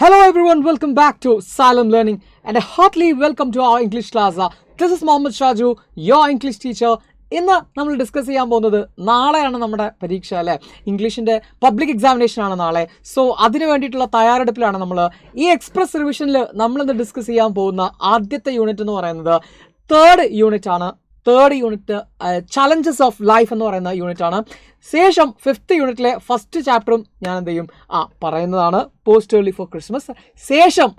Hello everyone, welcome back to Xylem Learning and a heartily welcome to our English class. This is Mohammed Shaju, your English teacher. ഇന്ന് നമ്മൾ discuss ചെയ്യാൻ പോകുന്നത് നാളെയാണ് നമ്മുടെ പരീക്ഷ അല്ലേ, ഇംഗ്ലീഷിൻ്റെ പബ്ലിക് എക്സാമിനേഷൻ ആണ് നാളെ. സോ അതിന് വേണ്ടിയിട്ടുള്ള തയ്യാറെടുപ്പിലാണ് നമ്മൾ. ഈ എക്സ്പ്രസ് റിവിഷനിൽ നമ്മളിന്ന് ഡിസ്കസ് ചെയ്യാൻ പോകുന്ന ആദ്യത്തെ യൂണിറ്റ് എന്ന് പറയുന്നത് തേർഡ് യൂണിറ്റ് ആണ്. Third unit challenges of life എന്ന് പറയുന്ന യൂണിറ്റ് ആണ്. ശേഷം ഫിഫ്ത്ത് യൂണിറ്റിലെ ഫസ്റ്റ് ചാപ്റ്ററും ഞാൻ എന്ത് ചെയ്യും പറയുന്നതാണ്, പോസ്റ്റ് ഏർലി ഫോർ ക്രിസ്മസ്. ശേഷം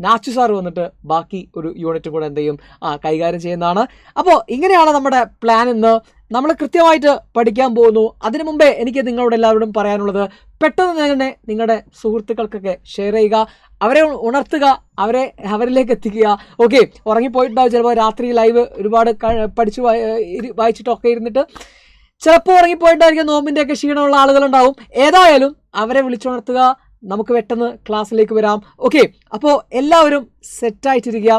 നാച്ചു സാർ വന്നിട്ട് ബാക്കി ഒരു യൂണിറ്റും കൂടെ എന്ത് ചെയ്യും കൈകാര്യം ചെയ്യുന്നതാണ്. അപ്പോൾ ഇങ്ങനെയാണ് നമ്മുടെ പ്ലാൻ. ഇന്ന് നമ്മൾ കൃത്യമായിട്ട് പഠിക്കാൻ പോകുന്നു. അതിനു മുമ്പേ എനിക്ക് നിങ്ങളോട് എല്ലാവരോടും പറയാനുള്ളത്, പെട്ടെന്ന് തന്നെ നിങ്ങളുടെ സുഹൃത്തുക്കൾക്കൊക്കെ ഷെയർ ചെയ്യുക, അവരെ ഉണർത്തുക, അവരിലേക്ക് എത്തിക്കുക. ഓക്കെ, ഉറങ്ങിപ്പോയിട്ടുണ്ടാവും ചിലപ്പോൾ രാത്രി ലൈവ് ഒരുപാട് പഠിച്ച് വായിച്ചിട്ടൊക്കെ ഇരുന്നിട്ട് ചിലപ്പോൾ ഉറങ്ങിപ്പോയിട്ടായിരിക്കും, നോമ്പിൻ്റെയൊക്കെ ക്ഷീണമുള്ള ആളുകളുണ്ടാവും. ഏതായാലും അവരെ വിളിച്ചുണർത്തുക, നമുക്ക് പെട്ടെന്ന് ക്ലാസ്സിലേക്ക് വരാം. ഓക്കെ, അപ്പോൾ എല്ലാവരും സെറ്റായിട്ടിരിക്കുക.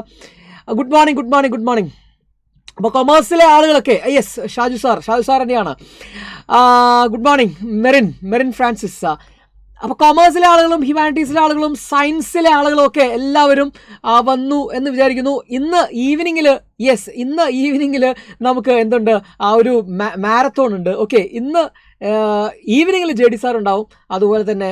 Good morning, good morning, good morning. അപ്പോൾ കൊമേഴ്സിലെ ആളുകളൊക്കെ യെസ്, ഷാജു സാർ തന്നെയാണ്. Good morning Merin Francis. അപ്പോൾ കൊമേഴ്സിലെ ആളുകളും ഹ്യൂമാനിറ്റീസിലെ ആളുകളും സയൻസിലെ ആളുകളും ഒക്കെ എല്ലാവരും വന്നു എന്ന് വിചാരിക്കുന്നു. ഇന്ന് ഈവനിങ്ങിൽ നമുക്ക് എന്തുണ്ട്, ഒരു മാരത്തോൺ ഉണ്ട്. ഓക്കെ, ഇന്ന് ഈവനിങ്ങിൽ ജെ ഡി സാർ ഉണ്ടാവും, അതുപോലെ തന്നെ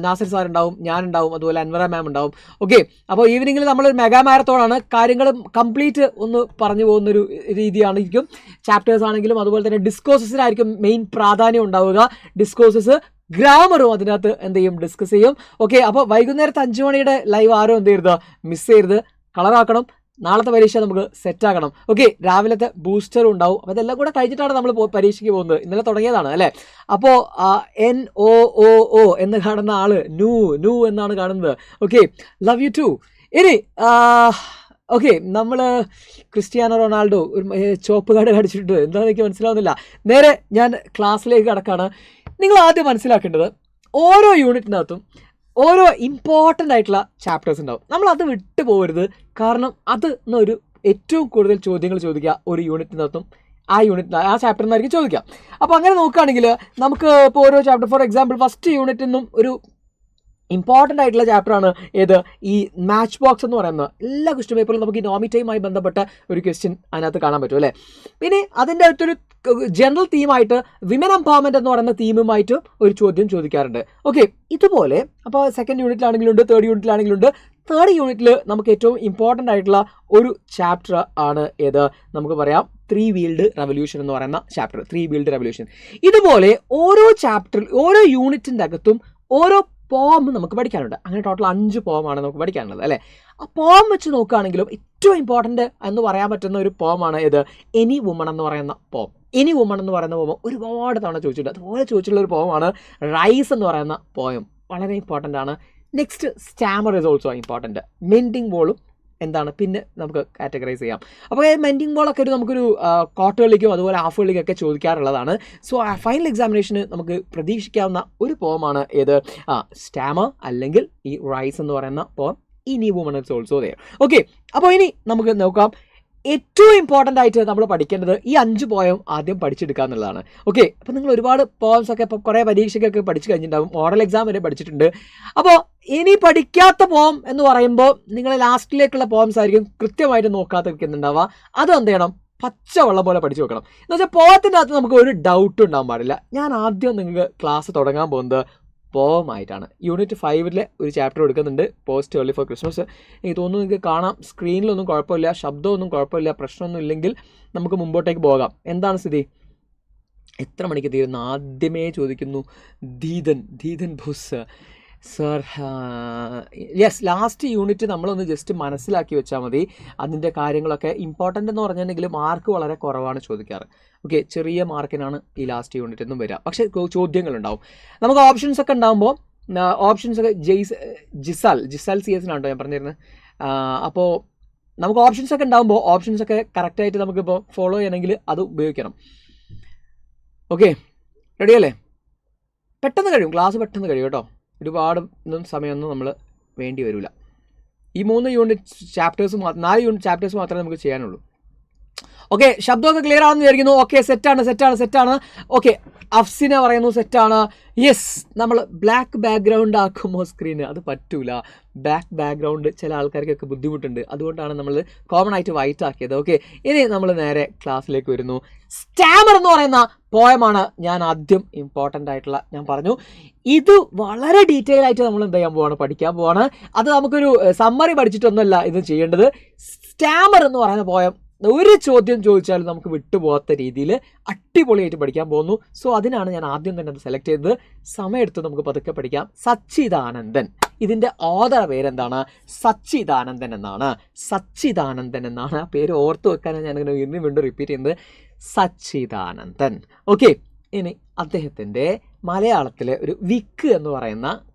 നാസിർ സാർ ഉണ്ടാവും, ഞാനുണ്ടാവും, അതുപോലെ അൻവറ മാം ഉണ്ടാവും. ഓക്കെ, അപ്പോൾ ഈവനിങ്ങിൽ നമ്മളൊരു മെഗാ മാരത്തോണാണ്. കാര്യങ്ങളും കംപ്ലീറ്റ് ഒന്ന് പറഞ്ഞു പോകുന്നൊരു രീതിയായിരിക്കും. ചാപ്റ്റേഴ്സ് ആണെങ്കിലും അതുപോലെ തന്നെ ഡിസ്കോഴ്സസിനായിരിക്കും മെയിൻ പ്രാധാന്യം ഉണ്ടാവുക. ഡിസ്കോഴ്സസ്, ഗ്രാമറും അതിനകത്ത് എന്ത് ചെയ്യും, ഡിസ്കസ് ചെയ്യും. ഓക്കെ, അപ്പോൾ വൈകുന്നേരത്തെ 5 മണിയുടെ ലൈവ് ആരും എന്ത് ചെയ്യരുത്, മിസ് ചെയ്യരുത്. കളറാക്കണം, നാളത്തെ പരീക്ഷ നമുക്ക് സെറ്റാക്കണം. ഓക്കെ, രാവിലത്തെ ബൂസ്റ്ററും ഉണ്ടാവും. അപ്പോൾ ഇതെല്ലാം കൂടെ കഴിഞ്ഞിട്ടാണ് നമ്മൾ പരീക്ഷയ്ക്ക് പോകുന്നത്. ഇന്നലെ തുടങ്ങിയതാണ് അല്ലേ. അപ്പോൾ NOOO എന്ന് കാണുന്ന ആള് നൂ എന്നാണ് കാണുന്നത്. Okay, love you too. ഇനി ഓക്കെ, നമ്മൾ ക്രിസ്ത്യാനോ റൊണാൾഡോ ഒരു ചുവപ്പ് കാർഡ് കടിച്ചിട്ടുണ്ട്, എന്താണെന്ന് എനിക്ക് മനസ്സിലാവുന്നില്ല. നേരെ ഞാൻ ക്ലാസ്സിലേക്ക് കടക്കാണ്. നിങ്ങൾ ആദ്യം മനസ്സിലാക്കേണ്ടത്, ഓരോ യൂണിറ്റിനകത്തും ഓരോ ഇമ്പോർട്ടൻ്റ് ആയിട്ടുള്ള ചാപ്റ്റേഴ്സ് ഉണ്ടാവും. നമ്മൾ അത് വിട്ടു പോകരുത്. കാരണം അത് ഒരു ഏറ്റവും കൂടുതൽ ചോദ്യങ്ങൾ ചോദിക്കുക ഒരു യൂണിറ്റിനകത്തും ആ ചാപ്റ്ററിൽ നിന്നായിരിക്കും ചോദിക്കുക. അപ്പോൾ അങ്ങനെ നോക്കുകയാണെങ്കിൽ നമുക്ക് ഇപ്പോൾ ഓരോ ചാപ്റ്റർ, ഫോർ എക്സാമ്പിൾ ഫസ്റ്റ് യൂണിറ്റിൽ നിന്നും ഒരു ഇമ്പോർട്ടൻ്റ് ആയിട്ടുള്ള ചാപ്റ്ററാണ് ഏത്, ഈ മാച്ച് ബോക്സ് എന്ന് പറയുന്നത്. എല്ലാ ക്വസ്റ്റ്യൻ പേപ്പറിലും നമുക്ക് ഈ നോമിറ്റയുമായി ബന്ധപ്പെട്ട ഒരു ക്വസ്റ്റ്യൻ അതിനകത്ത് കാണാൻ പറ്റും അല്ലേ. പിന്നെ അതിൻ്റെ അകത്തൊരു ജനറൽ തീമായിട്ട് വിമൻ എംപവർമെൻറ്റ് എന്ന് പറയുന്ന തീമുമായിട്ട് ഒരു ചോദ്യം ചോദിക്കാറുണ്ട്. ഓക്കെ, ഇതുപോലെ അപ്പോൾ സെക്കൻഡ് യൂണിറ്റിലാണെങ്കിലും ഉണ്ട്, തേർഡ് യൂണിറ്റിലാണെങ്കിലും ഉണ്ട്. തേർഡ് യൂണിറ്റിൽ നമുക്ക് ഏറ്റവും ഇമ്പോർട്ടൻ്റ് ആയിട്ടുള്ള ഒരു ചാപ്റ്റർ ആണ് ഏത്, നമുക്ക് പറയാം 3 വീൽഡ് റെവല്യൂഷൻ എന്ന് പറയുന്ന ചാപ്റ്റർ. 3 wheeled revolution. ഇതുപോലെ ഓരോ ചാപ്റ്ററിൽ ഓരോ യൂണിറ്റിൻ്റെ അകത്തും ഓരോ പോം നമുക്ക് പഠിക്കാനുണ്ട്. അങ്ങനെ ടോട്ടൽ 5 പോമാണ് നമുക്ക് പഠിക്കാനുള്ളത് അല്ലേ. ആ പോം വെച്ച് നോക്കുകയാണെങ്കിലും ഏറ്റവും ഇമ്പോർട്ടൻ്റ് എന്ന് പറയാൻ പറ്റുന്ന ഒരു പോമാണ് ഏത്, എനി വുമൺ എന്ന് പറയുന്ന പോം. എനി വുമൺ എന്ന് പറയുന്ന പോം ഒരുപാട് തവണ ചോദിച്ചിട്ടുണ്ട്. അതുപോലെ ചോദിച്ചിട്ടുള്ള ഒരു പോമാണ് റൈസ് എന്ന് പറയുന്ന പോയം, വളരെ ഇമ്പോർട്ടൻ്റ് ആണ്. Next Starmer is also important. Mending ബോളും എന്താണ് പിന്നെ നമുക്ക് കാറ്റഗറൈസ് ചെയ്യാം. അപ്പോൾ മെൻഡിങ് ബോളൊക്കെ നമുക്കൊരു ക്വാർട്ടറിലേക്കും അതുപോലെ ഹാഫുകളിലേക്കൊക്കെ ചോദിക്കാറുള്ളതാണ്. സോ ഫൈനൽ എക്സാമിനേഷന് നമുക്ക് പ്രതീക്ഷിക്കാവുന്ന ഒരു പോമാണ് ഏത്, സ്റ്റാമർ അല്ലെങ്കിൽ ഈ റൈസ് എന്ന് പറയുന്ന പോം. ഇനി woman is also there. Okay, അപ്പോൾ ഇനി നമുക്ക് നോക്കാം. ഏറ്റവും ഇമ്പോർട്ടൻ്റ് ആയിട്ട് നമ്മൾ പഠിക്കേണ്ടത് ഈ 5 പോയം ആദ്യം പഠിച്ചെടുക്കുക എന്നുള്ളതാണ്. ഓക്കെ, അപ്പോൾ നിങ്ങൾ ഒരുപാട് പോയംസ് ഒക്കെ ഇപ്പോൾ കുറേ പരീക്ഷയ്ക്കൊക്കെ പഠിച്ചു കഴിഞ്ഞിട്ടുണ്ടാകും, മോഡൽ എക്സാം വരെ പഠിച്ചിട്ടുണ്ട്. അപ്പോൾ ഇനി പഠിക്കാത്ത പോം എന്ന് പറയുമ്പോൾ നിങ്ങൾ ലാസ്റ്റിലേക്കുള്ള പോംസ് ആയിരിക്കും കൃത്യമായിട്ട് നോക്കാതെ വെക്കുന്നുണ്ടാവുക. അത് എന്ത് ചെയ്യണം, പച്ചവെള്ളം പോലെ പഠിച്ചു വെക്കണം. എന്ന് വെച്ചാൽ പോയത്തിൻ്റെ അകത്ത് നമുക്ക് ഒരു ഡൗട്ടും ഉണ്ടാകാൻ പാടില്ല. ഞാൻ ആദ്യം നിങ്ങൾക്ക് ക്ലാസ് തുടങ്ങാൻ പോകുന്നത് പോമായിട്ടാണ്. യൂണിറ്റ് 5 ഒരു ചാപ്റ്റർ എടുക്കുന്നുണ്ട്, പോസ്റ്റ് ഏർലി ഫോർ ക്രിസ്മസ്. എനിക്ക് തോന്നുന്നു നിങ്ങൾക്ക് കാണാം, സ്ക്രീനിലൊന്നും കുഴപ്പമില്ല, ശബ്ദമൊന്നും കുഴപ്പമില്ല, പ്രശ്നമൊന്നും ഇല്ലെങ്കിൽ നമുക്ക് മുമ്പോട്ടേക്ക് പോകാം. എന്താണ് സ്ഥിതി, എത്ര മണിക്ക് തീരുന്നു ആദ്യമേ ചോദിക്കുന്നു. ധീതൻ bus sir, yes, last unit നമ്മളൊന്ന് ജസ്റ്റ് മനസ്സിലാക്കി വെച്ചാൽ മതി. അതിൻ്റെ കാര്യങ്ങളൊക്കെ ഇമ്പോർട്ടൻ്റ് എന്ന് പറഞ്ഞിട്ടുണ്ടെങ്കിൽ മാർക്ക് വളരെ കുറവാണ് ചോദിക്കാറ്. ഓക്കെ, ചെറിയ മാർക്കിനാണ് ഈ ലാസ്റ്റ് യൂണിറ്റ് ഒന്നും വരിക. പക്ഷേ ചോദ്യങ്ങളുണ്ടാവും. നമുക്ക് ഓപ്ഷൻസ് ഒക്കെ ഉണ്ടാകുമ്പോൾ ഓപ്ഷൻസ് ഒക്കെ ജിസാൽ CS ഞാൻ പറഞ്ഞിരുന്നത്. അപ്പോൾ നമുക്ക് ഓപ്ഷൻസ് ഒക്കെ ഉണ്ടാകുമ്പോൾ ഓപ്ഷൻസ് ഒക്കെ കറക്റ്റായിട്ട് നമുക്കിപ്പോൾ ഫോളോ ചെയ്യണമെങ്കിൽ അത് ഉപയോഗിക്കണം. ഓക്കെ, റെഡിയല്ലേ? പെട്ടെന്ന് കഴിയും, ക്ലാസ് പെട്ടെന്ന് കഴിയും കേട്ടോ. ഒരുപാട് സമയമൊന്നും നമ്മൾ വേണ്ടി വരില്ല. ഈ 3 യൂണിറ്റ് ചാപ്റ്റേഴ്സ് 4 യൂണിറ്റ് ചാപ്റ്റേഴ്സ് മാത്രമേ നമുക്ക് ചെയ്യാനുള്ളൂ. ഓക്കെ, ശബ്ദമൊക്കെ ക്ലിയർ ആണെന്ന് വിചാരിക്കുന്നു. ഓക്കെ, സെറ്റാണ്. ഓക്കെ, അഫ്സിന പറയുന്നു സെറ്റാണ്. യെസ്, നമ്മൾ ബ്ലാക്ക് ബാക്ക്ഗ്രൗണ്ട് ആക്കുമോ സ്ക്രീന്? അത് പറ്റൂല. ബ്ലാക്ക് ബാക്ക്ഗ്രൗണ്ട് ചില ആൾക്കാർക്കൊക്കെ ബുദ്ധിമുട്ടുണ്ട്, അതുകൊണ്ടാണ് നമ്മൾ കോമൺ ആയിട്ട് വൈറ്റ് ആക്കിയത്. ഓക്കെ, ഇനി നമ്മൾ നേരെ ക്ലാസ്സിലേക്ക് വരുന്നു. സ്റ്റാമർ എന്ന് പറയുന്ന പോയമാണ് ഞാൻ ആദ്യം ഇമ്പോർട്ടൻ്റ് ആയിട്ടുള്ള ഞാൻ പറഞ്ഞു. ഇത് വളരെ ഡീറ്റെയിൽ ആയിട്ട് നമ്മൾ എന്ത് ചെയ്യാൻ പോവാണ്, പഠിക്കാൻ പോവാണ്. അത് നമുക്കൊരു സമ്മറി പഠിച്ചിട്ടൊന്നുമല്ല ഇത് ചെയ്യേണ്ടത്. സ്റ്റാമർ എന്ന് പറയുന്ന പോയം ഒരു ചോദ്യം ചോദിച്ചാലും നമുക്ക് വിട്ടുപോകാത്ത രീതിയിൽ അടിപൊളിയായിട്ട് പഠിക്കാൻ പോകുന്നു. സോ അതിനാണ് ഞാൻ ആദ്യം തന്നെ അത് സെലക്ട് ചെയ്തത്. സമയമെടുത്ത് നമുക്ക് പതുക്കെ പഠിക്കാം. സച്ചിദാനന്ദൻ, ഇതിൻ്റെ ഓതർ പേരെന്താണ്? സച്ചിദാനന്ദൻ എന്നാണ്. ആ പേര് ഓർത്ത് വെക്കാനാണ് ഞാനിങ്ങനെ വീണ്ടും റിപ്പീറ്റ് ചെയ്യുന്നത്. സച്ചിദാനന്ദൻ. ഓക്കെ, ഇനി അദ്ദേഹത്തിൻ്റെ മലയാളത്തിലെ ഒരു വിക്ക് എന്ന് പറയുന്ന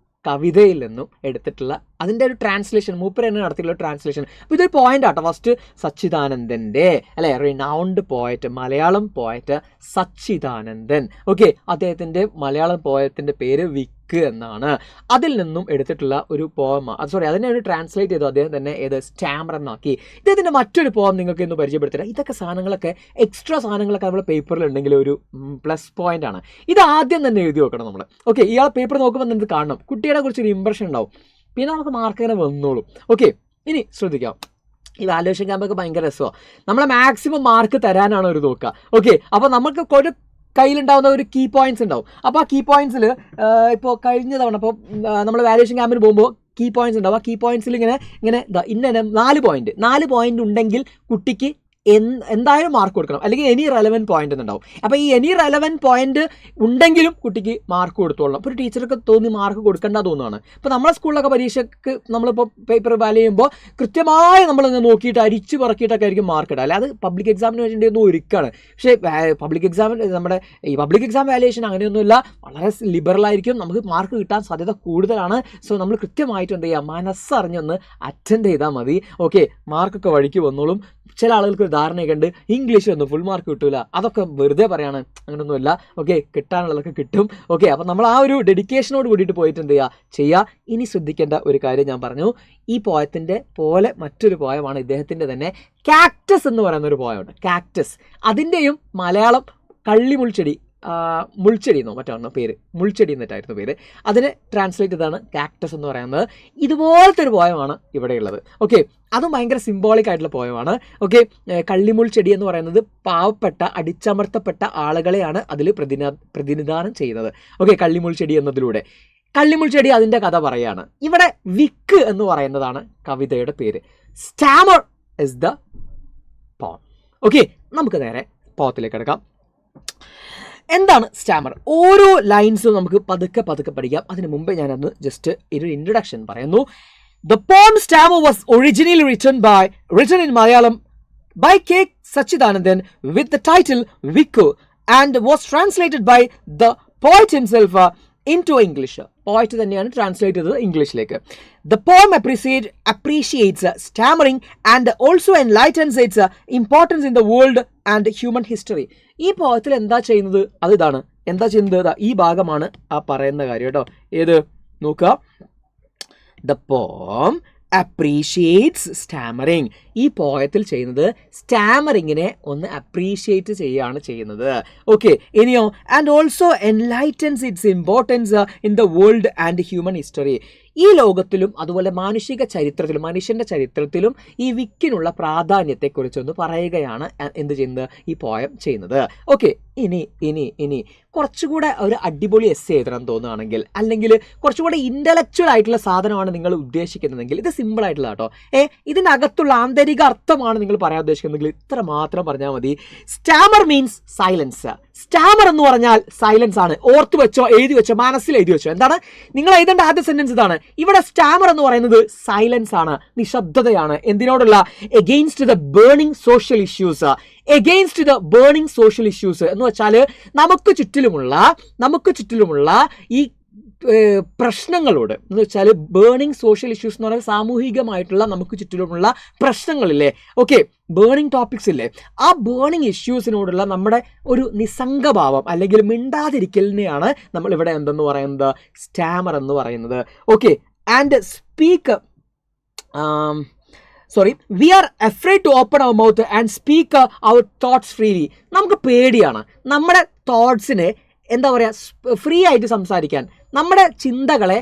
കവിതയിൽ നിന്നും എടുത്തിട്ടുള്ള അതിൻ്റെ ഒരു ട്രാൻസ്ലേഷൻ, മൂപ്പര് തന്നെ നടത്തിയിട്ടുള്ള ട്രാൻസ്ലേഷൻ. അപ്പോൾ ഇതൊരു പോയിന്റ് ആട്ടോ. ഫസ്റ്റ് സച്ചിദാനന്ദൻ്റെ അല്ലെ, renowned poet, Malayalam poet Sachidanandan. Okay, അദ്ദേഹത്തിൻ്റെ മലയാളം പോയത്തിൻ്റെ പേര് വിക്ക് എന്നാണ്. അതിൽ നിന്നും എടുത്തിട്ടുള്ള ഒരു പോയമാണ്. അതിനെ ഒരു ട്രാൻസ്ലേറ്റ് ചെയ്തു അദ്ദേഹം തന്നെ. ഏത്? സ്റ്റാമർ എന്നാക്കി. ഇദ്ദേഹത്തിൻ്റെ മറ്റൊരു പോയം നിങ്ങൾക്ക് ഇന്ന് പരിചയപ്പെടുത്തില്ല. ഇതൊക്കെ സാധനങ്ങളൊക്കെ എക്സ്ട്രാ സാധനങ്ങളൊക്കെ നമ്മുടെ പേപ്പറിൽ ഉണ്ടെങ്കിൽ ഒരു പ്ലസ് പോയിന്റ് ആണ്. ഇത് ആദ്യം തന്നെ എഴുതി വെക്കണം നമ്മൾ. ഓക്കെ, ഇയാൾ പേപ്പർ നോക്കുമ്പോൾ നിങ്ങൾക്ക് കാണണം, കുട്ടികളെ കുറിച്ചൊരു ഇമ്പ്രഷൻ ഉണ്ടാവും. പിന്നെ നമുക്ക് മാർക്ക് ഇങ്ങനെ വന്നോളും. ഓക്കെ, ഇനി ശ്രദ്ധിക്കാം. ഈ വാല്യുവേഷൻ ക്യാമ്പൊക്കെ ഭയങ്കര രസമാണ്. നമ്മളെ മാക്സിമം മാർക്ക് തരാനാണ് ഒരു നോക്കുക. ഓക്കെ, അപ്പോൾ നമുക്ക് ഒരു കയ്യിലുണ്ടാവുന്ന ഒരു കീ പോയിന്റ്സ് ഉണ്ടാവും. അപ്പോൾ ആ കീ പോയിന്റ്സിൽ ഇപ്പോൾ കഴിഞ്ഞ തവണ ഇപ്പോൾ നമ്മൾ വാല്യുവേഷൻ ക്യാമ്പിന് പോകുമ്പോൾ കീ പോയിന്റ്സ് ഉണ്ടാവും. ആ കീ പോയിന്റ്സിൽ ഇങ്ങനെ ഇന്ന 4 പോയിന്റ് ഉണ്ടെങ്കിൽ കുട്ടിക്ക് എന്തായാലും മാർക്ക് കൊടുക്കണം, അല്ലെങ്കിൽ എനി റെലവൻറ്റ് പോയിന്റ് എന്നുണ്ടാവും. അപ്പോൾ ഈ എനി റെലവൻറ്റ് പോയിന്റ് ഉണ്ടെങ്കിലും കുട്ടിക്ക് മാർക്ക് കൊടുത്തോളണം. അപ്പോൾ ഒരു ടീച്ചർക്ക് തോന്നി മാർക്ക് കൊടുക്കേണ്ട തോന്നുകയാണ്. ഇപ്പോൾ നമ്മളെ സ്കൂളിലൊക്കെ പരീക്ഷയ്ക്ക് നമ്മളിപ്പോൾ പേപ്പർ വാല്യൂ ചെയ്യുമ്പോൾ കൃത്യമായി നമ്മളിങ്ങനെ നോക്കിയിട്ട് അരിച്ച് പറക്കിയിട്ടൊക്കെ ആയിരിക്കും മാർക്ക് ഇടുക. അല്ലാതെ പബ്ലിക് എക്സാമിന് വേണ്ടി ഒന്നും ഒരുക്കാണ്. പക്ഷേ പബ്ലിക് എക്സാം വാല്യുവേഷൻ അങ്ങനെയൊന്നുമില്ല, വളരെ ലിബറൽ ആയിരിക്കും. നമുക്ക് മാർക്ക് കിട്ടാൻ സാധ്യത കൂടുതലാണ്. സോ നമ്മൾ കൃത്യമായിട്ട് എന്ത് ചെയ്യുക, മനസ്സറിഞ്ഞൊന്ന് അറ്റൻഡ് ചെയ്താൽ മതി. ഓക്കെ, മാർക്കൊക്കെ വഴിക്ക് വന്നോളും. ചില ആളുകൾക്ക് ഒരു ധാരണയൊക്കെ ഉണ്ട്, ഇംഗ്ലീഷ് ഒന്നും ഫുൾ മാർക്ക് കിട്ടൂല, അതൊക്കെ വെറുതെ പറയാണ്. അങ്ങനെയൊന്നുമില്ല. ഓക്കെ, കിട്ടാനുള്ളതൊക്കെ കിട്ടും. ഓക്കെ, അപ്പം നമ്മൾ ആ ഒരു ഡെഡിക്കേഷനോട് കൂടിയിട്ട് പോയിട്ട് എന്ത് ചെയ്യുക. ഇനി ശ്രദ്ധിക്കേണ്ട ഒരു കാര്യം ഞാൻ പറഞ്ഞു. ഈ പോയത്തിൻ്റെ പോലെ മറ്റൊരു പോയമാണ് ഇദ്ദേഹത്തിൻ്റെ തന്നെ കാക്ടസ് എന്ന് പറയുന്ന ഒരു പോയമുണ്ട്. കാക്ടസ്, അതിൻ്റെയും മലയാളം കള്ളിമുൾച്ചെടി, മുൾച്ചെടി എന്നോ മറ്റാണോ പേര്, മുൾച്ചെടി എന്നിട്ടായിരുന്നു പേര്. അതിനെ ട്രാൻസ്ലേറ്റ് ചെയ്താണ് കാക്ടസ് എന്ന് പറയുന്നത്. ഇതുപോലത്തെ ഒരു പോയമാണ് ഇവിടെയുള്ളത്. ഓക്കെ, അതും ഭയങ്കര സിംബോളിക് ആയിട്ടുള്ള പോയമാണ്. ഓക്കെ, കള്ളിമുൾച്ചെടി എന്ന് പറയുന്നത് പാവപ്പെട്ട അടിച്ചമർത്തപ്പെട്ട ആളുകളെയാണ് അതിൽ പ്രതിനിധാനം ചെയ്യുന്നത്. ഓക്കെ, കള്ളിമുൾച്ചെടി എന്നതിലൂടെ കള്ളിമുൾച്ചെടി അതിൻ്റെ കഥ പറയാണ്. ഇവിടെ വിക്ക് എന്ന് പറയുന്നതാണ് കവിതയുടെ പേര്. Starmer is the poem. Okay, നമുക്ക് നേരെ പോത്തിലേക്ക് കിടക്കാം. എന്താണ് സ്റ്റാമർ? ഓരോ ലൈൻസും നമുക്ക് പതുക്കെ പഠിക്കാം. അതിന് മുമ്പേ ഞാനൊന്ന് ജസ്റ്റ് ഒരു ഇൻട്രൊഡക്ഷൻ പറയുന്നു. The poem Stammer was originally written in Malayalam by K. Sachidanandan with the title Vikku and was translated by the poet himself into English. പോയിട്ട് തന്നെയാണ് ട്രാൻസ്ലേറ്റ് ചെയ്തത് ഇംഗ്ലീഷിലേക്ക്. The poem appreciates stammering and also enlightens its importance in the world and human history. ഈ പോയത്തിൽ എന്താ ചെയ്യുന്നത്? അതിതാണ്. എന്താ ചെയ്യുന്നത്? ഈ ഭാഗമാണ് ആ പറയുന്ന കാര്യം കേട്ടോ. ഏത് നോക്കുക. The poem appreciates stammering. ഈ പോയത്തിൽ ചെയ്യുന്നത് സ്റ്റാമറിങ്ങിനെ ഒന്ന് അപ്രീഷിയേറ്റ് ചെയ്യുകയാണ് ചെയ്യുന്നത്. ഓക്കെ, ഇനിയോ and also enlightens its importance in the world and human history. ഈ ലോകത്തിലും അതുപോലെ മാനുഷിക ചരിത്രത്തിലും മനുഷ്യൻ്റെ ചരിത്രത്തിലും ഈ വിക്കിനുള്ള പ്രാധാന്യത്തെക്കുറിച്ചൊന്ന് പറയുകയാണ് എന്ത് ചെയ്യുന്നത്, ഈ പോയം ചെയ്യുന്നത്. ഓക്കെ, ഇനി കുറച്ചുകൂടെ ഒരു അടിപൊളി എസ്സേ എഴുതണം തോന്നുകയാണെങ്കിൽ, അല്ലെങ്കിൽ കുറച്ചുകൂടെ ഇൻ്റലക്ച്വൽ ആയിട്ടുള്ള സാധനമാണ് നിങ്ങൾ ഉദ്ദേശിക്കുന്നതെങ്കിൽ, ഇത് സിമ്പിൾ ആയിട്ടുള്ള കേട്ടോ. ഇതിൻ്റെ അകത്തുള്ള ആന്തരിക അർത്ഥമാണ് നിങ്ങൾ പറയാൻ ഉദ്ദേശിക്കുന്നതെങ്കിൽ ഇത്ര മാത്രം പറഞ്ഞാൽ മതി. Starmer means silence. സ്റ്റാമർ എന്ന് പറഞ്ഞാൽ സൈലൻസ് ആണ്. ഓർത്ത് വെച്ചോ, എഴുതി വെച്ചോ, മനസ്സിൽ എഴുതി വെച്ചോ. എന്താണ് നിങ്ങൾ എഴുതേണ്ട ആദ്യ സെന്റൻസ് ഇതാണ്. ഇവിടെ സ്റ്റാമർ എന്ന് പറയുന്നത് സൈലൻസ് ആണ്, നിശബ്ദതയാണ്. എന്തിനോടുള്ള? Against the burning social issues. Against the burning social issues എന്ന് വെച്ചാൽ നമുക്ക് ചുറ്റിലുമുള്ള ഈ പ്രശ്നങ്ങളോട് എന്ന് വെച്ചാൽ ബേണിംഗ് സോഷ്യൽ ഇഷ്യൂസ് എന്ന് പറഞ്ഞാൽ സാമൂഹികമായിട്ടുള്ള നമുക്ക് ചുറ്റിലുമുള്ള പ്രശ്നങ്ങളില്ലേ, ഓക്കെ, ബേണിംഗ് ടോപ്പിക്സ് ഇല്ലേ, ആ ബേണിംഗ് ഇഷ്യൂസിനോടുള്ള നമ്മുടെ ഒരു നിസ്സംഗഭാവം അല്ലെങ്കിൽ മിണ്ടാതിരിക്കലിനെയാണ് നമ്മളിവിടെ എന്തെന്ന് പറയുന്നത്, സ്റ്റാമർ എന്ന് പറയുന്നത്. Okay, and we are afraid to open our mouth and speak our thoughts freely. നമുക്ക് പേടിയാണ് നമ്മുടെ തോട്ട്സിനെ എന്താ പറയുക ഫ്രീ ആയിട്ട് സംസാരിക്കാൻ, നമ്മുടെ ചിന്തകളെ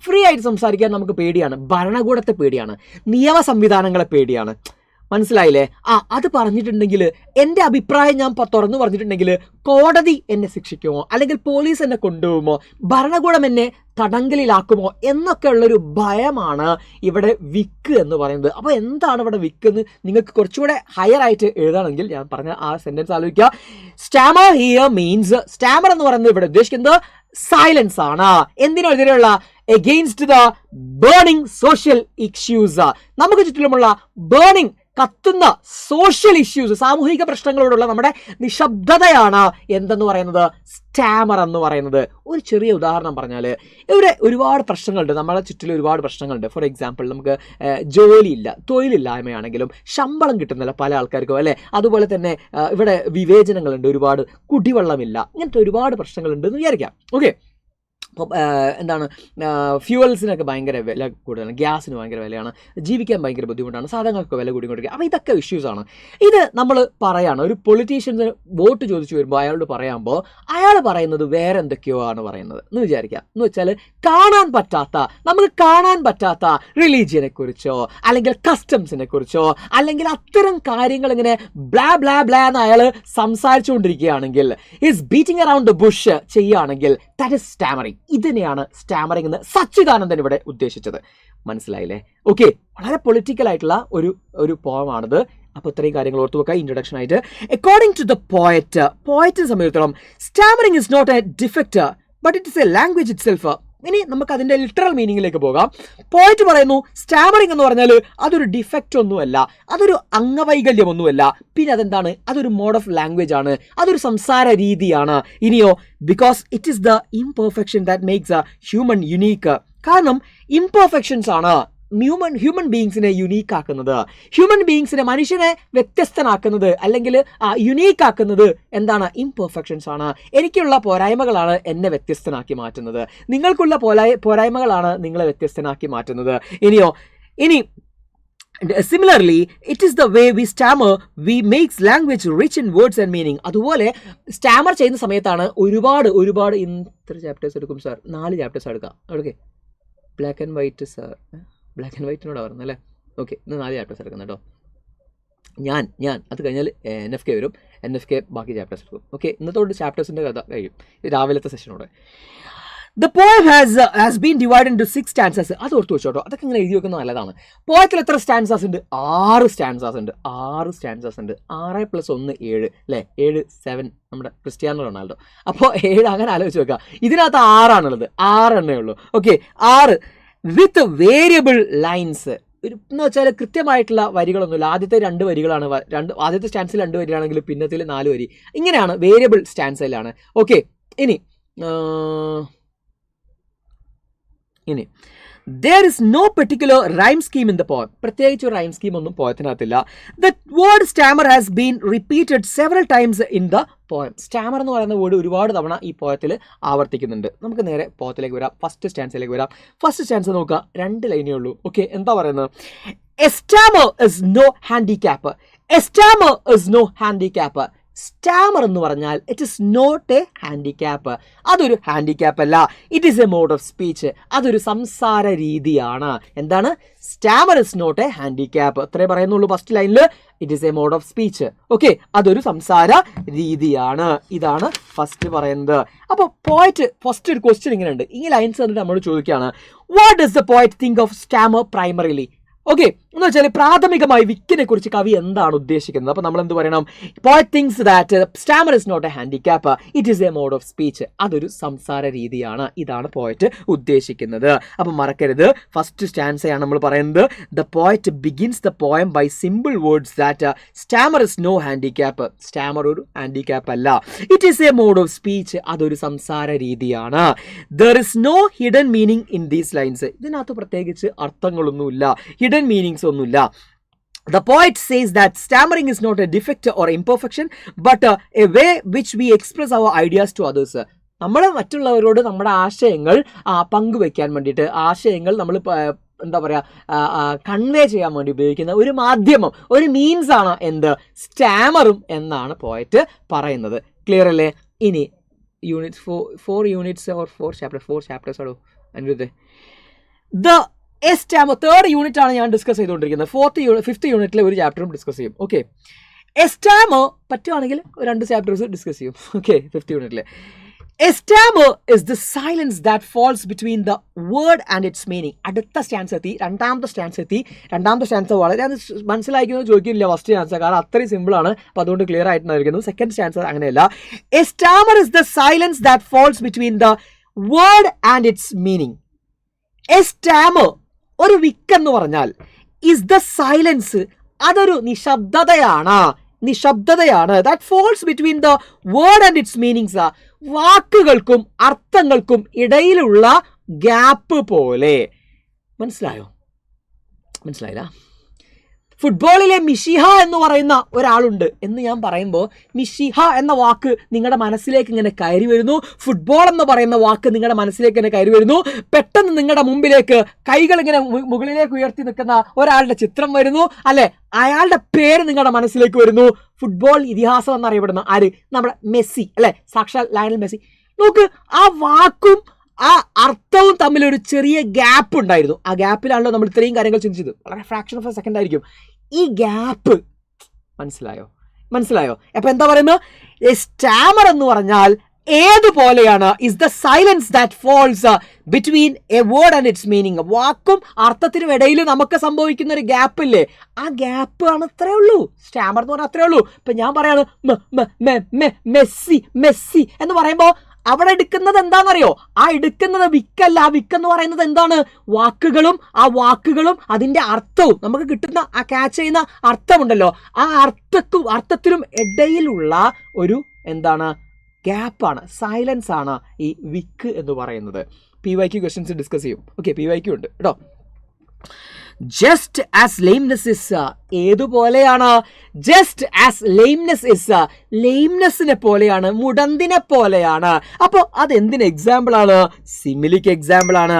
ഫ്രീ ആയിട്ട് സംസാരിക്കാൻ നമുക്ക് പേടിയാണ്. ഭരണകൂടത്തെ പേടിയാണ്, നിയമ സംവിധാനങ്ങളെ പേടിയാണ്. മനസ്സിലായില്ലേ? അത് പറഞ്ഞിട്ടുണ്ടെങ്കിൽ, എൻ്റെ അഭിപ്രായം ഞാൻ തുറന്നു പറഞ്ഞിട്ടുണ്ടെങ്കിൽ കോടതി എന്നെ ശിക്ഷിക്കുമോ, അല്ലെങ്കിൽ പോലീസ് എന്നെ കൊണ്ടുപോകുമോ, ഭരണകൂടം എന്നെ തടങ്കലിലാക്കുമോ എന്നൊക്കെ ഉള്ളൊരു ഭയമാണ് ഇവിടെ വിക്ക് എന്ന് പറയുന്നത്. അപ്പോൾ എന്താണ് ഇവിടെ വിക്ക് എന്ന് നിങ്ങൾക്ക് കുറച്ചുകൂടെ ഹയർ ആയിട്ട് എഴുതണമെങ്കിൽ ഞാൻ പറഞ്ഞ ആ സെന്റൻസ് ആലോചിക്കുക. സ്റ്റാമർ ഹിയർ മീൻസ്, സ്റ്റാമർ എന്ന് പറയുന്നത് ഇവിടെ ഉദ്ദേശിക്കുന്നത് സൈലൻസ് ആണ്. എന്തിനെതിരെയുള്ള? Against the burning social issues. നമുക്ക് ചുറ്റിലുമുള്ള ബേണിംഗ്, കത്തുന്ന സോഷ്യൽ ഇഷ്യൂസ്, സാമൂഹിക പ്രശ്നങ്ങളോടുള്ള നമ്മുടെ നിശബ്ദതയാണ് എന്തെന്ന് പറയുന്നത്, സ്റ്റാമർ എന്ന് പറയുന്നത്. ഒരു ചെറിയ ഉദാഹരണം പറഞ്ഞാൽ, ഇവിടെ ഒരുപാട് പ്രശ്നങ്ങളുണ്ട്, നമ്മളെ ചുറ്റിലും ഒരുപാട് പ്രശ്നങ്ങളുണ്ട്. ഫോർ എക്സാമ്പിൾ, നമുക്ക് ജോലിയില്ല, തൊഴിലില്ലായ്മയാണെങ്കിലും ശമ്പളം കിട്ടുന്നില്ല പല ആൾക്കാർക്കും, അല്ലേ? അതുപോലെ തന്നെ ഇവിടെ വിവേചനങ്ങളുണ്ട്, ഒരുപാട് കുടിവെള്ളമില്ല, ഇങ്ങനത്തെ ഒരുപാട് പ്രശ്നങ്ങളുണ്ട് എന്ന് വിചാരിക്കാം. ഓക്കെ, അപ്പം എന്താണ്, ഫ്യൂവൽസിനൊക്കെ ഭയങ്കര വില കൂടുതലാണ്, ഗ്യാസിന് ഭയങ്കര വിലയാണ്, ജീവിക്കാൻ ഭയങ്കര ബുദ്ധിമുട്ടാണ്, സാധനങ്ങൾക്ക് വില കൂടിക്കൊണ്ടിരിക്കുക. അപ്പോൾ ഇതൊക്കെ ഇഷ്യൂസാണ്. ഇത് നമ്മൾ പറയാണ്, ഒരു പൊളിറ്റീഷ്യൻസ് വോട്ട് ചോദിച്ചു വരുമ്പോൾ അയാളോട് പറയുമ്പോൾ അയാൾ പറയുന്നത് വേറെ എന്തൊക്കെയോ ആണ് പറയുന്നത് എന്ന് വിചാരിക്കാം. എന്ന് വെച്ചാൽ നമുക്ക് കാണാൻ പറ്റാത്ത റിലീജിയനെ കുറിച്ചോ അല്ലെങ്കിൽ കസ്റ്റംസിനെ കുറിച്ചോ അല്ലെങ്കിൽ അത്തരം കാര്യങ്ങൾ ഇങ്ങനെ ബ്ലാ ബ്ലാ ബ്ലാ എന്ന് അയാൾ സംസാരിച്ചുകൊണ്ടിരിക്കുകയാണെങ്കിൽ, is beating around the bush ചെയ്യുകയാണെങ്കിൽ, ദാറ്റ് ഇസ് സ്റ്റാമറിംഗ്. ഇതിനെയാണ് സ്റ്റാമറിംഗ് എന്ന് സച്ചിദാനന്ദൻ ഇവിടെ ഉദ്ദേശിച്ചത്. മനസ്സിലായില്ലേ? ഓക്കെ, വളരെ പൊളിറ്റിക്കൽ ആയിട്ടുള്ള ഒരു പോയമാണിത്. അപ്പോൾ ഇത്രയും കാര്യങ്ങൾ ഓർത്തു വെക്കുക ഇൻട്രൊഡക്ഷൻ ആയിട്ട്. അക്കോർഡിംഗ് ടു ദ പോയറ്റിനെ സംബന്ധിച്ചിടത്തോളം stammering is not a defect but it is a language itself. ഇനി നമുക്ക് അതിൻ്റെ ലിറ്ററൽ മീനിങ്ങിലേക്ക് പോകാം. പോയറ്റ് പറയുന്നു സ്റ്റാമറിംഗ് എന്ന് പറഞ്ഞാൽ അതൊരു ഡിഫക്റ്റ് ഒന്നുമല്ല, അതൊരു അംഗവൈകല്യമൊന്നുമല്ല, പിന്നെ അതെന്താണ്, അതൊരു മോഡ് ഓഫ് ലാംഗ്വേജ് ആണ്, അതൊരു സംസാര രീതിയാണ്. ഇനിയോ, because it is the imperfection that makes A human unique. കാരണം ഇംപെർഫെക്ഷൻസ് ആണ് ഹ്യൂമൻ ബീയിങ്സിനെ യുണീക്ക് ആക്കുന്നത്, ഹ്യൂമൻ ബീയിങ്സിനെ, മനുഷ്യനെ വ്യത്യസ്തനാക്കുന്നത് അല്ലെങ്കിൽ യുണീക്ക് ആക്കുന്നത് എന്താണ്? ഇംപെർഫെക്ഷൻസ് ആണ്. എനിക്കുള്ള പോരായ്മകളാണ് എന്നെ വ്യത്യസ്തനാക്കി മാറ്റുന്നത്, നിങ്ങൾക്കുള്ള പോരായ്മകളാണ് നിങ്ങളെ വ്യത്യസ്തനാക്കി മാറ്റുന്നത്. ഇനി similarly it is the way we stammer we makes language rich in words and meaning. അതുപോലെ സ്റ്റാമർ ചെയ്യുന്ന സമയത്താണ് ഒരുപാട് ഇത്ര ചാപ്റ്റേഴ്സ് എടുക്കും സാർ? 4 ചാപ്റ്റേഴ്സ് എടുക്കാം. Okay, black and white sir, black and വൈറ്റിനോട് പറഞ്ഞത് അല്ലേ? ഓക്കെ, ഇന്ന് 4 ചാപ്റ്റേഴ്സ് എടുക്കുന്നത് കേട്ടോ. ഞാൻ അത് കഴിഞ്ഞാൽ NFK വരും, NFK ബാക്കി ചാപ്റ്റേഴ്സ് എടുക്കും. ഓക്കെ, ഇന്നത്തോട് ചാപ്റ്റേഴ്സിൻ്റെ കഥ കഴിയും രാവിലത്തെ സെഷനോടെ. The poem has been divide into 6 stanzas. അത് ഓർത്ത് വെച്ചോട്ടോ, അതൊക്കെ ഇങ്ങനെ എഴുതി വെക്കുന്നത് നല്ലതാണ്. പോയത്തിൽ എത്ര സ്റ്റാൻസാസ് ഉണ്ട്? 6 സ്റ്റാൻസാസ് ഉണ്ട്. 6 + 1 7 അല്ലേ? 7 7 നമ്മുടെ ക്രിസ്ത്യാനോ റൊണാൾഡോ. അപ്പോൾ 7 അങ്ങനെ ആലോചിച്ച് വെക്കുക. ഇതിനകത്ത് 6 ആണുള്ളത്, 6 എണ്ണേ ഉള്ളൂ. ഓക്കെ, 6 വിത്ത് വേരിയബിൾ ലൈൻസ്. എന്ന് വെച്ചാൽ കൃത്യമായിട്ടുള്ള വരികളൊന്നുമില്ല. ആദ്യത്തെ 2 വരികളാണ്, ആദ്യത്തെ സ്റ്റാൻസിൽ 2 വരികളാണെങ്കിൽ പിന്നത്തിൽ 4 വരി, ഇങ്ങനെയാണ്, വേരിയബിൾ സ്റ്റാൻസിലാണ്. ഓക്കെ, ഇനി there is no particular rhyme scheme in the poem. പ്രത്യേകിച്ച് ഒരു റൈം സ്കീം ഒന്നും പോയത്തിനകത്തില്ല. The word stammer has been repeated several times in the poem. Starmer എന്ന് പറയുന്ന വേർഡ് ഒരുപാട് തവണ ഈ പോയത്തിൽ ആവർത്തിക്കുന്നുണ്ട്. നമുക്ക് നേരെ പോയത്തിലേക്ക് വരാം, ഫസ്റ്റ് സ്റ്റാൻസിലേക്ക് വരാം. ഫസ്റ്റ് സ്റ്റാൻസ് നോക്കുക, 2 ലൈനേ ഉള്ളൂ. ഓക്കെ, എന്താ പറയുന്നത്? A stammer is no handicap. A stammer is no handicap. Stammer എന്ന് പറഞ്ഞാൽ it is not a handicap. അതൊരു ഹാൻഡിക്യാപ്പ് അല്ല, it is a mode of speech. അതൊരു സംസാര രീതിയാണ്. എന്താണ്? Stammer is not a handicap. അത്രേ പറയുന്നുള്ളൂ ഫസ്റ്റ് ലൈനിൽ. It is a mode of speech. Okay, അതൊരു സംസാര രീതിയാണ്. ഇതാണ് ഫസ്റ്റ് പറയുന്നത്. അപ്പോൾ പോയറ്റ് ഫസ്റ്റ് ഒരു ക്വസ്റ്റ്യൻ ഇങ്ങനെ ഉണ്ട്. ഈ ലൈൻസ് കണ്ടിട്ട് നമ്മൾ ചോദിക്കുകയാണ്, what does the poet think of Starmer primarily? Okay, എന്ന് വെച്ചാൽ പ്രാഥമികമായി വിക്കിനെ കുറിച്ച് കവി എന്താണ് ഉദ്ദേശിക്കുന്നത്? അപ്പോൾ നമ്മൾ എന്ത് പറയണം? Poet thinks that stammer is not a handicap, it is a mode of speech. അതൊരു സംസാര രീതിയാണ്. ഇതാണ് പോയറ്റ് ഉദ്ദേശിക്കുന്നത്. അപ്പം മറക്കരുത്, ഫസ്റ്റ് സ്റ്റാൻസയാണ് നമ്മൾ പറയുന്നത്. The poet begins the poem by simple words that stammer is no handicap. Stammer ഒരു ഹാൻഡിക്യാപ്പ് അല്ല, it is a mode of speech. അതൊരു സംസാര രീതിയാണ്. There is no hidden meaning in these lines. ഇതിനകത്ത് പ്രത്യേകിച്ച് അർത്ഥങ്ങളൊന്നുമില്ല, ഹിഡൻ മീനിങ്സ് ഒന്നുമില്ല. The poet says that stammering is not a defect or imperfection but a way which we express our ideas to others. നമ്മൾ മറ്റുള്ളവരോട് നമ്മുടെ ആശയങ്ങൾ പങ്കുവെക്കാൻ വേണ്ടിയിട്ട്, ആശയങ്ങൾ നമ്മൾ എന്താ പറയുക കൺവേ ചെയ്യാൻ വേണ്ടി ഉപയോഗിക്കുന്ന ഒരു മാധ്യമം, ഒരു മീൻസ് ആണ് എന്ത്, സ്റ്റാമറും എന്നാണ് പോയിട്ട് പറയുന്നത്. ക്ലിയർ അല്ലേ? ഇനി യൂണിറ്റ്സ് 4 യൂണിറ്റ്സ് ഓർ 4 ചാപ്റ്റേഴ്സ് ആണോ അതിൻ്റെ സ്റ്റാമർ. 3rd യൂണിറ്റ് ആണ് ഞാൻ ഡിസ്കസ് ചെയ്തുകൊണ്ടിരിക്കുന്നത്. 5th യൂണിറ്റിലെ ഒരു ചാപ്റ്ററും ഡിസ്കസ് ചെയ്യും. ഓക്കെ, സ്റ്റാമർ പറ്റുവാണെങ്കിൽ 2 ചാപ്റ്റേഴ്സ് ഡിസ്കസ് ചെയ്യും. ഓക്കെ, 5th യൂണിറ്റിലെ A stammer is the silence that falls between the word and its meaning. അടുത്ത സ്റ്റാൻസ് എത്തി, രണ്ടാമത്തെ സ്റ്റാൻസ് വളരെ മനസ്സിലാക്കുന്നത് ചോദിക്കില്ല ഫസ്റ്റ് സ്റ്റാൻസ്, കാരണം അത്രയും സിമ്പിൾ ആണ്. അപ്പോൾ അതുകൊണ്ട് ക്ലിയർ ആയിട്ടുണ്ടായിരിക്കുന്നു. സെക്കൻഡ് സ്റ്റാൻസ് അങ്ങനെയല്ല. A stammer is the silence that falls between the word and its meaning. A stammer, ഒരു വിക്ക് എന്ന് പറഞ്ഞാൽ, is the silence, അതൊരു നിശബ്ദതയാണ്. that falls between the word and its meanings. വാക്കുകൾക്കും അർത്ഥങ്ങൾക്കും ഇടയിലുള്ള ഗ്യാപ്പ് പോലെ. മനസ്സിലായില്ല? ഫുട്ബോളിലെ മിഷിഹ എന്ന് പറയുന്ന ഒരാളുണ്ട് എന്ന് ഞാൻ പറയുമ്പോൾ മിഷിഹ എന്ന വാക്ക് നിങ്ങളുടെ മനസ്സിലേക്ക് ഇങ്ങനെ കയറി വരുന്നു. ഫുട്ബോൾ എന്ന് പറയുന്ന വാക്ക് നിങ്ങളുടെ മനസ്സിലേക്ക് ഇങ്ങനെ കയറി വരുന്നു. പെട്ടെന്ന് നിങ്ങളുടെ മുമ്പിലേക്ക് കൈകൾ ഇങ്ങനെ മുകളിലേക്ക് ഉയർത്തി നിൽക്കുന്ന ഒരാളുടെ ചിത്രം വരുന്നു, അല്ലെ? അയാളുടെ പേര് നിങ്ങളുടെ മനസ്സിലേക്ക് വരുന്നു. ഫുട്ബോൾ ഇതിഹാസം എന്നറിയപ്പെടുന്ന ആര്? നമ്മുടെ മെസ്സി, അല്ലെ? സാക്ഷാൽ ലയണൽ മെസ്സി. നോക്ക്, ആ വാക്കും ആ അർത്ഥവും തമ്മിലൊരു ചെറിയ ഗ്യാപ്പ് ഉണ്ടായിരുന്നു. ആ ഗ്യാപ്പിലാണല്ലോ നമ്മൾ ഇത്രയും കാര്യങ്ങൾ ചിന്തിച്ചത്. വളരെ ഫ്രാക്ഷൻ ഓഫ് എ സെക്കൻഡ് ആയിരിക്കും ഈ ഗ്യാപ്പ്. മനസ്സിലായോ? അപ്പൊ എന്താ പറയുന്നത്? സ്റ്റാമർ എന്ന് പറഞ്ഞാൽ ഏതുപോലെയാണ്? Is the silence that falls between a word and its meaning. വാക്കും അർത്ഥത്തിനും ഇടയിൽ നമുക്ക് സംഭവിക്കുന്ന ഒരു ഗ്യാപ്പ് ഇല്ലേ, ആ ഗ്യാപ്പ് ആണ്. അത്രേ ഉള്ളൂ സ്റ്റാമർ എന്ന് പറഞ്ഞാൽ, അത്രേ ഉള്ളൂ. ഇപ്പൊ ഞാൻ പറയാണ് മെസ്സി എന്ന് പറയുമ്പോൾ അവിടെ എടുക്കുന്നത് എന്താണെന്നറിയോ? ആ എടുക്കുന്നത് വിക്കല്ല. ആ വിക്കെന്ന് പറയുന്നത് എന്താണ്? ആ വാക്കുകളും അതിന്റെ അർത്ഥവും നമുക്ക് കിട്ടുന്ന ആ ക്യാച്ച് ചെയ്യുന്ന അർത്ഥമുണ്ടല്ലോ, ആ അർത്ഥത്തിനും ഇടയിലുള്ള ഒരു എന്താണ് ഗ്യാപ്പാണ്, സൈലൻസ് ആണ് ഈ വിക്ക് എന്ന് പറയുന്നത്. PYQ ക്വസ്റ്റ്യൻസ് ഡിസ്കസ് ചെയ്യും. ഓക്കെ, PYQ ഉണ്ട് കേട്ടോ. ജസ്റ്റ് ആസ് ലെയിംനെസ് ഇസ്, ഏതുപോലെയാണ്? ജസ്റ്റ് ആസ് ലെയിംനെസ് ഇസ്, ലെയിംനെസ്സിനെ പോലെയാണ്, മുടന്തിനെ പോലെയാണ്. അപ്പോൾ അതെന്തിന് എക്സാമ്പിൾ ആണ്? സിമിലിക്ക് എക്സാമ്പിൾ ആണ്.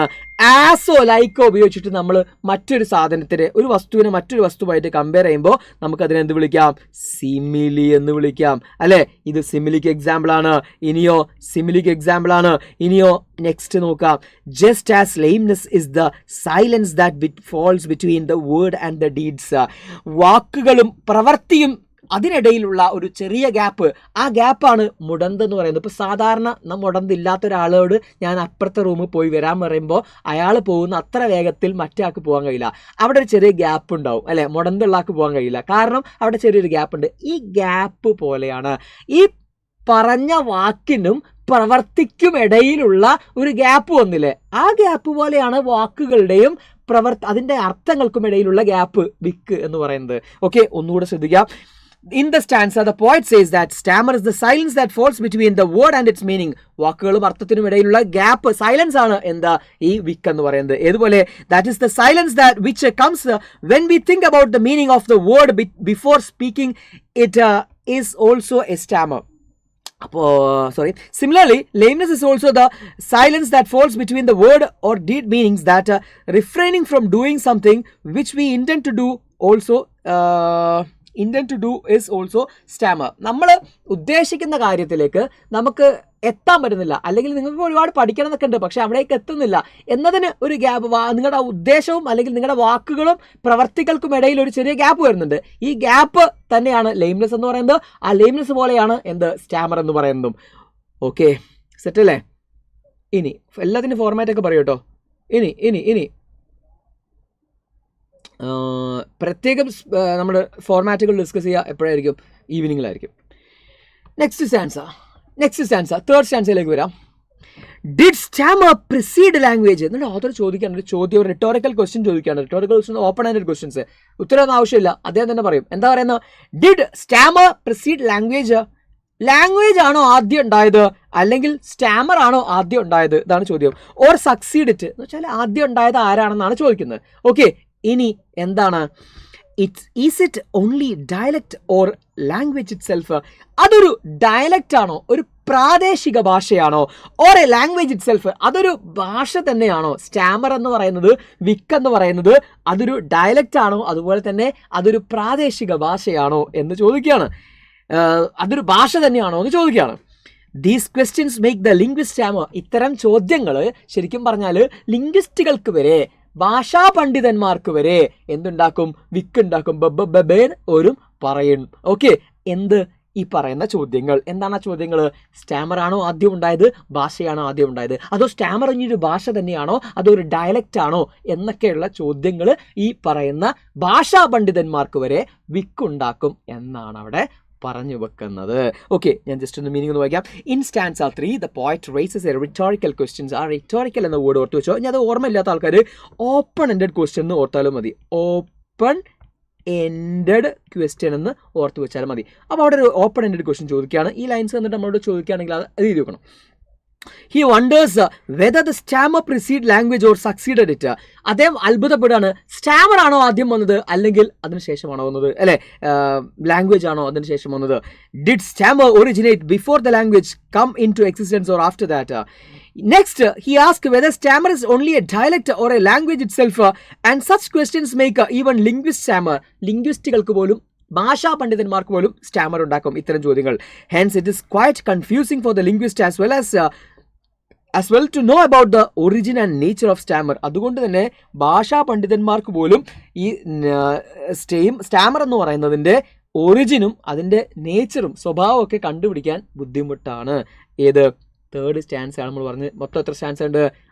ആസോ ലൈക്കോ ഉപയോഗിച്ചിട്ട് നമ്മൾ മറ്റൊരു സാധനത്തിന്, ഒരു വസ്തുവിനെ മറ്റൊരു വസ്തുവായിട്ട് കമ്പയർ ചെയ്യുമ്പോൾ നമുക്കതിനെ എന്ത് വിളിക്കാം? സിമിലി എന്ന് വിളിക്കാം, അല്ലെ? ഇത് സിമിലിക്ക് എക്സാമ്പിൾ ആണ്. ഇനിയോ സിമിലിക്ക് എക്സാമ്പിൾ ആണ്. ഇനിയോ നെക്സ്റ്റ് നോക്കാം. Just as lameness is the silence that falls between the word and the deeds. വാക്കുകളും പ്രവൃത്തിയും അതിനിടയിലുള്ള ഒരു ചെറിയ ഗ്യാപ്പ്, ആ ഗ്യാപ്പാണ് മുടന്ത് എന്ന് പറയുന്നത്. ഇപ്പോൾ സാധാരണ മുടന്തില്ലാത്ത ഒരാളോട് ഞാൻ അപ്പുറത്തെ റൂമിൽ പോയി വരാൻ പറയുമ്പോൾ അയാൾ പോകുന്ന അത്ര വേഗത്തിൽ മറ്റേ ആൾക്ക് പോകാൻ കഴിയില്ല. അവിടെ ഒരു ചെറിയ ഗ്യാപ്പ് ഉണ്ടാവും, അല്ലെ? മുടന്തുള്ള ആൾക്ക് പോകാൻ കഴിയില്ല, കാരണം അവിടെ ചെറിയൊരു ഗ്യാപ്പ് ഉണ്ട്. ഈ ഗ്യാപ്പ് പോലെയാണ് ഈ പറഞ്ഞ വാക്കിനും പ്രവർത്തിക്കും ഇടയിലുള്ള ഒരു ഗ്യാപ്പ് വന്നില്ലേ, ആ ഗ്യാപ്പ് പോലെയാണ് വാക്കുകളുടെയും അതിന്റെ അർത്ഥങ്ങൾക്കും ഇടയിലുള്ള ഗ്യാപ്പ്, വിക്ക് എന്ന് പറയുന്നത്. ഓക്കെ, ഒന്നുകൂടെ ശ്രദ്ധിക്കാം. In the stanza, the poet says that stammer is the silence that falls between the word and its meaning. വാക്കുകളും അർത്ഥത്തിനും ഇടയിലുള്ള ഗ്യാപ്പ്, സൈലൻസ് ആണ് എന്താ ഈ വിക്ക് എന്ന് പറയുന്നത്. ഏതുപോലെ? that is the silence that which comes when we think about the meaning of the word before speaking it is also a stammer. Similarly, lameness is also the silence that falls between the word or deed meanings, that refraining from doing something which we intend to do is also stammer. നമ്മൾ ഉദ്ദേശിക്കുന്ന കാര്യത്തിലേക്ക് നമുക്ക് എത്താൻ പറ്റുന്നില്ല, അല്ലെങ്കിൽ നിങ്ങൾക്ക് ഒരുപാട് പഠിക്കണം എന്നൊക്കെ ഉണ്ട്, പക്ഷെ അവിടേക്ക് എത്തുന്നില്ല എന്നതിന് ഒരു ഗ്യാപ്പ്, നിങ്ങളുടെ ഉദ്ദേശവും അല്ലെങ്കിൽ നിങ്ങളുടെ വാക്കുകളും പ്രവർത്തികൾക്കും ഇടയിൽ ഒരു ചെറിയ ഗ്യാപ്പ് വരുന്നുണ്ട്. ഈ ഗ്യാപ്പ് തന്നെയാണ് ലെയിംനെസ് എന്ന് പറയുന്നത്. ആ ലെയിംനെസ് പോലെയാണ് സ്റ്റാമർ എന്ന് പറയുന്നതും. ഓക്കെ, സെറ്റ് അല്ലേ? ഇനി എല്ലാത്തിനും ഫോർമാറ്റ് ഒക്കെ പറയൂ കേട്ടോ. ഇനി പ്രത്യേകം നമ്മൾ ഫോർമാറ്റുകൾ ഡിസ്കസ് ചെയ്യുക എപ്പോഴായിരിക്കും? ഈവനിങ്ങിലായിരിക്കും. നെക്സ്റ്റ് സ്റ്റാൻസ, തേർഡ് സ്റ്റാൻസയിലേക്ക് വരാം. Did stammer precede language? എന്നിട്ട് ഓതർ ചോദിക്കാണ് ഒരു ചോദ്യം, റിട്ടോറിക്കൽ ക്വസ്റ്റ്യൻ ചോദിക്കുകയാണ്. Rhetorical question open and questions, ഉത്തരവൊന്നും ആവശ്യമില്ല, അദ്ദേഹം തന്നെ പറയും. എന്താ പറയുന്നത്? Did stammer precede language? Language ആണോ ആദ്യം ഉണ്ടായത്, അല്ലെങ്കിൽ സ്റ്റാമർ ആണോ ആദ്യം ഉണ്ടായത്? ഇതാണ് ചോദ്യം. ഓർ സക്സീഡ് ഇറ്റ് എന്ന് വെച്ചാൽ ആദ്യം ഉണ്ടായത് ആരാണെന്നാണ് ചോദിക്കുന്നത്. ഓക്കെ, ഇനി എന്താണ്? Is it only dialect or language itself? അതൊരു ഡയലക്റ്റ് ആണോ, ഒരു പ്രാദേശിക ഭാഷയാണോ, or a language itself, അതൊരു ഭാഷ തന്നെയാണോ? സ്റ്റാമർ എന്ന് പറയുന്നത്, വിക്ക് എന്ന് പറയുന്നത് അതൊരു ഡയലക്റ്റ് ആണോ, അതുപോലെ തന്നെ അതൊരു പ്രാദേശിക ഭാഷയാണോ എന്ന് ചോദിക്കുകയാണ്. അതൊരു ഭാഷ തന്നെയാണോ എന്ന് ചോദിക്കുകയാണ്. These questions make the linguist Starmer. ഇത്തരം ചോദ്യങ്ങൾ ശരിക്കും പറഞ്ഞാൽ ലിംഗ്വിസ്റ്റുകൾക്ക് വരെ, ഭാഷാ പണ്ഡിതന്മാർക്ക് വരെ എന്തുണ്ടാക്കും? വിക്ക് ഉണ്ടാക്കും. ബബേൻ ഒരു പറയും. ഓക്കെ, എന്ത് ഈ പറയുന്ന ചോദ്യങ്ങൾ എന്താണ്? ആ ചോദ്യങ്ങൾ സ്റ്റാമർ ആണോ ആദ്യം ഉണ്ടായത്, ഭാഷയാണോ ആദ്യം ഉണ്ടായത്, അതോ സ്റ്റാമർ ഇനിയൊരു ഭാഷ തന്നെയാണോ, അതോ ഒരു ഡയലക്റ്റ് ആണോ എന്നൊക്കെയുള്ള ചോദ്യങ്ങൾ ഈ പറയുന്ന ഭാഷാ പണ്ഡിതന്മാർക്ക് വരെ വിക്ക് ഉണ്ടാക്കും എന്നാണ് അവിടെ പറഞ്ഞു വെക്കുന്നത്. ഓക്കെ, ഞാൻ ജസ്റ്റ് ഒന്ന് മീനിങ് ഒന്ന് വായിക്കാം. In stanza 3 the poet races A rhetorical questions. ആ റിട്ടോറിക്കൽ എന്ന വേർഡ് ഓർത്ത് വെച്ചോ. ഇനി അത് ഓർമ്മയില്ലാത്ത ആൾക്കാർ ഓപ്പൺ എൻഡഡ് ക്വസ്റ്റ്യൻ എന്ന് ഓർത്താലും മതി. ഓപ്പൺ എൻഡഡ് ക്വസ്റ്റ്യൻ എന്ന് ഓർത്ത് വെച്ചാലും മതി. അപ്പോൾ അവിടെ ഒരു ഓപ്പൺ എൻഡഡ് ക്വസ്റ്റ്യൻ ചോദിക്കുകയാണ്. ഈ ലൈൻസ് വന്നിട്ട് നമ്മളോട് ചോദിക്കുകയാണെങ്കിൽ അത് എഴുതി വെക്കണം. He wonders whether the stammer preceded language or succeeded it. അദ്ദേഹം അത്ഭുതപ്പെടുകയാണ്, സ്റ്റാമർ ആണോ ആദ്യം വന്നത് അല്ലെങ്കിൽ അതിനുശേഷമാണോ വന്നത്, അല്ലെ ലാംഗ്വേജ് ആണോ അതിനുശേഷം വന്നത്. Did stammer originate before the language come into existence or after that. Next he asked whether stammer is only a dialect or a language itself, and such questions make even linguist stammer. ലിംഗ്വിസ്റ്റുകൾക്ക് പോലും, ഭാഷാ പണ്ഡിതന്മാർക്ക് പോലും Starmer ഉണ്ടാക്കും ഇത്തരം ചോദ്യങ്ങൾ. Hence it is quite confusing for the linguist as well to know about the origin and nature of stammer. അതുകൊണ്ട് തന്നെ ഭാഷാ പണ്ഡിതന്മാർക്ക് പോലും ഈ സ്റ്റാമർ എന്ന് പറയുന്നതിൻ്റെ ഒറിജിനും അതിൻ്റെ നേച്ചറും സ്വഭാവവും ഒക്കെ കണ്ടുപിടിക്കാൻ ബുദ്ധിമുട്ടാണ്. ഏത് തേർഡ് സ്റ്റാൻസ ആണ് നമ്മൾ പറഞ്ഞത്. മൊത്തം എത്ര സ്റ്റാൻസ ഉണ്ട്?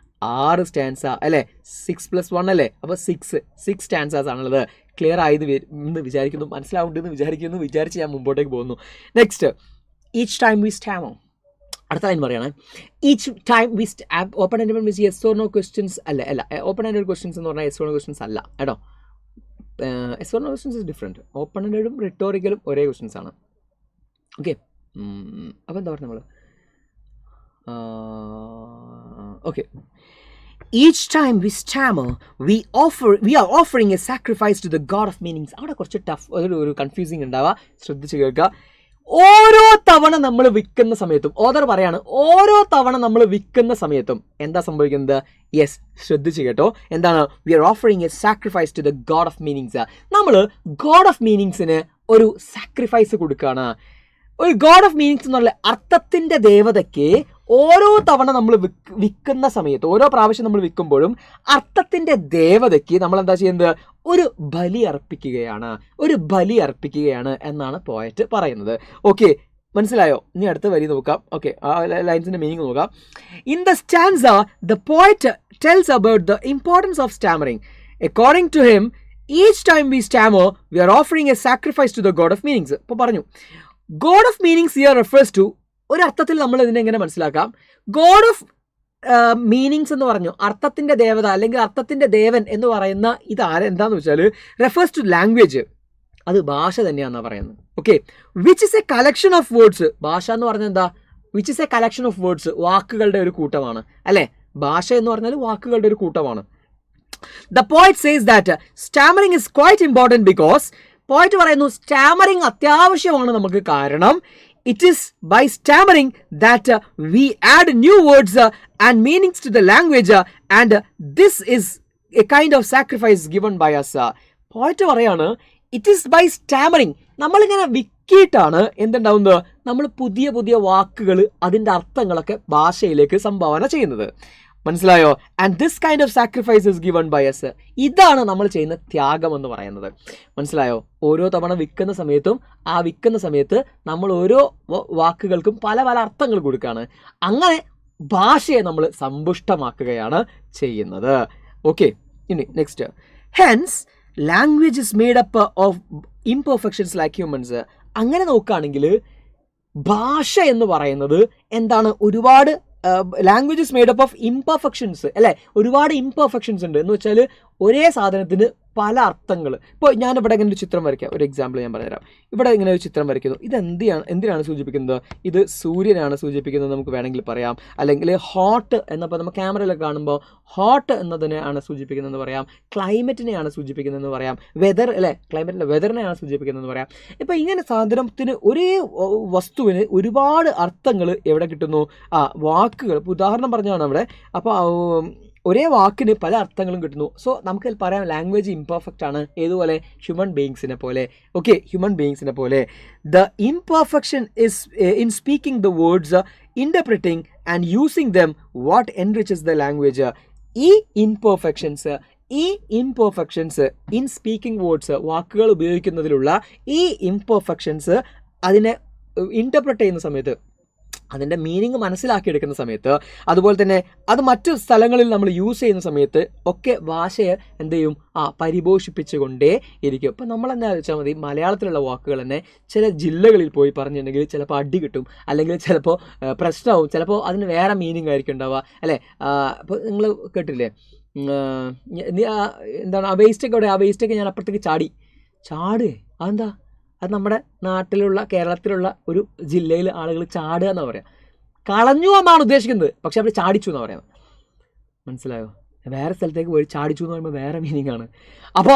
6 സ്റ്റാൻസ അല്ലേ? 6+1 അല്ലേ? അപ്പോൾ 6 സ്റ്റാൻസാസ് ആണുള്ളത്. ക്ലിയർ ആയത് എന്ന് വിചാരിക്കുന്നു, മനസ്സിലാവുണ്ടെന്ന് വിചാരിച്ച് ഞാൻ മുമ്പോട്ടേക്ക് പോകുന്നു. Next, each time we stammer. അടുത്ത ലൈൻ പറയാണ്, each time we open ended means yes or no questions അല്ല ഓപ്പൺ എൻഡഡ് ക്വസ്റ്റ്യൻസ് എന്ന് പറഞ്ഞാൽ യെസ് ഓർ നോ ക്വസ്റ്റ്യൻസ് അല്ല കേട്ടോ. Yes or no questions is different. Open എൻഡഡും റിട്ടോറിക്കലും ഒരേ ക്വസ്റ്റ്യൻസ് ആണ്. ഓക്കെ, അപ്പോൾ എന്താ പറയുക നമ്മൾ? Okay, each time we stammer we are offering a sacrifice to the god of meanings. അവിടെ കുറച്ച് ടഫ്, ഒരു കൺഫ്യൂസിങ് ഉണ്ടാവുക, ശ്രദ്ധിച്ച് കേൾക്കുക. ഓരോ തവണ നമ്മൾ വിൽക്കുന്ന സമയത്തും, ഓദർ പറയാണ്, ഓരോ തവണ നമ്മൾ വിൽക്കുന്ന സമയത്തും എന്താ സംഭവിക്കുന്നത്? യെസ്, ശ്രദ്ധിച്ച് കേട്ടോ. എന്താണ്? We are offering a sacrifice to the god of meanings. നമ്മൾ ഗോഡ് ഓഫ് മീനിങ്സിന് ഒരു സാക്രിഫൈസ് കൊടുക്കുകയാണ്. ഒരു ഗോഡ് ഓഫ് മീനിങ്സ് എന്നുള്ള അർത്ഥത്തിൻ്റെ ദേവതയ്ക്ക് ഓരോ തവണ നമ്മൾ വിൽക്കുന്ന സമയത്ത്, ഓരോ പ്രാവശ്യം നമ്മൾ വിൽക്കുമ്പോഴും അർത്ഥത്തിൻ്റെ ദേവതയ്ക്ക് നമ്മൾ എന്താ ചെയ്യുന്നത്? ഒരു ബലി അർപ്പിക്കുകയാണ് എന്നാണ് പോയറ്റ് പറയുന്നത്. ഓക്കെ, മനസ്സിലായോ? ഇനി അടുത്ത വരി നോക്കാം. ഓക്കെ, ആ ലൈൻസിന്റെ മീനിങ് നോക്കാം. In the stanza the poet tells about the importance of stammering. According to him, each time we stammer we are offering a sacrifice to the god of meanings. ഇപ്പോൾ പറഞ്ഞു, god of meanings here refers to, ഒരു അർത്ഥത്തിൽ നമ്മൾ ഇതിനെ എങ്ങനെ മനസ്സിലാക്കാം? God of meanings എന്ന് പറഞ്ഞു, അർത്ഥത്തിൻ്റെ ദേവത അല്ലെങ്കിൽ അർത്ഥത്തിൻ്റെ ദേവൻ എന്ന് പറയുന്ന എന്താണെന്ന് വെച്ചാൽ റെഫേഴ്സ് ടു ലാംഗ്വേജ്, അത് ഭാഷ തന്നെയാണെന്നാണ് പറയുന്നത്. Okay, which is A collection of words. ഭാഷ എന്ന് പറഞ്ഞാൽ എന്താ? Which is A collection of words, വാക്കുകളുടെ ഒരു കൂട്ടമാണ് അല്ലേ? ഭാഷ എന്ന് പറഞ്ഞാൽ വാക്കുകളുടെ ഒരു കൂട്ടമാണ്. The poet says that stammering is quite important because, poet പറയുന്നു സ്റ്റാമറിംഗ് അത്യാവശ്യമാണ് നമുക്ക്, കാരണം it is by stammering that we add new words and meanings to the language, and this is a kind of sacrifice given by us. പോയിട്ട് പറയാണ്, it is by stammering, നമ്മളിങ്ങനെ വിക്കിയിട്ടാണ് എന്തുണ്ടാവുന്നത്? നമ്മൾ പുതിയ പുതിയ വാക്കുകൾ, അതിൻ്റെ അർത്ഥങ്ങളൊക്കെ ഭാഷയിലേക്ക് സംഭാവന ചെയ്യുന്നത്. മനസ്സിലായോ? And this kind of sacrifice is given by us. ഇതാണ് നമ്മൾ ചെയ്യുന്ന ത്യാഗം എന്ന് പറയുന്നത്. മനസ്സിലായോ? ഓരോ തവണ വിൽക്കുന്ന സമയത്ത് നമ്മൾ ഓരോ വാക്കുകൾക്കും പല പല അർത്ഥങ്ങൾ കൊടുക്കുകയാണ്. അങ്ങനെ ഭാഷയെ നമ്മൾ സമ്പുഷ്ടമാക്കുകയാണ് ചെയ്യുന്നത്. ഓക്കെ, ഇനി next, hence language is made up of imperfections like humans. അങ്ങനെ നോക്കുകയാണെങ്കിൽ ഭാഷ എന്ന് പറയുന്നത് എന്താണ്? ഒരുപാട് language is made up of imperfections അല്ലേ? ഒരുപാട് ഇംപെർഫെക്ഷൻസ് ഉണ്ട്. എന്ന് വെച്ചാൽ ഒരേ സാധനത്തിന് പല അർത്ഥങ്ങൾ. ഇപ്പോൾ ഞാനിവിടെ ഇങ്ങനെ ഒരു ചിത്രം വരയ്ക്കാം, ഒരു എക്സാമ്പിൾ ഞാൻ പറഞ്ഞുതരാം. ഇവിടെ ഇങ്ങനെ ഒരു ചിത്രം വരയ്ക്കുന്നു. ഇത് എന്തിനാണ് സൂചിപ്പിക്കുന്നത്? ഇത് സൂര്യനാണ് സൂചിപ്പിക്കുന്നത് നമുക്ക് വേണമെങ്കിൽ പറയാം. അല്ലെങ്കിൽ ഹോട്ട് എന്നപ്പോൾ നമ്മൾ ക്യാമറയിലൊക്കെ കാണുമ്പോൾ ഹോട്ട് എന്നതിനെയാണ് സൂചിപ്പിക്കുന്നതെന്ന് പറയാം. ക്ലൈമറ്റിനെയാണ് സൂചിപ്പിക്കുന്നതെന്ന് പറയാം. വെതർ അല്ലേ, ക്ലൈമറ്റിൻ്റെ വെതറിനെയാണ് സൂചിപ്പിക്കുന്നതെന്ന് പറയാം. ഇപ്പോൾ ഇങ്ങനെ സാധനത്തിന് ഒരേ വസ്തുവിന് ഒരുപാട് അർത്ഥങ്ങൾ എവിടെ കിട്ടുന്നു? വാക്കുകൾ. ഇപ്പോൾ ഉദാഹരണം പറഞ്ഞാണ് അവിടെ. അപ്പോൾ ഒരേ വാക്കിന് പല അർത്ഥങ്ങളും കിട്ടുന്നു. സോ നമുക്ക് പറയാം ലാംഗ്വേജ് ഇംപെർഫെക്റ്റ് ആണ്. ഏതുപോലെ? ഹ്യൂമൻ ബീയിങ്സിനെ പോലെ. ഓക്കെ, ഹ്യൂമൻ ബീയിങ്സിനെ പോലെ. The imperfection is in speaking the words, ഇന്റർപ്രിറ്റിംഗ് and using dum what enriches the language. ഈ ഇംപെർഫെക്ഷൻസ് ഇൻ സ്പീക്കിംഗ് വേർഡ്സ്, വാക്കുകൾ ഉപയോഗിക്കുന്നതിലുള്ള ഈ ഇംപെർഫെക്ഷൻസ് അതിനെ ഇന്റർപ്രറ്റ് ചെയ്യുന്ന സമയത്ത്, അതിൻ്റെ മീനിങ് മനസ്സിലാക്കിയെടുക്കുന്ന സമയത്ത്, അതുപോലെ തന്നെ അത് മറ്റു സ്ഥലങ്ങളിൽ നമ്മൾ യൂസ് ചെയ്യുന്ന സമയത്ത് ഒക്കെ ഭാഷയെ എന്ത് ചെയ്യും? പരിപോഷിപ്പിച്ചുകൊണ്ടേ ഇരിക്കും. ഇപ്പം നമ്മൾ തന്നെ ആലോചിച്ചാൽ മതി, മലയാളത്തിലുള്ള വാക്കുകൾ തന്നെ ചില ജില്ലകളിൽ പോയി പറഞ്ഞിട്ടുണ്ടെങ്കിൽ ചിലപ്പോൾ അടി കിട്ടും, അല്ലെങ്കിൽ ചിലപ്പോൾ പ്രശ്നമാവും, ചിലപ്പോൾ അതിന് വേറെ മീനിങ് ആയിരിക്കും ഉണ്ടാവുക അല്ലേ? അപ്പോൾ നിങ്ങൾ കേട്ടില്ലേ എന്താണ് ആ വേസ്റ്റൊക്കെ ഞാൻ അപ്പുറത്തേക്ക് ചാടുക. അതെന്താ? അത് നമ്മുടെ നാട്ടിലുള്ള കേരളത്തിലുള്ള ഒരു ജില്ലയിൽ ആളുകൾ ചാടുക എന്നാണ് പറയുക. കളഞ്ഞു എന്നാണ് ഉദ്ദേശിക്കുന്നത്, പക്ഷെ അവർ ചാടിച്ചു എന്നാണ് പറയുന്നത്. മനസ്സിലായോ? വേറെ സ്ഥലത്തേക്ക് പോയി ചാടിച്ചു എന്ന് പറയുമ്പോൾ വേറെ മീനിങ് ആണ്. അപ്പോൾ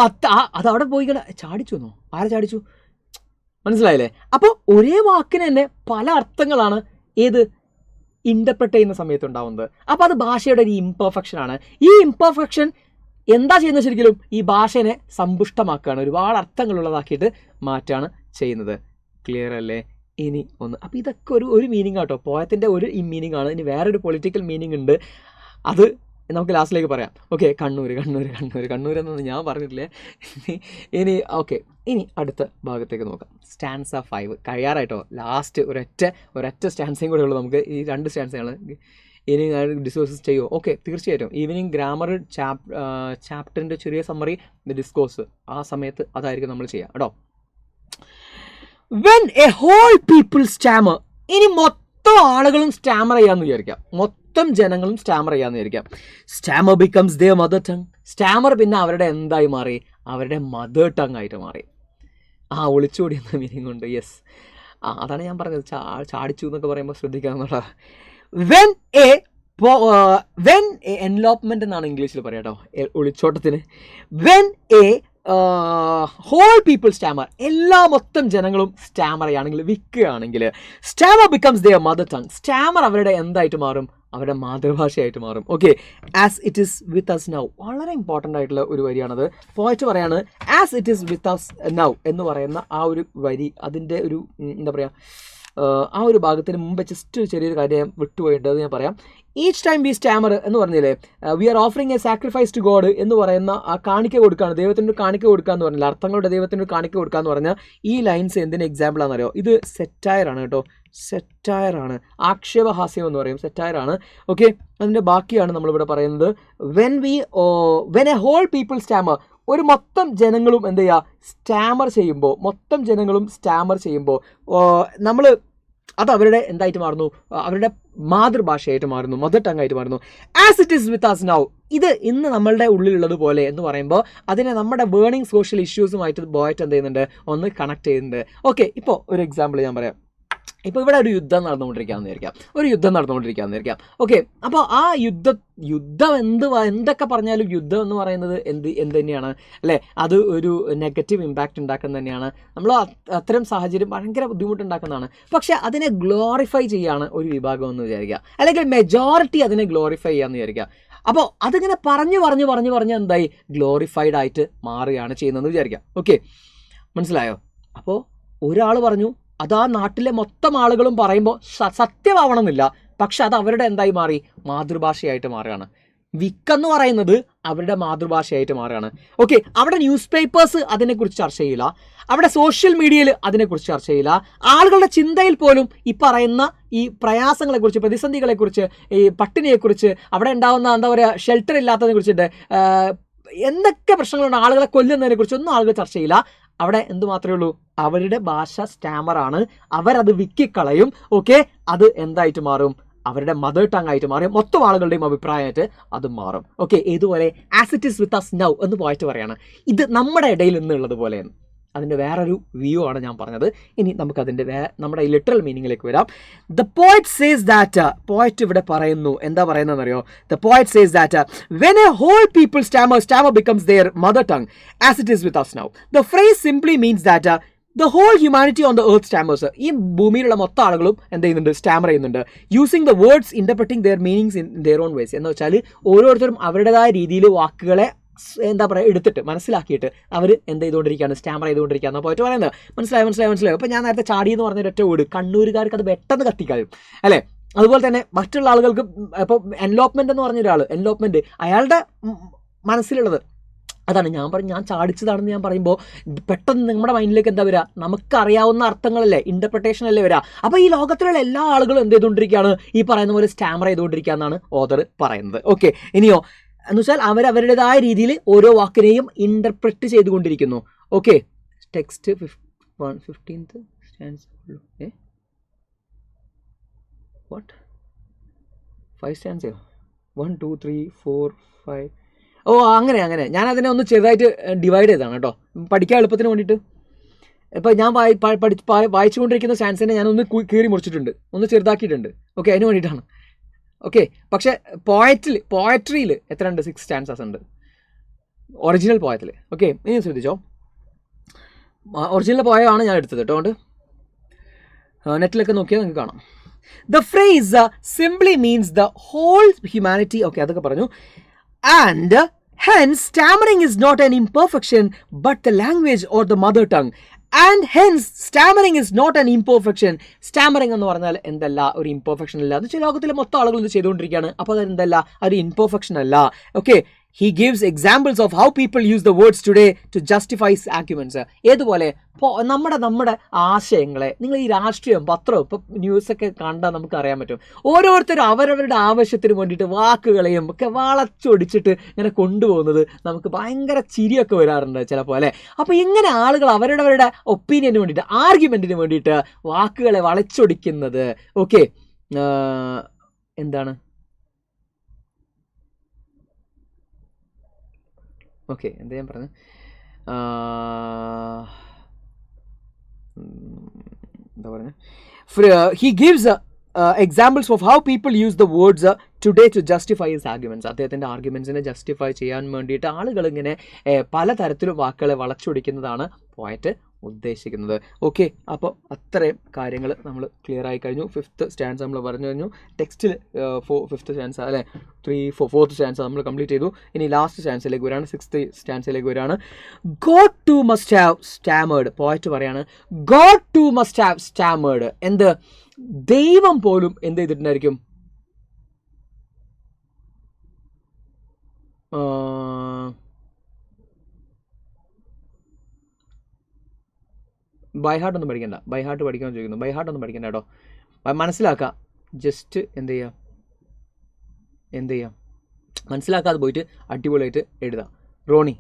അത് അവിടെ പോയി ചാടിച്ചു എന്നോ? ആരെ ചാടിച്ചു? മനസ്സിലായില്ലേ? അപ്പോൾ ഒരേ വാക്കിന് തന്നെ പല അർത്ഥങ്ങളാണ് ഏത് ഇൻ്റർപ്രറ്റ് ചെയ്യുന്ന സമയത്ത് ഉണ്ടാവുന്നത്. അപ്പോൾ അത് ഭാഷയുടെ ഒരു ഇംപെർഫെക്ഷൻ ആണ്. ഈ ഇംപെർഫെക്ഷൻ എന്താ ചെയ്യുന്നത്? ശരിക്കും ഈ ഭാഷയെ സമ്പുഷ്ടമാക്കുകയാണ്, ഒരുപാട് അർത്ഥങ്ങളുള്ളതാക്കിയിട്ട് മാറ്റാണ് ചെയ്യുന്നത്. ക്ലിയർ അല്ലേ? ഇനി ഒന്ന്, അപ്പോൾ ഇതൊക്കെ ഒരു മീനിങ് ആട്ടോ, പോയത്തിൻ്റെ ഒരു മീനിങ് ആണ്. ഇനി വേറൊരു പൊളിറ്റിക്കൽ മീനിങ് ഉണ്ട്, അത് നമുക്ക് ലാസ്റ്റിലേക്ക് പറയാം. ഓക്കെ, കണ്ണൂർ എന്നൊന്നും ഞാൻ പറഞ്ഞിട്ടില്ലേ. ഇനി ഓക്കെ, ഇനി അടുത്ത ഭാഗത്തേക്ക് നോക്കാം. സ്റ്റാൻസ 5 കഴിയാറായിട്ടോ. ലാസ്റ്റ് ഒരൊറ്റ സ്റ്റാൻസയും കൂടെ ഉള്ളൂ നമുക്ക്. ഈ 2 സ്റ്റാൻസയാണ്. ഇനി ഡിസ്കോഴ്സസ് ചെയ്യുമോ? ഓക്കെ, തീർച്ചയായിട്ടും. ഈവനിങ് ഗ്രാമർ ചാപ്റ്ററിൻ്റെ ചെറിയ സമ്മറി, ഡിസ്കോഴ്സ്, ആ സമയത്ത് അതായിരിക്കും നമ്മൾ ചെയ്യുക കേട്ടോ. When a whole people stammer. ഇനി മൊത്തം ആളുകളും സ്റ്റാമർ ചെയ്യാമെന്ന് വിചാരിക്കാം, മൊത്തം ജനങ്ങളും സ്റ്റാമർ ചെയ്യാമെന്ന് വിചാരിക്കാം. Starmer becomes their mother tongue. Starmer പിന്നെ അവരുടെ എന്തായി മാറി? അവരുടെ മദർ ടങ് ആയിട്ട് മാറി. ഒളിച്ചോടി എന്ന മീനിങ് ഉണ്ട്. യെസ്, അതാണ് ഞാൻ പറഞ്ഞത്, ചാടിച്ചു എന്നൊക്കെ പറയുമ്പോൾ ശ്രദ്ധിക്കാമെന്നുള്ള. വെൻ എ എൻലോപ്മെന്റ് എന്നാണ് ഇംഗ്ലീഷിൽ പറയാം കേട്ടോ, ഒളിച്ചോട്ടത്തിന്. When a whole people stammer, മൊത്തം ജനങ്ങളും സ്റ്റാമർ ചെയ്യുകയാണെങ്കിൽ, വിൽക്കുകയാണെങ്കിൽ, stammer becomes their mother tongue. Stammer അവരുടെ എന്തായിട്ട് മാറും? അവരുടെ മാതൃഭാഷയായിട്ട് മാറും. Okay, as it is with us now. വളരെ ഇമ്പോർട്ടൻ്റ് ആയിട്ടുള്ള ഒരു വരിയാണത്. പോയിറ്റ് പറയാണ് as it is with us now എന്ന് പറയുന്ന ആ ഒരു വരി, അതിൻ്റെ ഒരു എന്താ പറയുക, ആ ഒരു ഭാഗത്തിന് മുമ്പ് ജസ്റ്റ് ചെറിയൊരു കാര്യം വിട്ടുപോയിട്ട് അത് ഞാൻ പറയാം. ഈച്ച് ടൈം വി സ്റ്റാമർ എന്ന് പറഞ്ഞില്ലേ, we are offering a sacrifice to god എന്ന് പറയുന്ന ആ കാണിക്ക കൊടുക്കുകയാണ്, ദൈവത്തിൻ്റെ കാണിക്ക കൊടുക്കുക എന്ന് പറഞ്ഞില്ല, അർത്ഥങ്ങളുടെ ദൈവത്തിൻ്റെ കാണിക്ക കൊടുക്കുക എന്ന് പറഞ്ഞാൽ ഈ ലൈൻസ് എന്തിന് എക്സാമ്പിൾ ആണെന്നറിയോ? ഇത് സെറ്റയറാണ് കേട്ടോ, സെറ്റയറാണ്, ആക്ഷേപഹാസ്യം എന്ന് പറയും, സെറ്റയറാണ്. ഓക്കെ, അതിൻ്റെ ബാക്കിയാണ് നമ്മളിവിടെ പറയുന്നത്. When a whole people stammer, ഒരു മൊത്തം ജനങ്ങളും എന്ത് ചെയ്യുക? സ്റ്റാമർ ചെയ്യുമ്പോൾ നമ്മൾ അത് അവരുടെ എന്തായിട്ട് മാറുന്നു? അവരുടെ മാതൃഭാഷയായിട്ട് മാറുന്നു, മദർ ടങ് ആയിട്ട് മാറുന്നു. As it is with us now, ഇത് ഇന്ന് നമ്മളുടെ ഉള്ളിലുള്ളത് പോലെ എന്ന് പറയുമ്പോൾ അതിനെ നമ്മുടെ ബേണിംഗ് സോഷ്യൽ ഇഷ്യൂസുമായിട്ട് ബോയിട്ട് എന്ത് ചെയ്യുന്നുണ്ട്? ഒന്ന് കണക്ട് ചെയ്യുന്നുണ്ട്. ഓക്കെ, ഇപ്പോൾ ഒരു എക്സാമ്പിൾ ഞാൻ പറയാം. ഇപ്പോൾ ഇവിടെ ഒരു യുദ്ധം നടന്നുകൊണ്ടിരിക്കുകയാണെന്ന് വിചാരിക്കാം. ഓക്കെ, അപ്പോൾ ആ യുദ്ധം എന്തൊക്കെ പറഞ്ഞാലും യുദ്ധം എന്ന് പറയുന്നത് എന്ത് തന്നെയാണ് അല്ലേ? അത് ഒരു നെഗറ്റീവ് ഇമ്പാക്റ്റ് ഉണ്ടാക്കുന്നത് തന്നെയാണ്. നമ്മൾ അത്തരം സാഹചര്യം ഭയങ്കര ബുദ്ധിമുട്ടുണ്ടാക്കുന്നതാണ്. പക്ഷേ അതിനെ ഗ്ലോറിഫൈ ചെയ്യാണ് ഒരു വിഭാഗം എന്ന് വിചാരിക്കുക, അല്ലെങ്കിൽ മെജോറിറ്റി അതിനെ ഗ്ലോറിഫൈ ചെയ്യാമെന്ന് വിചാരിക്കുക. അപ്പോൾ അതിങ്ങനെ പറഞ്ഞ് എന്തായി? ഗ്ലോറിഫൈഡ് ആയിട്ട് മാറുകയാണ് ചെയ്യുന്നതെന്ന് വിചാരിക്കുക. ഓക്കെ, മനസ്സിലായോ? അപ്പോൾ ഒരാൾ പറഞ്ഞു, അത് ആ നാട്ടിലെ മൊത്തം ആളുകളും പറയുമ്പോൾ സത്യമാവണമെന്നില്ല, പക്ഷെ അത് അവരുടെ എന്തായി മാറി? മാതൃഭാഷയായിട്ട് മാറുകയാണ്. വിക്കെന്ന് പറയുന്നത് അവരുടെ മാതൃഭാഷയായിട്ട് മാറുകയാണ്. ഓക്കെ, അവിടെ ന്യൂസ് പേപ്പേഴ്സ് അതിനെക്കുറിച്ച് ചർച്ച ചെയ്യില്ല, അവിടെ സോഷ്യൽ മീഡിയയിൽ അതിനെക്കുറിച്ച് ചർച്ച ചെയ്യില്ല, ആളുകളുടെ ചിന്തയിൽ പോലും ഈ പറയുന്ന ഈ പ്രയാസങ്ങളെക്കുറിച്ച്, പ്രതിസന്ധികളെക്കുറിച്ച്, ഈ പട്ടിണിയെക്കുറിച്ച്, അവിടെ ഉണ്ടാകുന്ന എന്താ പറയുക, ഷെൽട്ടർ ഇല്ലാത്തതിനെ കുറിച്ചിട്ട്, എന്തൊക്കെ പ്രശ്നങ്ങളുണ്ട്, ആളുകളെ കൊല്ലുന്നതിനെ കുറിച്ചൊന്നും ആളുകൾ ചർച്ച ചെയ്യില്ല. അവിടെ എന്ത് മാത്രമേ ഉള്ളൂ? അവരുടെ ഭാഷ സ്റ്റാമറാണ്, അവരത് വിക്കിക്കളയും. ഓക്കെ, അത് എന്തായിട്ട് മാറും? അവരുടെ മദർ ടങ് ആയിട്ട് മാറി, മൊത്തം ആളുകളുടെയും അഭിപ്രായമായിട്ട് അത് മാറും. ഓക്കെ, ഇതുപോലെ as it is with us now എന്ന് പോയിട്ട് പറയാണ്, ഇത് നമ്മുടെ ഇടയിൽ നിന്നുള്ളത് പോലെയാണ്. അതിൻ്റെ വേറൊരു വ്യൂ ആണ് ഞാൻ പറഞ്ഞത്. ഇനി നമുക്കതിൻ്റെ നമ്മുടെ ലിറ്ററൽ മീനിങ്ങിലേക്ക് വരാം. The poet says that, poet ഇവിടെ പറയുന്നു, എന്താ പറയുന്നതെന്നറിയോ? The poet says that when a whole people stammer, stammer becomes their mother tongue as it is with us now. The phrase simply means that the whole humanity on the earth stammers, ഈ ഭൂമിയിലുള്ള മൊത്തം ആളുകളും എന്ത് ചെയ്യുന്നുണ്ട്? Stammer ചെയ്യുന്നുണ്ട്. Using the words interpreting their meanings in their own ways. എന്ന് വെച്ചാൽ ഓരോരുത്തരും അവരുടേതായ രീതിയിൽ വാക്കുകളെ എന്താ പറയുക എടുത്തിട്ട് മനസ്സിലാക്കിയിട്ട് അവർ എന്ത് ചെയ്തുകൊണ്ടിരിക്കുകയാണ്? സ്റ്റാമർ ചെയ്തുകൊണ്ടിരിക്കുകയാണ് പോയിട്ട് പറയുന്നത്. മനസ്സിലായോ? അപ്പോൾ ഞാൻ നേരത്തെ ചാടി എന്ന് പറഞ്ഞ ഒറ്റ വീട് കണ്ണൂരുകാർക്ക് അത് പെട്ടെന്ന് കത്തിക്കാരും അല്ലേ? അതുപോലെ തന്നെ മറ്റുള്ള ആളുകൾക്ക് ഇപ്പോൾ എൻലോപ്മെൻ്റ് എന്ന് പറഞ്ഞ ഒരാൾ, എൻലോപ്മെൻറ്റ് അയാളുടെ മനസ്സിലുള്ളത് അതാണ്. ഞാൻ ചാടിച്ചതാണെന്ന് ഞാൻ പറയുമ്പോൾ പെട്ടെന്ന് നിങ്ങളുടെ മൈൻഡിലേക്ക് എന്താ വരിക? നമുക്കറിയാവുന്ന അർത്ഥങ്ങളല്ലേ, ഇൻ്റർപ്രിട്ടേഷൻ അല്ലേ വരിക. അപ്പോൾ ഈ ലോകത്തിലുള്ള എല്ലാ ആളുകളും എന്ത് ചെയ്തുകൊണ്ടിരിക്കുകയാണ്? ഈ പറയുന്ന പോലെ സ്റ്റാമർ ചെയ്തുകൊണ്ടിരിക്കുക എന്നാണ് ഓതർ പറയുന്നത്. ഓക്കെ, ഇനിയോ എന്ന് വെച്ചാൽ അവരവരുടേതായ രീതിയിൽ ഓരോ വാക്കിനെയും ഇൻ്റർപ്രറ്റ് ചെയ്തുകൊണ്ടിരിക്കുന്നു. Okay, text 15th stanza. What 5 സ്റ്റാൻസോ? 1 2 3 4 5. ഓ അങ്ങനെ ഞാനതിനെ ഒന്ന് ചെറുതായിട്ട് ഡിവൈഡ് ചെയ്താണ് കേട്ടോ, പഠിക്കാൻ എളുപ്പത്തിന് വേണ്ടിയിട്ട്. ഇപ്പോൾ ഞാൻ വായിച്ചുകൊണ്ടിരിക്കുന്ന സ്റ്റാൻസിനെ ഞാനൊന്ന് കീറി മുറിച്ചിട്ടുണ്ട്, ഒന്ന് ചെറുതാക്കിയിട്ടുണ്ട്. ഓക്കെ, അതിന് വേണ്ടിയിട്ടാണ്. ഓക്കെ, പക്ഷേ പോയട്രിയിൽ എത്ര ഉണ്ട്? 6 സ്റ്റാൻസസ് ഉണ്ട് ഒറിജിനൽ പോയത്തിൽ. ഓക്കെ, ഇനി ശ്രദ്ധിച്ചോ, ഒറിജിനൽ പോയതാണ് ഞാൻ എടുത്തത് കേട്ടോ. അതുകൊണ്ട് നെറ്റിലൊക്കെ നോക്കിയാൽ നിങ്ങൾക്ക് കാണാം. The phrase simply means the whole humanity. Okay, അതൊക്കെ പറഞ്ഞു. And hence stammering is not an imperfection but the language or the mother tongue. And hence stammering is not an imperfection. Stammering എന്ന് പറഞ്ഞാൽ എന്തല്ല? ഒരു ഇംപെർഫെക്ഷൻ അല്ല. എന്ന് വെച്ചാൽ ലോകത്തിലെ മൊത്തം ആളുകൾ ഇത് ചെയ്തുകൊണ്ടിരിക്കുകയാണ്. അപ്പോൾ അത് എന്തല്ല? ഒരു ഇംപെർഫെക്ഷൻ അല്ല. Okay, he gives examples of how people use the words today to justify arguments. ഏതുപോലെ നമ്മുടെ ആശയങ്ങളെ, നിങ്ങൾ ഈ രാഷ്ട്രീയം പത്രം ഇപ്പം ന്യൂസൊക്കെ കണ്ടാൽ നമുക്ക് അറിയാൻ പറ്റും. ഓരോരുത്തരും അവരവരുടെ ആവശ്യത്തിന് വേണ്ടിയിട്ട് വാക്കുകളെയും ഒക്കെ വളച്ചൊടിച്ചിട്ട് ഇങ്ങനെ കൊണ്ടുപോകുന്നത് നമുക്ക് ഭയങ്കര ചിരിയൊക്കെ വരാറുണ്ട് ചിലപ്പോൾ അല്ലേ? അപ്പോൾ ഇങ്ങനെ ആളുകൾ അവരവരുടെ ഒപ്പീനിയന് വേണ്ടിയിട്ട്, ആർഗ്യുമെൻറ്റിന് വേണ്ടിയിട്ട് വാക്കുകളെ വളച്ചൊടിക്കുന്നത് ഓക്കെ എന്താണ്? ഓക്കെ, എന്താ ഞാൻ പറഞ്ഞത്? എന്താ പറഞ്ഞത്? He gives examples of how people use the words today to justify his arguments. അദ്ദേഹത്തിൻ്റെ ആർഗ്യുമെൻസിനെ ജസ്റ്റിഫൈ ചെയ്യാൻ വേണ്ടിയിട്ട് ആളുകൾ ഇങ്ങനെ പലതരത്തിലും വാക്കുകളെ വളച്ചൊടിക്കുന്നതാണ് പോയിട്ട് ഉദ്ദേശിക്കുന്നത്. ഓക്കെ, അപ്പോൾ അത്രയും കാര്യങ്ങൾ നമ്മൾ ക്ലിയർ ആയി കഴിഞ്ഞു. 5th സ്റ്റാൻസ് നമ്മൾ പറഞ്ഞു കഴിഞ്ഞു. ടെക്സ്റ്റിൽ 5th സ്റ്റാൻസ് അല്ലേ, 4th സ്റ്റാൻസ് നമ്മൾ കംപ്ലീറ്റ് ചെയ്തു. ഇനി ലാസ്റ്റ് സ്റ്റാൻസിലേക്ക് വരികയാണ്, 6th സ്റ്റാൻസിലേക്ക് വരികയാണ്. God too must have stammered. പോയിട്ട് പറയാണ് God too must have stammered. എന്ത്? ദൈവം പോലും എന്ത് ചെയ്തിട്ടുണ്ടായിരിക്കും? ബൈഹാർട്ട് ഒന്നും പഠിക്കണ്ട, ബൈഹാർട്ട് പഠിക്കാൻ ചോദിക്കുന്നു. ബൈഹാർട്ട് ഒന്നും പഠിക്കണ്ട കേട്ടോ, മനസ്സിലാക്കാം. ജസ്റ്റ് എന്ത് ചെയ്യാം മനസ്സിലാക്കാതെ പോയിട്ട് അടിപൊളിയായിട്ട് എഴുതാം. Ronnie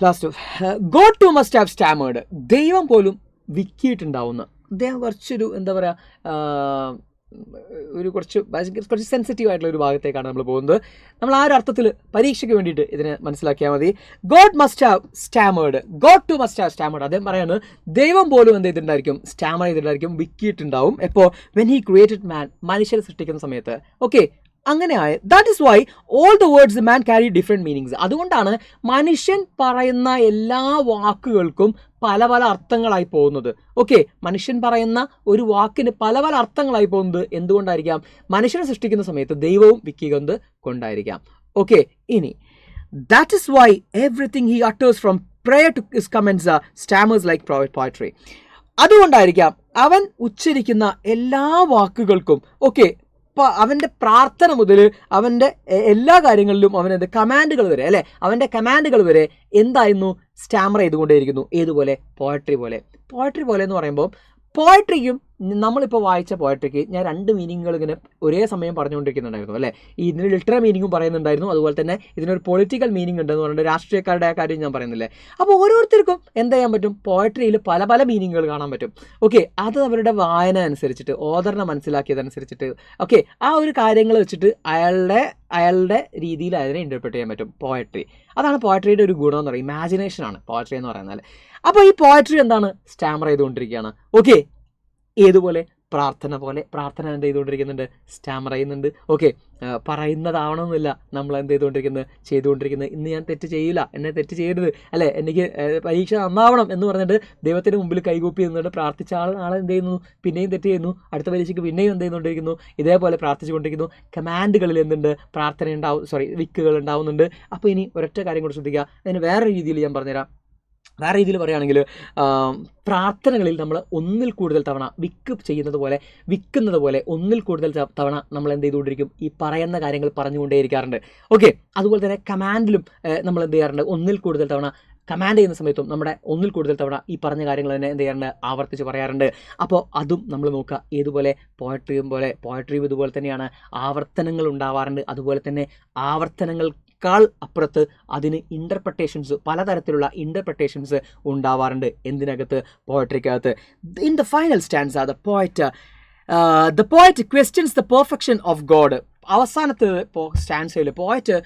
last God too must have stammered. ദൈവം പോലും വിക്കിയിട്ടുണ്ടാവുന്ന, അദ്ദേഹം കുറച്ചൊരു എന്താ പറയുക, ഒരു കുറച്ച് സെൻസിറ്റീവ് ആയിട്ടുള്ള ഒരു ഭാഗത്തേക്കാണ് നമ്മൾ പോകുന്നത്. നമ്മൾ ആ ഒരു അർത്ഥത്തിൽ പരീക്ഷയ്ക്ക് വേണ്ടിയിട്ട് ഇതിനെ മനസ്സിലാക്കിയാൽ മതി. God must have stammered. God too must have stammered. അദ്ദേഹം പറയുന്നത് ദൈവം പോലും എന്ത് ചെയ്തിട്ടുണ്ടായിരിക്കും? സ്റ്റാമർ ചെയ്തിട്ടുണ്ടായിരിക്കും, വിക്കിയിട്ടുണ്ടാവും. എപ്പോൾ? when he created man, മനുഷ്യരെ സൃഷ്ടിക്കുന്ന സമയത്ത്. ഓക്കെ, അങ്ങനെയായ that is why all the words man carry different meanings. അതുകൊണ്ടാണ് മനുഷ്യൻ പറയുന്ന എല്ലാ വാക്കുകൾക്കും പല പല അർത്ഥങ്ങളായി പോകുന്നത്. ഓക്കെ, മനുഷ്യൻ പറയുന്ന ഒരു വാക്കിന് പല പല അർത്ഥങ്ങളായി പോകുന്നത് എന്തുകൊണ്ടായിരിക്കാം? മനുഷ്യനെ സൃഷ്ടിക്കുന്ന സമയത്ത് ദൈവവും വിക്കികൊണ്ട് കൊണ്ടായിരിക്കാം. ഓക്കെ, ഇനി that is why everything he utters from prayer to his comments stammers like poetry. അതുകൊണ്ടായിരിക്കാം അവൻ ഉച്ചരിക്കുന്ന എല്ലാ വാക്കുകൾക്കും ഓക്കെ അവൻ്റെ പ്രാർത്ഥന മുതൽ അവൻ്റെ എല്ലാ കാര്യങ്ങളിലും അവനത് കമാൻഡുകൾ വരെ അല്ലേ, അവൻ്റെ കമാൻഡുകൾ വരെ എന്തായിരുന്നു? സ്റ്റാമർ ചെയ്തുകൊണ്ടേയിരിക്കുന്നു. ഏതുപോലെ? പോയട്രി പോലെ. പോയട്രി പോലെ എന്ന് പറയുമ്പോൾ പോയട്രിക്കും നമ്മളിപ്പോൾ വായിച്ച പോയട്രിക്ക് ഞാൻ 2 മീനിങ്ങുകൾ ഇങ്ങനെ ഒരേ സമയം പറഞ്ഞുകൊണ്ടിരിക്കുന്നുണ്ടായിരുന്നു അല്ലേ. ഇതിന് ലിറ്ററൽ മീനിങ്ങും പറയുന്നുണ്ടായിരുന്നു, അതുപോലെ തന്നെ ഇതിനൊരു പൊളിറ്റിക്കൽ മീനിങ് ഉണ്ടെന്ന് പറഞ്ഞിട്ട് രാഷ്ട്രീയക്കാരുടെ ആ കാര്യം ഞാൻ പറയുന്നില്ലേ. അപ്പോൾ ഓരോരുത്തർക്കും എന്ത് ചെയ്യാൻ പറ്റും, പോയട്രിയിൽ പല പല മീനിങ്ങുകൾ കാണാൻ പറ്റും. ഓക്കെ, അത് അവരുടെ വായന അനുസരിച്ചിട്ട്, ഓദറിനെ മനസ്സിലാക്കിയതനുസരിച്ചിട്ട്, ഓക്കെ, ആ ഒരു കാര്യങ്ങൾ വെച്ചിട്ട് അയാളുടെ രീതിയിൽ അതിനെ ഇൻ്റർപ്രറ്റ് ചെയ്യാൻ പറ്റും പോയട്രി. അതാണ് പോയട്രിയുടെ ഒരു ഗുണം എന്ന് പറയുന്നത്, ഇമാജിനേഷനാണ് പോയട്രി എന്ന് പറയുന്നത്. അപ്പോൾ ഈ പോയട്രി എന്താണ്, സ്റ്റാമർ ചെയ്തുകൊണ്ടിരിക്കുകയാണ്. ഓക്കെ, ഏതുപോലെ പ്രാർത്ഥന എന്ത് ചെയ്തുകൊണ്ടിരിക്കുന്നുണ്ട്, സ്റ്റാമർ ചെയ്യുന്നുണ്ട്. ഓക്കെ, പറയുന്നതാവണമെന്നില്ല നമ്മൾ എന്ത് ചെയ്തുകൊണ്ടിരിക്കുന്നത്. ഇന്ന് ഞാൻ തെറ്റ് ചെയ്യില്ല, എന്നെ തെറ്റ് ചെയ്യരുത് അല്ലേ, എനിക്ക് പരീക്ഷ നന്നാവണം എന്ന് പറഞ്ഞിട്ട് ദൈവത്തിന് മുമ്പിൽ കൈകൂപ്പി നിന്നിട്ട് പ്രാർത്ഥിച്ച ആളെ എന്ത് ചെയ്യുന്നു, പിന്നെയും തെറ്റ് ചെയ്യുന്നു, അടുത്ത പരീക്ഷയ്ക്ക് പിന്നെയും എന്ത് ചെയ്യുന്നുകൊണ്ടിരിക്കുന്നു, ഇതേപോലെ പ്രാർത്ഥിച്ചുകൊണ്ടിരിക്കുന്നു. കമാൻഡുകളിൽ എന്തുണ്ട്, വിക്കുകൾ ഉണ്ടാവുന്നുണ്ട്. അപ്പോൾ ഇനി ഒരൊറ്റ കാര്യം കൂടി ശ്രദ്ധിക്കുക. അതിന് വേറെ രീതിയിൽ ഞാൻ പറഞ്ഞുതരാം. വേറെ രീതിയിൽ പറയുകയാണെങ്കിൽ പ്രാർത്ഥനകളിൽ നമ്മൾ ഒന്നിൽ കൂടുതൽ തവണ വിൽക്കുന്നത് പോലെ ഒന്നിൽ കൂടുതൽ തവണ നമ്മൾ എന്ത് ചെയ്തുകൊണ്ടിരിക്കും, ഈ പറയുന്ന കാര്യങ്ങൾ പറഞ്ഞുകൊണ്ടേയിരിക്കാറുണ്ട്. ഓക്കെ, അതുപോലെ തന്നെ കമാൻഡിലും നമ്മൾ എന്ത് ചെയ്യാറുണ്ട്, ഒന്നിൽ കൂടുതൽ തവണ കമാൻഡ് ചെയ്യുന്ന സമയത്തും നമ്മുടെ ഒന്നിൽ കൂടുതൽ തവണ ഈ പറഞ്ഞ കാര്യങ്ങൾ തന്നെ എന്ത് ചെയ്യാറുണ്ട്, ആവർത്തിച്ച് പറയാറുണ്ട്. അപ്പോൾ അതും നമ്മൾ നോക്കുക. ഏതുപോലെ പോയട്രിയും ഇതുപോലെ തന്നെയാണ്, ആവർത്തനങ്ങൾ ഉണ്ടാവാറുണ്ട്. അതുപോലെ തന്നെ ആവർത്തനങ്ങൾക്കാൾ അപ്പുറത്ത് അതിന് പലതരത്തിലുള്ള ഇൻ്റർപ്രിട്ടേഷൻസ് ഉണ്ടാവാറുണ്ട്. എന്തിനകത്ത്, പോയട്രിക്കകത്ത്. In the final stanza the poet questions the perfection of God. അവസാനത്തെ സ്റ്റാൻസയിൽ പോയറ്റ്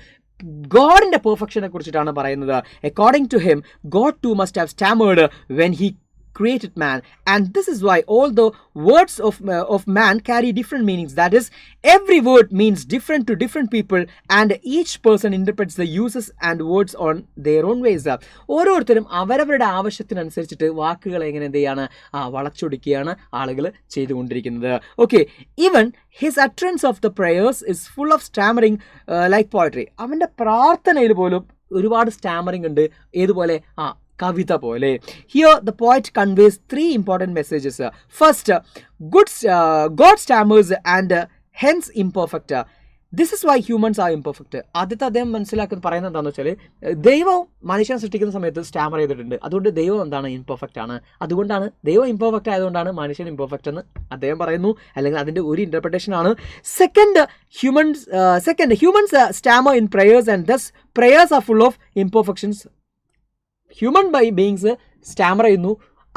ഗോഡിൻ്റെ പെർഫെക്ഷനെ കുറിച്ചിട്ടാണ് പറയുന്നത്. According to him God too must have stammered when he created man, and this is why all the words of man carry different meanings. That is, every word means different to different people, and each person interprets the uses and words on their own ways. ഓരോരുത്തരും അവരവരുടെ ആവശ്യത്തിനനുസരിച്ചിട്ട് വാക്കുകൾ എങ്ങനെ എന്ത് ചെയ്യാണ്, വളച്ചൊടിക്കുകയാണ് ആളുകൾ ചെയ്തുകൊണ്ടിരിക്കുന്നത്. Okay, even his utterance of the prayers is full of stammering like poetry. അവൻ്റെ പ്രാർത്ഥനയിൽ പോലും ഒരുപാട് സ്റ്റാമറിംഗ് ഉണ്ട്. ഏതുപോലെ, കവിത പോലെ. Here the poet conveys 3 important messages. First, God stammers and hence imperfect. This is why humans are imperfect. ആദ്യത്തെ അദ്ദേഹം പറയുന്നത് എന്താണെന്ന് വെച്ചാൽ, ദൈവം മനുഷ്യനെ സൃഷ്ടിക്കുന്ന സമയത്ത് സ്റ്റാമർ ചെയ്തിട്ടുണ്ട്. അതുകൊണ്ട് ദൈവം എന്താണ്, ഇംപെർഫെക്റ്റ് ആണ്. അതുകൊണ്ടാണ് ദൈവം ഇംപെർഫെക്റ്റ് ആയതുകൊണ്ടാണ് മനുഷ്യൻ ഇംപെർഫെക്റ്റ് എന്ന് അദ്ദേഹം പറയുന്നു, അല്ലെങ്കിൽ അതിൻ്റെ ഒരു ഇൻ്റർപ്രിട്ടേഷൻ ആണ്. Second, humans stammer in prayers, and thus prayers are full of imperfections. Human beings Starmer ചെയ്യുന്നു,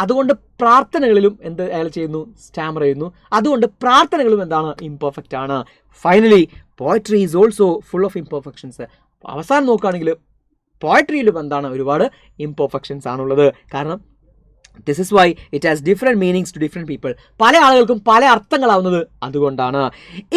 അതുകൊണ്ട് പ്രാർത്ഥനകളിലും അയാൾ ചെയ്യുന്നു, സ്റ്റാമർ ചെയ്യുന്നു. അതുകൊണ്ട് പ്രാർത്ഥനകളും എന്താണ്, ഇംപെർഫെക്റ്റ് ആണ്. Finally poetry is also full of imperfections. അവസാനം നോക്കുകയാണെങ്കിൽ പോയട്രിയിലും എന്താണ്, ഒരുപാട് ഇംപെർഫെക്ഷൻസ് ആണുള്ളത്. കാരണം this is why it has different meanings to different people. പല ആളുകൾക്കും പല അർത്ഥങ്ങളാവുന്നത് അതുകൊണ്ടാണ്.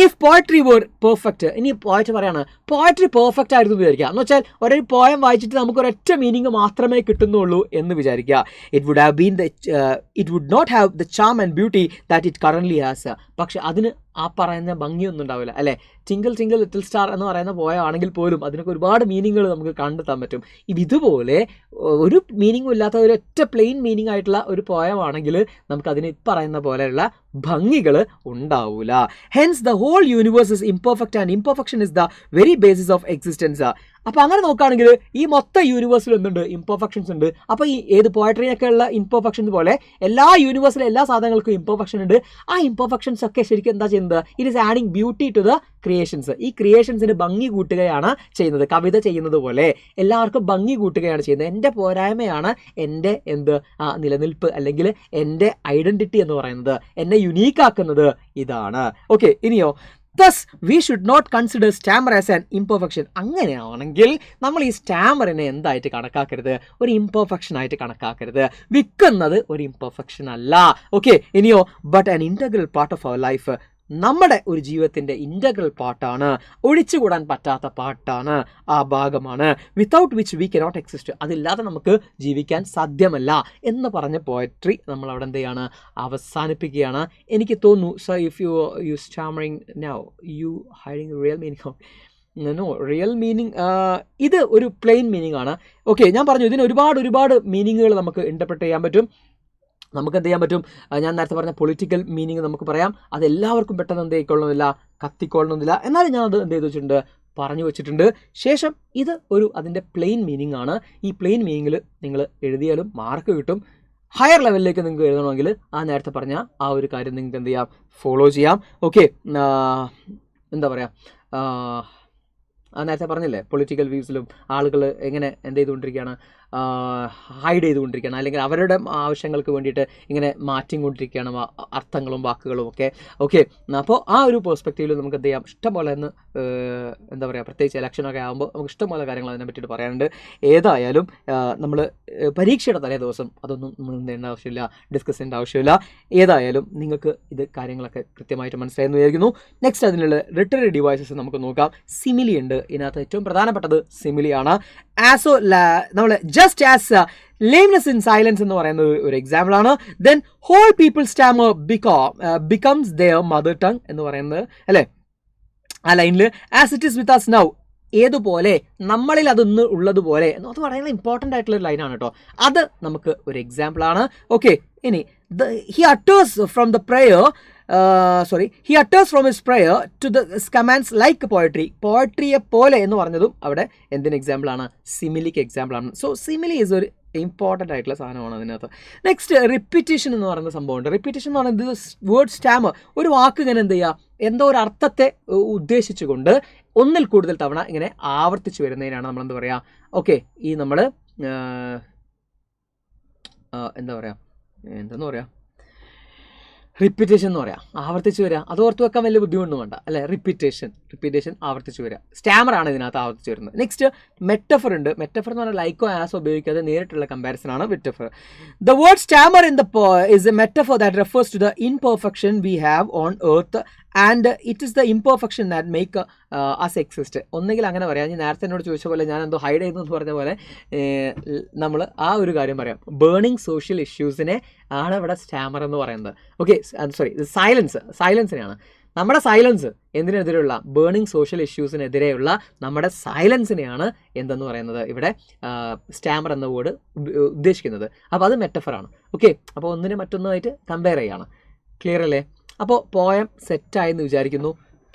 ഇഫ് പോയട്രി വേർ പെർഫെക്റ്റ്, ഇനി പോയറ്റ് പറയാണ് പോയട്രി പെർഫെക്റ്റ് ആയിരുന്നു എന്ന് വിചാരിക്കുക. എന്ന് വെച്ചാൽ ഒരു പോയം വായിച്ചിട്ട് നമുക്ക് ഒരൊറ്റ മീനിങ് മാത്രമേ കിട്ടുന്നുള്ളൂ എന്ന് വിചാരിക്കുക. It would not have the charm and beauty that it currently has. പക്ഷെ അതിന് ആ പറയുന്ന ഭംഗിയൊന്നും ഉണ്ടാവില്ല അല്ലേ. ടിങ്കിൾ ടിങ്കിൾ ലിറ്റിൽ സ്റ്റാർ എന്ന് പറയുന്ന പോയാണെങ്കിൽ പോലും അതിനൊക്കെ ഒരുപാട് മീനിങ്ങുകൾ നമുക്ക് കണ്ടെത്താൻ പറ്റും. ഇതുപോലെ ഒരു മീനിങ്ങും ഇല്ലാത്ത ഒരൊറ്റ പ്ലെയിൻ മീനിങ് ആയിട്ടുള്ള ഒരു പോയമാണെങ്കിൽ നമുക്ക് അതിന് പറയുന്ന പോലെയുള്ള ഭംഗികൾ ഉണ്ടാവില്ല. Hence the whole universe is imperfect and imperfection is the very basis of existence. അപ്പോൾ അങ്ങനെ നോക്കുകയാണെങ്കിൽ ഈ മൊത്തം യൂണിവേഴ്സിൽ എന്തുണ്ട്, ഇംപെർഫെക്ഷൻസ് ഉണ്ട്. അപ്പോൾ ഈ ഏത് പോയട്രിയൊക്കെ ഉള്ള ഇംപെർഫെക്ഷൻസ് പോലെ എല്ലാ യൂണിവേഴ്സിലെ എല്ലാ സാധനങ്ങൾക്കും ഇംപെർഫെക്ഷൻ ഉണ്ട്. ആ ഇംപെർഫെക്ഷൻസ് ഒക്കെ ശരിക്കും എന്താ ചെയ്യുന്നത്, it is adding beauty to the creations. ഈ ക്രിയേഷൻസിന് ഭംഗി കൂട്ടുകയാണ് ചെയ്യുന്നത്. കവിത ചെയ്യുന്നത് പോലെ എല്ലാവർക്കും ഭംഗി കൂട്ടുകയാണ് ചെയ്യുന്നത്. എൻ്റെ പോരായ്മയാണ് എൻ്റെ നിലനിൽപ്പ്, അല്ലെങ്കിൽ എൻ്റെ ഐഡൻറ്റിറ്റി എന്ന് പറയുന്നത്, എന്നെ യുണീക്ക് ആക്കുന്നത് ഇതാണ്. ഓക്കെ, ഇനിയോ Thus, we should not consider stammer as an imperfection. അങ്ങനെയാണെങ്കിൽ നമ്മൾ ഈ സ്റ്റാമറിനെ എന്തായിട്ട് കണക്കാക്കരുത്, ഒരു ഇംപെർഫെക്ഷൻ ആയിട്ട് കണക്കാക്കരുത്. വിൽക്കുന്നത് ഒരു ഇംപെർഫെക്ഷൻ അല്ല. ഓക്കെ, ഇനിയോ but an integral part of our life. നമ്മുടെ ഒരു ജീവിതത്തിൻ്റെ ഇൻ്റഗ്രൽ പാർട്ടാണ്, ഒഴിച്ചുകൂടാൻ പറ്റാത്ത പാർട്ടാണ്, ആ ഭാഗമാണ്. Without which we cannot exist. അതില്ലാതെ നമുക്ക് ജീവിക്കാൻ സാധ്യമല്ല എന്ന് പറഞ്ഞ പോയട്രി നമ്മൾ അവിടെ എന്ത് ചെയ്യാണ്, അവസാനിപ്പിക്കുകയാണ്. എനിക്ക് തോന്നുന്നു so if you stammering now you hiding real meaning real meaning ഇത് ഒരു പ്ലെയിൻ മീനിങ് ആണ്. ഓക്കെ, ഞാൻ പറഞ്ഞു ഇതിന് ഒരുപാട് മീനിങ്ങുകൾ നമുക്ക് ഇൻ്റർപ്രറ്റ് ചെയ്യാൻ പറ്റും. നമുക്ക് എന്ത് ചെയ്യാൻ പറ്റും, ഞാൻ നേരത്തെ പറഞ്ഞ പൊളിറ്റിക്കൽ മീനിങ് നമുക്ക് പറയാം. അതെല്ലാവർക്കും പെട്ടെന്ന് എന്ത് ചെയ്യിക്കൊള്ളണമെന്നില്ല, കത്തിക്കൊള്ളണമെന്നില്ല. എന്നാലും ഞാൻ അത് എന്ത് ചെയ്ത് വെച്ചിട്ടുണ്ട്, പറഞ്ഞു വെച്ചിട്ടുണ്ട്. ശേഷം ഇത് അതിൻ്റെ പ്ലെയിൻ മീനിങ് ആണ്. ഈ പ്ലെയിൻ മീനിങ്ങിൽ നിങ്ങൾ എഴുതിയാലും മാർക്ക് കിട്ടും. ഹയർ ലെവലിലേക്ക് നിങ്ങൾക്ക് എഴുതണമെങ്കിൽ ആ നേരത്തെ പറഞ്ഞ ആ ഒരു കാര്യം നിങ്ങൾക്ക് എന്ത് ചെയ്യാം, ഫോളോ ചെയ്യാം. ഓക്കെ, എന്താ പറയുക, ആ നേരത്തെ പറഞ്ഞില്ലേ പൊളിറ്റിക്കൽ വ്യൂസിലും ആളുകൾ എങ്ങനെ എന്ത് ചെയ്തുകൊണ്ടിരിക്കുകയാണ്, ഹൈഡ് ചെയ്തുകൊണ്ടിരിക്കുകയാണ്, അല്ലെങ്കിൽ അവരുടെ ആവശ്യങ്ങൾക്ക് വേണ്ടിയിട്ട് ഇങ്ങനെ മാറ്റിക്കൊണ്ടിരിക്കുകയാണ് അർത്ഥങ്ങളും വാക്കുകളും ഒക്കെ. ഓക്കെ, അപ്പോൾ ആ ഒരു പെർസ്പെക്റ്റീവിൽ നമുക്ക് എന്ത് ചെയ്യാം, ഇഷ്ടംപോലെ എന്ന് എന്താ പറയുക, പ്രത്യേകിച്ച് ഇലക്ഷനൊക്കെ ആകുമ്പോൾ നമുക്ക് ഇഷ്ടംപോലെ കാര്യങ്ങൾ അതിനെ പറ്റിയിട്ട് പറയാനുണ്ട്. ഏതായാലും നമ്മൾ പരീക്ഷയുടെ തലേ ദിവസം അതൊന്നും നമ്മൾ എന്ത് ചെയ്യേണ്ട ആവശ്യമില്ല, ഡിസ്കസ് ചെയ്യേണ്ട ആവശ്യമില്ല. ഏതായാലും നിങ്ങൾക്ക് ഇത് കാര്യങ്ങളൊക്കെ കൃത്യമായിട്ട് മനസ്സിലായെന്ന് വിചാരിക്കുന്നു. നെക്സ്റ്റ് അതിനുള്ള ലിറ്റററി ഡിവൈസസ് നമുക്ക് നോക്കാം. സിമിലി ഉണ്ട്, ഇതിനകത്ത് ഏറ്റവും പ്രധാനപ്പെട്ടത് സിമിലിയാണ്. ആസോ നമ്മൾ just as lameness in silence എന്ന് പറയുന്നത് ഒരു എക്സാമ്പിളാണ്. Then whole people stammer becomes their mother tongue എന്ന് പറയുന്നത് അല്ലേ, ആ ലൈനിൽ as it is with us now, ഏതുപോലെ നമ്മളിൽ അതൊന്ന് ഉള്ളതുപോലെ അത് പറയുന്നത് ഇമ്പോർട്ടൻ്റ് ആയിട്ടുള്ള ലൈനാണ് കേട്ടോ. അത് നമുക്ക് ഒരു എക്സാമ്പിളാണ്. ഓക്കെ, ഇനി he utters from the prayer he utters from his prayer to the commands like poetry. പോയട്രിയെ പോലെ എന്ന് പറഞ്ഞതും അവിടെ എന്തിന് എക്സാമ്പിളാണ്, സിമിലിക്ക് എക്സാമ്പിളാണ്. സോ സിമിലി ഈസ് ഒരു ഇമ്പോർട്ടൻ്റ് ആയിട്ടുള്ള സാധനമാണ് അതിനകത്ത്. നെക്സ്റ്റ് റിപ്പീറ്റേഷൻ എന്ന് പറയുന്ന സംഭവമുണ്ട്. റിപ്പീറ്റേഷൻ എന്ന് പറയുന്നത് വേർഡ് സ്റ്റാമർ, ഒരു വാക്ക് ഇങ്ങനെ എന്ത് ചെയ്യുക, എന്തോ ഒരു അർത്ഥത്തെ ഉദ്ദേശിച്ചുകൊണ്ട് ഒന്നിൽ കൂടുതൽ തവണ ഇങ്ങനെ ആവർത്തിച്ച് വരുന്നതിനാണ് നമ്മളെന്ത് പറയുക. ഓക്കെ, ഈ നമ്മൾ എന്താ പറയുക, എന്തെന്ന് പറയുക, റിപ്പീറ്റേഷൻ എന്ന് പറയാം, ആവർത്തിച്ച് വരിക. അത് ഓർത്ത് വെക്കാൻ വലിയ ബുദ്ധിമുട്ടൊന്നും വേണ്ട അല്ലേ. റിപ്പീറ്റേഷൻ ആവർത്തിച്ച് വരിക, സ്റ്റാമറാണ് ഇതിനകത്ത് ആവർത്തിച്ച് വരുന്നത്. നെക്സ്റ്റ് മെറ്റഫർ ഉണ്ട്. മെറ്റഫർ എന്ന് പറഞ്ഞാൽ ലൈക്കോ ആസോ ഉപയോഗിക്കാതെ നേരിട്ടുള്ള കമ്പാരിസൺ ആണ് metaphor. The word stammer in the is a metaphor that refers to the imperfection we have on earth and it is the imperfection that make us exist. ഒന്നെങ്കിൽ അങ്ങനെ പറയാം, ഞാൻ നേരത്തെ എന്നോട് ചോദിച്ച പോലെ ഞാൻ എന്തോ ഹൈഡ് ചെയ്തെന്ന് പറഞ്ഞ പോലെ നമ്മൾ ആ ഒരു കാര്യം പറയാം. ബേണിംഗ് സോഷ്യൽ ഇഷ്യൂസിനെ ആണ് ഇവിടെ സ്റ്റാമർ എന്ന് പറയുന്നത്. ഓക്കെ, സോറി, സൈലൻസിനെയാണ്. നമ്മുടെ സൈലൻസ് എന്തിനെതിരെയുള്ള, ബേണിംഗ് സോഷ്യൽ ഇഷ്യൂസിനെതിരെയുള്ള നമ്മുടെ സൈലൻസിനെയാണ് എന്തെന്ന് പറയുന്നത് ഇവിടെ സ്റ്റാമർ എന്ന വേർഡ് ഉദ്ദേശിക്കുന്നത്. അപ്പോൾ അത് മെറ്റഫറാണ്. ഓക്കെ, അപ്പോൾ ഒന്നിനെ മറ്റൊന്നുമായിട്ട് കമ്പയർ ചെയ്യാണ്. ക്ലിയർ അല്ലേ? അപ്പോൾ പോയം സെറ്റായെന്ന്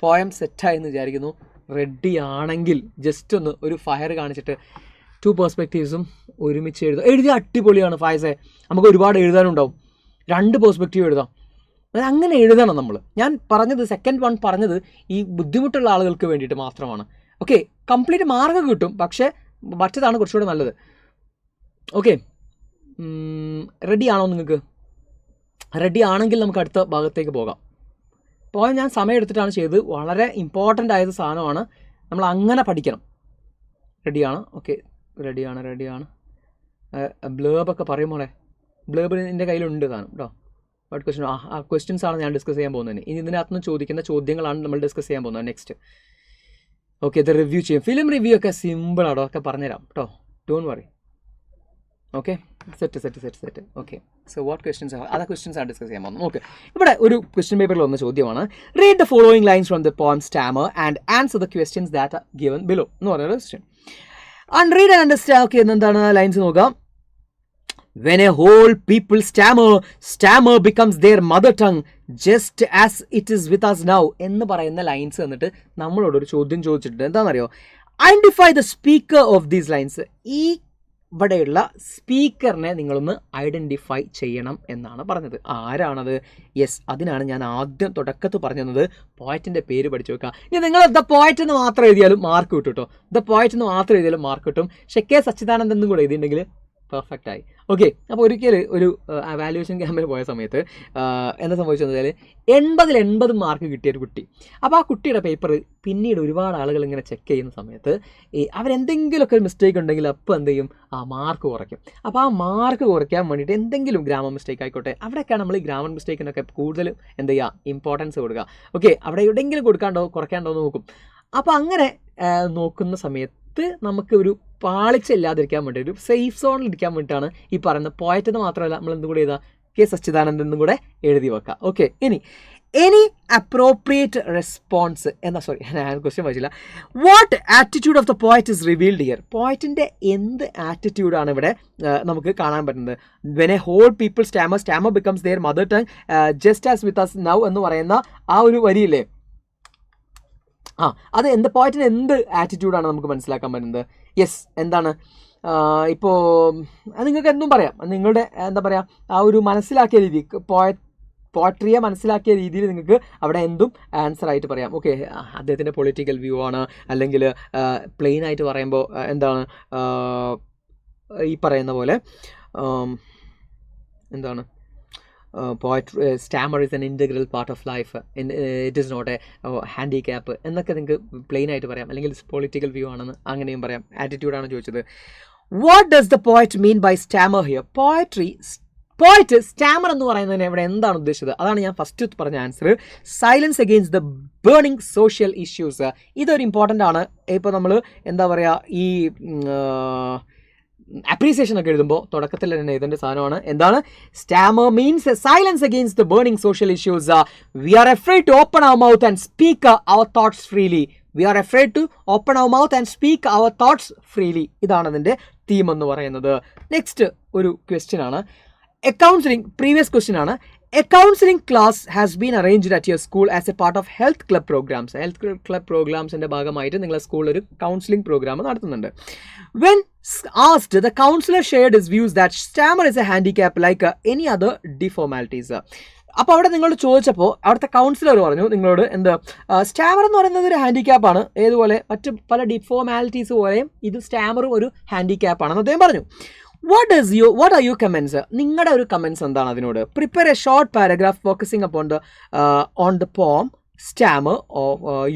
വിചാരിക്കുന്നു. റെഡി ആണെങ്കിൽ ജസ്റ്റ് ഒന്ന് ഒരു ഫയർ കാണിച്ചിട്ട് 2 പെർസ്പെക്റ്റീവ്സും ഒരുമിച്ച് എഴുതി അടിപൊളിയാണ് ഫായസെ. നമുക്ക് ഒരുപാട് എഴുതാനുണ്ടാവും, 2 പെർസ്പെക്റ്റീവ് എഴുതാം. അങ്ങനെ എഴുതണം നമ്മൾ. ഞാൻ പറഞ്ഞത് സെക്കൻഡ് വൺ പറഞ്ഞത് ഈ ബുദ്ധിമുട്ടുള്ള ആളുകൾക്ക് വേണ്ടിയിട്ട് മാത്രമാണ്. ഓക്കെ, കംപ്ലീറ്റ് മാർക്ക് കിട്ടും, പക്ഷേ മറ്റേതാണ് കുറച്ചുകൂടി നല്ലത്. ഓക്കെ, റെഡി ആണോ നിങ്ങൾക്ക്? റെഡി ആണെങ്കിൽ നമുക്ക് അടുത്ത ഭാഗത്തേക്ക് പോകാം. ഇപ്പോൾ ഞാൻ സമയം എടുത്തിട്ടാണ് ചെയ്തത്, വളരെ ഇമ്പോർട്ടൻ്റ് ആയത് സാധനമാണ്, നമ്മൾ അങ്ങനെ പഠിക്കണം. റെഡിയാണ്? ഓക്കെ, റെഡിയാണ്. ബ്ലേബൊക്കെ പറയുമ്പോളെ, ബ്ലേബ് എൻ്റെ കയ്യിലുണ്ട് സാധനം കേട്ടോ. ബട്ട് ക്വസ്റ്റ്യൻ ആ ക്വസ്റ്റ്യൻസാണ് ഞാൻ ഡിസ്കസ് ചെയ്യാൻ പോകുന്നത്. ഇനി ഇതിനകത്തുനിന്ന് ചോദിക്കുന്ന ചോദ്യങ്ങളാണ് നമ്മൾ ഡിസ്കസ് ചെയ്യാൻ പോകുന്നത് നെക്സ്റ്റ്. ഓക്കെ, ഇത് റിവ്യൂ ചെയ്യും. ഫിലിം റിവ്യൂ ഒക്കെ സിമ്പിളാണോ, ഒക്കെ പറഞ്ഞുതരാം കേട്ടോ, don't worry. Okay, set. Okay, so what questions other questions ആണ് ഡിസ്കസ് ചെയ്യാൻ പോകുന്നത്. ഓക്കെ, ഇവിടെ ഒരു ക്വസ്റ്റ്യൻ പേപ്പറിൽ വന്ന ചോദ്യമാണ്, read the following lines from the poem Starmer and answer the questions that are given below എന്ന് പറയുന്ന question. And read and understand. Okay, എന്താണ് ലൈൻസ് നോക്കാം. When a whole people stammer becomes their mother tongue just as it is with us now എന്ന് പറയുന്ന lines എന്നിട്ട് നമ്മളോടൊരു ചോദ്യം ചോദിച്ചിട്ടുണ്ട്. എന്താണെന്നറിയോ? Identify the speaker of these lines. ഈ ഇവിടെയുള്ള സ്പീക്കറിനെ നിങ്ങളൊന്ന് ഐഡൻറ്റിഫൈ ചെയ്യണം എന്നാണ് പറഞ്ഞത്. ആരാണത്? യെസ്, അതിനാണ് ഞാൻ ആദ്യം തുടക്കത്ത് പറഞ്ഞത്, പോയറ്റിൻ്റെ പേര് പഠിച്ചു വെക്കുക. ഇനി നിങ്ങൾ ദ പോയറ്റ് എന്ന് മാത്രം എഴുതിയാലും മാർക്ക് കിട്ടും കേട്ടോ. ദ പോയറ്റ് എന്ന് മാത്രം എഴുതിയാലും മാർക്ക് കിട്ടും. കെ സച്ചിദാനന്ദൻ എന്നും കൂടെ എഴുതിയിട്ടുണ്ടെങ്കിൽ പെർഫെക്റ്റ് ആയി. ഓക്കെ, അപ്പോൾ ഒരിക്കൽ ഒരു വാല്യുവേഷൻ ക്യാമ്പിൽ പോയ സമയത്ത് എന്താ സംഭവിച്ചെന്ന് വെച്ചാൽ 80 മാർക്ക് കിട്ടിയൊരു കുട്ടി. അപ്പോൾ ആ കുട്ടിയുടെ പേപ്പർ പിന്നീട് ഒരുപാട് ആളുകൾ ഇങ്ങനെ ചെക്ക് ചെയ്യുന്ന സമയത്ത് അവരെന്തെങ്കിലുമൊക്കെ മിസ്റ്റേക്ക് ഉണ്ടെങ്കിൽ അപ്പോൾ എന്ത് ചെയ്യും, ആ മാർക്ക് കുറയ്ക്കും. അപ്പോൾ ആ മാർക്ക് കുറയ്ക്കാൻ വേണ്ടിയിട്ട് എന്തെങ്കിലും ഗ്രാമർ മിസ്റ്റേക്ക് ആയിക്കോട്ടെ, അവിടെയൊക്കെയാണ് നമ്മൾ ഈ ഗ്രാമർ മിസ്റ്റേക്കിനൊക്കെ കൂടുതൽ എന്ത് ചെയ്യുക, ഇമ്പോർട്ടൻസ് കൊടുക്കുക. ഓക്കെ, അവിടെ എവിടെയെങ്കിലും കുറയ്ക്കാണ്ടോ എന്ന് നോക്കും. അപ്പോൾ അങ്ങനെ നോക്കുന്ന സമയത്ത് നമുക്ക് ഒരു പാളിച്ച ഇല്ലാതിരിക്കാൻ വേണ്ടി, ഒരു സേഫ് സോണിൽ ഇരിക്കാൻ വേണ്ടിയിട്ടാണ് ഈ പറയുന്ന പോയറ്റ് എന്ന് മാത്രമല്ല നമ്മൾ എന്തും കൂടെ എഴുതാം, കെ സച്ചിദാനന്ദൻ എന്നും കൂടെ എഴുതി വെക്കാം. ഓക്കെ, ഇനി എനി അപ്രോപ്രിയേറ്റ് റെസ്പോൺസ് ഞാൻ ക്വസ്റ്റ്യൻ വായിച്ചില്ല. What attitude of the poet is revealed here. പോയറ്റിൻ്റെ എന്ത് ആറ്റിറ്റ്യൂഡാണ് ഇവിടെ നമുക്ക് കാണാൻ പറ്റുന്നത്? When a whole people stammer becomes their mother tongue just as with us now എന്ന് പറയുന്ന ആ ഒരു വരിയില്ലേ, അത് എന്ത് പോയിന്റിന് എന്ത് ആറ്റിറ്റ്യൂഡാണ് നമുക്ക് മനസ്സിലാക്കാൻ പറ്റുന്നത്? യെസ്, എന്താണ് ഇപ്പോൾ അത് നിങ്ങൾക്ക് എന്തും പറയാം. നിങ്ങളുടെ എന്താ പറയുക, ആ ഒരു മനസ്സിലാക്കിയ രീതി, പോയട്രിയെ മനസ്സിലാക്കിയ രീതിയിൽ നിങ്ങൾക്ക് അവിടെ എന്തും ആൻസർ ആയിട്ട് പറയാം. ഓക്കെ, അദ്ദേഹത്തിൻ്റെ പൊളിറ്റിക്കൽ വ്യൂ ആണ്, അല്ലെങ്കിൽ പ്ലെയിൻ ആയിട്ട് പറയുമ്പോൾ എന്താണ് ഈ പറയുന്ന പോലെ എന്താണ് poetry, stammer is an integral part of life, it is not a handicap എന്നൊക്കെ നിങ്ങൾക്ക് പ്ലെയിൻ ആയിട്ട് പറയാം. അല്ലെങ്കിൽ പൊളിറ്റിക്കൽ വ്യൂ ആണെന്ന് അങ്ങനെയും പറയാം. ആറ്റിറ്റ്യൂഡാണ് ചോദിച്ചത്. What does the poet mean by stammer here? Poet stammer എന്ന് പറയുന്നതിന് ഇവിടെ എന്താണ് ഉദ്ദേശിച്ചത്? അതാണ് ഞാൻ ഫസ്റ്റ് പറഞ്ഞ answer. Silence against the burning social issues. ഇതൊരു ഇമ്പോർട്ടൻ്റ് ആണ്. ഇപ്പോൾ നമ്മൾ എന്താ പറയുക, ഈ അപ്രീസിയേഷൻ ഒക്കെ എഴുതുമ്പോൾ തുടക്കത്തിൽ തന്നെ എഴുതേണ്ട സാധനമാണ്. എന്താണ്? Stammer means silence against the burning social issues. We are afraid to open our mouth and speak our thoughts freely. We are afraid to open our mouth and speak our thoughts freely. ഇതാണ് അതിൻ്റെ theme എന്ന് പറയുന്നത്. Next ഒരു question ആണ്. Previous question ആണ്. A counseling class has been arranged at your school as a part of health club programs. Health club programs-ന്റെ ഭാഗമായിട്ട് നിങ്ങളുടെ സ്കൂളിൽ ഒരു കൗൺസിലിംഗ് പ്രോഗ്രാം നടത്തുന്നുണ്ട്. When asked, the counselor shared his views that stammer is a handicap like any other deformalities. അപ്പോൾ അവിടെ നിങ്ങളോട് ചോദിച്ചപ്പോൾ അവിടുത്തെ കൗൺസിലർ പറഞ്ഞു നിങ്ങളോട് സ്റ്റാമർ എന്ന് പറയുന്നത് ഒരു ഹാൻഡിക്യാപ്പാണ്, ഏതുപോലെ മറ്റ് പല ഡിഫോർമാലിറ്റീസ് പോലെയും ഇത് സ്റ്റാമറും ഒരു ഹാൻഡിക്യാപ്പാണെന്ന് അദ്ദേഹം പറഞ്ഞു. What are your comments? നിങ്ങളുടെ ഒരു കമൻസ് എന്താണ് അതിനോട്? Prepare A short paragraph focusing on the poem Starmer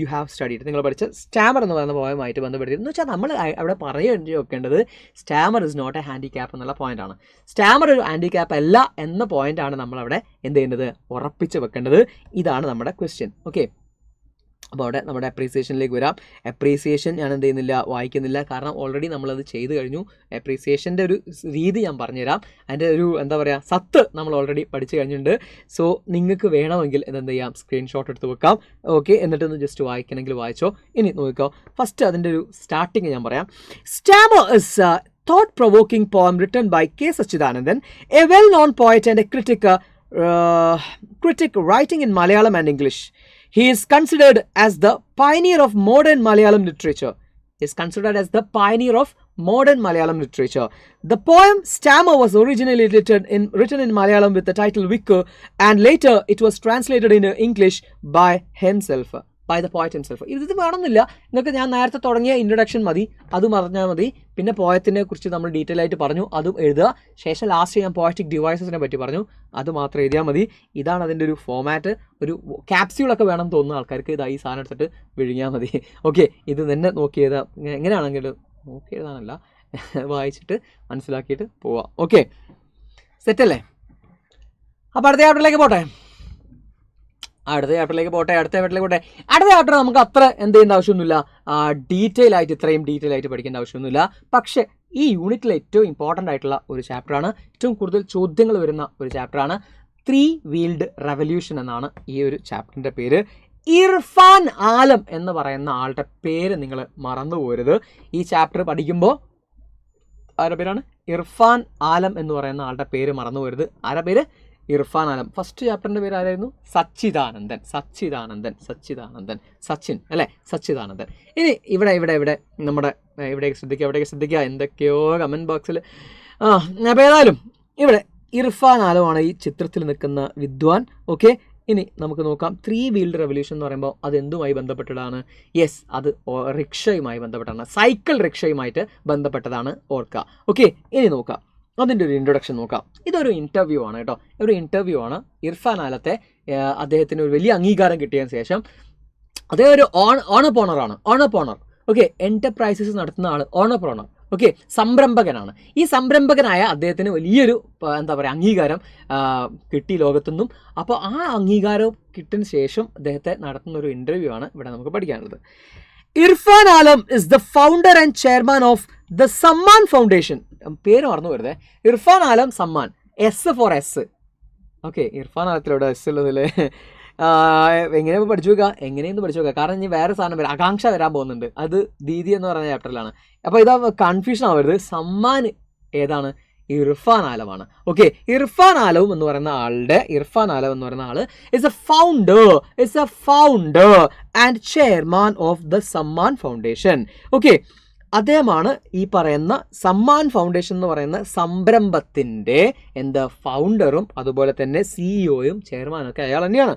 you have studied. നിങ്ങൾ പഠിച്ച സ്റ്റാമർ എന്ന് പറയുന്ന പോയമായിട്ട് ബന്ധപ്പെടുത്തി എന്ന് വെച്ചാൽ നമ്മൾ അവിടെ പറയുകയും വെക്കേണ്ടത് stammer is not a handicap എന്നുള്ള പോയിന്റാണ്. സ്റ്റാമർ ഒരു ഹാൻഡിക്യാപ്പ് അല്ല എന്ന പോയിന്റാണ് നമ്മളവിടെ എന്ത് ചെയ്യേണ്ടത്? ഉറപ്പിച്ച് വെക്കേണ്ടത്. ഇതാണ് നമ്മുടെ ക്വസ്റ്റ്യൻ. ഓക്കെ, അപ്പോൾ അവിടെ നമ്മുടെ അപ്രീസിയേഷനിലേക്ക് വരാം. അപ്രീസിയേഷൻ ഞാൻ എന്ത് ചെയ്യുന്നില്ല, വായിക്കുന്നില്ല, കാരണം ഓൾറെഡി നമ്മളത് ചെയ്ത് കഴിഞ്ഞു. അപ്രീസിയേഷൻ്റെ ഒരു രീതി ഞാൻ പറഞ്ഞുതരാം. അതിൻ്റെ ഒരു എന്താ പറയുക, സത്ത് നമ്മൾ ഓൾറെഡി പഠിച്ചു കഴിഞ്ഞിട്ടുണ്ട്. സോ നിങ്ങൾക്ക് വേണമെങ്കിൽ എന്ത് ചെയ്യാം, സ്ക്രീൻഷോട്ട് എടുത്ത് വെക്കാം. ഓക്കെ, എന്നിട്ടൊന്ന് ജസ്റ്റ് വായിക്കണമെങ്കിൽ വായിച്ചോ. ഇനി നോക്കിക്കോ, ഫസ്റ്റ് അതിൻ്റെ ഒരു സ്റ്റാർട്ടിങ് ഞാൻ പറയാം. Starmer is thought-provoking poem written by K. Sachidanandan, a well-known poet and a critic writing in Malayalam and English. He is considered as the pioneer of modern Malayalam literature. The poem Stammer was originally written in Malayalam with the title Vikku, and later it was translated into English by the poet himself. ഇത് വേണമെന്നില്ല, നിങ്ങൾക്ക് ഞാൻ നേരത്തെ തുടങ്ങിയ introduction മതി, അതും അറിഞ്ഞാൽ മതി. പിന്നെ പോയത്തിനെ കുറിച്ച് നമ്മൾ ഡീറ്റെയിൽ ആയിട്ട് പറഞ്ഞു, അതും എഴുതുക. ശേഷം ലാസ്റ്റ് ഞാൻ പോയറ്റിക് ഡിവൈസസിനെ പറ്റി പറഞ്ഞു, അത് മാത്രം എഴുതിയാൽ മതി. ഇതാണ് അതിൻ്റെ ഒരു ഫോമാറ്റ്. ഒരു ക്യാപ്സ്യൂളൊക്കെ വേണം തോന്നുന്ന ആൾക്കാർക്ക് ഈ സാധനം എടുത്തിട്ട് വിഴുങ്ങിയാൽ മതി. ഓക്കെ, ഇത് തന്നെ നോക്കി എഴുതാം. എങ്ങനെയാണെങ്കിലും നോക്കി എഴുതാനല്ല, വായിച്ചിട്ട് മനസ്സിലാക്കിയിട്ട് പോവാം. ഓക്കെ, സെറ്റല്ലേ? അപ്പോൾ അടുത്ത ചാപ്റ്ററിലേക്ക് പോട്ടെ. അടുത്ത ചാപ്റ്റർ നമുക്ക് അത്ര എന്ത് ചെയ്യേണ്ട ആവശ്യമൊന്നുമില്ല, ഇത്രയും ഡീറ്റെയിൽ ആയിട്ട് പഠിക്കേണ്ട ആവശ്യമൊന്നുമില്ല. പക്ഷേ ഈ യൂണിറ്റിലെ ഏറ്റവും ഇമ്പോർട്ടൻ്റ് ആയിട്ടുള്ള ഒരു ചാപ്റ്ററാണ്, ഏറ്റവും കൂടുതൽ ചോദ്യങ്ങൾ വരുന്ന ഒരു ചാപ്റ്ററാണ്. 3 വീൽഡ് റെവല്യൂഷൻ എന്നാണ് ഈ ഒരു ചാപ്റ്ററിൻ്റെ പേര്. ഇർഫാൻ ആലം എന്ന് പറയുന്ന ആളുടെ പേര് നിങ്ങൾ മറന്നു പോരുത്. ഈ ചാപ്റ്റർ പഠിക്കുമ്പോൾ ആരുടെ പേരാണ്? ഇർഫാൻ ആലം എന്ന് പറയുന്ന ആളുടെ പേര് മറന്നു പോരുത്. ആരുടെ പേര്? ഇർഫാൻ ആലം. ഫസ്റ്റ് ചാപ്റ്ററിൻ്റെ പേര് ആരായിരുന്നു? സച്ചിദാനന്ദൻ. സച്ചിൻ അല്ലേ? സച്ചിദാനന്ദൻ. ഇനി ഇവിടെ നമ്മുടെ ഇവിടേക്ക് ശ്രദ്ധിക്കുക. എന്തൊക്കെയോ കമൻറ്റ് ബോക്സിൽ. അപ്പോൾ ഏതായാലും ഇവിടെ ഇർഫാൻ ആലമാണ് ഈ ചിത്രത്തിൽ നിൽക്കുന്ന വിദ്വാൻ. ഓക്കെ, ഇനി നമുക്ക് നോക്കാം. 3 വീൽഡ് റെവല്യൂഷൻ എന്ന് പറയുമ്പോൾ അത് എന്തുമായി ബന്ധപ്പെട്ടതാണ്? യെസ്, അത് റിക്ഷയുമായി ബന്ധപ്പെട്ടാണ്, സൈക്കിൾ റിക്ഷയുമായിട്ട് ബന്ധപ്പെട്ടതാണ്, ഓർക്കുക. ഓക്കെ, ഇനി നോക്കാം, അതിൻ്റെ ഒരു ഇൻട്രൊഡക്ഷൻ നോക്കാം. ഇതൊരു ഇൻ്റർവ്യൂ ആണ് കേട്ടോ, ഒരു ഇൻ്റർവ്യൂ ആണ്. ഇർഫാൻ ആലത്തെ അദ്ദേഹത്തിന് ഒരു വലിയ അംഗീകാരം കിട്ടിയതിന് ശേഷം അദ്ദേഹം ഒരു ഓണർപ്രണറാണ്. ഓക്കെ, എൻ്റർപ്രൈസസ് നടത്തുന്ന ആൾ, ഓണർപ്രണർ. ഓക്കെ, സംരംഭകനാണ്. ഈ സംരംഭകനായ അദ്ദേഹത്തിന് വലിയൊരു എന്താ പറയുക അംഗീകാരം കിട്ടി ലോകത്തുനിന്നും. അപ്പോൾ ആ അംഗീകാരം കിട്ടിയതിന് ശേഷം അദ്ദേഹത്തെ നടത്തുന്ന ഒരു ഇൻ്റർവ്യൂ ആണ് ഇവിടെ നമുക്ക് പഠിക്കാനുള്ളത്. Irfan Alam is the founder and chairman of the Sammaan foundation. പേര് മറന്നു വരുന്നത്, Irfan Alam Sammaan, S for S. Okay, Irfan ആലത്തിലൂടെ എസ് ഉള്ളതില്ലേ? എങ്ങനെയാണ് പഠിച്ചു വെക്കുക, കാരണം ഇനി വേറെ സാധനം വരാം, ആകാംക്ഷ വരാൻ പോകുന്നുണ്ട്. അത് ദീദി എന്ന് പറയുന്ന ചാപ്റ്ററിലാണ്. അപ്പോൾ ഇതാ കൺഫ്യൂഷൻ ആവരുത്. സമ്മാൻ ഏതാണ്? ഇർഫാൻ ആലമാണ്. ഓക്കെ, ഇർഫാൻ ആലം എന്ന് പറയുന്ന ആള് is A founder and chairman of the Sammaan foundation. Okay, അദ്ദേഹമാണ് ഈ പറയുന്ന സമ്മാൻ ഫൗണ്ടേഷൻ എന്ന് പറയുന്ന സംരംഭത്തിൻ്റെ ഫൗണ്ടറും അതുപോലെ തന്നെ സിഇഒയും ചെയർമാനും ഒക്കെ അയാൾ തന്നെയാണ്.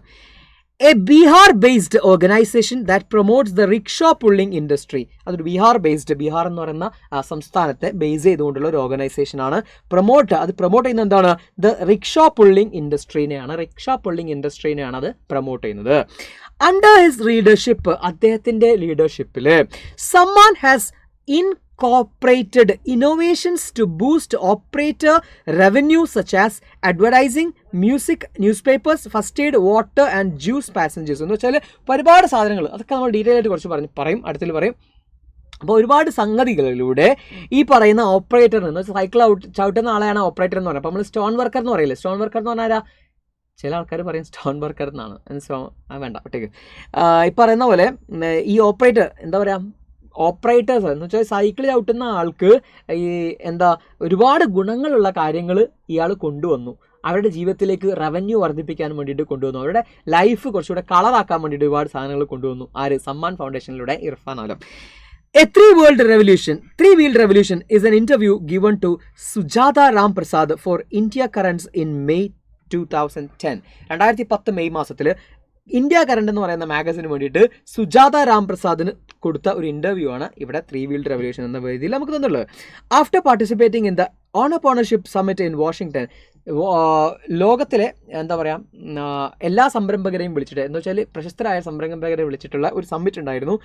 A Bihar-based organization that promotes the rickshaw pulling industry. അതൊരു ബീഹാർ എന്ന് പറയുന്ന സംസ്ഥാനത്തെ ബേസ് ചെയ്തുകൊണ്ടുള്ള ഒരു ഓർഗനൈസേഷനാണ്. അത് പ്രൊമോട്ട് ചെയ്യുന്നത് എന്താണ്? ദ റിക്ഷാ പുള്ളിംഗ് ഇൻഡസ്ട്രീനെയാണ് അത് പ്രൊമോട്ട് ചെയ്യുന്നത്. അണ്ടർ ഹിസ് ലീഡർഷിപ്പ്, അദ്ദേഹത്തിൻ്റെ ലീഡർഷിപ്പിൽ Sammaan has incorporated innovations to boost operator revenue such as advertising, music, newspapers, first aid, water and juice passengers. എന്ന് വെച്ചാൽ ഒരുപാട് സാധനങ്ങൾ, അതൊക്കെ നമ്മൾ ഡീറ്റെയിൽ ആയിട്ട് കുറച്ച് പറയും. അപ്പോൾ ഒരുപാട് സംഗതികളിലൂടെ ഈ പറയുന്ന ഓപ്പറേറ്റർ എന്ന് സൈക്കിൾ ചവിട്ടുന്ന ആളെയാണ് ഓപ്പറേറ്റർ എന്ന് പറയുന്നത്. അപ്പോൾ നമ്മൾ സ്റ്റോൺ വർക്കർ എന്ന് പറയില്ലേ, സ്റ്റോൺ വർക്കർ എന്ന് പറഞ്ഞാൽ ചില ആൾക്കാർ പറയും സ്റ്റോൺ വർക്കർ എന്നാണ്, വേണ്ട ഒറ്റയ്ക്ക്. ഈ പറയുന്ന പോലെ ഈ ഓപ്പറേറ്റർ ഓപ്പറേറ്റേഴ്സ് എന്ന് വെച്ചാൽ സൈക്കിൾ ചവിട്ടുന്ന ആൾക്ക് ഈ ഒരുപാട് ഗുണങ്ങളുള്ള കാര്യങ്ങൾ ഇയാൾ കൊണ്ടുവന്നു. അവരുടെ ജീവിതത്തിലേക്ക് റവന്യൂ വർദ്ധിപ്പിക്കാൻ വേണ്ടിയിട്ട് കൊണ്ടുവന്നു. അവരുടെ ലൈഫ് കുറച്ചുകൂടെ കളറാക്കാൻ വേണ്ടിയിട്ട് ഒരുപാട് സാധനങ്ങൾ കൊണ്ടുവന്നു. സമ്മാൻ ഫൗണ്ടേഷനിലൂടെ ഇർഫാൻ ആലം. A three-wheeled revolution is an interview given to Sujata Ram Prasad for India Currents in May 2010. 2010 May മാസത്തിൽ ഇന്ത്യ കറണ്ട് എന്ന് പറയുന്ന മാഗസിന് വേണ്ടിയിട്ട് സുജാത രാം പ്രസാദിന് കൊടുത്ത ഒരു ഇൻ്റർവ്യൂ ആണ് ഇവിടെ 3-wheeled revolution എന്ന വേദിയിൽ നമുക്ക് തന്നുള്ളത്. After participating in the entrepreneurship summit in Washington, ലോകത്തിലെ എല്ലാ സംരംഭകരെയും വിളിച്ചിട്ട് എന്ന് വെച്ചാൽ പ്രശസ്തരായ സംരംഭകരെ വിളിച്ചിട്ടുള്ള ഒരു സമ്മിറ്റ് ഉണ്ടായിരുന്നു.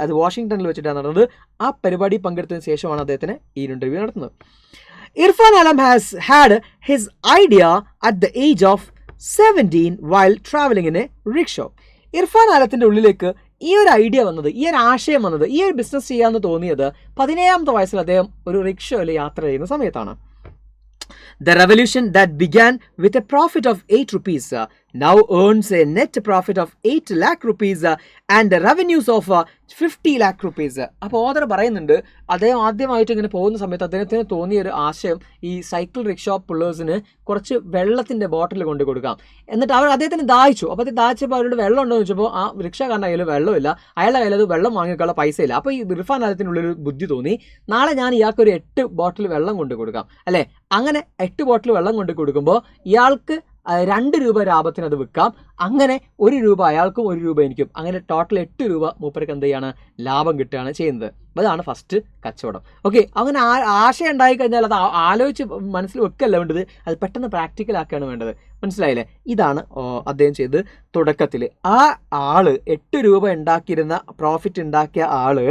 അത് വാഷിംഗ്ടണിൽ വെച്ചിട്ടാണ് നടന്നത്. ആ പരിപാടി പങ്കെടുത്തതിന് ശേഷമാണ് അദ്ദേഹത്തിന് ഈ ഇൻ്റർവ്യൂ നടത്തുന്നത്. Irfan Alam has had his idea at the age of 17 while traveling in a rickshaw. Irfan ആലത്തിൻ്റെ ഉള്ളിലേക്ക് ഈ ഒരു ഐഡിയ വന്നത്, ഈ ഒരു ആശയം വന്നത്, ഈ ഒരു ബിസിനസ് ചെയ്യാമെന്ന് തോന്നിയത് 17ാമത്തെ വയസ്സിൽ അദ്ദേഹം ഒരു റിക്ഷയിൽ യാത്ര ചെയ്യുന്ന സമയത്താണ്. The revolution that began with a profit of 8 rupees now earns a net profit of 8 lakh rupees and revenues of 50 lakh rupees. അപ്പോൾ ഓദർ പറയുന്നുണ്ട്, അദ്ദേഹം ആദ്യമായിട്ട് ഇങ്ങനെ പോകുന്ന സമയത്ത് അദ്ദേഹത്തിന് തോന്നിയ ഒരു ആശയം ഈ സൈക്കിൾ റിക്ഷാ പുള്ളേഴ്സിന് കുറച്ച് വെള്ളത്തിൻ്റെ ബോട്ടിൽ കൊണ്ട് കൊടുക്കാം. എന്നിട്ട് അദ്ദേഹത്തിന് ദാഹിച്ചു. അപ്പോൾ അത് ദാഹിച്ചപ്പോൾ അവരോട് വെള്ളം ഉണ്ടോ എന്ന് ചോദിച്ചപ്പോൾ ആ റിക്ഷാക്കാരൻ്റെ കയ്യിൽ വെള്ളമില്ല, അയാളുടെ കയ്യിൽ അത് വെള്ളം വാങ്ങിക്കാനുള്ള പൈസയില്ല. അപ്പോൾ ഈ ഇർഫാൻ ആലത്തിനുള്ളൊരു ബുദ്ധി തോന്നി, നാളെ ഞാൻ ഇയാൾക്കൊരു 8 ബോട്ടിൽ വെള്ളം കൊണ്ട് കൊടുക്കാം അല്ലേ. അങ്ങനെ 8 ബോട്ടിൽ വെള്ളം കൊണ്ട് കൊടുക്കുമ്പോൾ ഇയാൾക്ക് 2 രൂപ ലാഭത്തിന് അത് വിൽക്കാം. അങ്ങനെ 1 രൂപ അയാൾക്കും 1 രൂപ എനിക്കും, അങ്ങനെ ടോട്ടൽ 8 രൂപ മൂപ്പർക്ക് ലാഭം കിട്ടുകയാണ് ചെയ്യുന്നത്. അതാണ് ഫസ്റ്റ് കച്ചവടം. ഓക്കെ, അങ്ങനെ ആശയം ഉണ്ടായിക്കഴിഞ്ഞാൽ അത് ആലോചിച്ച് മനസ്സിൽ വെക്കല്ല വേണ്ടത്, അത് പെട്ടെന്ന് പ്രാക്ടിക്കൽ ആക്കുകയാണ് വേണ്ടത്. മനസ്സിലായില്ലേ? ഇതാണ് അദ്ദേഹം ചെയ്ത് തുടക്കത്തിൽ. ആ ആള് 8 രൂപ പ്രോഫിറ്റ് ഉണ്ടാക്കിയ ആള്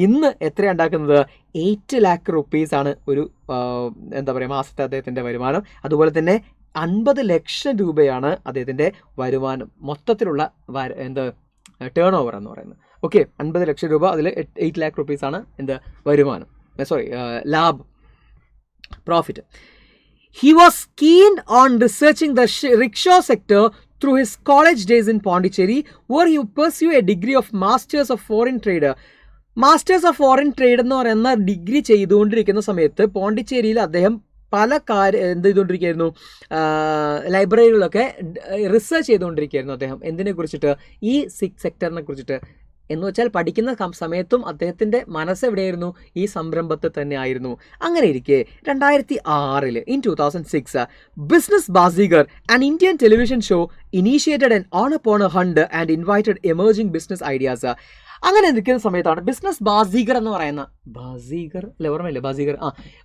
ഇന്ന് എത്രയാണ് ഉണ്ടാക്കുന്നത്? 8 lakh rupees ആണ് ഒരു മാസത്തെ അദ്ദേഹത്തിൻ്റെ വരുമാനം. അതുപോലെ തന്നെ 50 ലക്ഷം രൂപയാണ് അദ്ദേഹത്തിൻ്റെ വരുമാനം, മൊത്തത്തിലുള്ള ടേൺ ഓവർ എന്ന് പറയുന്നത്. ഓക്കെ, 50 ലക്ഷം രൂപ, അതിൽ 8 lakh rupees ആണ് വരുമാനം, ലാഭം, profit. He was keen on researching the rickshaw sector through his college days in Pondicherry, where he pursued a degree of Masters of Foreign Trade എന്ന് പറയുന്ന ഡിഗ്രി ചെയ്തുകൊണ്ടിരിക്കുന്ന സമയത്ത് പോണ്ടിച്ചേരിയിൽ അദ്ദേഹം പല ചെയ്തുകൊണ്ടിരിക്കുകയായിരുന്നു, ലൈബ്രറികളിലൊക്കെ റിസർച്ച് ചെയ്തുകൊണ്ടിരിക്കുകയായിരുന്നു അദ്ദേഹം. എന്തിനെ കുറിച്ചിട്ട്? ഈ സെക്ടറിനെ കുറിച്ചിട്ട്. എന്ന് വെച്ചാൽ പഠിക്കുന്ന സമയത്തും അദ്ദേഹത്തിൻ്റെ മനസ്സെവിടെയായിരുന്നു? ഈ സംരംഭത്തിൽ തന്നെ ആയിരുന്നു. അങ്ങനെ ഇരിക്കെ 2006 in 2006 business Baazigar, an Indian television show, initiated an honor hunt and invited emerging business ideas. അങ്ങനെ നിൽക്കുന്ന സമയത്താണ് ബിസിനസ് ബാസിഗർ എന്ന് പറയുന്ന ഓർമ്മയില്ലേ?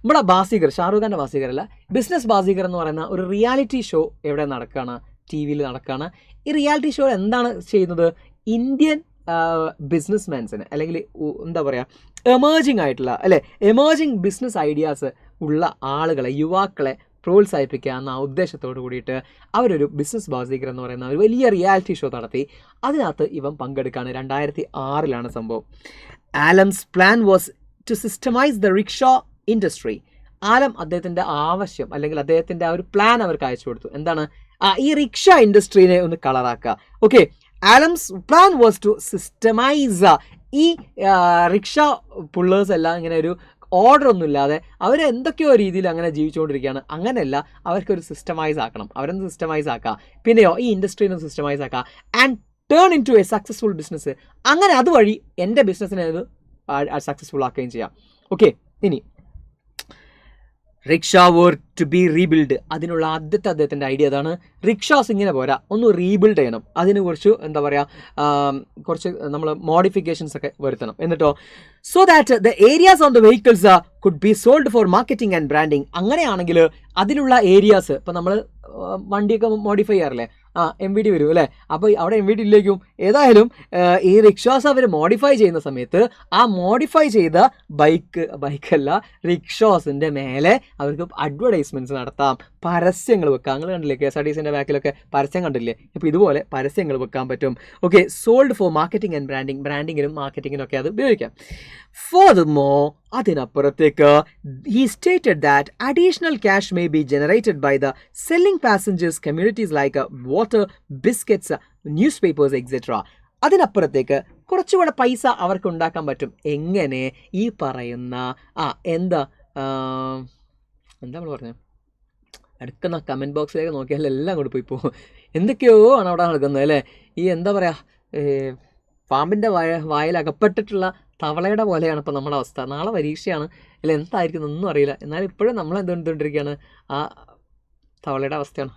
നമ്മുടെ ബാസിഗർ, ഷാറുഖ് ഖാൻ്റെ ബാസിഗർ അല്ല, ബിസിനസ് ബാസിഗർ എന്ന് പറയുന്ന ഒരു റിയാലിറ്റി ഷോ എവിടെ നടക്കുകയാണ്? TV-യിൽ നടക്കുകയാണ്. ഈ റിയാലിറ്റി ഷോ എന്താണ് ചെയ്യുന്നത്? ഇന്ത്യൻ ബിസിനസ്മാൻസിന് അല്ലെങ്കിൽ എമേർജിങ് ആയിട്ടുള്ള എമേർജിങ് ബിസിനസ് ഐഡിയാസ് ഉള്ള ആളുകളെ, യുവാക്കളെ പ്രോത്സാഹിപ്പിക്കുക എന്ന ഉദ്ദേശത്തോട് കൂടിയിട്ട് അവരൊരു ബിസിനസ് ബാസിഗർ എന്ന് പറയുന്ന ഒരു വലിയ റിയാലിറ്റി ഷോ നടത്തി. അതിനകത്ത് ഇവൻ പങ്കെടുക്കുകയാണ്. 2006 സംഭവം. Alam's plan was to systematise the rickshaw industry. Alam അദ്ദേഹത്തിൻ്റെ ആവശ്യം അല്ലെങ്കിൽ അദ്ദേഹത്തിൻ്റെ ആ ഒരു പ്ലാൻ അവർക്ക് അയച്ചു കൊടുത്തു. എന്താണ്? ഈ റിക്ഷ ഇൻഡസ്ട്രീനെ ഒന്ന് കളറാക്കുക. Okay, ആലംസ് plan was to systemise ഈ റിക്ഷ പുള്ളേഴ്സ് എല്ലാം ഇങ്ങനെ ഒരു ഓർഡർ ഒന്നും ഇല്ലാതെ അവർ എന്തൊക്കെയോ രീതിയിൽ അങ്ങനെ ജീവിച്ചുകൊണ്ടിരിക്കുകയാണ്. അങ്ങനെയല്ല, അവർക്കൊരു സിസ്റ്റമൈസ് ആക്കണം. അവരൊന്ന് സിസ്റ്റമൈസ് ആക്കുക. പിന്നെയോ ഈ ഇൻഡസ്ട്രീനെ സിസ്റ്റമൈസ് ആക്കുക and turn into a successful business. അങ്ങനെ അതുവഴി എൻ്റെ ബിസിനസ്സിനെ അത് സക്സസ്ഫുൾ ആക്കുകയും ചെയ്യാം. ഓക്കെ, ഇനി rickshaw were to be rebuild. അതിനുള്ള ആദ്യത്തെ അദ്ദേഹത്തിൻ്റെ ഐഡിയ അതാണ്. റിക്ഷാസ് ഇങ്ങനെ പോരാ, ഒന്ന് റീബിൽഡ് ചെയ്യണം. അതിന് കുറച്ച് എന്താ പറയുക, കുറച്ച് നമ്മൾ മോഡിഫിക്കേഷൻസ് ഒക്കെ വരുത്തണം. എന്നിട്ടോ so that the areas on the vehicles could be sold for marketing and branding. അങ്ങനെയാണെങ്കിൽ അതിലുള്ള ഏരിയാസ്, ഇപ്പം നമ്മൾ വണ്ടിയൊക്കെ മോഡിഫൈ ചെയ്യാറില്ലേ, MVD വരും അല്ലേ, അപ്പോൾ അവിടെ MVD ഇല്ലേക്കും. ഏതായാലും ഈ റിക്ഷാസ് അവർ മോഡിഫൈ ചെയ്യുന്ന സമയത്ത് ആ മോഡിഫൈ ചെയ്ത ബൈക്കല്ല റിക്ഷാസിൻ്റെ മേലെ അവർക്ക് അഡ്വർടൈസ്മെൻറ്റ്സ് നടത്താം, പരസ്യങ്ങൾ വെക്കാം. നിങ്ങൾ കണ്ടില്ലേ KSRTCൻ്റെ ബാക്കിലൊക്കെ പരസ്യം കണ്ടില്ലേ? അപ്പോൾ ഇതുപോലെ പരസ്യങ്ങൾ വെക്കാൻ പറ്റും. Okay, sold for marketing and branding. ബ്രാൻഡിങ്ങിനും മാർക്കറ്റിങ്ങിനും ഒക്കെ അത് ഉപയോഗിക്കാം. Furthermore, അതിനപ്പുറത്തേക്ക് he stated that additional cash may be generated by the selling passengers communities like water, biscuits, newspapers, etc. അതിനപ്പുറത്തേക്ക് കുറച്ചുകൂടെ പൈസ അവർക്ക് ഉണ്ടാക്കാൻ പറ്റും. എങ്ങനെ? ഈ പറയുന്ന എന്താ നമ്മൾ പറഞ്ഞത്, അടുക്കുന്ന കമൻറ്റ് ബോക്സിലേക്ക് നോക്കിയാൽ എല്ലാം കൂടി പോയി പോകും. എന്തൊക്കെയോ ആണ് അവിടെ നടക്കുന്നത് അല്ലേ. ഈ എന്താ പറയുക, പാമ്പിൻ്റെ വായിൽ അകപ്പെട്ടിട്ടുള്ള തവളയുടെ പോലെയാണ് ഇപ്പോൾ നമ്മുടെ അവസ്ഥ. നാളെ പരീക്ഷയാണ് അല്ല, എന്തായിരിക്കും ഒന്നും അറിയില്ല. എന്നാൽ ഇപ്പോഴും നമ്മൾ എന്തുകൊണ്ടിരിക്കുകയാണ്, ആ തവളയുടെ അവസ്ഥയാണ്.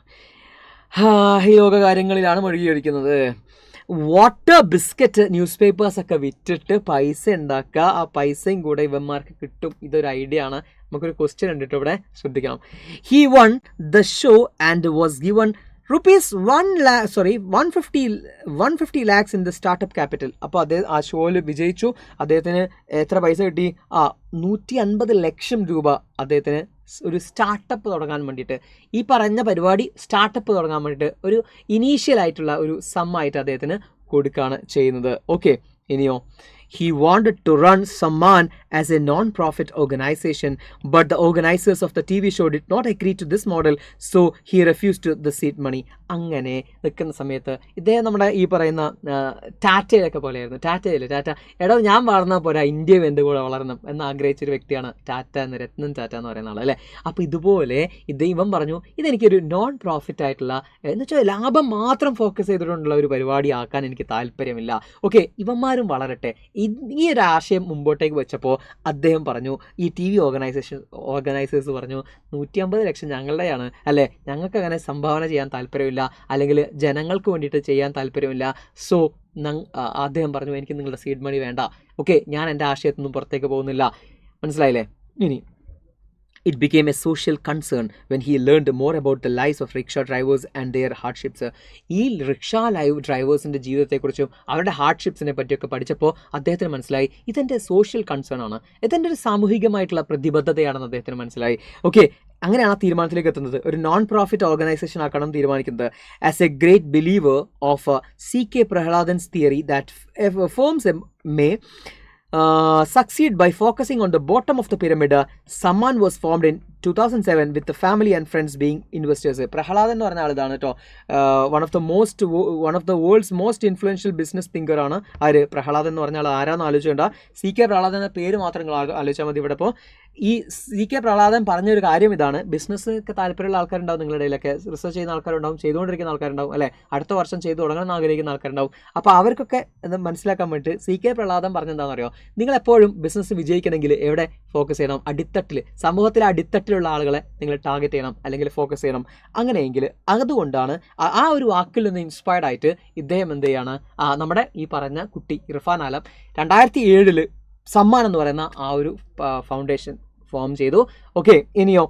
ഈ ലോക കാര്യങ്ങളിലാണ് മുഴുകിയിരിക്കുന്നത്. വാട്ടർ, ബിസ്ക്കറ്റ്, ന്യൂസ് പേപ്പേഴ്സൊക്കെ വിറ്റിട്ട് പൈസ ഉണ്ടാക്കുക. ആ പൈസയും കൂടെ ഇവന്മാർക്ക് കിട്ടും. ഇതൊരു ഐഡിയ ആണ്. നമുക്കൊരു ക്വസ്റ്റ്യൻ ഉണ്ട് കേട്ടോ, ഇവിടെ ശ്രദ്ധിക്കണം. He one the show and was given ₹150 lakhs in the startup capital. അപ്പോൾ അദ്ദേഹം ആ ഷോയിൽ വിജയിച്ചു. അദ്ദേഹത്തിന് എത്ര പൈസ കിട്ടി? 150 ലക്ഷം രൂപ അദ്ദേഹത്തിന് ഒരു സ്റ്റാർട്ടപ്പ് തുടങ്ങാൻ വേണ്ടിയിട്ട്, ഈ പറഞ്ഞ പരിപാടി സ്റ്റാർട്ടപ്പ് തുടങ്ങാൻ വേണ്ടിയിട്ട് ഒരു ഇനീഷ്യലായിട്ടുള്ള ഒരു സമ്മായിട്ട് അദ്ദേഹത്തിന് കൊടുക്കുകയാണ് ചെയ്യുന്നത്. ഓക്കെ, ഇനിയോ he wanted to run Samman as a non-profit organization, but the organizers of the TV show did not agree to this model, so he refused the seed money. അങ്ങനെ നിൽക്കുന്ന സമയത്ത് ഇദ്ദേഹം നമ്മുടെ ഈ പറയുന്ന ടാറ്റയിലൊക്കെ പോലെയായിരുന്നു. ടാറ്റ എടോ ഞാൻ വളർന്നാൽ പോരാ, ഇന്ത്യയും എൻ്റെ കൂടെ വളരണം എന്ന് ആഗ്രഹിച്ചൊരു വ്യക്തിയാണ് ടാറ്റ എന്ന്, രത്നം ടാറ്റ എന്ന് പറയുന്ന ആൾ അല്ലേ. അപ്പോൾ ഇതുപോലെ ഇവൻ പറഞ്ഞു, ഇതെനിക്കൊരു നോൺ പ്രോഫിറ്റ് ആയിട്ടുള്ള, എന്ന് വെച്ചാൽ ലാഭം മാത്രം ഫോക്കസ് ചെയ്തിട്ടുള്ള ഒരു പരിപാടി ആക്കാൻ എനിക്ക് താല്പര്യമില്ല. ഓക്കെ, ഇവന്മാരും വളരട്ടെ. ഈ ഒരു ആശയം മുമ്പോട്ടേക്ക് വെച്ചപ്പോൾ അദ്ദേഹം പറഞ്ഞു, ഈ TV ഓർഗനൈസേഴ്സ് പറഞ്ഞു, 150 ലക്ഷം ഞങ്ങളുടെയാണ് അല്ലേ, ഞങ്ങൾക്ക് അങ്ങനെ സംഭാവന ചെയ്യാൻ താല്പര്യമില്ല, അല്ലെങ്കിൽ ജനങ്ങൾക്ക് വേണ്ടിയിട്ട് ചെയ്യാൻ താല്പര്യമില്ല. സോ അദ്ദേഹം പറഞ്ഞു, എനിക്ക് നിങ്ങളുടെ സീഡ് മണി വേണ്ട. ഓക്കെ, ഞാൻ എൻ്റെ ആശയത്തൊന്നും പുറത്തേക്ക് പോകുന്നില്ല. മനസ്സിലായില്ലേ? ഇനി it became a social concern when he learned more about the lives of rickshaw drivers and their hardships. ഈ റിക്ഷ ഡ്രൈവേഴ്സിൻ്റെ ജീവിതത്തെക്കുറിച്ചും അവരുടെ ഹാർഡ്ഷിപ്സിനെ പറ്റിയൊക്കെ പഠിച്ചപ്പോൾ അദ്ദേഹത്തിന് മനസ്സിലായി ഇതെൻ്റെ സോഷ്യൽ കൺസേൺ ആണ്, ഇതെൻ്റെ ഒരു സാമൂഹികമായിട്ടുള്ള പ്രതിബദ്ധതയാണെന്ന് അദ്ദേഹത്തിന് മനസ്സിലായി. ഓക്കെ, അങ്ങനെയാണ് ആ തീരുമാനത്തിലേക്ക് എത്തുന്നത്. ഒരു നോൺ പ്രോഫിറ്റ് ഓർഗനൈസേഷൻ ആക്കണം തീരുമാനിക്കുന്നത്. As A great believer of CK Prahaladans theory that firms may succeed by focusing on the bottom of the pyramid, Samman was formed in 2007 with the family and friends being investors. Prahladan എന്ന് പറഞ്ഞ ആളിതാണ് കേട്ടോ. One of the world's most influential business thinker ആണ് ആര്? പ്രഹ്ലാദൻ എന്ന് പറഞ്ഞ ആൾ. ആരാന്ന് ആലോചിക്കേണ്ട, CK Prahladan എന്ന പേര് മാത്രം നിങ്ങൾ ആലോചിച്ചാൽ മതി. ഇവിടെ ഇപ്പോൾ ഈ CK പ്രഹ്ലാദൻ പറഞ്ഞൊരു കാര്യം ഇതാണ്. ബിസിനസ് ഒക്കെ താല്പര്യമുള്ള ആൾക്കാരുണ്ടാവും നിങ്ങളുടെ ഇടയിലൊക്കെ, റിസർച്ച് ചെയ്യുന്ന ആൾക്കാരുണ്ടാവും, ചെയ്തുകൊണ്ടിരിക്കുന്ന ആൾക്കാരുണ്ടാവും അല്ലേ, അടുത്ത വർഷം ചെയ്ത് തുടങ്ങണമെന്ന് ആഗ്രഹിക്കുന്ന ആൾക്കാരുണ്ടാവും. അപ്പോൾ അവർക്കൊക്കെ മനസ്സിലാക്കാൻ വേണ്ടിയിട്ട് CK പ്രഹ്ലാദൻ പറഞ്ഞെന്താണെന്ന് അറിയോ, നിങ്ങളെപ്പോഴും ബിസിനസ് വിജയിക്കണമെങ്കിൽ എവിടെ ഫോക്കസ് ചെയ്യണം? അടിത്തട്ടിൽ, സമൂഹത്തിലെ അടിത്തട്ടിലുള്ള ആളുകളെ നിങ്ങൾ ടാർഗറ്റ് ചെയ്യണം അല്ലെങ്കിൽ ഫോക്കസ് ചെയ്യണം. അങ്ങനെയെങ്കിൽ അതുകൊണ്ടാണ് ആ ഒരു വാക്കിൽ നിന്ന് ഇൻസ്പയർഡ് ആയിട്ട് ഇദ്ദേഹം എന്ത് ചെയ്യാണ്, നമ്മുടെ ഈ പറഞ്ഞ കുട്ടി ഇർഫാൻ ആലം 2007 സമ്മാൻ എന്ന് പറയുന്ന ആ ഒരു ഫൗണ്ടേഷൻ ഫോം ചെയ്തു. ഓക്കെ, ഇനിയോ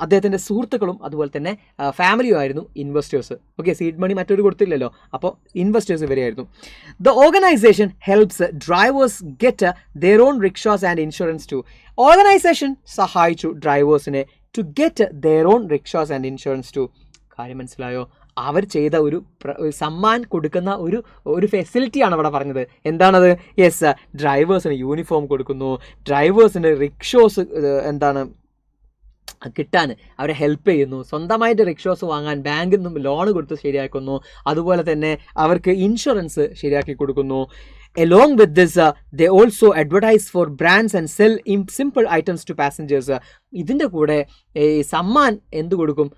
അദ്ദേഹത്തിൻ്റെ സുഹൃത്തുക്കളും അതുപോലെ തന്നെ ഫാമിലിയും ആയിരുന്നു ഇൻവെസ്റ്റേഴ്സ്. ഓക്കെ, സീഡ് മണി മറ്റൊരു കൊടുത്തില്ലല്ലോ, അപ്പോൾ ഇൻവെസ്റ്റേഴ്സ് ഇവരെയായിരുന്നു. The organisation helps drivers get their own rickshaws and insurance too. Organisation സഹായിച്ചു ഡ്രൈവേഴ്സിനെ to get their own rickshaws and insurance too. കാര്യം മനസ്സിലായോ? അവർ ചെയ്ത ഒരു സമ്മാൻ കൊടുക്കുന്ന ഒരു ഫെസിലിറ്റിയാണ് അവിടെ പറഞ്ഞത്. എന്താണത്? യെസ്, ഡ്രൈവേഴ്സിന് യൂണിഫോം കൊടുക്കുന്നു, ഡ്രൈവേഴ്സിന് റിക്ഷോസ് കിട്ടാൻ അവരെ ഹെൽപ്പ് ചെയ്യുന്നു, സ്വന്തമായിട്ട് റിക്ഷോസ് വാങ്ങാൻ ബാങ്കിൽ നിന്നും ലോൺ കൊടുത്ത് ശരിയാക്കുന്നു, അതുപോലെ തന്നെ അവർക്ക് ഇൻഷുറൻസ് ശരിയാക്കി കൊടുക്കുന്നു. Along with this, they also advertise for brands and sell simple items to passengers. ഇതിൻ്റെ കൂടെ സമ്മാൻ എന്ത് കൊടുക്കും?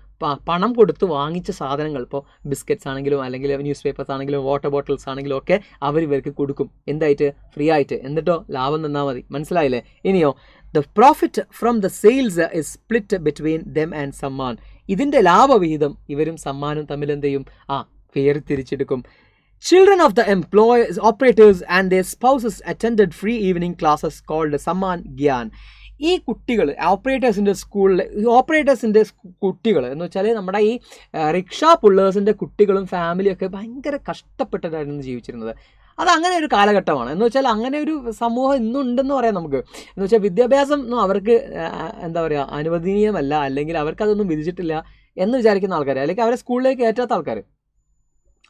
പണം കൊടുത്ത് വാങ്ങിച്ച സാധനങ്ങൾ, ഇപ്പോൾ ബിസ്ക്കറ്റ്സ് ആണെങ്കിലും അല്ലെങ്കിൽ ന്യൂസ് പേപ്പേഴ്സ് ആണെങ്കിലും വാട്ടർ ബോട്ടിൽസ് ആണെങ്കിലും ഒക്കെ അവർ ഇവർക്ക് കൊടുക്കും. എന്തായിട്ട്? ഫ്രീ ആയിട്ട്. എന്നിട്ടോ ലാഭം തന്നാൽ മതി. മനസ്സിലായില്ലേ? ഇനിയോ, the profit from the sales is split between them and Samman. ഇതിൻ്റെ ലാഭവിഹിതം ഇവരും സമ്മാനും തമ്മിൽ എന്ത് ചെയ്യും? വേർതിരിച്ചെടുക്കും. Children of the employers, operators and their spouses attended free evening classes called Samman Gyan. ഈ കുട്ടികൾ ഓപ്പറേറ്റേഴ്സിൻ്റെ സ്കൂളിൽ, ഓപ്പറേറ്റേഴ്സിൻ്റെ കുട്ടികൾ എന്ന് വെച്ചാൽ നമ്മുടെ ഈ റിക്ഷാ പുള്ളേഴ്സിൻ്റെ കുട്ടികളും ഫാമിലിയൊക്കെ ഭയങ്കര കഷ്ടപ്പെട്ടിട്ടായിരുന്നു ജീവിച്ചിരുന്നത്. അത് അങ്ങനെ ഒരു കാലഘട്ടമാണ്. എന്ന് വെച്ചാൽ അങ്ങനെ ഒരു സമൂഹം ഇന്നുണ്ടെന്ന് പറയാം നമുക്ക്. എന്ന് വെച്ചാൽ വിദ്യാഭ്യാസം ഒന്നും അവർക്ക് എന്താ പറയുക അനുവദനീയമല്ല, അല്ലെങ്കിൽ അവർക്കതൊന്നും വിധിച്ചിട്ടില്ല എന്ന് വിചാരിക്കുന്ന ആൾക്കാർ, അല്ലെങ്കിൽ അവരെ സ്കൂളിലേക്ക് കയറ്റാത്ത ആൾക്കാർ.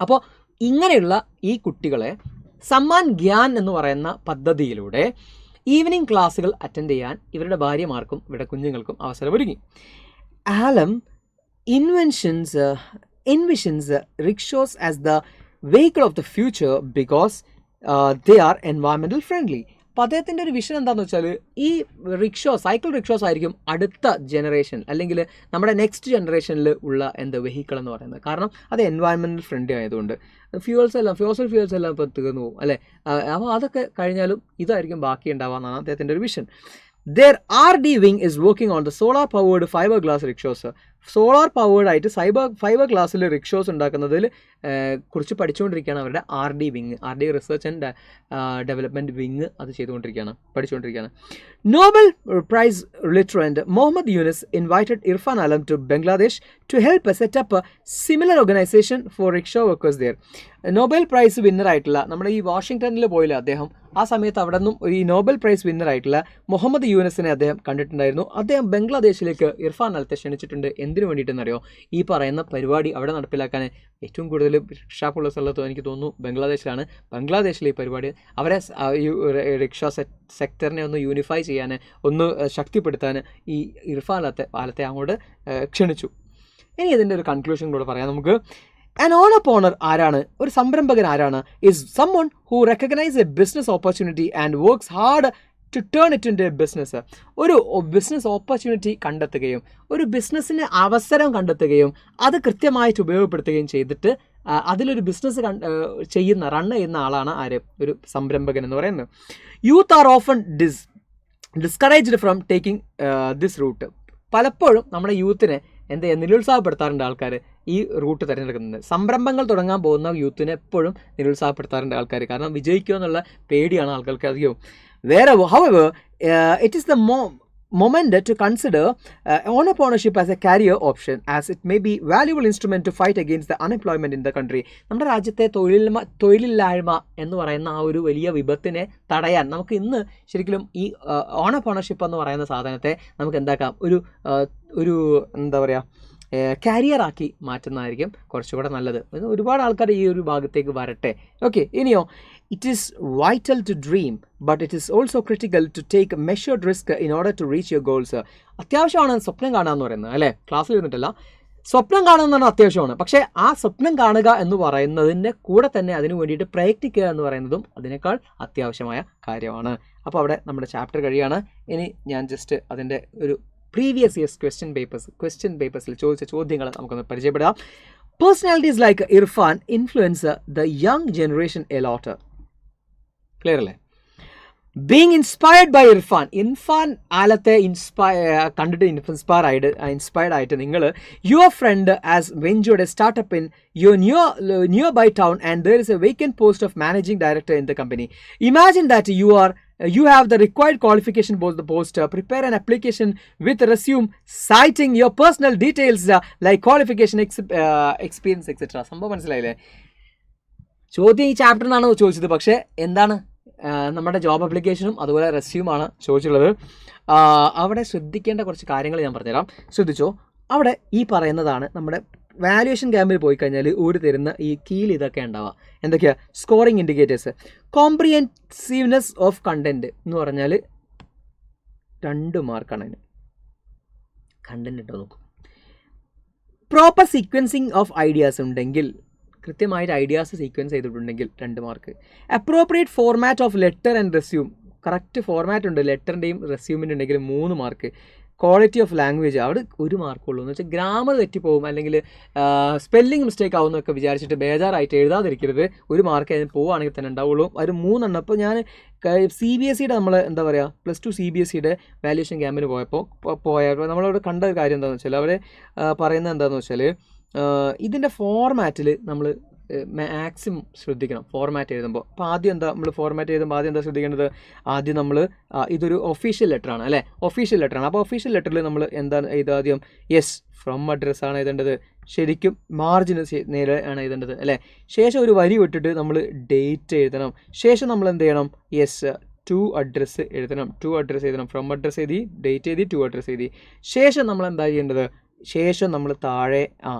അപ്പോൾ ഇങ്ങനെയുള്ള ഈ കുട്ടികളെ സമ്മാൻ ഗ്യാൻ എന്ന് പറയുന്ന പദ്ധതിയിലൂടെ ഈവനിങ് ക്ലാസ്സുകൾ അറ്റൻഡ് ചെയ്യാൻ ഇവരുടെ ഭാര്യമാർക്കും ഇവരുടെ കുഞ്ഞുങ്ങൾക്കും അവസരമൊരുങ്ങി. ആലം envisions rickshaws as the vehicle of the future because they are environmental friendly. അപ്പോൾ അദ്ദേഹത്തിൻ്റെ ഒരു വിഷൻ എന്താണെന്ന് വെച്ചാൽ ഈ സൈക്കിൾ റിക്ഷോസ് ആയിരിക്കും അടുത്ത ജനറേഷൻ, അല്ലെങ്കിൽ നമ്മുടെ നെക്സ്റ്റ് ജനറേഷനിൽ ഉള്ള വെഹിക്കിൾ എന്ന് പറയുന്നത്. കാരണം അത് എൻവയൺമെൻറ്റൽ ഫ്രണ്ട്ലി ആയതുകൊണ്ട്. ഫോസിൽ ഫ്യൂൽസ് എല്ലാം ഇപ്പോൾ തീർന്നു പോകും അല്ലേ? അപ്പോൾ അതൊക്കെ കഴിഞ്ഞാലും ഇതായിരിക്കും ബാക്കി ഉണ്ടാവുക എന്നാണ് അദ്ദേഹത്തിൻ്റെ ഒരു vision. Their RD wing is working on the solar powered fiberglass rickshaws. Solar powered ആയിട്ട് ഫൈബർ ഗ്ലാസ്സിൽ റിക്ഷോസ് ഉണ്ടാക്കുന്നതിൽ കുറിച്ച് പഠിച്ചുകൊണ്ടിരിക്കുകയാണ് അവരുടെ RD wing, RD research and development wing അത് പഠിച്ചുകൊണ്ടിരിക്കുകയാണ്. നോബൽ പ്രൈസ് ലിറ്ററൻറ്റ് Muhammad Yunus invited Irfan Alam to Bangladesh to help set up similar organisation for rickshaw workers there. Nobel prize വിന്നറായിട്ടുള്ള നമ്മുടെ ഈ വാഷിങ്ടണിൽ പോയില്ല അദ്ദേഹം, ആ സമയത്ത് അവിടെ നിന്നും ഈ നോബൽ പ്രൈസ് വിന്നറായിട്ടുള്ള മുഹമ്മദ് യൂനിസിനെ അദ്ദേഹം കണ്ടിട്ടുണ്ടായിരുന്നു. അദ്ദേഹം ബംഗ്ലാദേശിലേക്ക് ഇർഫാൻ ആലത്തെ ക്ഷണിച്ചിട്ടുണ്ട്. എന്തിനു വേണ്ടിയിട്ടെന്നറിയോ? ഈ പറയുന്ന പരിപാടി അവിടെ നടപ്പിലാക്കാൻ. ഏറ്റവും കൂടുതൽ റിക്ഷാപ്പുള്ള സ്ഥലത്ത് എനിക്ക് തോന്നുന്നു ബംഗ്ലാദേശിലാണ്. ബംഗ്ലാദേശിലെ ഈ പരിപാടി അവരെ റിക്ഷ സെക്ടറിനെ ഒന്ന് യൂണിഫൈ ചെയ്യാൻ, ഒന്ന് ശക്തിപ്പെടുത്താൻ ഈ ഇർഫാൻ ആലത്തെ അങ്ങോട്ട് ക്ഷണിച്ചു. ഇനി ഇതിൻ്റെ ഒരു കൺക്ലൂഷൻ കൂടെ പറയാം നമുക്ക്. An entrepreneur ആരാണ്? ഒരു സംരംഭകൻ ആരാണ്? is someone who recognizes a business opportunity and works hard to turn it into a business. ഒരു ബിസിനസ് ഓപ്പർച്യൂണിറ്റി കണ്ടെത്തുകയും ഒരു ബിസിനസ്സിന് അവസരം കണ്ടെത്തുകയും അത് കൃത്യമായിട്ട് ഉപയോഗപ്പെടുത്തുകയും ചെയ്തിട്ട് അതിലൊരു ബിസിനസ് റൺ ചെയ്യുന്ന ആളാണ് ആര്? ഒരു സംരംഭകൻ എന്ന് പറയുന്നത്. Youth are often discouraged from taking this route. പലപ്പോഴും നമ്മുടെ യൂത്തിനെ നിരുത്സാഹപ്പെടുത്താറുണ്ട് ആൾക്കാർ ഈ റൂട്ട് തിരഞ്ഞെടുക്കുന്നത്. സംരംഭങ്ങൾ തുടങ്ങാൻ പോകുന്ന യൂത്തിനെ എപ്പോഴും നിരുത്സാഹപ്പെടുത്താറുണ്ട് ആൾക്കാർ. കാരണം വിജയിക്കുക എന്നുള്ള പേടിയാണ് ആൾക്കാർക്ക് അധികവും. However, it is the moment to consider entrepreneurship as a career option, as it may be valuable instrument to fight against the unemployment in the country. നമ്മുടെ രാജ്യത്തെ തൊഴിലില്ലായ്മ എന്ന് പറയുന്ന ആ ഒരു വലിയ വിപത്തിനെ തടയാൻ നമുക്ക് ഇന്ന് ശരിക്കും ഈ entrepreneurship എന്ന് പറയുന്ന സാധനത്തെ നമുക്ക് എന്താക്കാം, ഒരു എന്താ പറയുക, കാരിയറാക്കി മാറ്റുന്നതായിരിക്കും കുറച്ചുകൂടെ നല്ലത്. ഒരുപാട് ആൾക്കാർ ഈ ഒരു ഭാഗത്തേക്ക് വരട്ടെ. ഓക്കെ, ഇനിയോ, it is vital to dream but it is also critical to take measured risk in order to reach your goals. അത്യാവശ്യമാണ് സ്വപ്നം കാണുക എന്ന് പറയുന്നത് അല്ലേ? ക്ലാസ്സിൽ ഇരുന്നിട്ടല്ല, സ്വപ്നം കാണുക എന്ന് പറഞ്ഞാൽ അത്യാവശ്യമാണ്. പക്ഷേ ആ സ്വപ്നം കാണുക എന്ന് പറയുന്നതിൻ്റെ കൂടെ തന്നെ അതിനു വേണ്ടിയിട്ട് പ്രയത്നിക്കുക എന്ന് പറയുന്നതും അതിനേക്കാൾ അത്യാവശ്യമായ കാര്യമാണ്. അപ്പോൾ അവിടെ നമ്മുടെ ചാപ്റ്റർ കഴിയാണ്. ഇനി ഞാൻ ജസ്റ്റ് അതിൻ്റെ ഒരു പ്രീവിയസ് ഇയേഴ്സ് ക്വസ്റ്റ്യൻ പേപ്പേഴ്സിൽ ചോദിച്ച ചോദ്യങ്ങൾ നമുക്കൊന്ന് പരിചയപ്പെടാം. Personalities like Irfan influence the young generation a lot. Clear അല്ലേ? ബീങ് ഇൻസ്പയർഡ് ബൈ ഇർഫാൻ ആലത്തെ കണ്ടിട്ട് ഇൻസ്പയർഡ് ആയിട്ട് നിങ്ങൾ your friend has ventured a startup in your nearby town and there is a vacant post of managing director in the company. Imagine that you have the required qualification for the post. Prepare an application with a resume citing your personal details like qualification, experience, etc. സംഭവം മനസ്സിലായില്ലേ? ചോദ്യം ഈ ചാപ്റ്ററിനാണ് ചോദിച്ചത്, പക്ഷേ എന്താണ് നമ്മുടെ job ആപ്ലിക്കേഷനും അതുപോലെ റെസ്യൂമാണ് ചോദിച്ചിട്ടുള്ളത്. അവിടെ ശ്രദ്ധിക്കേണ്ട കുറച്ച് കാര്യങ്ങൾ ഞാൻ പറഞ്ഞുതരാം, ശ്രദ്ധിച്ചോ. അവിടെ ഈ പറയുന്നതാണ് നമ്മുടെ വാല്യുവേഷൻ ക്യാമ്പിൽ പോയി കഴിഞ്ഞാൽ ഒരു തരുന്ന ഈ കീൽ ഇതൊക്കെ ഉണ്ടാവുക. എന്തൊക്കെയാണ്? Scoring indicators, comprehensiveness of content എന്ന് പറഞ്ഞാൽ 2 മാർക്കാണ് അതിന്. കണ്ടന്റ് ഇട്ടോ നോക്കും. പ്രോപ്പർ സീക്വൻസിങ് ഓഫ് ഐഡിയാസ് ഉണ്ടെങ്കിൽ കൃത്യമായിട്ട് ഐഡിയാസ് സീക്വൻസ് ചെയ്തിട്ടുണ്ടെങ്കിൽ 2 mark. Appropriate format of letter and resume, correct format ഉണ്ട് ലെറ്ററിൻ്റെയും റെസ്യൂമിൻ്റെ ഉണ്ടെങ്കിൽ 3 മാർക്ക്. ക്വാളിറ്റി ഓഫ് ലാംഗ്വേജ് അവിടെ 1 മാർക്കുള്ളൂ. എന്ന് വെച്ചാൽ ഗ്രാമർ തെറ്റിപ്പോകും അല്ലെങ്കിൽ സ്പെല്ലിംഗ് മിസ്റ്റേക്ക് ആവുമെന്നൊക്കെ വിചാരിച്ചിട്ട് ബേജാറായിട്ട് എഴുതാതിരിക്കരുത്. 1 മാർക്ക് അതിന് പോവുകയാണെങ്കിൽ തന്നെ ഉണ്ടാവുള്ളൂ. ഒരു 3 എണ്ണം. ഇപ്പോൾ ഞാൻ CBSEയുടെ നമ്മൾ എന്താ പറയുക +2 CBSEയുടെ വാല്യൂഷൻ ക്യാമ്പിന് പോയപ്പോൾ നമ്മളവിടെ കണ്ട ഒരു കാര്യം എന്താണെന്ന് വെച്ചാൽ അവർ പറയുന്നത് എന്താണെന്ന് വെച്ചാൽ ഇതിൻ്റെ ഫോർമാറ്റിൽ നമ്മൾ മാക്സിമം ശ്രദ്ധിക്കണം ഫോർമാറ്റ് എഴുതുമ്പോൾ. അപ്പോൾ ആദ്യം എന്താ നമ്മൾ ഫോർമാറ്റ് എഴുതുമ്പോൾ ആദ്യം എന്താ ശ്രദ്ധിക്കേണ്ടത്? ആദ്യം നമ്മൾ ഇതൊരു ഒഫീഷ്യൽ ലെറ്ററാണ് അല്ലേ, ഒഫീഷ്യൽ ലെറ്ററാണ്. അപ്പോൾ ഒഫീഷ്യൽ ലെറ്ററിൽ നമ്മൾ എന്താണ് എഴുതുക? ആദ്യം യെസ് ഫ്രം അഡ്രസ്സാണ് എഴുതേണ്ടത്, ശരിക്കും മാർജിന് നേരെ ആണ് എഴുതേണ്ടത് അല്ലേ. ശേഷം ഒരു വരി വിട്ടിട്ട് നമ്മൾ ഡേറ്റ് എഴുതണം. ശേഷം നമ്മൾ എന്ത് ചെയ്യണം? യെസ് ടു അഡ്രസ്സ് എഴുതണം, ടു അഡ്രസ്സ് എഴുതണം. ഫ്രം അഡ്രസ്സ് എഴുതി, ഡേറ്റ് എഴുതി, ടു അഡ്രസ്സ് എഴുതി. ശേഷം നമ്മൾ എന്താ ചെയ്യേണ്ടത്? ശേഷം നമ്മൾ താഴെ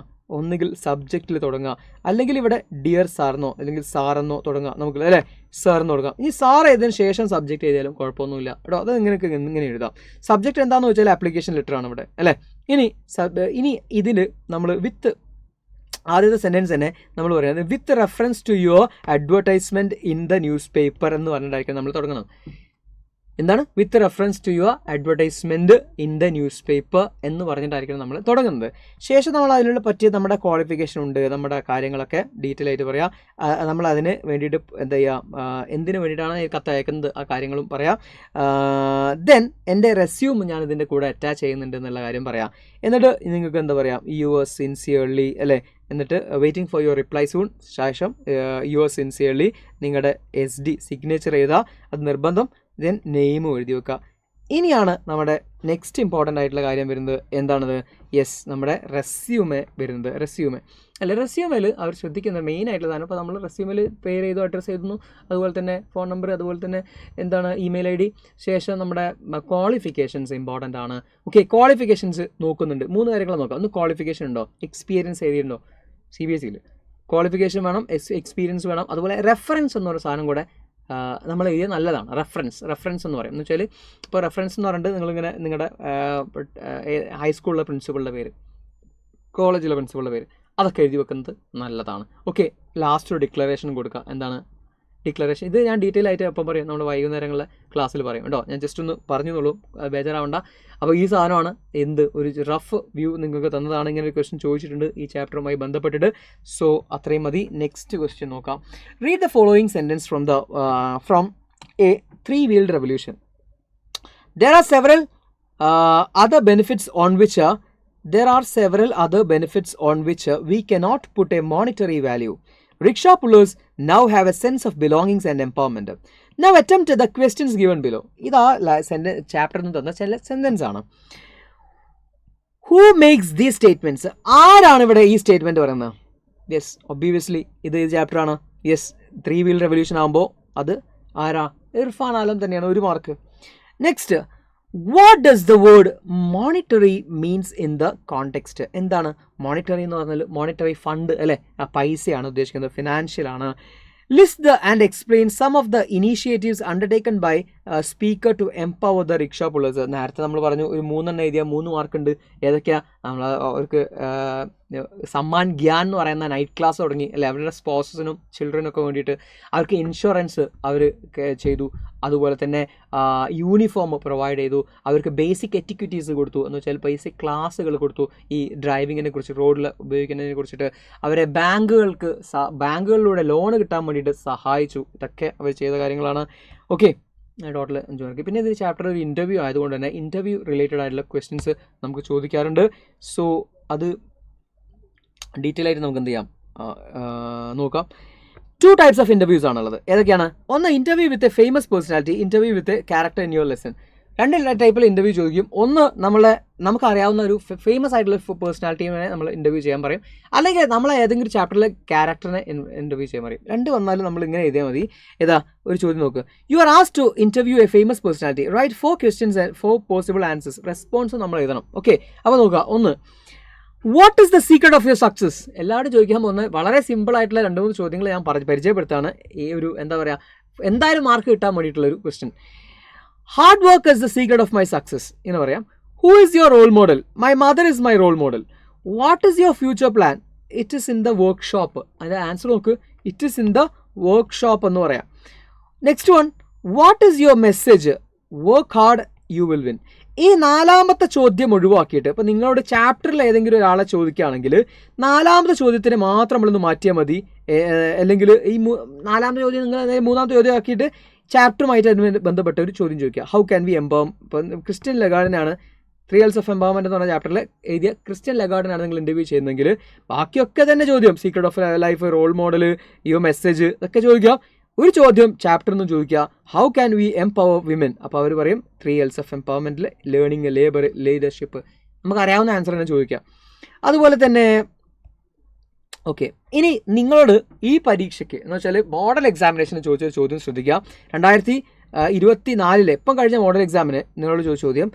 ഒന്നുകിൽ സബ്ജക്റ്റിൽ തുടങ്ങുക, അല്ലെങ്കിൽ ഇവിടെ ഡിയർ സാറെന്നോ അല്ലെങ്കിൽ സാറെന്നോ തുടങ്ങുക നമുക്ക് അല്ലേ, സാറെന്ന് തുടങ്ങാം. ഇനി സാർ എഴുതിയതിന് ശേഷം സബ്ജക്റ്റ് എഴുതിയാലും കുഴപ്പമൊന്നുമില്ല കേട്ടോ. അത് ഇങ്ങനെ എഴുതാം. സബ്ജക്റ്റ് എന്താണെന്ന് വെച്ചാൽ ആപ്ലിക്കേഷൻ ലെറ്റർ ആണ് ഇവിടെ അല്ലേ. ഇനി ഇതിൽ നമ്മൾ വിത്ത് ആദ്യത്തെ സെൻറ്റൻസ് തന്നെ നമ്മൾ പറയുന്നത് with reference to your advertisement in the newspaper എന്ന് പറഞ്ഞിട്ടായിരിക്കും നമ്മൾ തുടങ്ങണം. എന്താണ്? With reference to your advertisement in the newspaper എന്ന് പറഞ്ഞിട്ടായിരിക്കണം നമ്മൾ തുടങ്ങുന്നത്. ശേഷം നമ്മൾ അതിനുള്ള പറ്റിയ നമ്മുടെ ക്വാളിഫിക്കേഷൻ ഉണ്ട്, നമ്മുടെ കാര്യങ്ങളൊക്കെ ഡീറ്റെയിൽ ആയിട്ട് പറയാം. നമ്മൾ അതിന് വേണ്ടിയിട്ട് എന്താ ചെയ്യുക, എന്തിനു വേണ്ടിയിട്ടാണ് ഈ കത്ത് അയക്കുന്നത് ആ കാര്യങ്ങളും പറയാം. ദെൻ എൻ്റെ റെസ്യൂം ഞാൻ ഇതിൻ്റെ കൂടെ അറ്റാച്ച് ചെയ്യുന്നുണ്ട് എന്നുള്ള കാര്യം പറയാം. എന്നിട്ട് നിങ്ങൾക്ക് എന്താ പറയാം, യുവേഴ്സ് സിൻസിയർലി അല്ലേ. എന്നിട്ട് waiting for your reply soon. ശേഷം യുവേഴ്സ് സിൻസിയർലി നിങ്ങളുടെ SD സിഗ്നേച്ചർ ചെയ്താൽ അത് നിർബന്ധം. ദെൻ നെയിമും എഴുതി വെക്കുക. ഇനിയാണ് നമ്മുടെ നെക്സ്റ്റ് ഇമ്പോർട്ടൻ്റ് ആയിട്ടുള്ള കാര്യം വരുന്നത്. എന്താണത്? യെസ് നമ്മുടെ റെസ്യൂമെ വരുന്നത്. റെസ്യൂമേൽ അവർ ശ്രദ്ധിക്കുന്ന മെയിൻ ആയിട്ടുള്ള സാധനം. ഇപ്പോൾ നമ്മൾ റെസ്യൂമേൽ പേര് ചെയ്തു, അഡ്രസ്സ് എഴുതുന്നു, അതുപോലെ തന്നെ ഫോൺ നമ്പർ, അതുപോലെ തന്നെ എന്താണ് ഇമെയിൽ ID. ശേഷം നമ്മുടെ ക്വാളിഫിക്കേഷൻസ് ഇമ്പോർട്ടൻ്റ് ആണ്. ഓക്കെ, ക്വാളിഫിക്കേഷൻസ് നോക്കുന്നുണ്ട്. 3 കാര്യങ്ങൾ നോക്കാം. ഒന്ന് ക്വാളിഫിക്കേഷൻ ഉണ്ടോ, എക്സ്പീരിയൻസ് എഴുതിയിട്ടുണ്ടോ. CBSEയിൽ ക്വാളിഫിക്കേഷൻ വേണം, എക്സ്പീരിയൻസ് വേണം, അതുപോലെ റെഫറൻസ് എന്നൊരു സാധനം കൂടെ നമ്മൾ എഴുതിയത് നല്ലതാണ്. റെഫറൻസ് എന്ന് പറയും. എന്ന് വെച്ചാൽ ഇപ്പോൾ റെഫറൻസ് എന്ന് പറഞ്ഞിട്ട് നിങ്ങളിങ്ങനെ നിങ്ങളുടെ ഹൈസ്കൂളിലെ പ്രിൻസിപ്പളുടെ പേര്, കോളേജിലെ പ്രിൻസിപ്പളുടെ പേര്, അതൊക്കെ എഴുതി വെക്കുന്നത് നല്ലതാണ്. ഓക്കെ, ലാസ്റ്റ് ഒരു ഡിക്ലറേഷൻ കൊടുക്കുക. എന്താണ് ഡിക്ലറേഷൻ? ഇത് ഞാൻ ഡീറ്റെയിൽ ആയിട്ട് എപ്പം പറയും, നമ്മുടെ വൈകുന്നേരങ്ങളിലെ ക്ലാസ്സിൽ പറയും കേട്ടോ. ഞാൻ ജസ്റ്റ് ഒന്ന് പറഞ്ഞുള്ളൂ, ബേജാറാവണ്ട. അപ്പോൾ ഈ സാധനമാണ് ഒരു റഫ് വ്യൂ നിങ്ങൾക്ക് തന്നതാണ്. ഇങ്ങനെ ഒരു ക്വസ്റ്റ്യൻ ചോദിച്ചിട്ടുണ്ട് ഈ ചാപ്റ്ററുമായി ബന്ധപ്പെട്ടിട്ട്. സോ അത്രയും മതി. നെക്സ്റ്റ് ക്വസ്റ്റ്യൻ നോക്കാം. Read the following sentence from A 3-wheeled revolution. There are several other benefits on which we cannot put a monetary value. Rickshaw pullers now have a sense of belongings and empowerment. Now attempt the questions given below. ഇതാ ചാപ്റ്ററിൽ നിന്ന് തന്ന ചില sentence ആണ്. Who makes these statements? ആരാണ് ഇവിടെ ഈ statement പറയുന്നത്? യെസ്, ഒബ്വിയസ്ലി ഇത് ചാപ്റ്റർ ആണ്. യെസ്, 3-wheeled revolution ആകുമ്പോൾ അത് ആരാ? ഇർഫാൻ ആലം തന്നെയാണ്. 1 mark. Next, what does the word monetary means in the context? എന്താണ് മോണിറ്ററി എന്ന് പറഞ്ഞാൽ? മോണിറ്ററി ഫണ്ട് അല്ലേ, പൈസയാണ് ഉദ്ദേശിക്കുന്നത്, ഫിനാൻഷ്യൽ ആണ്. List and explain some of the initiatives undertaken by speaker to empower the rickshaw pullers. നേരത്തെ നമ്മൾ പറഞ്ഞു ഒരു 3 എണ്ണം എഴുതിയാൽ 3 മാർക്കുണ്ട്. ഏതൊക്കെയാ? നമ്മൾ അവർക്ക് സമ്മാൻ ഗ്യാൻ എന്ന് പറയുന്ന നൈറ്റ് ക്ലാസ് തുടങ്ങി അല്ലെ, അവരുടെ സ്പോർട്സിനും ചിൽഡ്രനൊക്കെ വേണ്ടിയിട്ട് അവർക്ക് ഇൻഷുറൻസ് അവർ ചെയ്തു. അതുപോലെ തന്നെ യൂണിഫോം പ്രൊവൈഡ് ചെയ്തു. അവർക്ക് ബേസിക് എറ്റിക്വിറ്റീസ് കൊടുത്തു. എന്ന് വെച്ചാൽ ബേസിക് ക്ലാസ്സുകൾ കൊടുത്തു ഈ ഡ്രൈവിങ്ങിനെ കുറിച്ച്, റോഡിൽ ഉപയോഗിക്കുന്നതിനെ കുറിച്ചിട്ട്. അവരെ ബാങ്കുകളിലൂടെ ലോൺ കിട്ടാൻ വേണ്ടിയിട്ട് സഹായിച്ചു. ഇതൊക്കെ അവർ ചെയ്ത കാര്യങ്ങളാണ്. Okay, total 5 mark. പിന്നെ ഇത് ചാപ്റ്റർ ഒരു ഇൻ്റർവ്യൂ ആയതുകൊണ്ട് തന്നെ ഇൻ്റർവ്യൂ റിലേറ്റഡ് ആയിട്ടുള്ള ക്വസ്റ്റ്യൻസ് നമുക്ക് ചോദിക്കാറുണ്ട്. സോ അത് ഡീറ്റെയിൽ ആയിട്ട് നമുക്ക് എന്ത് ചെയ്യാം, നോക്കാം. 2 types ഓഫ് ഇൻ്റർവ്യൂസ് ആണുള്ളത്. ഏതൊക്കെയാണ്? ഒന്ന് interview with a famous personality, interview with character in your lesson. 2 ടൈപ്പിൽ ഇൻ്റർവ്യൂ ചോദിക്കും. ഒന്ന് നമുക്കറിയാവുന്ന ഒരു ഫേമസ് ആയിട്ടുള്ള പേഴ്സണാലിറ്റിയെ നമ്മൾ ഇൻ്റർവ്യൂ ചെയ്യാൻ പറയും, അല്ലെങ്കിൽ നമ്മളെ ഏതെങ്കിലും ചാപ്റ്ററിലെ ക്യാരക്ടറിനെ ഇൻ്റർവ്യൂ ചെയ്യാൻ പറയും. 2 വന്നാലും നമ്മൾ ഇങ്ങനെ എഴുതിയാൽ മതി. ഒരു ചോദ്യം നോക്കുക. You are asked to interview a famous personality, right 4 questions and 4 possible answers. Response നമ്മൾ എഴുതണം. ഓക്കെ, അപ്പോൾ നോക്കുക. ഒന്ന്, what is the secret of your success? എല്ലാവരും ചോദിക്കാൻ പോകുന്നത് വളരെ സിമ്പിൾ ആയിട്ടുള്ള 2-3 ചോദ്യങ്ങൾ ഞാൻ പരിചയപ്പെടുത്താണ്. ഈ ഒരു എന്താ പറയുക, എന്തായാലും മാർക്ക് കിട്ടാൻ വേണ്ടിയിട്ടുള്ളൊരു question. Hard work is the secret of my success എന്ന് പറയാം. Who is your role model? My mother is my role model. What is your future plan? It is in the workshop. അതിൻ്റെ answer നോക്ക്, it is in the workshop എന്ന് പറയാം. Next one, what is your message? Work hard you will win. ഈ 4ാമത്തെ ചോദ്യം ഒഴിവാക്കിയിട്ട് ഇപ്പോൾ നിങ്ങളോട് ചാപ്റ്ററിൽ ഏതെങ്കിലും ഒരാളെ ചോദിക്കുകയാണെങ്കിൽ 4ാമത്തെ ചോദ്യത്തിന് മാത്രം നമ്മളൊന്ന് മാറ്റിയാൽ മതി. അല്ലെങ്കിൽ ഈ 4ാമത്തെ ചോദ്യം നിങ്ങൾ 3ാമത്തെ ചോദ്യം ആക്കിയിട്ട് ചാപ്റ്ററുമായിട്ട് ബന്ധപ്പെട്ട ഒരു ചോദ്യം ചോദിക്കുക. How can we empower? ഇപ്പം ക്രിസ്ത്യൻ ലഗാർഡിനാണ് 3 L's of Empowerment എന്ന് പറഞ്ഞ ചാപ്റ്ററിൽ എഴുതിയ ക്രിസ്ത്യൻ ലഗാർഡിനാണ് നിങ്ങൾ ഇൻ്റർവ്യൂ ചെയ്യുന്നതെങ്കിൽ ബാക്കിയൊക്കെ തന്നെ ചോദ്യം, secret of life, role model, your message ഇതൊക്കെ ചോദിക്കാം. ഒരു ചോദ്യം ചാപ്റ്ററിൽ നിന്ന് ചോദിക്കുക, how can we empower women? അപ്പോൾ അവർ പറയും 3 L's of Empowerment, learning, labour, leadership. നമുക്കറിയാവുന്ന ആൻസർ തന്നെ ചോദിക്കാം. അതുപോലെ തന്നെ ഓക്കെ, ഇനി നിങ്ങളോട് ഈ പരീക്ഷയ്ക്ക് എന്ന് വെച്ചാൽ മോഡൽ എക്സാമിനേഷന് ചോദിച്ച ചോദ്യം ശ്രദ്ധിക്കുക. 2024 ഇപ്പം കഴിഞ്ഞ മോഡൽ എക്സാമിന് നിങ്ങളോട് ചോദിച്ച ചോദ്യം,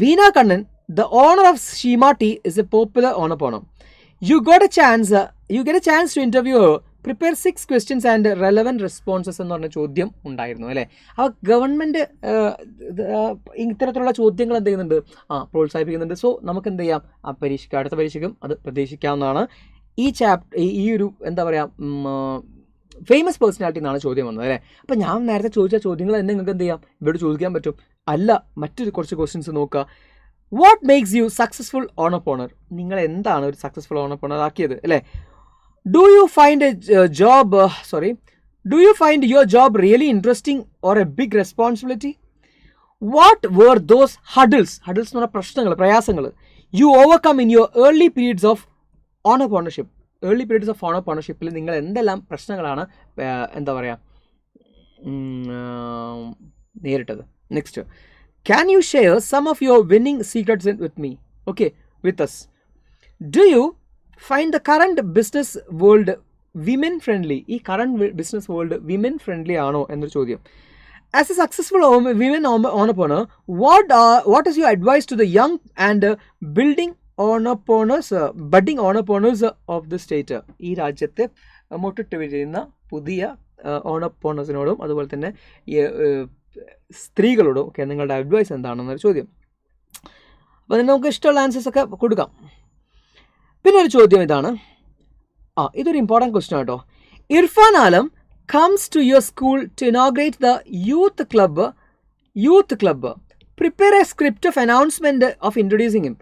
Beena Kannan, the owner of Shima Tea, is a popular owner poem. You get a chance to interview her. Prepare 6 questions and relevant responses എന്ന് പറഞ്ഞ ചോദ്യം ഉണ്ടായിരുന്നു അല്ലേ. അപ്പോൾ ഗവൺമെൻറ് ഇത്തരത്തിലുള്ള ചോദ്യങ്ങൾ എന്ത് ചെയ്യുന്നുണ്ട്? പ്രോത്സാഹിപ്പിക്കുന്നുണ്ട്. സോ നമുക്ക് എന്ത് ചെയ്യാം, ആ പരീക്ഷയ്ക്ക്, അടുത്ത പരീക്ഷയ്ക്കും അത് പ്രതീക്ഷിക്കാവുന്നതാണ്. ഈ ഒരു എന്താ പറയുക, ഫേമസ് പേഴ്സണാലിറ്റി എന്നാണ് ചോദ്യം വന്നത് അല്ലേ. അപ്പോൾ ഞാൻ നേരത്തെ ചോദിച്ച ചോദ്യങ്ങൾ തന്നെ നിങ്ങൾക്ക് എന്ത് ചെയ്യാം, ഇവിടെ ചോദിക്കാൻ പറ്റും. അല്ല, മറ്റൊരു കുറച്ച് ക്വസ്റ്റ്യൻസ് നോക്കുക. What makes you successful entrepreneur? നിങ്ങൾ എന്താണ് ഒരു സക്സസ്ഫുൾ ഓണർപ്രണർ ആക്കിയത് അല്ലേ. Do you find your job really interesting or a big responsibility? What were those hurdles എന്ന് പറഞ്ഞ പ്രശ്നങ്ങൾ, പ്രയാസങ്ങൾ you overcome in your early periods of entrepreneurship? Early periods of ഓണർപ്രണർഷിപ്പിൽ നിങ്ങൾ എന്തെല്ലാം പ്രശ്നങ്ങളാണ് എന്താ പറയുക നേരിട്ടത്? Next, can you share some of your winning secrets with me? Okay, with us. Do you find the current business world women friendly? ഈ current business world women friendly ആണോ എന്നൊരു ചോദ്യം. As a successful women entrepreneur, what is your advice to the young and budding entrepreneurs of the state? ഈ രാജ്യത്തെ മുട്ടിട്ട് വിരിയുന്ന പുതിയ ഓണർപ്രണേഴ്സിനോടും അതുപോലെ തന്നെ സ്ത്രീകളോടും ഒക്കെ നിങ്ങളുടെ അഡ്വൈസ് എന്താണെന്നൊരു ചോദ്യം. അപ്പോൾ നമുക്ക് ഇഷ്ടമുള്ള ആൻസേഴ്സ് ഒക്കെ കൊടുക്കാം. പിന്നെ ഒരു ചോദ്യം ഇതാണ്, ഇതൊരു ഇമ്പോർട്ടൻറ്റ് ക്വസ്റ്റ്യൻ കേട്ടോ. ഇർഫാൻ ആലം comes to your school to inaugurate the youth club. Prepare a script of announcement of introducing him.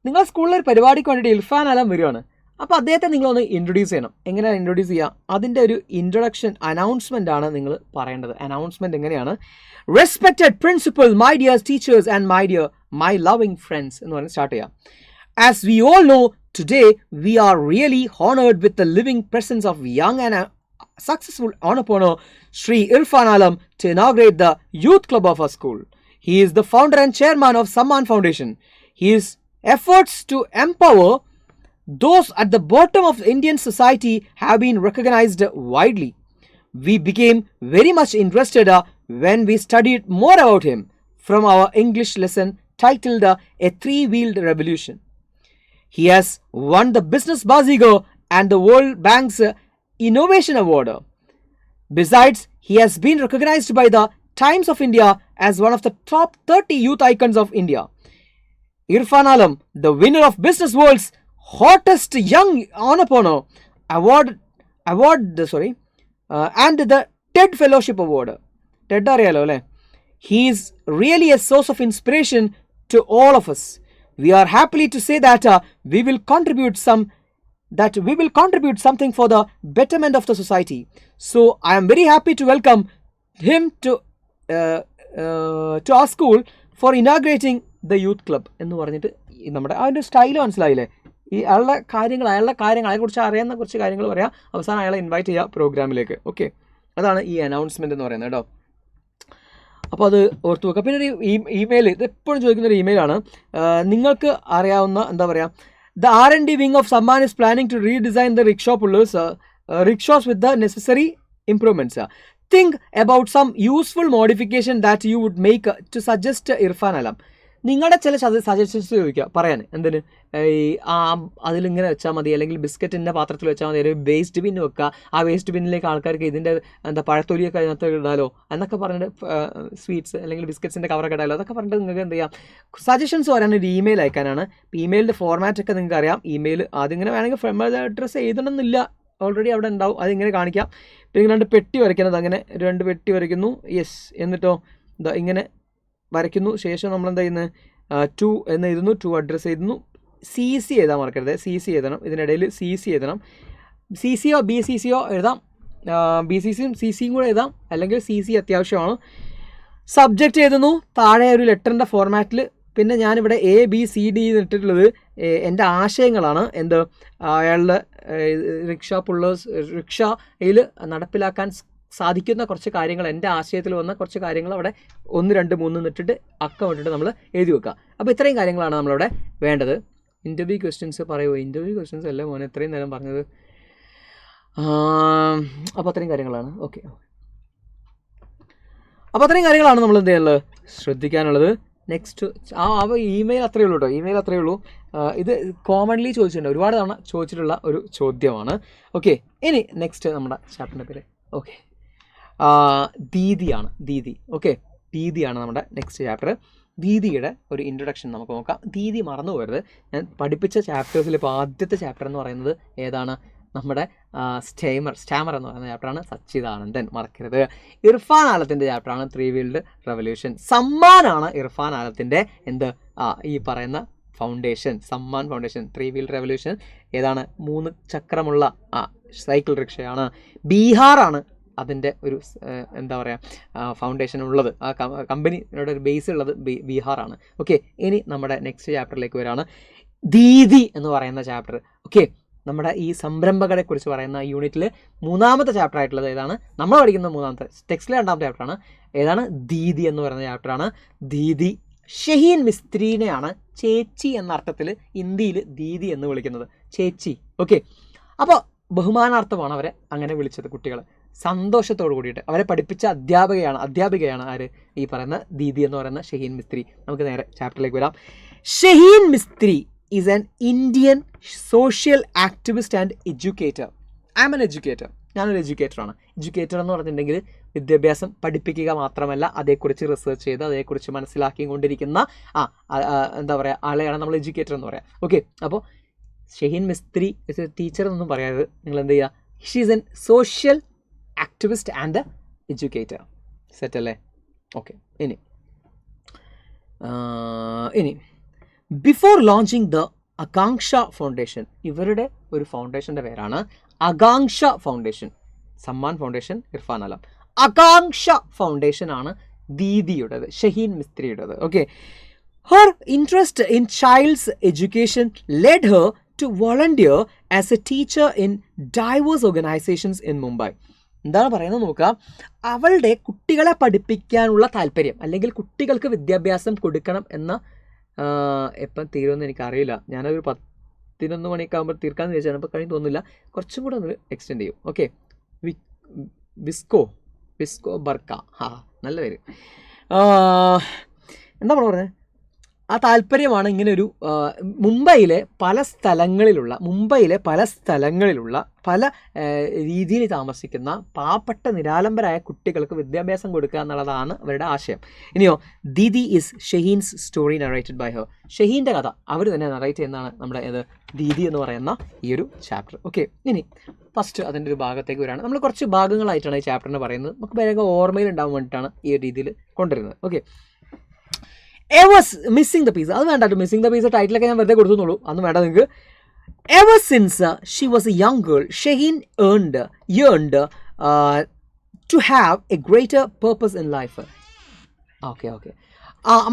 നിങ്ങൾ സ്കൂളിൽ ഒരു പരിപാടിക്ക് വേണ്ടിയിട്ട് ഇർഫാൻ ആലം വരികയാണ്. അപ്പോൾ അദ്ദേഹത്തെ നിങ്ങളൊന്ന് ഇൻട്രൊഡ്യൂസ് ചെയ്യണം. എങ്ങനെയാണ് ഇൻട്രൊഡ്യൂസ് ചെയ്യുക? അതിൻ്റെ ഒരു ഇൻട്രൊഡക്ഷൻ അനൗൺസ്മെൻ്റ് ആണ് നിങ്ങൾ പറയേണ്ടത്. അനൗൺസ്മെൻറ്റ് എങ്ങനെയാണ്? Respected principal, my dear teachers and my loving friends എന്ന് പറഞ്ഞ് സ്റ്റാർട്ട് ചെയ്യാം. As we all know, today we are really honored with the living presence of young and successful entrepreneur Sri Irfan Alam to inaugurate the youth club of our school. He is the founder and chairman of Samman Foundation. His efforts to empower those at the bottom of Indian society have been recognized widely. We became very much interested when we studied more about him from our English lesson titled A Three-Wheeled Revolution. He has won the Business Bazigar and the World Bank's Innovation Award. Besides, he has been recognized by the Times of India as one of the top 30 youth icons of India. Irfan Alam, the winner of Business World's Hottest Young Entrepreneur Award, and the TED Fellowship Award. TED അറിയാലോ അല്ലേ? He is really a source of inspiration to all of us. We are happy to say that we will contribute something for the betterment of the society. So I am very happy to welcome him to our school for inaugurating the youth club. എന്ന് പറഞ്ഞിട്ട് നമ്മുടെ ആ ഒരു style മനസ്സിലായില്ലേ? ഈ അയാളുടെ കാര്യങ്ങളെക്കുറിച്ച് അറിയാവുന്ന കുറച്ച് കാര്യങ്ങൾ പറയാം, അവസാനം അയാളെ ഇൻവൈറ്റ് ചെയ്യുക പ്രോഗ്രാമിലേക്ക്. ഓക്കെ, അതാണ് ഈ അനൗൺസ്മെൻറ്റ് എന്ന് പറയുന്നത് കേട്ടോ. അപ്പോൾ അത് ഓർത്ത് വെക്കുക. പിന്നെ ഒരു ഇമെയിൽ, ഇത് എപ്പോഴും ചോദിക്കുന്നൊരു ഇമെയിലാണ്. നിങ്ങൾക്ക് അറിയാവുന്ന എന്താ പറയുക, the R&D wing of Samman is planning to redesign the rickshaws with the necessary improvements. Think about some useful modification that you would make to suggest Irfan Alam. നിങ്ങളുടെ ചില സജഷൻസ് ചോദിക്കുക പറയാൻ എന്തിന് ഈ അതിലിങ്ങനെ വെച്ചാൽ മതി, അല്ലെങ്കിൽ ബിസ്ക്കറ്റിൻ്റെ പാത്രത്തിൽ വെച്ചാൽ മതി, അല്ലെങ്കിൽ വേസ്റ്റ് ബിൻ വെക്കുക, ആ വേസ്റ്റ് ബിന്നിലേക്ക് ആൾക്കാർക്ക് ഇതിൻ്റെ പഴത്തൊലിയൊക്കെ അതിനകത്ത് ഇടാലോ എന്നൊക്കെ പറഞ്ഞിട്ട് സ്വീറ്റ്സ് അല്ലെങ്കിൽ ബിസ്ക്കറ്റ്സിൻ്റെ കവറൊക്കെ ഇടാലോ, അതൊക്കെ പറഞ്ഞിട്ട് നിങ്ങൾക്ക് എന്ത് ചെയ്യാം, സജഷൻസ് പറയാൻ ഒരു ഇമെയിൽ അയക്കാനാണ്. ഇമെയിലിൻ്റെ ഫോർമാറ്റൊക്കെ നിങ്ങൾക്ക് അറിയാം. ഇമെയിൽ അതിങ്ങനെ വേണമെങ്കിൽ ഫ്രണ്ട് അഡ്രസ്സ് എഴുതണമെന്നില്ല, ഓൾറെഡി അവിടെ ഉണ്ടാവും, അതിങ്ങനെ കാണിക്കാം. പിന്നെ 2 പെട്ടി വരയ്ക്കുന്നത്, അങ്ങനെ 2 പെട്ടി വരയ്ക്കുന്നു, യെസ്, എന്നിട്ടോ ഇങ്ങനെ വരയ്ക്കുന്നു. ശേഷം നമ്മളെന്താ ചെയ്യുന്നത്, 2 എന്ന് എഴുതുന്നു, 2 അഡ്രസ്സ് എഴുതുന്നു, CC എഴുതാൻ മറക്കരുത്, CC എഴുതണം, ഇതിനിടയിൽ CC എഴുതണം. CCയോ BCCയോ എഴുതാം, BCCയും CCയും കൂടെ എഴുതാം, അല്ലെങ്കിൽ CC അത്യാവശ്യമാണ്. സബ്ജക്റ്റ് എഴുതുന്നു, താഴെ ഒരു ലെറ്ററിൻ്റെ ഫോർമാറ്റിൽ. പിന്നെ ഞാനിവിടെ ABCD ഇട്ടിട്ടുള്ളത് എൻ്റെ ആശയങ്ങളാണ്. അയാളുടെ റിക്ഷയിൽ നടപ്പിലാക്കാൻ സാധിക്കുന്ന കുറച്ച് കാര്യങ്ങൾ, എൻ്റെ ആശയത്തിൽ വന്ന കുറച്ച് കാര്യങ്ങൾ അവിടെ 1, 2, 3 എന്നിട്ടിട്ട് ഇട്ടിട്ട് നമ്മൾ എഴുതി വെക്കുക. അപ്പോൾ ഇത്രയും കാര്യങ്ങളാണ് നമ്മളവിടെ വേണ്ടത്. ഇൻ്റർവ്യൂ ക്വസ്റ്റ്യൻസ് പറയുമോ? ഇൻ്റർവ്യൂ ക്വസ്റ്റ്യൻസ് അല്ലേ മോനെ ഇത്രയും നേരം പറഞ്ഞത്. അപ്പോൾ അത്രയും കാര്യങ്ങളാണ്. ഓക്കെ, അപ്പോൾ അത്രയും കാര്യങ്ങളാണ് നമ്മൾ എന്ത് ചെയ്യാനുള്ളത്, ശ്രദ്ധിക്കാനുള്ളത്. നെക്സ്റ്റ് ഇമെയിൽ അത്രയേ ഉള്ളൂ കേട്ടോ, ഇമെയിൽ അത്രയേ ഉള്ളൂ. ഇത് കോമൺലി ചോദിച്ചിട്ടുണ്ട്, ഒരുപാട് തവണ ചോദിച്ചിട്ടുള്ള ഒരു ചോദ്യമാണ്. ഓക്കെ, ഇനി നെക്സ്റ്റ് നമ്മുടെ ചാപ്റ്ററിൻ്റെ പേര് ഓക്കെ ദീദിയാണ്. ദീദി. ഓക്കെ, ദീദിയാണ് നമ്മുടെ നെക്സ്റ്റ് ചാപ്റ്റർ. ദീദിയുടെ ഒരു ഇൻട്രൊഡക്ഷൻ നമുക്ക് നോക്കാം. ദീദി മറന്നു പോകരുത്, ഞാൻ പഠിപ്പിച്ച ചാപ്റ്റേഴ്സിൽ ഇപ്പോൾ ആദ്യത്തെ ചാപ്റ്റർ എന്ന് പറയുന്നത് ഏതാണ്, നമ്മുടെ സ്റ്റാമർ എന്ന് പറയുന്ന ചാപ്റ്ററാണ്. സച്ചിദാനന്ദൻ മറക്കരുത്. ഇർഫാൻ ആലത്തിൻ്റെ ചാപ്റ്ററാണ് 3 വീൽഡ് റെവല്യൂഷൻ. സമ്മാനാണ് ഇർഫാൻ ആലത്തിൻ്റെ ഈ പറയുന്ന foundation, Sammaan foundation. 3 wheeled revolution ഏതാണ്, 3 ചക്രമുള്ള സൈക്കിൾ റിക്ഷയാണ്. ബീഹാറാണ് അതിൻ്റെ ഒരു ഫൗണ്ടേഷൻ ഉള്ളത്, ആ കമ്പനിയുടെ ഒരു ബേസ് ഉള്ളത് ബീഹാറാണ്. ഓക്കെ, ഇനി നമ്മുടെ നെക്സ്റ്റ് ചാപ്റ്ററിലേക്ക് വരാണ്. ദീദി എന്ന് പറയുന്ന ചാപ്റ്റർ. ഓക്കെ, നമ്മുടെ ഈ സംരംഭകരെ കുറിച്ച് പറയുന്ന യൂണിറ്റിൽ 3ാമത്തെ ചാപ്റ്റർ ആയിട്ടുള്ളത് ഏതാണ്, നമ്മൾ പഠിക്കുന്ന 3ാമത്തെ ടെക്സ്റ്റിലെ 2ാമത്തെ ചാപ്റ്ററാണ്. ഏതാണ്, ദീദി എന്ന് പറയുന്ന ചാപ്റ്ററാണ്. ദീദി ഷഹീൻ മിസ്ത്രീനെയാണ് ചേച്ചി എന്ന അർത്ഥത്തിൽ ഹിന്ദിയിൽ ദീദി എന്ന് വിളിക്കുന്നത്, ചേച്ചി. ഓക്കെ, അപ്പോൾ ബഹുമാനാർത്ഥമാണ് അവരെ അങ്ങനെ വിളിച്ചത്. കുട്ടികൾ സന്തോഷത്തോട് കൂടിയിട്ട് അവരെ പഠിപ്പിച്ച അധ്യാപികയാണ് ആര്, ഈ പറയുന്ന ദീദി എന്ന് പറയുന്ന ഷഹീൻ മിസ്ത്രി. നമുക്ക് നേരെ ചാപ്റ്ററിലേക്ക് വരാം. Shaheen Mistri is an Indian social activist and educator. I am an educator. ഞാനൊരു എഡ്യൂക്കേറ്ററാണ്. എഡ്യൂക്കേറ്റർ എന്ന് പറഞ്ഞിട്ടുണ്ടെങ്കിൽ വിദ്യാഭ്യാസം പഠിപ്പിക്കുക മാത്രമല്ല, അതേക്കുറിച്ച് റിസർച്ച് ചെയ്ത് അതേക്കുറിച്ച് മനസ്സിലാക്കിക്കൊണ്ടിരിക്കുന്ന ആളെയാണ് നമ്മൾ എഡ്യൂക്കേറ്റർ എന്ന് പറയാം. ഓക്കെ, അപ്പോൾ ഷഹീൻ മിസ്ത്രി ടീച്ചർ എന്നൊന്നും പറയാതെ നിങ്ങൾ എന്ത് ചെയ്യുക, she is an social activist and educator. Set അല്ലേ? ഓക്കെ, ഇനി before launching the Akanksha foundation, ഇവരുടെ ഒരു ഫൗണ്ടേഷൻ്റെ പേരാണ് Akanksha foundation. Sammaan foundation Irfan Alam. Akanksha foundation ആണ് ദീദിയുടേത്, ഷഹീൻ മിസ്ത്രിയുടേത്. Okay, her interest in child's education led her to volunteer as a teacher in diverse organisations in Mumbai. എന്താണ് പറയുന്നത് നോക്കുക, അവളുടെ കുട്ടികളെ പഠിപ്പിക്കാനുള്ള താല്പര്യം, അല്ലെങ്കിൽ കുട്ടികൾക്ക് വിദ്യാഭ്യാസം കൊടുക്കണം എന്ന എപ്പം തീരുമെന്ന് എനിക്കറിയില്ല. ഞാനൊരു 11 മണിയൊക്കെ ആകുമ്പോൾ തീർക്കാമെന്ന് വിചാരിച്ചാണ്, ഇപ്പോൾ കഴിഞ്ഞ് തോന്നുന്നില്ല, കുറച്ചും കൂടെ ഒന്ന് എക്സ്റ്റെൻഡ് ചെയ്യും. ഓക്കെ, വിസ്കോ ബർക്ക, നല്ല പേര്. എന്താ പറഞ്ഞത്, ആ താല്പര്യമാണ് ഇങ്ങനെ ഒരു മുംബൈയിലെ പല സ്ഥലങ്ങളിലുള്ള പല രീതിയിൽ താമസിക്കുന്ന പാവപ്പെട്ട നിരാലംബരായ കുട്ടികൾക്ക് വിദ്യാഭ്യാസം കൊടുക്കുക എന്നുള്ളതാണ് അവരുടെ ആശയം. ഇനിയോ, Didi is Shaheen's story narrated by her. ഷഹീൻ്റെ കഥ അവർ തന്നെ നറേറ്റ് ചെയ്യുന്നതാണ് നമ്മുടെ ദീദി എന്ന് പറയുന്ന ഈ ഒരു ചാപ്റ്റർ. ഓക്കെ, ഇനി ഫസ്റ്റ് അതിൻ്റെ ഒരു ഭാഗത്തേക്ക് വരികയാണ്. നമ്മൾ കുറച്ച് ഭാഗങ്ങളായിട്ടാണ് ഈ ചാപ്റ്ററിന് പറയുന്നത്, നമുക്ക് വേഗം ഓർമ്മയിൽ ഉണ്ടാവാൻ വേണ്ടിയിട്ടാണ് ഈ ഒരു രീതിയിൽ കൊണ്ടുവരുന്നത്. Okay, ever missing the piece, അത് വേണ്ട, മിസ്സിംഗ് ദ പീസ് ടൈറ്റിലൊക്കെ ഞാൻ വെറുതെ കൊടുത്തുന്നുള്ളൂ, അതൊന്നും വേണ്ട നിങ്ങൾക്ക്. Ever since she was A young girl Shaheen yearned to have a greater purpose in life. Okay,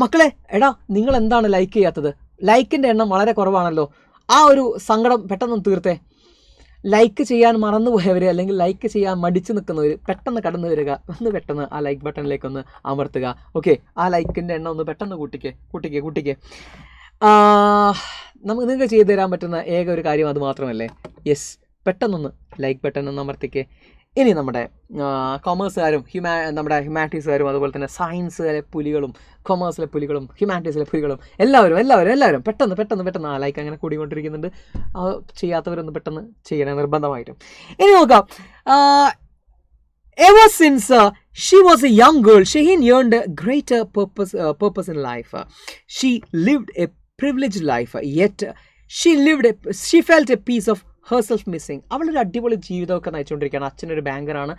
മക്കളെ, എടാ നിങ്ങൾ എന്താണ് ലൈക്ക് ചെയ്യാത്തത്? ലൈക്കിൻ്റെ എണ്ണം വളരെ കുറവാണല്ലോ. ആ ഒരു സങ്കടം പെട്ടെന്ന് തീർത്തേ. ലൈക്ക് ചെയ്യാൻ മറന്നുപോയവർ, അല്ലെങ്കിൽ ലൈക്ക് ചെയ്യാൻ മടിച്ചു നിൽക്കുന്നവർ പെട്ടെന്ന് കടന്നു വരിക, പെട്ടെന്ന് ആ ലൈക്ക് ബട്ടണിലേക്ക് ഒന്ന് അമർത്തുക. ഓക്കെ, ആ ലൈക്കിൻ്റെ എണ്ണം ഒന്ന് പെട്ടെന്ന് കൂട്ടിക്കേ. നിങ്ങൾക്ക് ചെയ്തു തരാൻ പറ്റുന്ന ഏക ഒരു കാര്യം അത് മാത്രമല്ലേ? യെസ്, പെട്ടെന്നൊന്ന് ലൈക്ക് ബട്ടൺ ഒന്ന് അമർത്തിക്കേ. ഇനി നമ്മുടെ കൊമേഴ്സുകാരും നമ്മുടെ ഹ്യൂമാനിറ്റീസുകാരും അതുപോലെ തന്നെ സയൻസിലെ പുലികളും കൊമേഴ്സിലെ പുലികളും ഹ്യൂമാനിറ്റീസിലെ പുലികളും എല്ലാവരും പെട്ടെന്ന് ലൈക്ക് അങ്ങനെ കൂടിക്കൊണ്ടിരിക്കുന്നുണ്ട്. ചെയ്യാത്തവരൊന്ന് പെട്ടെന്ന് ചെയ്യണേ നിർബന്ധമായിട്ടും. ഇനി നോക്കാം. Ever since she was a young girl, Shaheen yearned a greater purpose in life. She lived a privileged life, yet she felt a piece of herself missing. അവളൊരു അടിപൊളി ജീവിതമൊക്കെ നയിച്ചുകൊണ്ടിരിക്കുകയാണ്. അച്ഛനൊരു ബാങ്കറാണ്,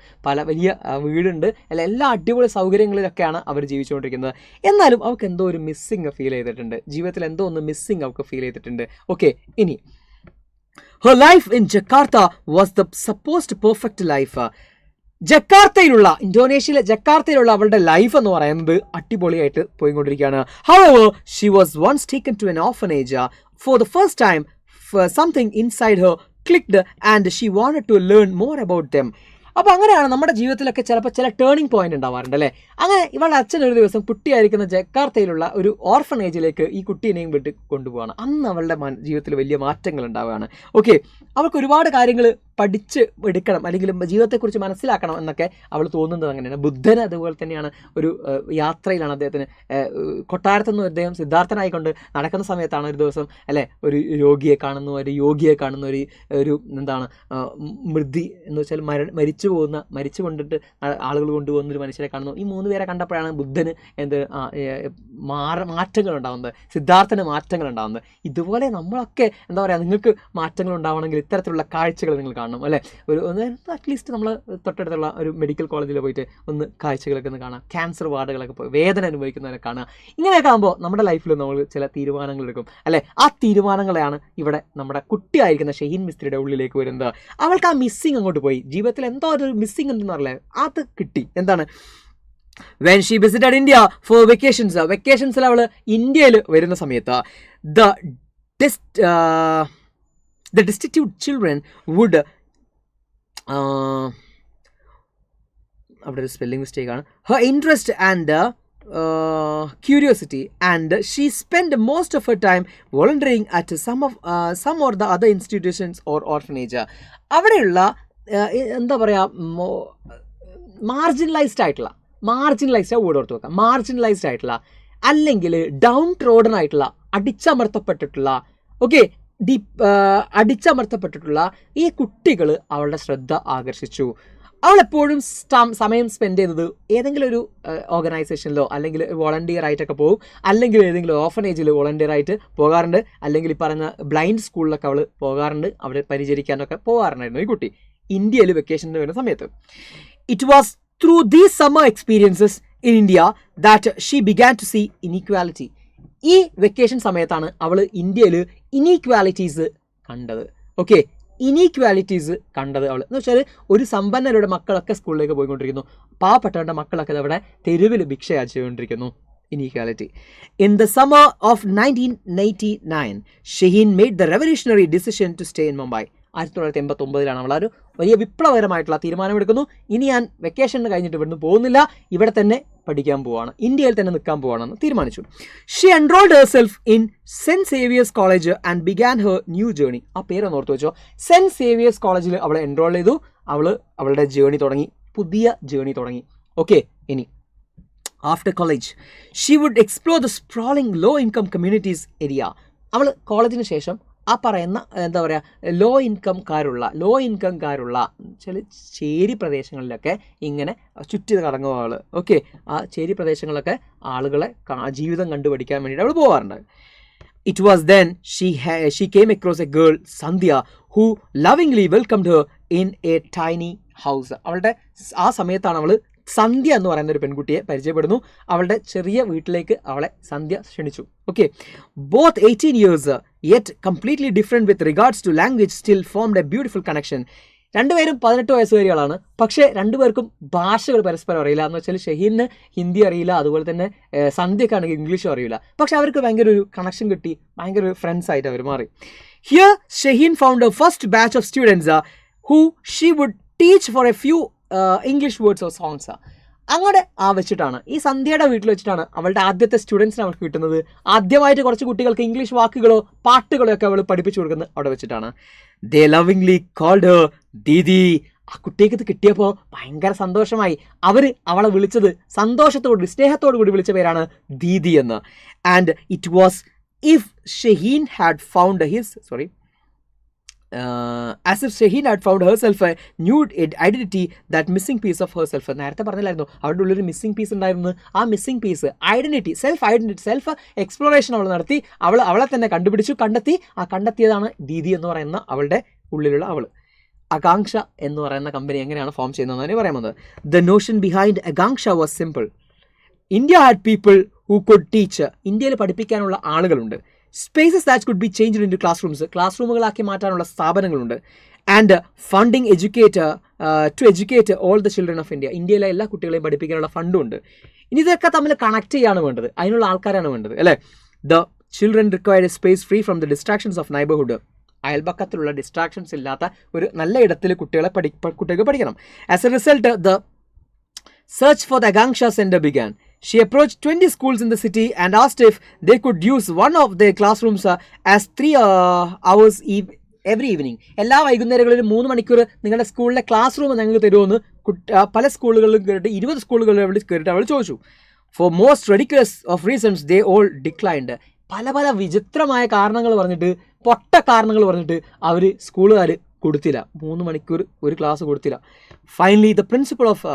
വലിയ വീടുണ്ട്, എല്ലാ അടിപൊളി സൗകര്യങ്ങളിലൊക്കെയാണ് അവർ ജീവിച്ചുകൊണ്ടിരിക്കുന്നത്. എന്നാലും അവൾക്ക് എന്തോ ഒരു മിസ്സിങ് ഫീൽ ചെയ്തിട്ടുണ്ട്. ജീവിതത്തിൽ എന്തോ ഒന്ന് മിസ്സിങ് അവൾക്ക് ഫീൽ ചെയ്തിട്ടുണ്ട്. ഓക്കെ, ഇനി her life in Jakarta was the supposed perfect life. ഇന്തോനേഷ്യയിലെ ജക്കാർത്തയിലുള്ള അവളുടെ ലൈഫ് എന്ന് പറയുന്നത് അടിപൊളിയായിട്ട് പോയിക്കൊണ്ടിരിക്കുകയാണ്. However, she was once taken to an orphanage. For the first time, something inside her clicked and she wanted to learn more about them. അപ്പോൾ അങ്ങനെയാണ് നമ്മുടെ ജീവിതത്തിലൊക്കെ ചിലപ്പോൾ ചില ടേണിംഗ് പോയിന്റ് ഉണ്ടാവാറുണ്ട് അല്ലേ. അങ്ങനെ ഇവളുടെ അച്ഛൻ ഒരു ദിവസം കുട്ടിയായിരിക്കുന്ന ജക്കാർത്തയിലുള്ള ഒരു ഓർഫനേജിലേക്ക് ഈ കുട്ടീനെയും വിട്ട് കൊണ്ടുപോവാണ്. അന്ന് അവളുടെ ജീവിതത്തിൽ വലിയ മാറ്റങ്ങൾ ഉണ്ടാവുകയാണ്. ഓക്കെ, അവൾക്ക് ഒരുപാട് കാര്യങ്ങൾ പഠിച്ച് എടുക്കണം, അല്ലെങ്കിൽ ജീവിതത്തെക്കുറിച്ച് മനസ്സിലാക്കണം എന്നൊക്കെ അവൾ തോന്നുന്നത് അങ്ങനെയാണ്. ബുദ്ധന് അതുപോലെ തന്നെയാണ്. ഒരു യാത്രയിലാണ് അദ്ദേഹത്തിന് കൊട്ടാരത്തിൽ നിന്ന് അദ്ദേഹം സിദ്ധാർത്ഥനായിക്കൊണ്ട് നടക്കുന്ന സമയത്താണ് ഒരു ദിവസം അല്ലേ ഒരു യോഗിയെ കാണുന്നു, ഒരു എന്താണ് മൃതി എന്ന് വെച്ചാൽ മരിച്ചു കൊണ്ടിട്ട് ആളുകൾ കൊണ്ടുപോകുന്ന ഒരു മനുഷ്യരെ കാണുന്നു. ഈ 3 പേരെ കണ്ടപ്പോഴാണ് ബുദ്ധന് മാറ്റങ്ങൾ ഉണ്ടാകുന്നത്, സിദ്ധാർത്ഥന് മാറ്റങ്ങൾ ഉണ്ടാകുന്നത്. ഇതുപോലെ നമ്മളൊക്കെ എന്താ പറയുക, നിങ്ങൾക്ക് മാറ്റങ്ങൾ ഉണ്ടാവണമെങ്കിൽ ഇത്തരത്തിലുള്ള കാഴ്ചകൾ നിങ്ങൾ കാണണം അല്ലേ. അറ്റ്ലീസ്റ്റ് നമ്മൾ തൊട്ടടുത്തുള്ള ഒരു മെഡിക്കൽ കോളേജിൽ പോയിട്ട് ഒന്ന് കാഴ്ചകളൊക്കെ ഒന്ന് കാണാം, ക്യാൻസർ വാർഡുകളൊക്കെ പോയി വേദന അനുഭവിക്കുന്നവരെ കാണുക. ഇങ്ങനെയൊക്കെ ആകുമ്പോൾ നമ്മുടെ ലൈഫിൽ നമ്മൾ ചില തീരുമാനങ്ങൾ എടുക്കും അല്ലേ. ആ തീരുമാനങ്ങളെയാണ് ഇവിടെ നമ്മുടെ കുട്ടിയായിരിക്കുന്ന ഷഹീൻ മിസ്ത്രിയുടെ ഉള്ളിലേക്ക് വരുന്നത്. അവൾക്ക് ആ മിസ്സിങ് അങ്ങോട്ട് പോയി, ജീവിതത്തിൽ എന്തോ ഒരു മിസ്സിങ് ഉണ്ടെന്ന് പറഞ്ഞാൽ അത് കിട്ടി. എന്താണ്? When she visited India for vacations അവൾ ഇന്ത്യയിൽ വരുന്ന സമയത്ത് the destitute children would അവിടെ ഒരു സ്പെല്ലിംഗ് മിസ്റ്റേക്ക് ആണ്. her interest and curiosity, and she spent most of her time volunteering at some or the other institutions or orphanage. അവിടെയുള്ള എന്താ പറയുക, മാർജിനലൈസ്ഡ് ആയിട്ടുള്ള അല്ലെങ്കിൽ ഡൗൺ ട്രോഡൻ ആയിട്ടുള്ള അടിച്ചമർത്തപ്പെട്ടിട്ടുള്ള ഈ കുട്ടികൾ അവളുടെ ശ്രദ്ധ ആകർഷിച്ചു. അവളെപ്പോഴും സമയം സ്പെൻഡ് ചെയ്തത് ഏതെങ്കിലും ഒരു ഓർഗനൈസേഷനിലോ അല്ലെങ്കിൽ വോളണ്ടിയർ ആയിട്ടൊക്കെ പോകും, അല്ലെങ്കിൽ ഏതെങ്കിലും ഓർഫനേജിൽ വോളണ്ടിയർ ആയിട്ട് പോകാറുണ്ട്, അല്ലെങ്കിൽ ഈ പറഞ്ഞ ബ്ലൈൻഡ് സ്കൂളിലൊക്കെ അവൾ പോകാറുണ്ട്, അവിടെ പരിചരിക്കാനൊക്കെ പോകാറുണ്ടായിരുന്നു ഈ കുട്ടി ഇന്ത്യയിൽ വെക്കേഷന് വരുന്ന സമയത്ത്. It was through these summer experiences in India that she began to see inequality. ഈ വെക്കേഷൻ സമയത്താണ് അവൾ ഇന്ത്യയിൽ ഇനീക്വാലിറ്റീസ് കണ്ടത്. ഓക്കെ, ഇനീക്വാലിറ്റീസ് കണ്ടത് അവൾ എന്ന് വെച്ചാൽ ഒരു സമ്പന്നരുടെ മക്കളൊക്കെ സ്കൂളിലേക്ക് പോയിക്കൊണ്ടിരിക്കുന്നു, പാവപ്പെട്ടവരുടെ മക്കളൊക്കെ അവിടെ തെരുവിൽ ഭിക്ഷ യാചിച്ചുകൊണ്ടിരിക്കുന്നു. Inequality. In the summer of 1989, Shaheen made the revolutionary decision to stay in Mumbai. 1989 അവളൊരു വലിയ വിപ്ലവകരമായിട്ടുള്ള തീരുമാനമെടുക്കുന്നു. ഇനി ഞാൻ വെക്കേഷന് കഴിഞ്ഞിട്ട് ഇവിടുന്ന് പോകുന്നില്ല, ഇവിടെ തന്നെ പഠിക്കാൻ പോവാണ്, ഇന്ത്യയിൽ തന്നെ നിൽക്കാൻ പോവാണെന്ന് തീരുമാനിച്ചു. She enrolled herself in saint Xavier's college and began her new journey. ആ പേരൊന്ന് ഓർത്ത് വെച്ചോ, സെന്റ് സേവിയേഴ്സ് കോളേജിൽ അവളെ എൻറോൾ ചെയ്തു. അവളുടെ ജേർണി തുടങ്ങി, പുതിയ ജേർണി തുടങ്ങി. ഓക്കെ, ഇനി after college she would explore the sprawling low income communities area. അവൾ കോളേജിന് ശേഷം ആ പറയുന്ന എന്താ പറയുക ലോ ഇൻകംകാരുള്ള ചില ചേരി പ്രദേശങ്ങളിലൊക്കെ ഇങ്ങനെ ചുറ്റി കറങ്ങുക അവൾ. ഓക്കെ, ആ ചേരി പ്രദേശങ്ങളിലൊക്കെ ആളുകളെ ജീവിതം കണ്ടുപഠിക്കാൻ വേണ്ടിയിട്ട് അവൾ പോകാറുണ്ട്. It was then she came across a girl, Sandhya, who lovingly welcomed her in a tiny house. അവളുടെ ആ സമയത്താണ് അവൾ സന്ധ്യ എന്ന് പറയുന്ന ഒരു പെൺകുട്ടിയെ പരിചയപ്പെടുന്നു. അവളുടെ ചെറിയ വീട്ടിലേക്ക് അവളെ സന്ധ്യ ക്ഷണിച്ചു. Okay, both 18 years yet completely different with regards to language still formed a beautiful connection. രണ്ടുപേരും 18 വയസ്സുകാരികളാണ്, പക്ഷേ രണ്ടുപേർക്കും ഭാഷകൾ പരസ്പരം അറിയില്ല. എന്ന് വെച്ചാൽ ഷഹീന് ഹിന്ദി അറിയില്ല, അതുപോലെ തന്നെ സന്ധ്യക്കാണെങ്കിൽ ഇംഗ്ലീഷും അറിയില്ല. പക്ഷെ അവർക്ക് ഭയങ്കര ഒരു കണക്ഷൻ കിട്ടി, ഭയങ്കര ഒരു ഫ്രണ്ട്സ് ആയിട്ട് അവർ മാറി. Here Shaheen found a first batch of students who she would teach for a few English words or songs. അങ്ങനെ വെച്ചിട്ടാണ്, ഈ സന്ധ്യയുടെ വീട്ടിൽ വെച്ചിട്ടാണ് അവളുടെ ആദ്യത്തെ സ്റ്റുഡൻസിനെ അവൾക്ക് കിട്ടുന്നത്. ആദ്യമായിട്ട് കുറച്ച് കുട്ടികൾക്ക് ഇംഗ്ലീഷ് വാക്കുകളോ പാട്ടുകളോ ഒക്കെ അവൾ പഠിപ്പിച്ചു കൊടുക്കുന്നത് അവിടെ വെച്ചിട്ടാണ്. They lovingly called her Didi ആ കുട്ടിക്ക് ഇത് കിട്ടിയപ്പോൾ ഭയങ്കര സന്തോഷമായി. അവളെ വിളിച്ചത് സന്തോഷത്തോടുകൂടി സ്നേഹത്തോടു കൂടി വിളിച്ച പേരാണ് ദീദി എന്ന്. And it was if Shaheen had found as if Shaheen had found herself a new identity, that missing piece of herself. നേരത്തെ പറഞ്ഞില്ലായിരുന്നു അവരുടെ ഉള്ളൊരു മിസ്സിംഗ് പീസ് ഉണ്ടായിരുന്നു. ആ missing piece identity, self exploration അവൾ നടത്തി. അവളെ തന്നെ കണ്ടെത്തിയതാണ് ദീദി എന്ന് പറയുന്ന അവളുടെ ഉള്ളിലുള്ള അവൾ. ആകാംക്ഷ എന്ന് പറയുന്ന കമ്പനി എങ്ങനെയാണ് ഫോം ചെയ്യുന്നതെന്ന് പറയുന്നത്. The notion behind Akanksha was simple. India had people who could teach. ഇന്ത്യയിൽ പഠിപ്പിക്കാനുള്ള ആളുകളുണ്ട്. Spaces that could be changed into class റൂമുകളാക്കി മാറ്റാനുള്ള സ്ഥാപനങ്ങളുണ്ട്. And funding to educate all the children of India. ഇന്ത്യയിലെ എല്ലാ കുട്ടികളെയും പഠിപ്പിക്കാനുള്ള ഫണ്ടും ഉണ്ട്. ഇനി ഇതൊക്കെ തമ്മിൽ കണക്ട് ചെയ്യാണ് വേണ്ടത്, അതിനുള്ള ആൾക്കാരാണ് വേണ്ടത് അല്ലേ. The children required a space free from the distractions of neighbourhood. അയൽപക്കത്തിലുള്ള ഡിസ്ട്രാക്ഷൻസ് ഇല്ലാത്ത ഒരു നല്ല ഇടത്തിൽ കുട്ടികൾക്ക് പഠിക്കണം. As a result the search for the Akanksha Center began. She approached 20 schools in the city and asked if they could use one of their classrooms as 3 hours every evening. എല്ലാ വൈകുന്നേരങ്ങളിലും 3 മണിക്കൂർ നിങ്ങളുടെ സ്കൂളിലെ ക്ലാസ് റൂം ഞങ്ങൾക്ക് തരുമെന്ന് പല സ്കൂളുകളിലും കയറിയിട്ട് 20 സ്കൂളുകളിൽ കയറിയിട്ട് അവൾ ചോദിച്ചു. For most ridiculous of reasons they all declined. പല വിചിത്രമായ കാരണങ്ങൾ പറഞ്ഞിട്ട്, പൊട്ട കാരണങ്ങൾ പറഞ്ഞിട്ട് സ്കൂളുകാർ കൊടുത്തില്ല. 3 മണിക്കൂർ ഒരു ക്ലാസ് കൊടുത്തില്ല. Finally the principal of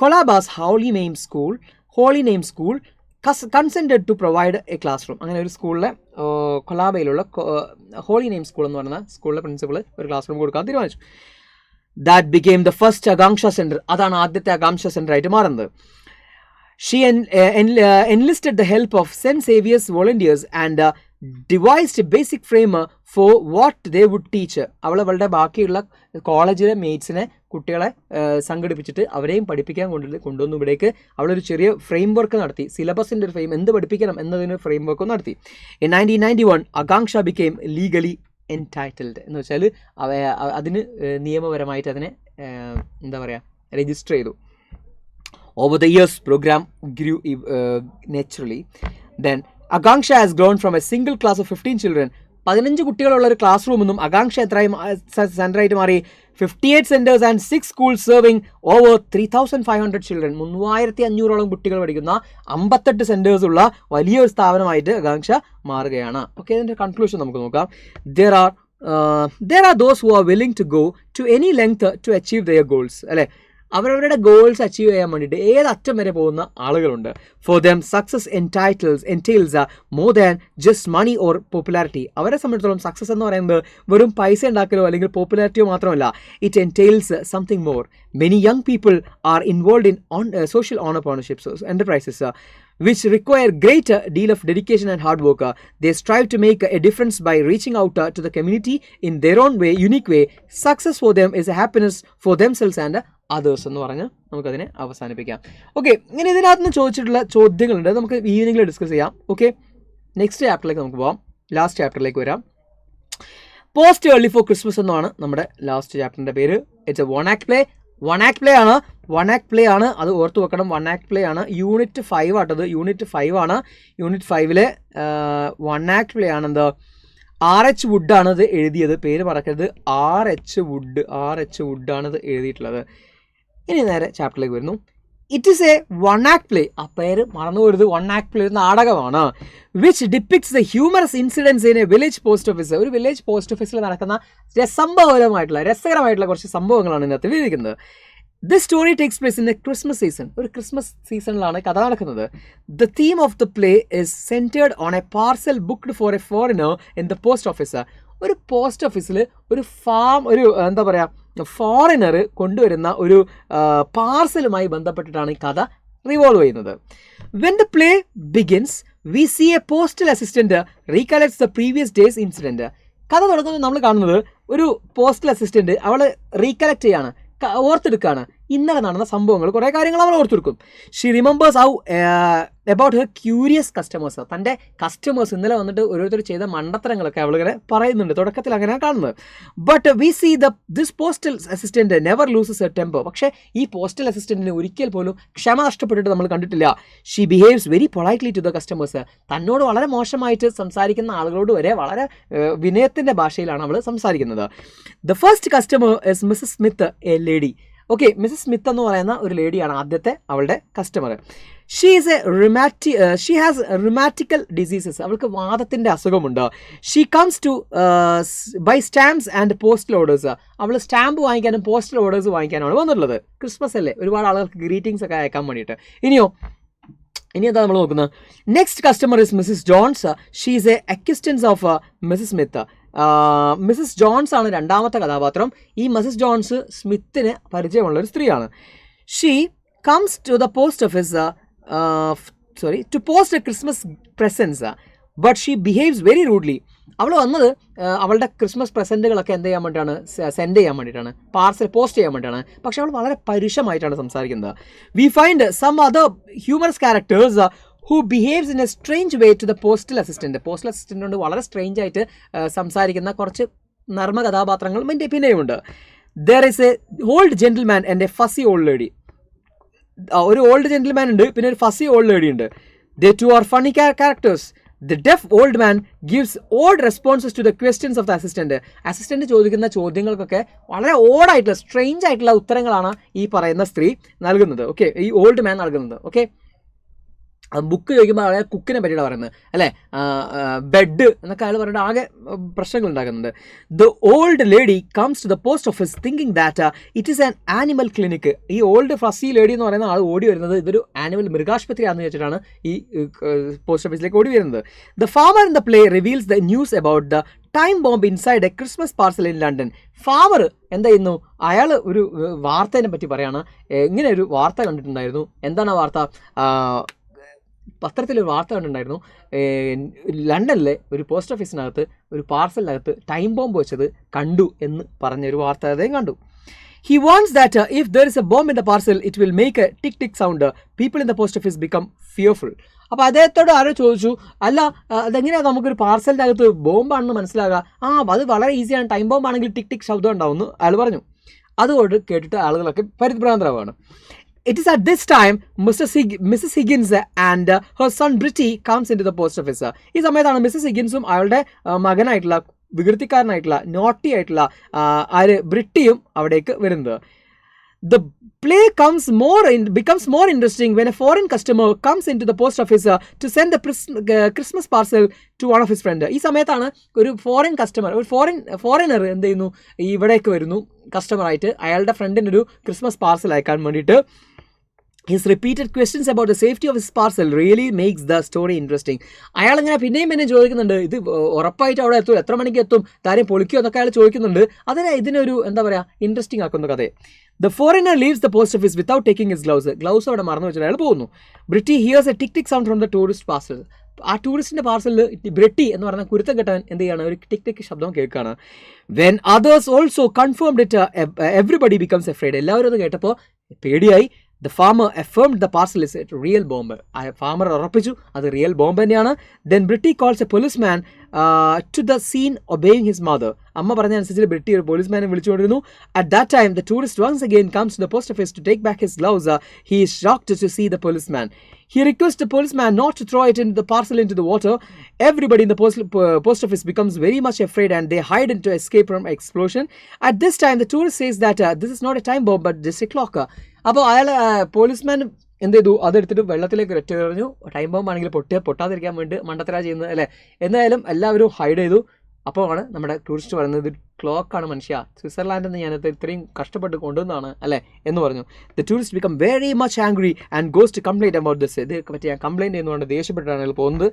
Colaba's Holy Name School consented to provide a classroom. അങ്ങനെ ഒരു സ്കൂളിലെ കൊലാബയിലുള്ള ഹോളി നെയിം സ്കൂൾ എന്ന് പറയുന്ന സ്കൂളിലെ പ്രിൻസിപ്പൾ ഒരു ക്ലാസ് റൂം കൊടുക്കാൻ തീരുമാനിച്ചു. ദാറ്റ് ബിക്കെയിം ദ ഫസ്റ്റ് ആകാംക്ഷ സെൻറ്റർ. അതാണ് ആദ്യത്തെ ആകാംക്ഷ സെൻറ്റർ ആയിട്ട് മാറുന്നത്. She enlisted the help of St. Xavier's volunteers and devised a basic framework for what they would teach. അവളുടെ ബാക്കിയുള്ള കോളേജിലെ മേറ്റ്സിനെ കുട്ടികളെ സംഘടിപ്പിച്ചിട്ട് അവരെയും പഠിപ്പിക്കാൻ കൊണ്ടുവന്നു ഇവിടേക്ക്. അവളൊരു ചെറിയ ഫ്രെയിം വർക്ക് നടത്തി. സിലബസിൻ്റെ ഒരു എന്ത് പഠിപ്പിക്കണം എന്നതിന് ഫ്രെയിം വർക്ക് നടത്തി. In 1991 ആകാംക്ഷ became legally entitled. എന്ന് വെച്ചാൽ അതിന് നിയമപരമായിട്ട് അതിനെ രജിസ്റ്റർ ചെയ്തു. Over the years, program grew naturally. Then, Akanksha has grown from a single class of 15 children. 15 കുട്ടികളുള്ള ഒരു ക്ലാസ് റൂമെന്നും ആകാംക്ഷ എത്രയും സെൻറ്ററായിട്ട് മാറി. 58 centers and 6 schools serving over 3,500 children. 3,500ഓളം കുട്ടികൾ പഠിക്കുന്ന 58 സെൻറ്റേഴ്സ് ഉള്ള വലിയൊരു സ്ഥാപനമായിട്ട് ആകാംക്ഷ മാറുകയാണ്. ഓക്കെ, ഇതിൻ്റെ കൺക്ലൂഷൻ നമുക്ക് നോക്കാം. There are those who are willing to go to any length to achieve their goals. അല്ലേ, അവരവരുടെ ഗോൾസ് അച്ചീവ് ചെയ്യാൻ വേണ്ടിയിട്ട് ഏത് അറ്റം വരെ പോകുന്ന ആളുകളുണ്ട്. For them success entails more than just money or popularity. അവരെ സംബന്ധിച്ചിടത്തോളം സക്സസ് എന്ന് പറയുന്നത് വെറും പൈസ ഉണ്ടാക്കലോ അല്ലെങ്കിൽ പോപ്പുലാരിറ്റിയോ മാത്രമല്ല. It entails something more. Many young people are involve in social entrepreneurships enterprises which require great deal of dedication and hard work. They strive to make a difference by reaching out to the community in their own way, unique way. Success for them is a happiness for themselves and others എന്ന് പറഞ്ഞ് നമുക്കതിനെ അവസാനിപ്പിക്കാം. Okay, ഇങ്ങനെ ഇതിനകത്ത് നിന്ന് ചോദിച്ചിട്ടുള്ള ചോദ്യങ്ങളുണ്ട്, നമുക്ക് ഈവനിങ്ങിൽ ഡിസ്കസ് ചെയ്യാം. ഓക്കെ, നെക്സ്റ്റ് ചാപ്റ്ററിലേക്ക് നമുക്ക് പോകാം. ലാസ്റ്റ് ചാപ്റ്ററിലേക്ക് വരാം. പോസ്റ്റ് ഏർലി ഫോർ ക്രിസ്മസ് എന്നാണ് നമ്മുടെ ലാസ്റ്റ് ചാപ്റ്ററിൻ്റെ പേര്. It's A one act play ആണ്. അത് ഓർത്ത് വെക്കണം. 1 act play ആണ്. യൂണിറ്റ് 5 ആട്ടത്. യൂണിറ്റ് 5 ആണ്. യൂണിറ്റ് 5-ലെ 1 act play ആണ്. എന്താ, RH വുഡ് ആണ് ഇത് എഴുതിയത്. പേര് മറക്കരുത്, RH വുഡ് ആണ് ഇത് എഴുതിയിട്ടുള്ളത്. ഇനി നേരെ ചാപ്റ്ററിലേക്ക് വരുന്നു. It is A 1 act play. ആ പേര് മറന്നു പോരുത്. 1 act play ഒരു നാടകമാണ്. Which depicts the humorous incidents in a village post office. ഒരു വില്ലേജ് പോസ്റ്റ് ഓഫീസിൽ നടക്കുന്ന രസകരമായിട്ടുള്ള കുറച്ച് സംഭവങ്ങളാണ് ഇതിനകത്ത് എഴുതിയിരിക്കുന്നത്. This story takes place in a Christmas season. ഒരു ക്രിസ്മസ് സീസണിലാണ് കഥ നടക്കുന്നത്. The theme of the play is centred on a parcel booked for a foreigner in the post office. ഒരു പോസ്റ്റ് ഓഫീസിൽ ഒരു ഫോറിനർ കൊണ്ടുവരുന്ന ഒരു പാർസലുമായി ബന്ധപ്പെട്ടിട്ടാണ് ഈ കഥ റിവോൾവ് ചെയ്യുന്നത്. When the play begins we see a postal assistant recollects the previous day's incident. കഥ തുടങ്ങുന്നത് നമ്മൾ കാണുന്നത് ഒരു പോസ്റ്റൽ അസിസ്റ്റന്റ് അവൾ റീകലക്ട് ചെയ്യാണ്, ഓർത്തെടുക്കുകയാണ് ഇന്നലെ നടന്ന സംഭവങ്ങൾ കുറേ കാര്യങ്ങൾ അവൾ ഓർത്തെടുക്കും. She remembers how about her curious customers. തൻ്റെ കസ്റ്റമേഴ്സ് ഇന്നലെ വന്നിട്ട് ഓരോരുത്തർ ചെയ്ത മണ്ടത്തരങ്ങളൊക്കെ അവളിങ്ങനെ പറയുന്നുണ്ട്. തുടക്കത്തിൽ അങ്ങനെയാണ് കാണുന്നത്. But we see this postal assistant never loses a temper. പക്ഷേ ഈ പോസ്റ്റൽ അസിസ്റ്റൻറ്റിന് ഒരിക്കൽ പോലും ക്ഷമ നഷ്ടപ്പെട്ടിട്ട് നമ്മൾ കണ്ടിട്ടില്ല. She behaves very politely to the customers. തന്നോട് വളരെ മോശമായിട്ട് സംസാരിക്കുന്ന ആളുകളോട് വരെ വളരെ വിനയത്തിൻ്റെ ഭാഷയിലാണ് അവൾ സംസാരിക്കുന്നത്. The first customer is Mrs Smith, a lady. Okay, Mrs Smith എന്ന് പറയുന്ന ഒരു ലേഡിയാണ് ആദ്യത്തെ അവളുടെ customer. She has rheumatical diseases. അവൾക്ക് വാദത്തിൻ്റെ അസുഖമുണ്ട്. She comes to buy stamps and postal orders. അവൾ സ്റ്റാമ്പ് വാങ്ങിക്കാനും പോസ്റ്റൽ ഓർഡേഴ്സ് വാങ്ങിക്കാനാണ് വന്നിട്ടുള്ളത്. ക്രിസ്മസ് അല്ലേ, ഒരുപാട് ആളുകൾക്ക് ഗ്രീറ്റിംഗ്സ് ഒക്കെ അയക്കാൻ വേണ്ടിയിട്ട്. ഇനി എന്താ നമ്മൾ നോക്കുന്നത്? Next customer is Mrs Jones. She is a acquaintance of Mrs Smith. Mrs Jones ആണ് രണ്ടാമത്തെ കഥാപാത്രം. ഈ മിസ്സസ് ജോൺസ് സ്മിത്തിന് പരിചയമുള്ള ഒരു സ്ത്രീയാണ്. She comes to the post office to post a Christmas presents, but she behaves very rudely. അവൾ വന്നത് അവളുടെ ക്രിസ്മസ് പ്രസൻറ്റുകളൊക്കെ എന്ത് ചെയ്യാൻ വേണ്ടിയിട്ടാണ്, സെൻഡ് ചെയ്യാൻ വേണ്ടിയിട്ടാണ്, പാർസൽ പോസ്റ്റ് ചെയ്യാൻ വേണ്ടിയിട്ടാണ്. പക്ഷെ അവൾ വളരെ പരുഷമായിട്ടാണ് സംസാരിക്കുന്നത്. We find some other humorous characters who behaves in a strange way to the postal assistant. Postal assistant വളരെ സ്ട്രേഞ്ച് ആയിട്ട് സംസാരിക്കുന്ന കുറച്ച് നർമ്മ കഥാപാത്രങ്ങൾ പിന്നെയുമുണ്ട്. There is a old gentleman and a fussy old lady. ഒരു ഓൾഡ് ജെന്റിൽമാൻ ഉണ്ട്, പിന്നെ ഒരു ഫസി ഓൾഡ് ലേഡി ഉണ്ട്. They two are funny characters. The deaf old man gives odd responses to the questions of the assistant. Assistant ചോദിക്കുന്ന ചോദ്യങ്ങൾക്കൊക്കെ വളരെ ഓഡായിട്ടുള്ള strange ആയിട്ടുള്ള ഉത്തരങ്ങളാണ് ഈ പറയുന്ന സ്ത്രീ നൽകുന്നത്. ഓക്കെ, ഈ ഓൾഡ് മാൻ നൽകുന്നത്. ഓക്കെ, ബുക്ക് ചോദിക്കുമ്പോൾ അയാൾ കുക്കിനെ പറ്റിയാണ് പറയുന്നത് അല്ലേ, ബെഡ് എന്നൊക്കെ അയാൾ പറഞ്ഞിട്ട് ആകെ പ്രശ്നങ്ങൾ ഉണ്ടാക്കുന്നുണ്ട്. The old lady comes to the post office thinking that it is an animal clinic. ഈ ഓൾഡ് ഫസി ലേഡി എന്ന് പറയുന്ന ആൾ ഓടി വരുന്നത് ഇതൊരു ആനിമൽ മൃഗാശുപത്രിയാണെന്ന് വെച്ചിട്ടാണ് ഈ പോസ്റ്റ് ഓഫീസിലേക്ക് ഓടി വരുന്നത്. The farmer in the play reveals the news about the time bomb inside A Christmas parcel in London. Farmer എന്താ ചെയ്യുന്നു, അയാൾ ഒരു വാർത്തേനെ പറ്റി പറയാണ്. ഇങ്ങനെ ഒരു വാർത്ത കണ്ടിട്ടുണ്ടായിരുന്നു. എന്താണ് ആ വാർത്ത? പത്രത്തിലൊരു വാർത്ത കണ്ടിട്ടുണ്ടായിരുന്നു. ലണ്ടനിലെ ഒരു പോസ്റ്റ് ഓഫീസിനകത്ത് ഒരു പാർസലിനകത്ത് ടൈം ബോംബ് വെച്ചത് കണ്ടു എന്ന് പറഞ്ഞൊരു വാർത്ത അദ്ദേഹം കണ്ടു. He wants that if there is a bomb in the parcel, it will make a tick tick sound. People in the post office become fearful. അപ്പോൾ അദ്ദേഹത്തോട് ആരോ ചോദിച്ചു, അല്ല അതെങ്ങനെയാണ് നമുക്കൊരു പാർസലിൻ്റെ അകത്ത് ബോംബാണെന്ന് മനസ്സിലാകുക? അത് വളരെ ഈസിയാണ്, ടൈം ബോംബ് ആണെങ്കിൽ ടിക് ടിക് ശബ്ദം ഉണ്ടാവുമെന്ന് അയാൾ പറഞ്ഞു. അതുകൊണ്ട് കേട്ടിട്ട് ആളുകളൊക്കെ പരിഭ്രാന്തരാവുകയാണ്. It is at this time Mrs. Higgins and her son Britty comes into the post office. ഈ സമയത്താണ് മിസ്സസ് ഹിഗിൻസും അയാളുടെ മകനായിട്ടുള്ള വികൃതിക്കാരനായിട്ടുള്ള നോട്ടി ആയിട്ടുള്ള ബ്രിട്ടിയും അവിടേക്ക് വരുന്നത്. The play becomes more interesting when a foreign customer comes into the post office to send the Christmas parcel to one of his friends. ഈ സമയത്താണ് ഒരു foreign customer, ഒരു ഫോറിനർ എന്ത് ചെയ്യുന്നു, ഇവിടേക്ക് വരുന്നു കസ്റ്റമറായിട്ട്. അയാളുടെ ഫ്രണ്ടിനൊരു ക്രിസ്മസ് പാർസൽ അയക്കാൻ വേണ്ടിയിട്ട്. His repeated questions about the safety of his parcel really makes the story interesting. അയാൾ ഇങ്ങനെ പിന്നെയും ചോദിക്കുന്നുണ്ട്, ഇത് ഉറപ്പായിട്ട് അവിടെ എത്തും, എത്ര മണിക്ക് എത്തും, കാര്യം പൊളിക്കുമോ എന്നൊക്കെ അയാൾ ചോദിക്കുന്നുണ്ട്. ഇതിനൊരു എന്താ പറയുക, ഇൻട്രസ്റ്റിംഗ് ആക്കുന്ന കഥയെ. The foreigner leaves the post office without taking his gloves. Gloves അവിടെ മറന്നു വെച്ചിട്ട് അയാൾ പോകുന്നു. Britty hears a tick tick sound from the tourist parcel. ആ ടൂറിസ്റ്റിൻ്റെ പാർസലിൽ ബ്രിട്ടി എന്ന് പറയുന്ന കുരുത്തം കെട്ടാൻ എന്ത് ചെയ്യാണ്, ഒരു ടിക് ടിക് ശബ്ദം കേൾക്കുകയാണ്. When others also confirmed it everybody becomes afraid. എല്ലാവരും അത് കേട്ടപ്പോൾ പേടിയായി. The farmer affirmed the parcel is a real bomb. Farmer ഉറപ്പിച്ചു അത് റിയൽ ബോംബ് തന്നെയാണ്. Then Britty calls a policeman to the scene obeying his mother. അമ്മ പറഞ്ഞ അനുസരിച്ച് ബ്രിട്ടി ഒരു പോലീസ്മാനെ വിളിച്ചുകൊണ്ടിരുന്നു. At that time the tourist once again comes to the post office to take back his gloves. He is shocked to see the policeman. He requests the policeman not to throw the parcel into the water. Everybody in the post office becomes very much afraid and they hide to escape from explosion. At this time the tourist says that this is not a time bomb but just a clock. അപ്പോൾ അയാൾ policeman എന്ത് ചെയ്തു, അതെടുത്തിട്ട് വെള്ളത്തിലേക്ക് ഒറ്റ എറിഞ്ഞു. Time bomb ആണെങ്കിൽ പൊട്ടാതിരിക്കാൻ വേണ്ടി മണ്ടത്തര ചെയ്യുന്നത് അല്ലേ. എന്തായാലും എല്ലാവരും ഹൈഡ് ചെയ്തു. അപ്പോൾ ആണ് നമ്മുടെ ടൂറിസ്റ്റ് പറയുന്നത്, ഇത് ക്ലോക്കാണ് മനുഷ്യ, സ്വിറ്റ്സർലാൻഡിൽ നിന്ന് ഞാനത് ഇത്രയും കഷ്ടപ്പെട്ട് കൊണ്ടുവന്നതാണ് അല്ലേ എന്ന് പറഞ്ഞു. The tourist become very much angry and goes to complaint about this. ഇത് പറ്റി ഞാൻ കംപ്ലൈൻറ്റ് ചെയ്യുന്നതുകൊണ്ട് ദേഷ്യപ്പെട്ടാണ് പോകുന്നത്.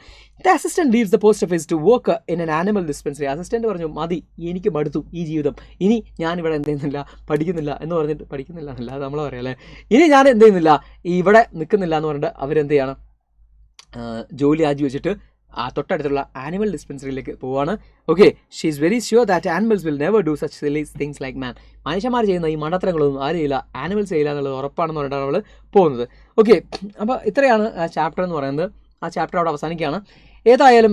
The assistant leaves the post office to work in an animal dispensary. Assistant പറഞ്ഞു, മതി, എനിക്ക് മടുത്തു ഈ ജീവിതം, ഇനി ഞാനിവിടെ എന്ത് ചെയ്യുന്നില്ല, പഠിക്കുന്നില്ല എന്ന് പറഞ്ഞിട്ട്, പഠിക്കുന്നില്ല എന്നല്ല അത് നമ്മൾ പറയാം അല്ലേ, ഇനി ഞാൻ എന്ത് ചെയ്യുന്നില്ല, ഇവിടെ നിൽക്കുന്നില്ല എന്ന് പറഞ്ഞിട്ട് അവരെന്ത് ചെയ്യണം, ജോലി രാജി വെച്ചിട്ട് തൊട്ടടുത്തുള്ള ആനിമൽ ഡിസ്പെൻസറിയിലേക്ക് പോവാണ്. Okay, she is very sure that animals will never do such silly things like man. മനുഷ്യന്മാർ ചെയ്യുന്ന ഈ മണ്ടത്തരങ്ങളൊന്നും ആരും ചെയ്യില്ല, ആനിമൽസ് ചെയ്യില്ല എന്നുള്ളത് ഉറപ്പാണെന്ന് പറഞ്ഞിട്ടാണ് നമ്മൾ പോകുന്നത്. ഓക്കെ, അപ്പോൾ ഇത്രയാണ് ആ ചാപ്റ്റർ എന്ന് പറയുന്നത്. ആ ചാപ്റ്റർ അവിടെ അവസാനിക്കുകയാണ്. ഏതായാലും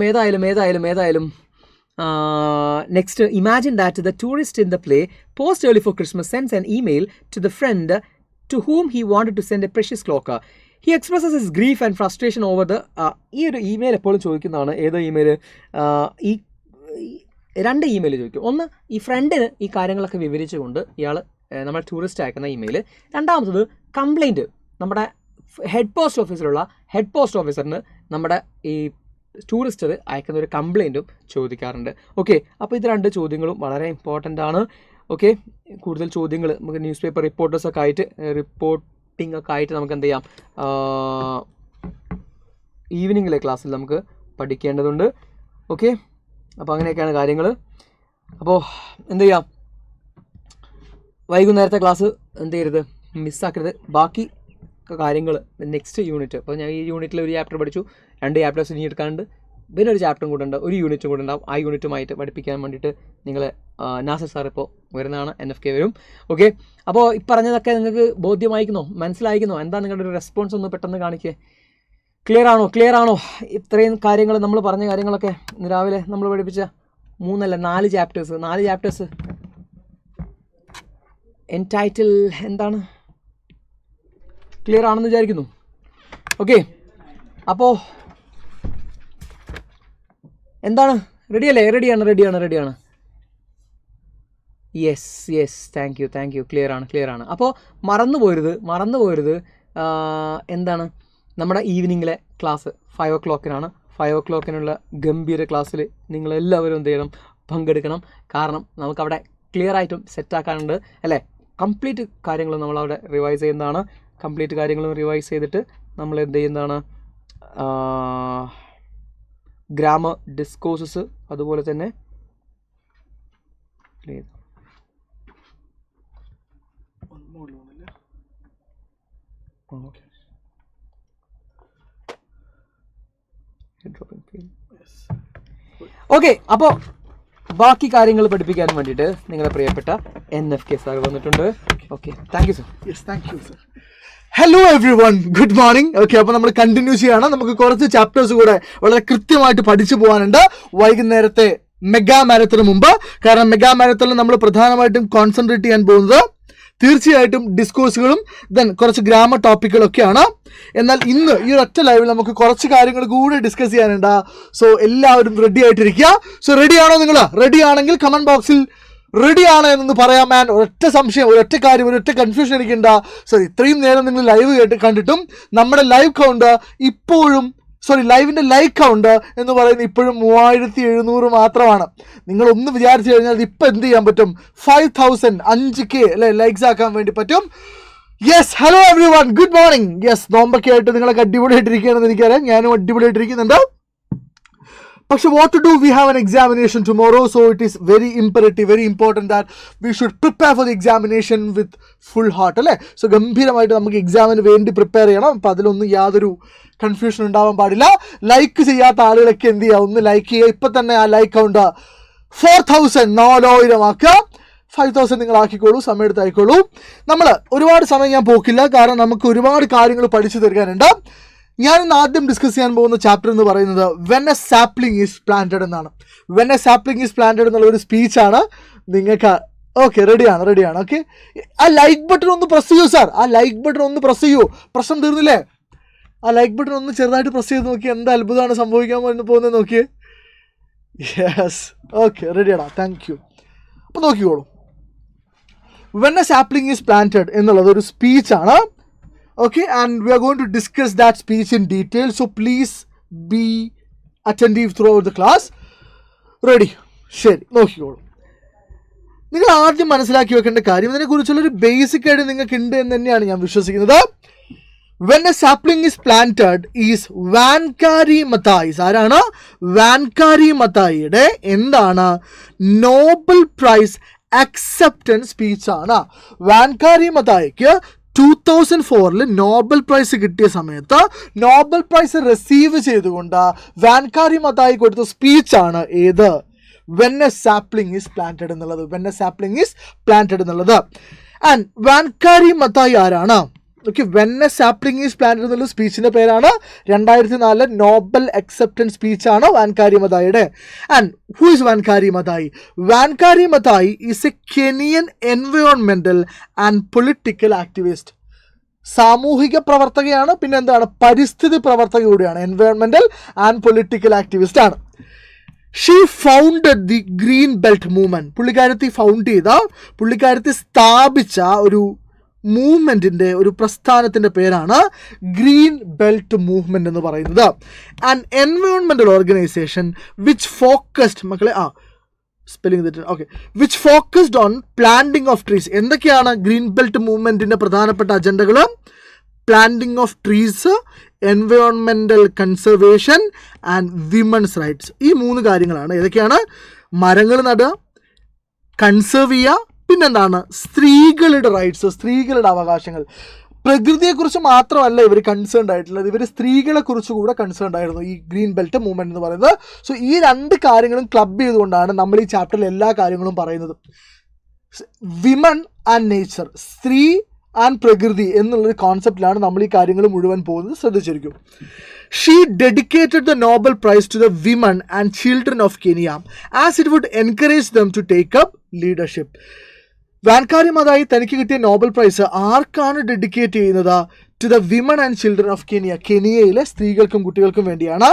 next, imagine that the tourist in the play post early for Christmas sends an email to the friend to whom he wanted to send a precious clock. He expresses his grief and frustration over the ഈ ഒരു email എപ്പോഴും ചോദിക്കുന്നതാണ്. ഏത് email? ഈ 2 email ചോദിക്കും. ഒന്ന്, ഈ ഫ്രണ്ടിന് ഈ കാര്യങ്ങളൊക്കെ വിവരിച്ചുകൊണ്ട് ഇയാൾ നമ്മൾ ടൂറിസ്റ്റ് അയക്കുന്ന ഇമെയിൽ. രണ്ടാമത്തത് കംപ്ലൈൻറ്റ്, നമ്മുടെ ഹെഡ് പോസ്റ്റ് ഓഫീസറിന് നമ്മുടെ ഈ ടൂറിസ്റ്റർ അയക്കുന്ന ഒരു കംപ്ലൈൻറ്റും ചോദിക്കാറുണ്ട്. ഓക്കെ, അപ്പോൾ ഇത് 2 ചോദ്യങ്ങളും വളരെ ഇമ്പോർട്ടൻ്റ് ആണ്. ഓക്കെ, കൂടുതൽ ചോദ്യങ്ങൾ നമുക്ക് ന്യൂസ് പേപ്പർ റിപ്പോർട്ടിംഗ് ഒക്കെ ആയിട്ട് നമുക്ക് എന്ത് ചെയ്യാം, ഈവനിങ്ങിലെ ക്ലാസ്സിൽ നമുക്ക് പഠിക്കേണ്ടതുണ്ട്. ഓക്കെ, അപ്പോൾ അങ്ങനെയൊക്കെയാണ് കാര്യങ്ങൾ. അപ്പോൾ എന്ത് ചെയ്യാം, വൈകുന്നേരത്തെ ക്ലാസ് എന്ത് ചെയ്യരുത്, മിസ്സാക്കരുത്. ബാക്കി കാര്യങ്ങൾ നെക്സ്റ്റ് യൂണിറ്റ്, അപ്പോൾ ഞാൻ ഈ യൂണിറ്റിൽ ഒരു ചാപ്റ്റർ പഠിച്ചു, 2 ചാപ്റ്റേഴ്സ് ഇനി എടുക്കാനുണ്ട്, പിന്നെ ഒരു ചാപ്റ്ററും കൂടെ ഉണ്ട്, ഒരു യൂണിറ്റും കൂടെ ഉണ്ടാവും. ആ യൂണിറ്റുമായിട്ട് പഠിപ്പിക്കാൻ വേണ്ടിയിട്ട് നിങ്ങൾ നാസർ സാർ ഇപ്പോൾ വരുന്നതാണ്, NFK വരും. ഓക്കെ, അപ്പോൾ ഈ പറഞ്ഞതൊക്കെ നിങ്ങൾക്ക് ബോധ്യമായിരിക്കുന്നോ, മനസ്സിലായിരിക്കുന്നോ? എന്താ നിങ്ങളുടെ ഒരു റെസ്പോൺസ് ഒന്ന് പെട്ടെന്ന് കാണിക്കേ. ക്ലിയർ ആണോ? ഇത്രയും കാര്യങ്ങൾ നമ്മൾ പറഞ്ഞ കാര്യങ്ങളൊക്കെ ഇന്ന് രാവിലെ നമ്മൾ പഠിപ്പിച്ച 4 ചാപ്റ്റേഴ്സ് എൻടൈറ്റിൽ എന്താണ്, ക്ലിയർ ആണെന്ന് വിചാരിക്കുന്നു. ഓക്കെ, അപ്പോൾ എന്താണ്, റെഡിയല്ലേ? റെഡിയാണ്. Yes, thank you. ക്ലിയർ ആണ്. അപ്പോൾ മറന്നു പോരുത്. എന്താണ്, നമ്മുടെ ഈവനിങ്ങിലെ ക്ലാസ് 5 o'clockനാണ്. 5 o'clockനുള്ള ഗംഭീര ക്ലാസ്സിൽ നിങ്ങളെല്ലാവരും എന്ത് ചെയ്യണം, പങ്കെടുക്കണം. കാരണം നമുക്കവിടെ ക്ലിയർ ആയിട്ടും സെറ്റാക്കാനുണ്ട് അല്ലേ. കംപ്ലീറ്റ് കാര്യങ്ങളും നമ്മളവിടെ റിവൈസ് ചെയ്യുന്നതാണ്. കംപ്ലീറ്റ് കാര്യങ്ങളും റിവൈസ് ചെയ്തിട്ട് നമ്മൾ എന്ത് ചെയ്യുന്നതാണ്, ഗ്രാമർ, ഡിസ്കോഴ്സസ്, അതുപോലെ തന്നെ ഓക്കെ, അപ്പോൾ ബാക്കി കാര്യങ്ങൾ പഠിപ്പിക്കാൻ വേണ്ടിയിട്ട് നിങ്ങളുടെ പ്രിയപ്പെട്ട NFK സാർ വന്നിട്ടുണ്ട്. Okay, thank you sir. Hello every one, good morning. Okay, അപ്പോൾ നമ്മൾ കണ്ടിന്യൂ ചെയ്യാണ്. നമുക്ക് കുറച്ച് ചാപ്റ്റേഴ്സ് കൂടെ വളരെ കൃത്യമായിട്ട് പഠിച്ചു പോകാനുണ്ട് വൈകുന്നേരത്തെ മെഗാ മാരത്തണിന് മുമ്പ്. കാരണം മെഗാ മാരത്തണിൽ നമ്മൾ പ്രധാനമായിട്ടും കോൺസെൻട്രേറ്റ് ചെയ്യാൻ പോകുന്നത് തീർച്ചയായിട്ടും ഡിസ്കോഴ്സുകളും ദെൻ കുറച്ച് ഗ്രാമർ ടോപ്പിക്കുകളൊക്കെയാണ്. എന്നാൽ ഇന്ന് ഈ ഒറ്റ ലൈവിൽ നമുക്ക് കുറച്ച് കാര്യങ്ങൾ കൂടെ ഡിസ്കസ് ചെയ്യാനുണ്ട്. സോ എല്ലാവരും റെഡി ആയിട്ടിരിക്കുക. സോ റെഡിയാണോ നിങ്ങൾ? റെഡി ആണെങ്കിൽ കമൻറ്റ് ബോക്സിൽ റെഡിയാണ് എന്നൊന്ന് പറയാം. മാൻ, ഒരൊറ്റ സംശയം, ഒരൊറ്റ കാര്യം, ഒരൊറ്റ കൺഫ്യൂഷൻ എനിക്കുണ്ട്. സോ ഇത്രയും നേരം നിങ്ങൾ ലൈവ് കണ്ടിട്ടും നമ്മുടെ ലൈവ് കൗണ്ട് ഇപ്പോഴും ലൈവിൻ്റെ ലൈക്ക് കൗണ്ട് എന്ന് പറയുന്നത് ഇപ്പോഴും 3700 മാത്രമാണ്. നിങ്ങളൊന്ന് വിചാരിച്ചു കഴിഞ്ഞാൽ ഇപ്പം എന്ത് ചെയ്യാൻ പറ്റും, 5000 5K അല്ലെ ലൈക്സ് ആക്കാൻ വേണ്ടി പറ്റും. Yes, hello every one, good morning. Yes, നോമ്പൊക്കെ ആയിട്ട് നിങ്ങളൊക്കെ അടിപൊളിയായിട്ടിരിക്കുകയാണെന്ന് എനിക്കറിയാം, ഞാനും അടിപൊളിയായിട്ടിരിക്കുന്നുണ്ട്. പക്ഷെ what to do, we have an examination tomorrow, so it is very imperative, very important that we should prepare for the examination with full heart അല്ലേ. So ഗംഭീരമായിട്ട് നമുക്ക് എക്സാമിന് വേണ്ടി പ്രിപ്പയർ ചെയ്യണം. അപ്പം അതിലൊന്നും യാതൊരു കൺഫ്യൂഷൻ ഉണ്ടാവാൻ പാടില്ല. ലൈക്ക് ചെയ്യാത്ത ആളുകളൊക്കെ എന്ത് ചെയ്യുക, ഒന്ന് ലൈക്ക് ചെയ്യുക. ഇപ്പം തന്നെ ആ ലൈക്ക് കൗണ്ട് 4000 ആക്കുക. 5000 നിങ്ങൾ ആക്കിക്കോളൂ, സമയം എടുത്ത് ആയിക്കോളൂ. നമ്മൾ ഒരുപാട് സമയം ഞാൻ പോക്കില്ല, കാരണം നമുക്ക് ഒരുപാട് കാര്യങ്ങൾ പഠിച്ചു തീർക്കാനുണ്ട്. ഞാനിന്ന് ആദ്യം ഡിസ്കസ് ചെയ്യാൻ പോകുന്ന ചാപ്റ്റർ എന്ന് പറയുന്നത് when a sapling is planted എന്നാണ്. When a sapling is planted എന്നുള്ള ഒരു സ്പീച്ചാണ്. നിങ്ങൾക്ക് ഓക്കെ, റെഡിയാണ്. ഓക്കെ, ആ ലൈക്ക് ബട്ടൺ ഒന്ന് പ്രസ് ചെയ്യൂ സാർ, ആ ലൈക്ക് ബട്ടൺ ഒന്ന് പ്രസ് ചെയ്യൂ. പ്രശ്നം തീർന്നില്ലേ? ആ ലൈക്ക് ബട്ടൺ ഒന്ന് ചെറുതായിട്ട് പ്രസ് ചെയ്ത് നോക്കി, എന്ത് അത്ഭുതമാണ് സംഭവിക്കാൻ പോകുന്നത് നോക്കിയേ. യെസ്, ഓക്കെ, റെഡിയാടാ, താങ്ക് യു. അപ്പോൾ നോക്കിക്കോളൂ, when a sapling is planted എന്നുള്ളത് ഒരു സ്പീച്ചാണ്. Okay, and we are going to discuss that speech in detail, so please be attentive throughout the class. Ready? ശരി, നോക്കിക്കോളൂ. നിങ്ങൾ ആദ്യം മനസ്സിലാക്കി വെക്കേണ്ട കാര്യം, ഇതിനെക്കുറിച്ചുള്ളൊരു ബേസിക് ആയിട്ട് നിങ്ങൾക്ക് ഉണ്ട് എന്ന് തന്നെയാണ് ഞാൻ വിശ്വസിക്കുന്നത്. When a sapling is planted is Wangari Maathai's. ആരാണ്? വാൻകാരി മത്തായിയുടെ എന്താണ്, നോബൽ പ്രൈസ് അക്സെപ്റ്റൻസ് സ്പീച്ചാണ്. വാൻകാരി മത്തായിക്ക് 2004 നോബൽ പ്രൈസ് കിട്ടിയ സമയത്ത് നോബൽ പ്രൈസ് റിസീവ് ചെയ്തുകൊണ്ട് വാൻകാരി മതായി കൊടുത്ത സ്പീച്ചാണ് ഏത്? When a sapling is planted എന്നുള്ളത്. When a sapling is planted എന്നുള്ളത്. ആൻഡ് വാൻകാരി മതായി ആരാണ്? Okay, when a sapling is planted എന്നുള്ള സ്പീച്ചിൻ്റെ പേരാണ് 2004 നോബൽ അക്സെപ്റ്റൻസ് സ്പീച്ചാണ് വാൻകാരി മതായിയുടെ. And who is Wangari Maathai? Wangari Maathai is a Kenyan environmental and political activist. സാമൂഹിക പ്രവർത്തകയാണ്, പിന്നെ എന്താണ്, പരിസ്ഥിതി പ്രവർത്തക കൂടിയാണ്. എൻവയോൺമെൻറ്റൽ ആൻഡ് പൊളിറ്റിക്കൽ ആക്ടിവിസ്റ്റ് ആണ്. She founded the green belt movement. പുള്ളിക്കാരത്തി സ്ഥാപിച്ച ഒരു മൂവ്മെൻറ്റിൻ്റെ, ഒരു പ്രസ്ഥാനത്തിൻ്റെ പേരാണ് ഗ്രീൻ ബെൽറ്റ് മൂവ്മെൻറ്റ് എന്ന് പറയുന്നത്. And environmental organisation which focused, spelling തെറ്റ്, okay, which focused on planting of trees. എന്തൊക്കെയാണ് ഗ്രീൻ ബെൽറ്റ് മൂവ്മെൻറ്റിൻ്റെ പ്രധാനപ്പെട്ട അജണ്ടകൾ? Planting of trees, environmental conservation and women's rights. ഈ 3 കാര്യങ്ങളാണ്. ഏതൊക്കെയാണ്? മരങ്ങൾ നടുക, കൺസേർവ് ചെയ്യുക, പിന്നെന്താണ്, സ്ത്രീകളുടെ റൈറ്റ്സ്, സ്ത്രീകളുടെ അവകാശങ്ങൾ. പ്രകൃതിയെക്കുറിച്ച് മാത്രമല്ല ഇവർ കൺസേൺഡ് ആയിട്ടുള്ളത്, ഇവർ സ്ത്രീകളെക്കുറിച്ച് കൂടെ കൺസേൺഡ് ആയിരുന്നു ഈ ഗ്രീൻ ബെൽറ്റ് മൂവ്മെൻറ്റ് എന്ന് പറയുന്നത്. സോ ഈ 2 കാര്യങ്ങളും ക്ലബ് ചെയ്തുകൊണ്ടാണ് നമ്മൾ ഈ ചാപ്റ്ററിൽ എല്ലാ കാര്യങ്ങളും പറയുന്നത്. വിമൺ ആൻഡ് നേച്ചർ, സ്ത്രീ ആൻഡ് പ്രകൃതി എന്നുള്ളൊരു കോൺസെപ്റ്റിലാണ് നമ്മൾ ഈ കാര്യങ്ങൾ മുഴുവൻ പോകുന്നത്. ശ്രദ്ധിച്ചിരിക്കും. She dedicated the Nobel Prize to the women and children of Kenya as it would encourage them to take up leadership. വാൻകാരി Maathai തനിക്ക് കിട്ടിയ നോബൽ പ്രൈസ് ആർക്കാണ് ഡെഡിക്കേറ്റ് ചെയ്യുന്നത്? To the women and children of Kenya. കെനിയയിലെ സ്ത്രീകൾക്കും കുട്ടികൾക്കും വേണ്ടിയാണ്.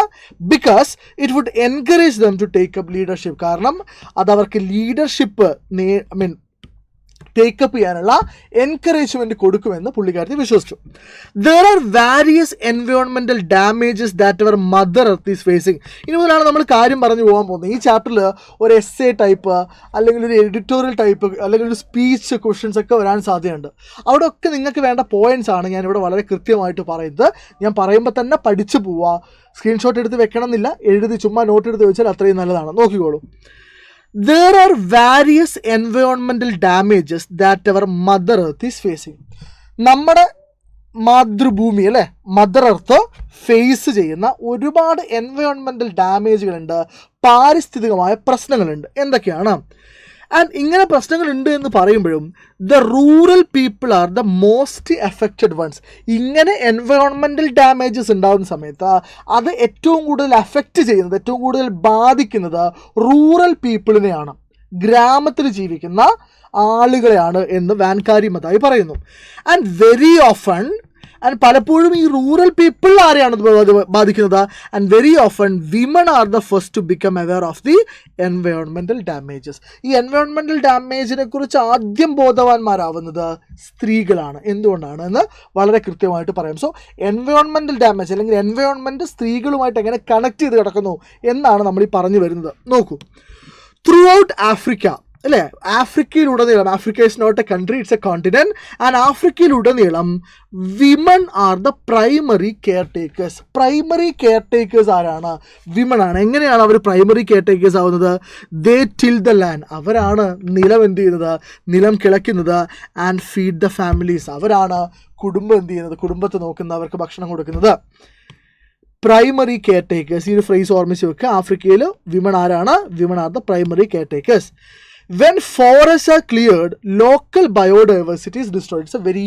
Because it would encourage them to take up leadership. കാരണം അതവർക്ക് ലീഡർഷിപ്പ് ടേക്കപ്പ് ചെയ്യാനുള്ള എൻകറേജ്മെൻറ്റ് കൊടുക്കുമെന്ന് പുള്ളിക്കാരത്തി വിശ്വസിച്ചു. There are various environmental damages that our mother earth is facing. ഇനി മുതലാണ് നമ്മൾ കാര്യം പറഞ്ഞു പോകാൻ പോകുന്നത്. ഈ ചാപ്റ്ററിൽ ഒരു എസ്സേ ടൈപ്പ്, അല്ലെങ്കിൽ ഒരു എഡിറ്റോറിയൽ ടൈപ്പ്, അല്ലെങ്കിൽ ഒരു സ്പീച്ച് ക്വസ്റ്റ്യൻസ് ഒക്കെ വരാൻ സാധ്യതയുണ്ട്. അവിടെ ഒക്കെ നിങ്ങൾക്ക് വേണ്ട പോയിൻറ്റ്സ് ആണ് ഞാനിവിടെ വളരെ കൃത്യമായിട്ട് പറയുന്നത്. ഞാൻ പറയുമ്പോൾ തന്നെ പഠിച്ചു പോവുക. സ്ക്രീൻഷോട്ട് എടുത്ത് വെക്കണം എന്നില്ല, എഴുതി ചുമ്മാ നോട്ട് എടുത്ത് വെച്ചാൽ അത്രയും നല്ലതാണ്. നോക്കിക്കോളൂ. There are various environmental damages that our mother earth is facing. നമ്മുടെ മാതൃഭൂമി അല്ലേ, മദർ എർത്ത് ഫേസ് ചെയ്യുന്ന ഒരുപാട് എൻവയോൺമെൻറ്റൽ ഡാമേജുകളുണ്ട്, പാരിസ്ഥിതികമായ പ്രശ്നങ്ങളുണ്ട്. എന്തൊക്കെയാണ്? ആൻഡ് ഇങ്ങനെ പ്രശ്നങ്ങളുണ്ട് എന്ന് പറയുമ്പോഴും the rural people are the most affected ones. ഇങ്ങനെ എൻവയോൺമെൻറ്റൽ ഡാമേജസ് ഉണ്ടാകുന്ന സമയത്ത് അത് ഏറ്റവും കൂടുതൽ എഫക്റ്റ് ചെയ്യുന്നത്, ഏറ്റവും കൂടുതൽ ബാധിക്കുന്നത് റൂറൽ പീപ്പിളിനെയാണ്, ഗ്രാമത്തിൽ ജീവിക്കുന്ന ആളുകളെയാണ് എന്ന് വാൻകാരി മതായി പറയുന്നു. ആൻഡ് വെരി ഓഫൺ, ആൻഡ് പലപ്പോഴും ഈ റൂറൽ പീപ്പിൾ ആരെയാണ് ബാധിക്കുന്നത്? And very often women are the first to become aware of the environmental damages. ഈ എൻവയോൺമെൻറ്റൽ ഡാമേജിനെ കുറിച്ച് ആദ്യം ബോധവാന്മാരാവുന്നത് സ്ത്രീകളാണ്. എന്തുകൊണ്ടാണ് എന്ന് വളരെ കൃത്യമായിട്ട് പറയാം. സോ എൻവയോൺമെൻറ്റൽ ഡാമേജ് അല്ലെങ്കിൽ എൻവയോൺമെൻറ്റ് സ്ത്രീകളുമായിട്ട് എങ്ങനെ കണക്ട് ചെയ്ത് കിടക്കുന്നു എന്നാണ് നമ്മൾ ഈ പറഞ്ഞു വരുന്നത്. നോക്കൂ, ത്രൂ ഔട്ട് ആഫ്രിക്ക അല്ലേ, ആഫ്രിക്കയിലുടനീളം, Africa is not a country, it's a continent. And ആഫ്രിക്കയിലുടനീളം women are the primary care takers. Primary care takers ആരാണ്? വിമൺ ആണ്. എങ്ങനെയാണ് അവർ പ്രൈമറി കെയർ ടേക്കേഴ്സ് ആവുന്നത്? They till the land. അവരാണ് നിലം എന്ത് ചെയ്യുന്നത്? നിലം കിളയ്ക്കുന്നത്. And feed the families. അവരാണ് കുടുംബം എന്ത് ചെയ്യുന്നത്? കുടുംബത്തെ നോക്കുന്നത്, അവർക്ക് ഭക്ഷണം കൊടുക്കുന്നത്. പ്രൈമറി കെയർ ടേക്കേഴ്സ്, ഈ ഒരു ഫ്രേസ് ഓർമ്മിച്ച് വെക്കുക. ആഫ്രിക്കയിൽ വിമൺ ആരാണ്? Women are the primary care takers. When forests are cleared, local biodiversity is destroyed. It's a very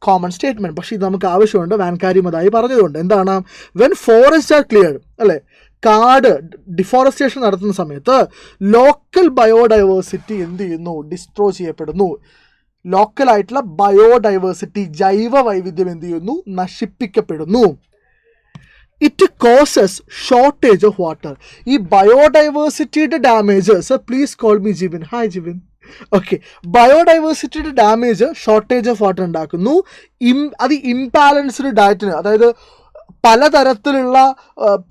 common statement. പക്ഷേ ഇത് നമുക്ക് ആവശ്യമുണ്ട്, വാൻകാരി മതായി പറഞ്ഞതുകൊണ്ട്. എന്താണ്? വെൻ ഫോറസ്റ്റ് ആർ ക്ലിയർഡ് അല്ലേ, കാട് ഡിഫോറസ്റ്റേഷൻ നടത്തുന്ന സമയത്ത് ലോക്കൽ ബയോഡൈവേഴ്സിറ്റി എന്ത് ചെയ്യുന്നു? ഡിസ്ട്രോയ് ചെയ്യപ്പെടുന്നു. ലോക്കലായിട്ടുള്ള ബയോഡൈവേഴ്സിറ്റി, ജൈവ വൈവിധ്യം എന്ത് ചെയ്യുന്നു? നശിപ്പിക്കപ്പെടുന്നു. It causes shortage of water. ഈ ബയോഡൈവേഴ്സിറ്റിയുടെ damage, sir please call me Jivin. Hi Jivin. Okay, ബയോഡൈവേഴ്സിറ്റിയുടെ ഡാമേജ് ഷോർട്ടേജ് ഓഫ് വാട്ടർ ഉണ്ടാക്കുന്നു. അത് ഇംബാലൻസ്ഡ് ഡയറ്റിന്, അതായത് പലതരത്തിലുള്ള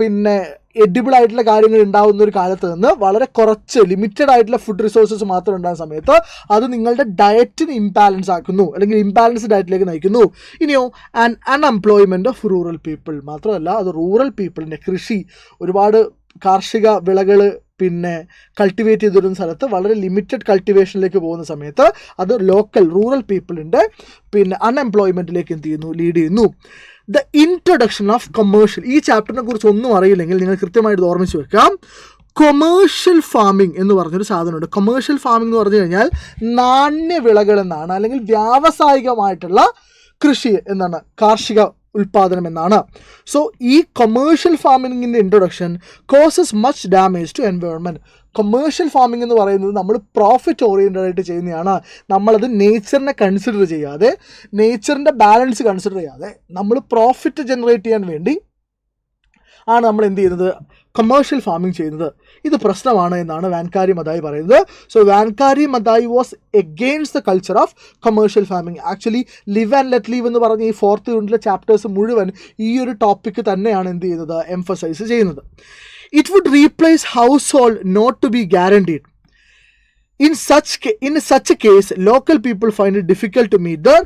പിന്നെ എഡിബിൾ ആയിട്ടുള്ള കാര്യങ്ങൾ ഉണ്ടാകുന്ന ഒരു കാലത്ത് നിന്ന് വളരെ കുറച്ച് ലിമിറ്റഡ് ആയിട്ടുള്ള ഫുഡ് റിസോഴ്സസ് മാത്രം ഉണ്ടാകുന്ന സമയത്ത് അത് നിങ്ങളുടെ ഡയറ്റിന് ഇംബാലൻസ് ആക്കുന്നു, അല്ലെങ്കിൽ ഇംബാലൻസ്ഡ് ഡയറ്റിലേക്ക് നയിക്കുന്നു. ഇനിയോ and unemployment of rural people. മാത്രമല്ല അത് റൂറൽ പീപ്പിളിൻ്റെ കൃഷി, ഒരുപാട് കാർഷിക വിളകൾ പിന്നെ കൾട്ടിവേറ്റ് ചെയ്തിരുന്ന സ്ഥലത്ത് വളരെ ലിമിറ്റഡ് കൾട്ടിവേഷനിലേക്ക് പോകുന്ന സമയത്ത് അത് ലോക്കൽ റൂറൽ പീപ്പിളിൻ്റെ പിന്നെ അൺഎംപ്ലോയ്മെൻറ്റിലേക്ക് എന്ത് ചെയ്യുന്നു, ലീഡ് ചെയ്യുന്നു. ദ ഇൻട്രൊഡക്ഷൻ ഓഫ് കൊമേഴ്ഷ്യൽ, ഈ ചാപ്റ്ററിനെ കുറിച്ച് ഒന്നും അറിയില്ലെങ്കിൽ നിങ്ങൾ കൃത്യമായിട്ട് ഓർമ്മിച്ച് വെക്കാം. കൊമേഴ്ഷ്യൽ ഫാമിംഗ് എന്ന് പറഞ്ഞൊരു സാധനമുണ്ട്. കൊമേഴ്ഷ്യൽ ഫാമിംഗ് എന്ന് പറഞ്ഞു കഴിഞ്ഞാൽ നാണ്യവിളകൾ എന്നാണ്, അല്ലെങ്കിൽ വ്യാവസായികമായിട്ടുള്ള കൃഷി എന്നാണ്, കാർഷിക ഉൽപാദനം എന്നാണ്. സോ ഈ കൊമേഴ്ഷ്യൽ ഫാമിങ്ങിൻ്റെ introduction causes much damage to environment. Commercial farming എന്ന് പറയുന്നത് നമ്മൾ പ്രോഫിറ്റ് ഓറിയൻറ്റഡ് ആയിട്ട് ചെയ്യുന്നതാണ്. നമ്മളത് നേച്ചറിനെ കൺസിഡർ ചെയ്യാതെ, നേച്ചറിൻ്റെ ബാലൻസ് കൺസിഡർ ചെയ്യാതെ നമ്മൾ പ്രോഫിറ്റ് ജനറേറ്റ് ചെയ്യാൻ വേണ്ടി ആണ് നമ്മൾ എന്ത് ചെയ്യുന്നത്, കൊമേഴ്ഷ്യൽ ഫാമിംഗ് ചെയ്യുന്നത്. ഇത് പ്രശ്നമാണ് എന്നാണ് വാൻകാരി മതായി പറയുന്നത്. So Wangari Maathai was against the culture of commercial farming. Actually live and let live എന്ന് പറഞ്ഞ ഈ 4th യൂണിറ്റിലെ ചാപ്റ്റേഴ്സ് മുഴുവൻ ഈ ഒരു ടോപ്പിക്ക് തന്നെയാണ് എന്ത് ചെയ്യുന്നത്, എംഫസൈസ് ചെയ്യുന്നത്. It would replace household not to be guaranteed. In such a case, local people find it difficult to meet their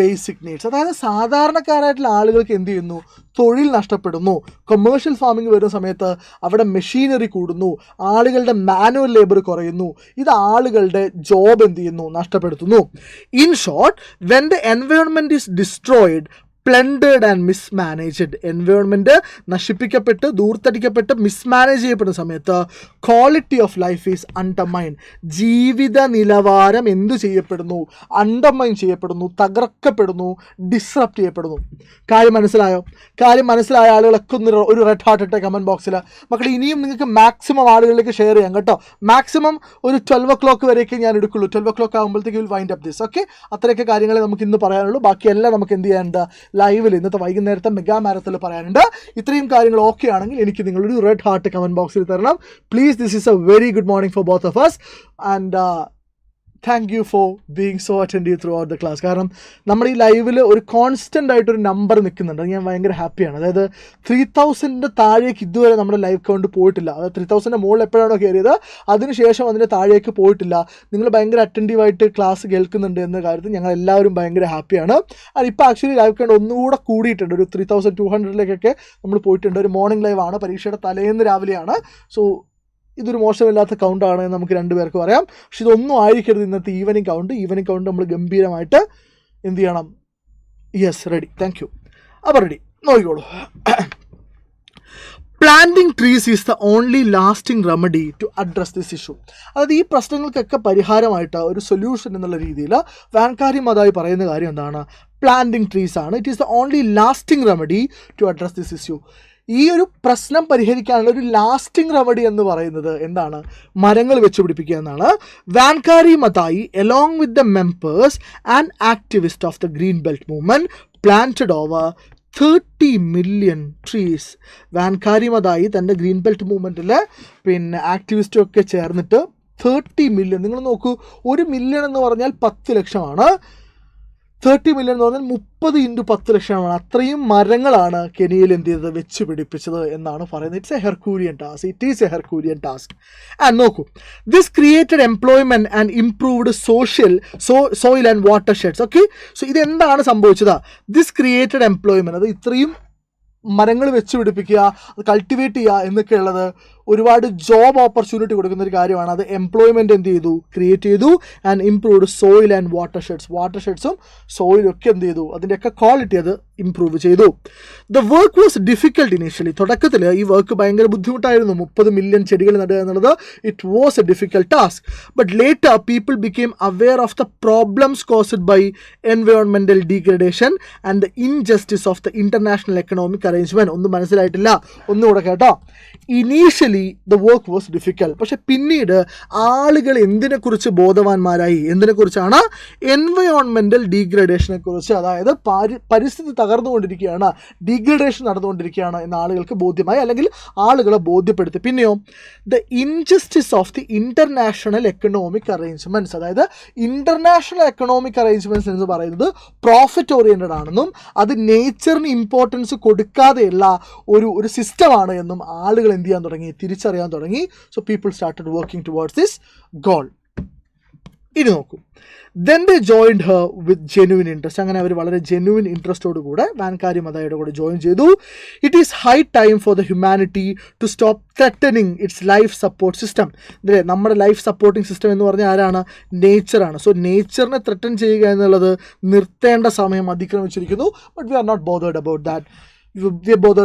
basic needs. അതായത് സാധാരണക്കാരായിട്ടുള്ള ആളുകൾക്ക് എന്ത് ചെയ്യുന്നു, തൊഴിൽ നഷ്ടപ്പെടുന്നു. കൊമേഴ്ഷ്യൽ ഫാമിംഗ് വരുന്ന സമയത്ത് അവിടെ മെഷീനറി കൂടുന്നു, ആളുകളുടെ മാനുവൽ ലേബർ കുറയുന്നു, ഇത് ആളുകളുടെ ജോബ് എന്ത് ചെയ്യുന്നു, നഷ്ടപ്പെടുത്തുന്നു. In short, when the environment is destroyed, plundered and mismanaged, environment നശിപ്പിക്കപ്പെട്ട് ദൂർത്തടിക്കപ്പെട്ട് മിസ്മാനേജ് ചെയ്യപ്പെടുന്ന സമയത്ത് quality of life is undermine. ജീവിത നിലവാരം എന്തു ചെയ്യപ്പെടുന്നു, അണ്ടർമൈൻ ചെയ്യപ്പെടുന്നു, തകർക്കപ്പെടുന്നു, ഡിസ്റപ്റ്റ് ചെയ്യപ്പെടുന്നു. കാര്യം മനസ്സിലായോ? കാര്യം മനസ്സിലായ ആളുകളൊക്കെ ഒരു റെഡ് ഹാർട്ട് ഇട്ട കമൻറ്റ് ബോക്സിൽ. മക്കളെ ഇനിയും നിങ്ങൾക്ക് മാക്സിമം ആളുകളിലേക്ക് ഷെയർ ചെയ്യാം കേട്ടോ. മാക്സിമം ഒരു 12 o'clock വരെയൊക്കെ ഞാൻ എടുക്കുള്ളൂ. 12 o'clock ആകുമ്പോഴത്തേക്ക് will wind up this. Okay, അത്രയൊക്കെ കാര്യങ്ങളെ നമുക്ക് ഇന്ന് പറയാനുള്ളൂ. ബാക്കിയെല്ലാം നമുക്ക് എന്ത് ചെയ്യാനുണ്ട്, ലൈവിൽ ഇന്നത്തെ വൈകുന്നേരത്തെ മെഗാ മാരത്തിൽ പറയാനുണ്ട്. ഇത്രയും കാര്യങ്ങൾ ഓക്കെ ആണെങ്കിൽ എനിക്ക് നിങ്ങളൊരു റെഡ് ഹാർട്ട് കമൻറ്റ് ബോക്സിൽ തരണം please. This is A very good morning for both of us and thank you for being so attentive through out the class. കാരണം നമ്മുടെ ഈ ലൈവിൽ ഒരു കോൺസ്റ്റൻ്റ് ആയിട്ടൊരു നമ്പർ നിൽക്കുന്നുണ്ട്, ഞാൻ ഭയങ്കര ഹാപ്പിയാണ്. അതായത് 3000 താഴേക്ക് ഇതുവരെ നമ്മുടെ ലൈവ് കൗണ്ട് പോയിട്ടില്ല. അതായത് 3000 മുകളിൽ എപ്പോഴാണോ കയറിയത് അതിനുശേഷം അതിൻ്റെ താഴേക്ക് പോയിട്ടില്ല. നിങ്ങൾ ഭയങ്കര അറ്റൻറ്റീവായിട്ട് ക്ലാസ് കേൾക്കുന്നുണ്ട് എന്ന കാര്യത്തിൽ ഞങ്ങൾ എല്ലാവരും ഭയങ്കര ഹാപ്പിയാണ്. അത് ഇപ്പോൾ ആക്ച്വലി ലൈവ് കൗണ്ട് ഒന്നുകൂടെ കൂടിയിട്ടുണ്ട്, ഒരു 3200-ലേക്കൊക്കെ നമ്മൾ പോയിട്ടുണ്ട്. ഒരു മോർണിംഗ് ലൈവാണ്, പരീക്ഷയുടെ തലേന്ന് രാവിലെയാണ്. സോ ഇതൊരു മോശമില്ലാത്ത കൗണ്ടാണ് എന്ന് നമുക്ക് രണ്ടുപേർക്ക് പറയാം. പക്ഷെ ഇതൊന്നും ആയിരിക്കരുത് ഇന്നത്തെ ഈവനിങ് കൗണ്ട്. ഈവനിങ് കൗണ്ട് നമ്മൾ ഗംഭീരമായിട്ട് എന്ത് ചെയ്യണം? Yes, ready, thank you. അപ്പോൾ റെഡി, നോക്കിക്കോളൂ. Planting trees is the only lasting remedy to address this issue. അതായത് ഈ പ്രശ്നങ്ങൾക്കൊക്കെ പരിഹാരമായിട്ട് ഒരു സൊല്യൂഷൻ എന്നുള്ള രീതിയിൽ വാൻകാരി മതായി പറയുന്ന കാര്യം എന്താണ്? പ്ലാന്റിങ് ട്രീസ് ആണ്. It is the only lasting remedy to address this issue. ഈ ഒരു പ്രശ്നം പരിഹരിക്കാനുള്ള ഒരു ലാസ്റ്റിംഗ് റെമഡി എന്ന് പറയുന്നത് എന്താണ്? മരങ്ങൾ വെച്ചുപിടിപ്പിക്കുക എന്നാണ്. Wangari Maathai along with the members and activist of the green belt movement planted over 30 million trees. Wangari Maathai തൻ്റെ ഗ്രീൻ ബെൽറ്റ് മൂവ്മെൻറ്റിൽ പിന്നെ ആക്ടിവിസ്റ്റും ഒക്കെ ചേർന്നിട്ട് 30 million, നിങ്ങൾ നോക്കൂ, 1 million എന്ന് പറഞ്ഞാൽ 10 ലക്ഷമാണ്. 30 million എന്ന് പറഞ്ഞാൽ 30 × 10 ലക്ഷമാണ്. അത്രയും മരങ്ങളാണ് കെനിയയിൽ എന്ത് ചെയ്തത്, വെച്ച് പിടിപ്പിച്ചത് എന്നാണ് പറയുന്നത്. It's a Herculean task. It is a Herculean task. And നോക്കൂ, this created employment and improved soil and watersheds. Okay, so ഇതെന്താണ് സംഭവിച്ചത്? ദിസ് ക്രിയേറ്റഡ് എംപ്ലോയ്മെൻറ്റ്, അത് ഇത്രയും മരങ്ങൾ വെച്ച് പിടിപ്പിക്കുക, അത് കൾട്ടിവേറ്റ് ചെയ്യുക എന്നൊക്കെ ഉള്ളത് ഒരുപാട് ജോബ് ഓപ്പർച്യൂണിറ്റി കൊടുക്കുന്ന ഒരു കാര്യമാണ്. അത് എംപ്ലോയ്മെൻറ്റ് എന്ത് ചെയ്തു, ക്രിയേറ്റ് ചെയ്തു. And improved soil and water ഷെഡ്സും സോയിലും ഒക്കെ എന്ത് ചെയ്തു, അതിൻ്റെയൊക്കെ ക്വാളിറ്റി അത് ഇംപ്രൂവ് ചെയ്തു. The work was difficult initially. തുടക്കത്തിൽ ഈ വർക്ക് ഭയങ്കര ബുദ്ധിമുട്ടായിരുന്നു. 30 million ചെടികൾ നടുക എന്നുള്ളത് it was a difficult task. But later people became aware of the problems caused by environmental degradation and the injustice of the international economic arrangement. ഒന്നും മനസ്സിലായിട്ടില്ല, ഒന്നുകൂടെ കേട്ടോ. Initially the work was difficult. പക്ഷെ പിന്നീട് ആളുകൾ എന്തിനെക്കുറിച്ച് ബോധവാന്മാരായി? എന്തിനെക്കുറിച്ചാണ്? എൻവയോൺമെൻറ്റൽ ഡീഗ്രഡേഷനെ കുറിച്ച്. അതായത് പരിസ്ഥിതി തകർന്നുകൊണ്ടിരിക്കുകയാണ്, ഡീഗ്രഡേഷൻ നടന്നുകൊണ്ടിരിക്കുകയാണ് എന്ന് ആളുകൾക്ക് ബോധ്യമായി, അല്ലെങ്കിൽ ആളുകളെ ബോധ്യപ്പെടുത്തി. പിന്നെയോ the injustice of the international economic arrangements. അതായത് ഇൻ്റർനാഷണൽ എക്കണോമിക് അറേഞ്ച്മെൻറ്റ്സ് എന്ന് പറയുന്നത് പ്രോഫിറ്റ് ഓറിയൻറ്റഡ് ആണെന്നും അത് നേച്ചറിന് ഇമ്പോർട്ടൻസ് കൊടുക്കാതെയുള്ള ഒരു സിസ്റ്റമാണ് എന്നും ആളുകൾ എന്ത് ചെയ്യാൻ തുടങ്ങി, തിരിച്ചറിയാൻ തുടങ്ങി. So people started working towards this goal. ഇനി നോക്കൂ. Then they joined her with genuine interest. അങ്ങനെ അവർ വളരെ ജെന്യുവിൻ ഇൻട്രസ്റ്റോട് കൂടെ വാൻകാരി മദായുടെ കൂടെ ജോയിൻ ചെയ്തു. It is high time for the humanity to stop threatening its life support system. അല്ലേ, നമ്മുടെ ലൈഫ് സപ്പോർട്ടിംഗ് സിസ്റ്റം എന്ന് പറഞ്ഞാൽ ആരാണ്? നേച്ചറാണ്. സോ നേച്ചറിനെ ത്രെറ്റൻ ചെയ്യുക എന്നുള്ളത് നിർത്തേണ്ട സമയം അതിക്രമിച്ചിരിക്കുന്നു. But we are not bothered about that. We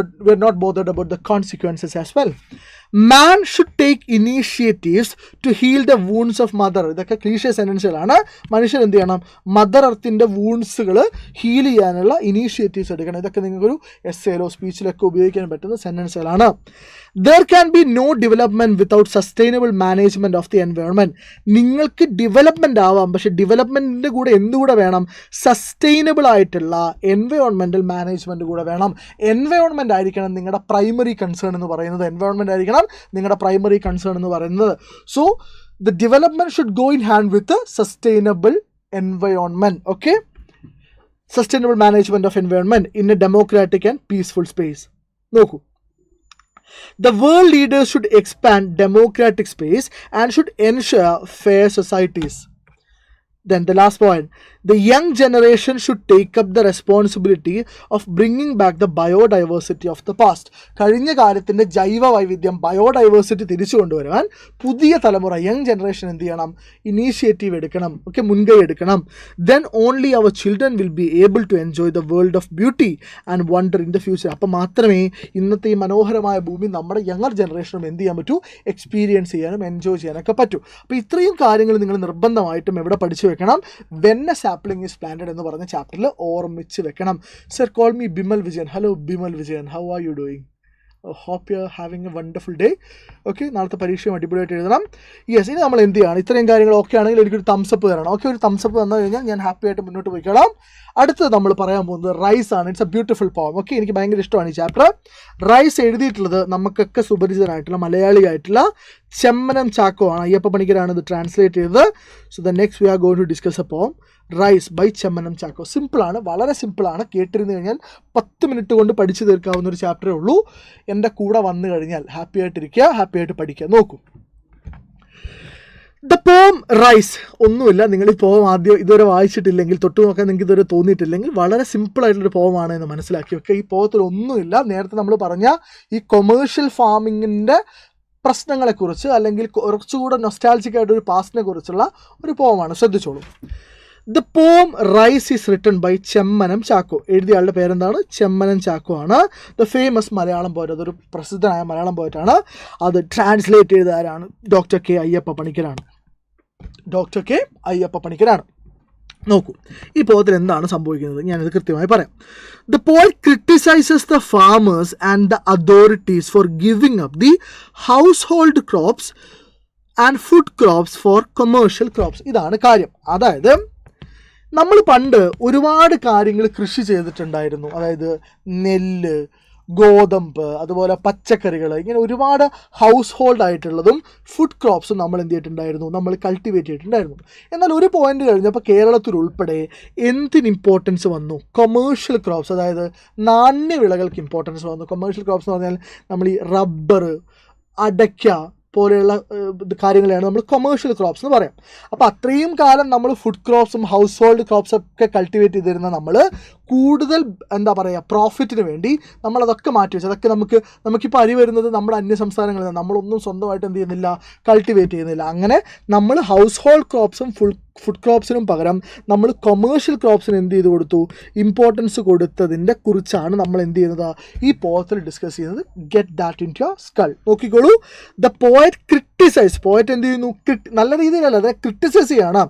are not bothered about the consequences as well. Man should take initiatives to heal the wounds of mother. ഇതൊക്കെ cliché സെൻറ്റൻസുകളാണ്. മനുഷ്യൻ എന്ത് ചെയ്യണം? മദർ എർത്തിൻ്റെ വൂൺസുകൾ ഹീൽ ചെയ്യാനുള്ള ഇനീഷ്യേറ്റീവ്സ് എടുക്കണം. ഇതൊക്കെ നിങ്ങൾക്കൊരു എസ്സേയിലോ സ്പീച്ചിലൊക്കെ ഉപയോഗിക്കാൻ പറ്റുന്ന സെൻറ്റൻസുകളാണ്. There can be no development without sustainable management of the environment. നിങ്ങൾക്ക് ഡെവലപ്മെൻ്റ് ആവാം, പക്ഷേ ഡെവലപ്മെൻറ്റിൻ്റെ കൂടെ എന്തുകൂടെ വേണം? സസ്റ്റൈനബിൾ ആയിട്ടുള്ള എൻവയോൺമെൻറ്റൽ മാനേജ്മെൻറ്റ് കൂടെ വേണം. എൻവയോൺമെൻറ്റ് ആയിരിക്കണം നിങ്ങളുടെ പ്രൈമറി കൺസേൺ എന്ന് പറയുന്നത്. എൻവയോൺമെൻറ്റ് ആയിരിക്കണം നിങ്ങളുടെ പ്രൈമറി കൺസേൺ എന്ന് പറയുന്നത്. So the development should go in hand with sustainable environment. Okay, sustainable management of environment in A democratic and peaceful space. നോക്കൂ, the world leaders should expand democratic space and should ensure fair societies. Then the last point, the young generation should take up the responsibility of bringing back the biodiversity of the past. കഴിഞ്ഞ കാലത്തിൻ്റെ ജൈവ വൈവിധ്യം, biodiversity തിരിച്ചു കൊണ്ടുവരാൻ പുതിയ തലമുറ, young generation എന്ത് ചെയ്യണം? ഇനീഷ്യേറ്റീവ് എടുക്കണം. ഓക്കെ, മുൻകൈ എടുക്കണം. Then only our children will be able to enjoy the world of beauty and wonder in the future. അപ്പം മാത്രമേ ഇന്നത്തെ ഈ മനോഹരമായ ഭൂമി നമ്മുടെ യങ്ങർ ജനറേഷനും എന്ത് ചെയ്യാൻ പറ്റൂ? എക്സ്പീരിയൻസ് ചെയ്യാനും എൻജോയ് ചെയ്യാനൊക്കെ പറ്റൂ. അപ്പോൾ ഇത്രയും കാര്യങ്ങൾ നിങ്ങൾ നിർബന്ധമായിട്ടും എവിടെ പഠിച്ചു വെക്കണം? When a sapling is planted എന്ന് പറഞ്ഞ ചാപ്റ്ററിൽ ഓർമ്മിച്ച് വെക്കണം. Sir, call me Bimal Vijayan. Hello Bimal Vijayan, how are you doing? Hope you are having a wonderful day. Okay, നാളത്തെ പരീക്ഷയും അടിപൊളിയായിട്ട് എഴുതണം. യെസ്, ഇനി നമ്മൾ എന്ത് ചെയ്യണം? ഇത്രയും കാര്യങ്ങൾ ഓക്കെ ആണെങ്കിൽ എനിക്കൊരു തംസപ്പ് തരണം. ഓക്കെ, ഒരു തംസപ്പ് തന്നു കഴിഞ്ഞാൽ ഞാൻ ഹാപ്പി ആയിട്ട് മുന്നോട്ട് പോയിക്കോളാം. അടുത്തത് നമ്മൾ പറയാൻ പോകുന്നത് റൈസ് ആണ്. ഇറ്റ്സ് എ ബ്യൂട്ടിഫുൾ പോം. ഓക്കെ, എനിക്ക് ഭയങ്കര ഇഷ്ടമാണ് ഈ ചാപ്റ്റർ. റൈസ് എഴുതിയിട്ടുള്ളത് നമുക്കൊക്കെ സുപരിചിതനായിട്ടുള്ള മലയാളിയായിട്ടുള്ള ചെമ്മനം ചാക്കോ ആണ്. അയ്യപ്പ പണിക്കരാണ് ഇത് ട്രാൻസ്ലേറ്റ് ചെയ്തത്. So the next we are going to discuss a poem, rice by Chemmanam Chacko. സിമ്പിളാണ്, വളരെ സിമ്പിളാണ്. കേട്ടിരുന്നു കഴിഞ്ഞാൽ 10 മിനിറ്റ് കൊണ്ട് പഠിച്ചു തീർക്കാവുന്ന ഒരു ചാപ്റ്ററേ ഉള്ളൂ. എൻ്റെ കൂടെ വന്നു കഴിഞ്ഞാൽ ഹാപ്പി ആയിട്ടിരിക്കുക, ഹാപ്പി ആയിട്ട് പഠിക്കുക. നോക്കൂ, ദ പോം റൈസ്. ഒന്നുമില്ല, നിങ്ങൾ ഈ പോം ആദ്യം ഇതുവരെ വായിച്ചിട്ടില്ലെങ്കിൽ, തൊട്ട് നോക്കാൻ നിങ്ങൾക്ക് ഇതുവരെ തോന്നിയിട്ടില്ലെങ്കിൽ, വളരെ സിമ്പിളായിട്ടുള്ളൊരു പോമാണ് എന്ന് മനസ്സിലാക്കി വെക്കുക. ഈ പോകത്തിൽ ഒന്നുമില്ല. നേരത്തെ നമ്മൾ പറഞ്ഞ ഈ കൊമേഴ്ഷ്യൽ ഫാമിങ്ങിൻ്റെ പ്രശ്നങ്ങളെക്കുറിച്ച്, അല്ലെങ്കിൽ കുറച്ചുകൂടെ നൊസ്റ്റാൾജിക് ആയിട്ടൊരു പാസ്റ്റിനെ കുറിച്ചുള്ള ഒരു പോമാണ്. ശ്രദ്ധിച്ചോളൂ. The poem rice is written by Chemmanam Chacko. എഴുതിയ ആളുടെ പേരെന്താണ്? ചെമ്മനം ചാക്കോ ആണ്. The famous Malayalam poet. അതൊരു പ്രസിദ്ധനായ മലയാളം പോയറ്റാണ്. അത് ട്രാൻസ്ലേറ്റ് ചെയ്ത ആരാണ്? ഡോക്ടർ കെ അയ്യപ്പ പണിക്കരാണ്. ഡോക്ടർ കെ അയ്യപ്പ പണിക്കരാണ്. നോക്കൂ, ഈ പോയത്തിൽ എന്താണ് സംഭവിക്കുന്നത്? ഞാനത് കൃത്യമായി പറയാം. The poet criticises the farmers and the authorities for giving up the household crops and food crops for commercial crops. ഇതാണ് കാര്യം. അതായത് നമ്മൾ പണ്ട് ഒരുപാട് കാര്യങ്ങൾ കൃഷി ചെയ്തിട്ടുണ്ടായിരുന്നു. അതായത് നെല്ല്, ഗോതമ്പ്, അതുപോലെ പച്ചക്കറികൾ, ഇങ്ങനെ ഒരുപാട് ഹൗസ് ഹോൾഡ് ആയിട്ടുള്ളതും ഫുഡ് ക്രോപ്സും നമ്മൾ എന്ത് ചെയ്തിട്ടുണ്ടായിരുന്നു? നമ്മൾ കൾട്ടിവേറ്റ് ചെയ്തിട്ടുണ്ടായിരുന്നു. എന്നാൽ ഒരു പോയിന്റ് കഴിഞ്ഞപ്പോൾ കേരളത്തിൽ ഉൾപ്പെടെ എന്തിന് ഇമ്പോർട്ടൻസ് വന്നു? കൊമേഴ്ഷ്യൽ ക്രോപ്സ്, അതായത് നാണ്യവിളകൾക്ക് ഇമ്പോർട്ടൻസ് വന്നു. കൊമേഴ്ഷ്യൽ ക്രോപ്സ് എന്ന് പറഞ്ഞാൽ നമ്മൾ ഈ റബ്ബർ, അടയ്ക്ക പോലെയുള്ള കാര്യങ്ങളെയാണ് നമ്മൾ കൊമേഴ്ഷ്യൽ ക്രോപ്സ് എന്ന് പറയാം. അപ്പോൾ അത്രയും കാലം നമ്മൾ ഫുഡ് ക്രോപ്സും ഹൗസ് ഹോൾഡ് ക്രോപ്സൊക്കെ കൾട്ടിവേറ്റ് ചെയ്തിരുന്ന നമ്മൾ കൂടുതൽ എന്താ പറയുക, പ്രോഫിറ്റിന് വേണ്ടി നമ്മളതൊക്കെ മാറ്റി വെച്ചു. അതൊക്കെ നമുക്കിപ്പോൾ അരി വരുന്നത് നമ്മുടെ അന്യ സംസ്ഥാനങ്ങളിൽ നിന്ന്. നമ്മളൊന്നും സ്വന്തമായിട്ട് എന്ത് ചെയ്യുന്നില്ല? കൾട്ടിവേറ്റ് ചെയ്യുന്നില്ല. അങ്ങനെ നമ്മൾ ഹൗസ് ഹോൾഡ് ക്രോപ്സും ഫുഡ് ക്രോപ്സിനും പകരം നമ്മൾ കൊമേഴ്ഷ്യൽ ക്രോപ്സിന് എന്ത് ചെയ്ത് കൊടുത്തു? ഇമ്പോർട്ടൻസ് കൊടുത്തതിൻ്റെ കുറിച്ചാണ് നമ്മൾ എന്ത് ചെയ്യുന്നത്? ഈ പോയത്തിൽ ഡിസ്കസ് ചെയ്യുന്നത്. Get that in your skull. നോക്കിക്കോളൂ. The poet criticise. പോയറ്റ് എന്ത് ചെയ്യുന്നു? നല്ല രീതിയിലല്ല, അതിനെ ക്രിട്ടിസൈസ് ചെയ്യണം.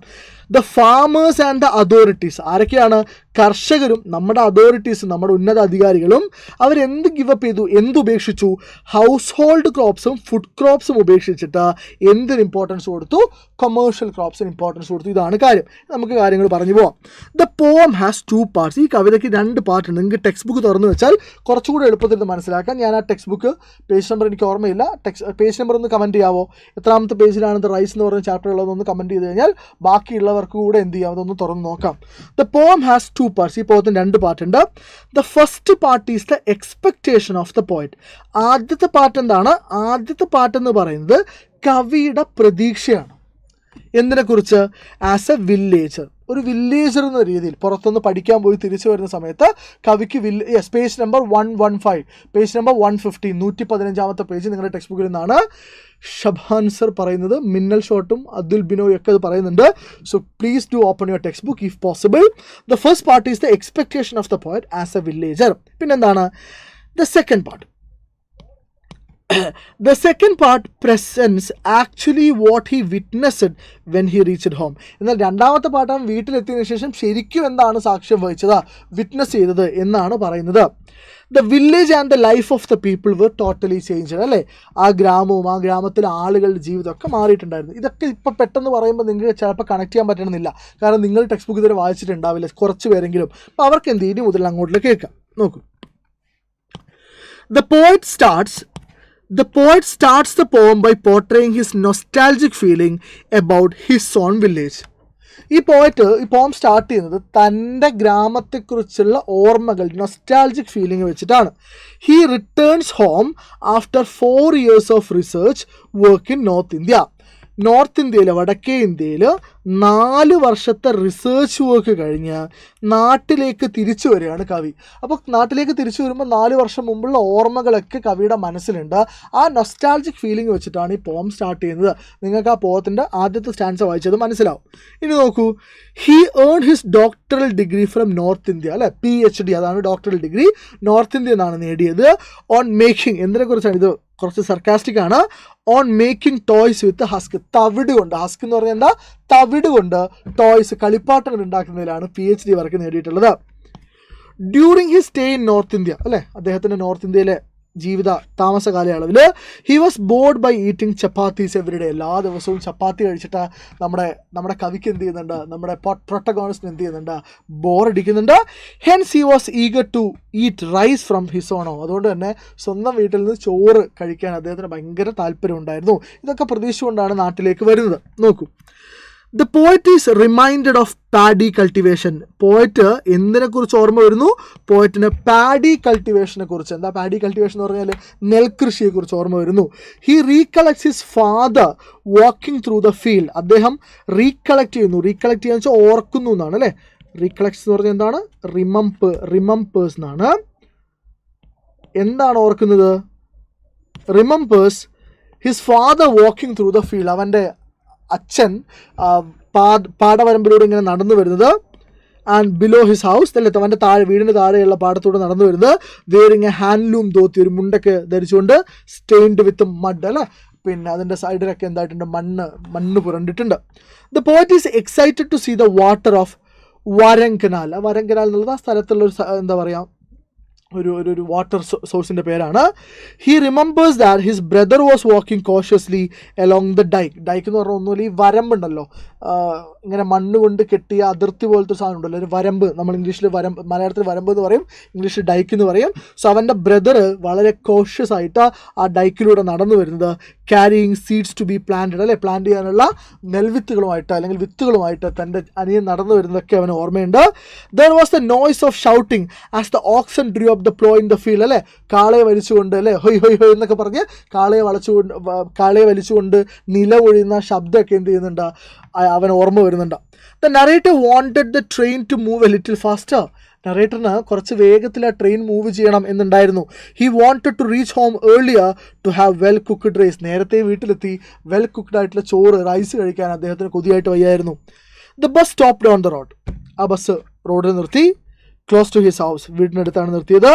The farmers and the authorities. ആരൊക്കെയാണ്? കർഷകരും നമ്മുടെ അതോറിറ്റീസും നമ്മുടെ ഉന്നത അധികാരികളും. അവരെന്ത് ഗിവപ്പ് ചെയ്തു? എന്തുപേക്ഷിച്ചു? ഹൗസ് ഹോൾഡ് ക്രോപ്സും ഫുഡ് ക്രോപ്സും ഉപേക്ഷിച്ചിട്ട് എന്തിന് ഇമ്പോർട്ടൻസ് കൊടുത്തു? കൊമേഴ്ഷ്യൽ ക്രോപ്സിന് ഇമ്പോർട്ടൻസ് കൊടുത്തു. ഇതാണ് കാര്യം. നമുക്ക് കാര്യങ്ങൾ പറഞ്ഞു പോവാം. The poem has 2 parts. ഈ കവിതയ്ക്ക് 2 പാർട്ടുണ്ട്. നിങ്ങൾക്ക് ടെക്സ്റ്റ് ബുക്ക് തുറന്നു വെച്ചാൽ കുറച്ചുകൂടി എളുപ്പത്തിൽ മനസ്സിലാക്കാൻ. ഞാൻ ആ ടെക്സ്റ്റ് ബുക്ക് പേജ് നമ്പർ എനിക്ക് ഓർമ്മയില്ല. പേജ് നമ്പർ ഒന്ന് കമൻറ്റ് ചെയ്യാവോ? എത്രാമത്തെ പേജിലാണ് ദ റൈസ് എന്ന് പറയുന്ന ചാപ്റ്റർ ഉള്ളതെന്ന് കമൻറ്റ് ചെയ്ത് കഴിഞ്ഞാൽ ബാക്കിയുള്ളവർക്ക് കൂടെ എന്ത് ചെയ്യാം? അതൊന്ന് തുറന്ന് നോക്കാം. The poem has 2 parts. ഈ പോയത്തിന് 2 പാർട്ടുണ്ട്. The first part is the expectation of the poet. ആദ്യത്തെ പാർട്ട് എന്താണ്? ആദ്യത്തെ പാർട്ട് എന്ന് പറയുന്നത് കവിയുടെ പ്രതീക്ഷയാണ്. എന്തിനെക്കുറിച്ച്? ആസ് എ വില്ലേജർ, ഒരു വില്ലേജർ എന്ന രീതിയിൽ പുറത്തുനിന്ന് പഠിക്കാൻ പോയി തിരിച്ചു വരുന്ന സമയത്ത് കവിക്ക് page number 115, page number 115, 115 page നിങ്ങളുടെ ടെക്സ്റ്റ് ബുക്കിൽ നിന്നാണ് ഷബാൻ സർ പറയുന്നത്. മിന്നൽ ഷോട്ടും അതുൽ ബിനോയും ഒക്കെ അത് പറയുന്നുണ്ട്. So please do open your textbook if possible. The first part is the expectation of the poet as a villager. പിന്നെന്താണ് the second part? The second part presents actually what he witnessed when he reached home. എന്നാൽ രണ്ടാമത്തെ പാഠം വീട്ടിലെത്തിയതിനു ശേഷം ശരിക്കും എന്താണ് സാക്ഷ്യം വഹിച്ചത്, witness ചെയ്തത് എന്നാണ് പറയുന്നത്. The village and the life of the people were totally changed. അല്ലേ, ആ ഗ്രാമവും ആ ഗ്രാമത്തിലെ ആളുകളുടെ ജീവിതമൊക്കെ മാറിയിട്ടുണ്ടായിരുന്നു. ഇതൊക്കെ ഇപ്പോൾ പെട്ടെന്ന് പറയുമ്പോൾ നിങ്ങൾക്ക് ചിലപ്പോൾ കണക്ട് ചെയ്യാൻ പറ്റണമെന്നില്ല, കാരണം നിങ്ങൾ ടെക്സ്റ്റ് ബുക്ക് ഇതുവരെ വായിച്ചിട്ടുണ്ടാവില്ല കുറച്ച് പേരെങ്കിലും. അപ്പോൾ അവർക്ക് എന്ത് ചെയ്യും, മുതൽ അങ്ങോട്ട് കേൾക്കാം. നോക്കൂ. The poet starts the poem by portraying his nostalgic feeling about his own village. ഈ പോം സ്റ്റാർട്ട് ചെയ്യുന്നത് തൻ്റെ ഗ്രാമത്തെക്കുറിച്ചുള്ള ഓർമ്മകൾ, നൊസ്റ്റാൾജിക് ഫീലിംഗ് വെച്ചിട്ടാണ്. He returns home after 4 years of research work in North India. North ഇന്ത്യയിൽ, വടക്കേ ഇന്ത്യയിൽ 4 വർഷത്തെ റിസർച്ച് വർക്ക് കഴിഞ്ഞ് നാട്ടിലേക്ക് തിരിച്ചു വരികയാണ് കവി. അപ്പോൾ നാട്ടിലേക്ക് തിരിച്ചു വരുമ്പോൾ 4 വർഷം മുമ്പുള്ള ഓർമ്മകളൊക്കെ കവിയുടെ മനസ്സിലുണ്ട്. ആ നൊസ്റ്റാൾജിക് ഫീലിംഗ് വെച്ചിട്ടാണ് ഈ പോം സ്റ്റാർട്ട് ചെയ്യുന്നത്. നിങ്ങൾക്ക് ആ പോത്തിൻ്റെ ആദ്യത്തെ സ്റ്റാൻസ വായിച്ചത് മനസ്സിലാവും. ഇനി നോക്കൂ. He earn his doctoral degree from north India. അല്ലേ, PhD, അതാണ് ഡോക്ടറൽ ഡിഗ്രി, നോർത്ത് ഇന്ത്യ എന്നാണ് നേടിയത്. ഓൺ മേക്കിംഗ്, എന്തിനെക്കുറിച്ചാണ് ഇത്? കുറച്ച് സർക്കാസ്റ്റിക് ആണ്. On making toys with husk. തവിട് കൊണ്ട്, ഹസ്ക് എന്ന് പറഞ്ഞാൽ എന്താ, തവിട് കൊണ്ട് ടോയ്സ്, കളിപ്പാട്ടങ്ങൾ ഉണ്ടാക്കുന്നതിലാണ് PhD വർക്ക് നേടിയിട്ടുള്ളത്. During his stay in North India, അല്ലേ, അദ്ദേഹത്തിൻ്റെ നോർത്ത് ഇന്ത്യയിലെ ജീവിത താമസ കാലയളവിൽ he was bored by eating chapatis everyday. എല്ലാ ദിവസവും ചപ്പാത്തി കഴിച്ചിട്ട് നമ്മുടെ കവിക്ക് എന്ത് ചെയ്യുന്നുണ്ട്, നമ്മുടെ പ്രൊട്ടഗോണിസ്റ്റിന് എന്ത് ചെയ്യുന്നുണ്ട്, ബോറടിക്കുന്നുണ്ട്. Hence he was eager to eat rice from his own home. അതുകൊണ്ട് തന്നെ സ്വന്തം വീട്ടിൽ നിന്ന് ചോറ് കഴിക്കാൻ അദ്ദേഹത്തിന് ഭയങ്കര താല്പര്യം ഉണ്ടായിരുന്നു. ഇതൊക്കെ പ്രതീക്ഷിച്ചുകൊണ്ടാണ് നാട്ടിലേക്ക് വരുന്നത്. നോക്കൂ. The poet is reminded of paddy cultivation. Poet എന്തിനെക്കുറിച്ച് ഓർമ്മ വരുന്നു? പോയറ്റിന് പാഡി കൾട്ടിവേഷനെ കുറിച്ച്. എന്താ പാഡി കൾട്ടിവേഷൻ എന്ന് പറഞ്ഞാൽ നെൽകൃഷിയെക്കുറിച്ച് ഓർമ്മ വരുന്നു. He recollects his father walking through the field. അദ്ദേഹം റീകളക്ട് ചെയ്യുന്നു. റീകളക്ട് ചെയ്യാന്ന് വെച്ചാൽ ഓർക്കുന്നു എന്നാണ്, അല്ലേ. റീകളക്ട്സ് എന്ന് പറഞ്ഞാൽ എന്താണ്? റിമംപേഴ്സ് എന്നാണ്. എന്താണ് ഓർക്കുന്നത്? Remembers his father walking through the field. അവൻ്റെ അച്ഛൻ പാടവരമ്പിലൂടെ ഇങ്ങനെ നടന്നു വരുന്നത്. ആൻഡ് ബിലോ ഹിസ് ഹൗസ്, അല്ലേ, അവൻ്റെ വീടിന് താഴെയുള്ള പാടത്തൂടെ നടന്നു വരുന്നത്. വേറിങ് എ ഹാൻഡ്ലൂം ധോത്തി, ഒരു മുണ്ടൊക്കെ ധരിച്ചുകൊണ്ട്, സ്റ്റെയിൻഡ് വിത്ത് മഡ്, അല്ലേ, പിന്നെ അതിൻ്റെ സൈഡിലൊക്കെ എന്തായിട്ടുണ്ട്, മണ്ണ് പുരണ്ടിട്ടുണ്ട്. The poet is excited to see the water of Varankanal. Varankanal എന്നുള്ളത് ആ സ്ഥലത്തുള്ളൊരു എന്താ പറയുക, ഒരു വാട്ടർ സോഴ്സിൻ്റെ പേരാണ്. He remembers that his brother was walking cautiously along the dyke. Dyke എന്ന് പറഞ്ഞാൽ ഒന്നുമില്ല, ഈ വരമ്പുണ്ടല്ലോ, ഇങ്ങനെ മണ്ണ് കൊണ്ട് കെട്ടിയ അതിർത്തി പോലത്തെ സാധനം ഉണ്ടല്ലോ, ഒരു വരമ്പ്. നമ്മൾ ഇംഗ്ലീഷിൽ മലയാളത്തിൽ വരമ്പ് എന്ന് പറയും, ഇംഗ്ലീഷിൽ ഡൈക്ക് എന്ന് പറയും. സോ അവൻ്റെ ബ്രദർ വളരെ കോഷ്യസ് ആയിട്ട് ആ ഡൈക്കിലൂടെ നടന്നു വരുന്നത്. Carrying seeds to be planted, അല്ലേ, പ്ലാന്റ് ചെയ്യാനുള്ള നെൽവിത്തുകളുമായിട്ട് അല്ലെങ്കിൽ വിത്തുകളുമായിട്ട് തൻ്റെ അനിയൻ നടന്നു വരുന്നതൊക്കെ അവന് ഓർമ്മയുണ്ട്. There was the noise of shouting as the ഓക്സൺ Drew up the plough in the field. അല്ലേ, കാളയെ വലിച്ചുകൊണ്ട്, അല്ലേ, ഹൊയ് ഹൊയ് ഹൊയ് എന്നൊക്കെ പറഞ്ഞ് കാളയെ വലിച്ചുകൊണ്ട് നിലമൊഴിയുന്ന ശബ്ദമൊക്കെ എന്ത് ചെയ്യുന്നുണ്ട്, അവൻ ഓർമ്മ വരുന്നുണ്ട്. The narrator wanted the train to move a little faster. നറേറ്ററിന് കുറച്ച് വേഗത്തിൽ ആ ട്രെയിൻ മൂവ് ചെയ്യണം എന്നുണ്ടായിരുന്നു. He wanted to reach home earlier to have well cooked rice. നേരത്തെ വീട്ടിലെത്തി വെൽ കുക്ക്ഡ് ആയിട്ടുള്ള ചോറ്, റൈസ് കഴിക്കാൻ അദ്ദേഹത്തിന് കൊതിയായിട്ട് വയ്യായിരുന്നു. The bus stopped on the road. ആ ബസ് റോഡിൽ നിർത്തി. ക്ലോസ് ടു ഹിസ് ഹൗസ്, വീടിനടുത്താണ് നിർത്തിയത്.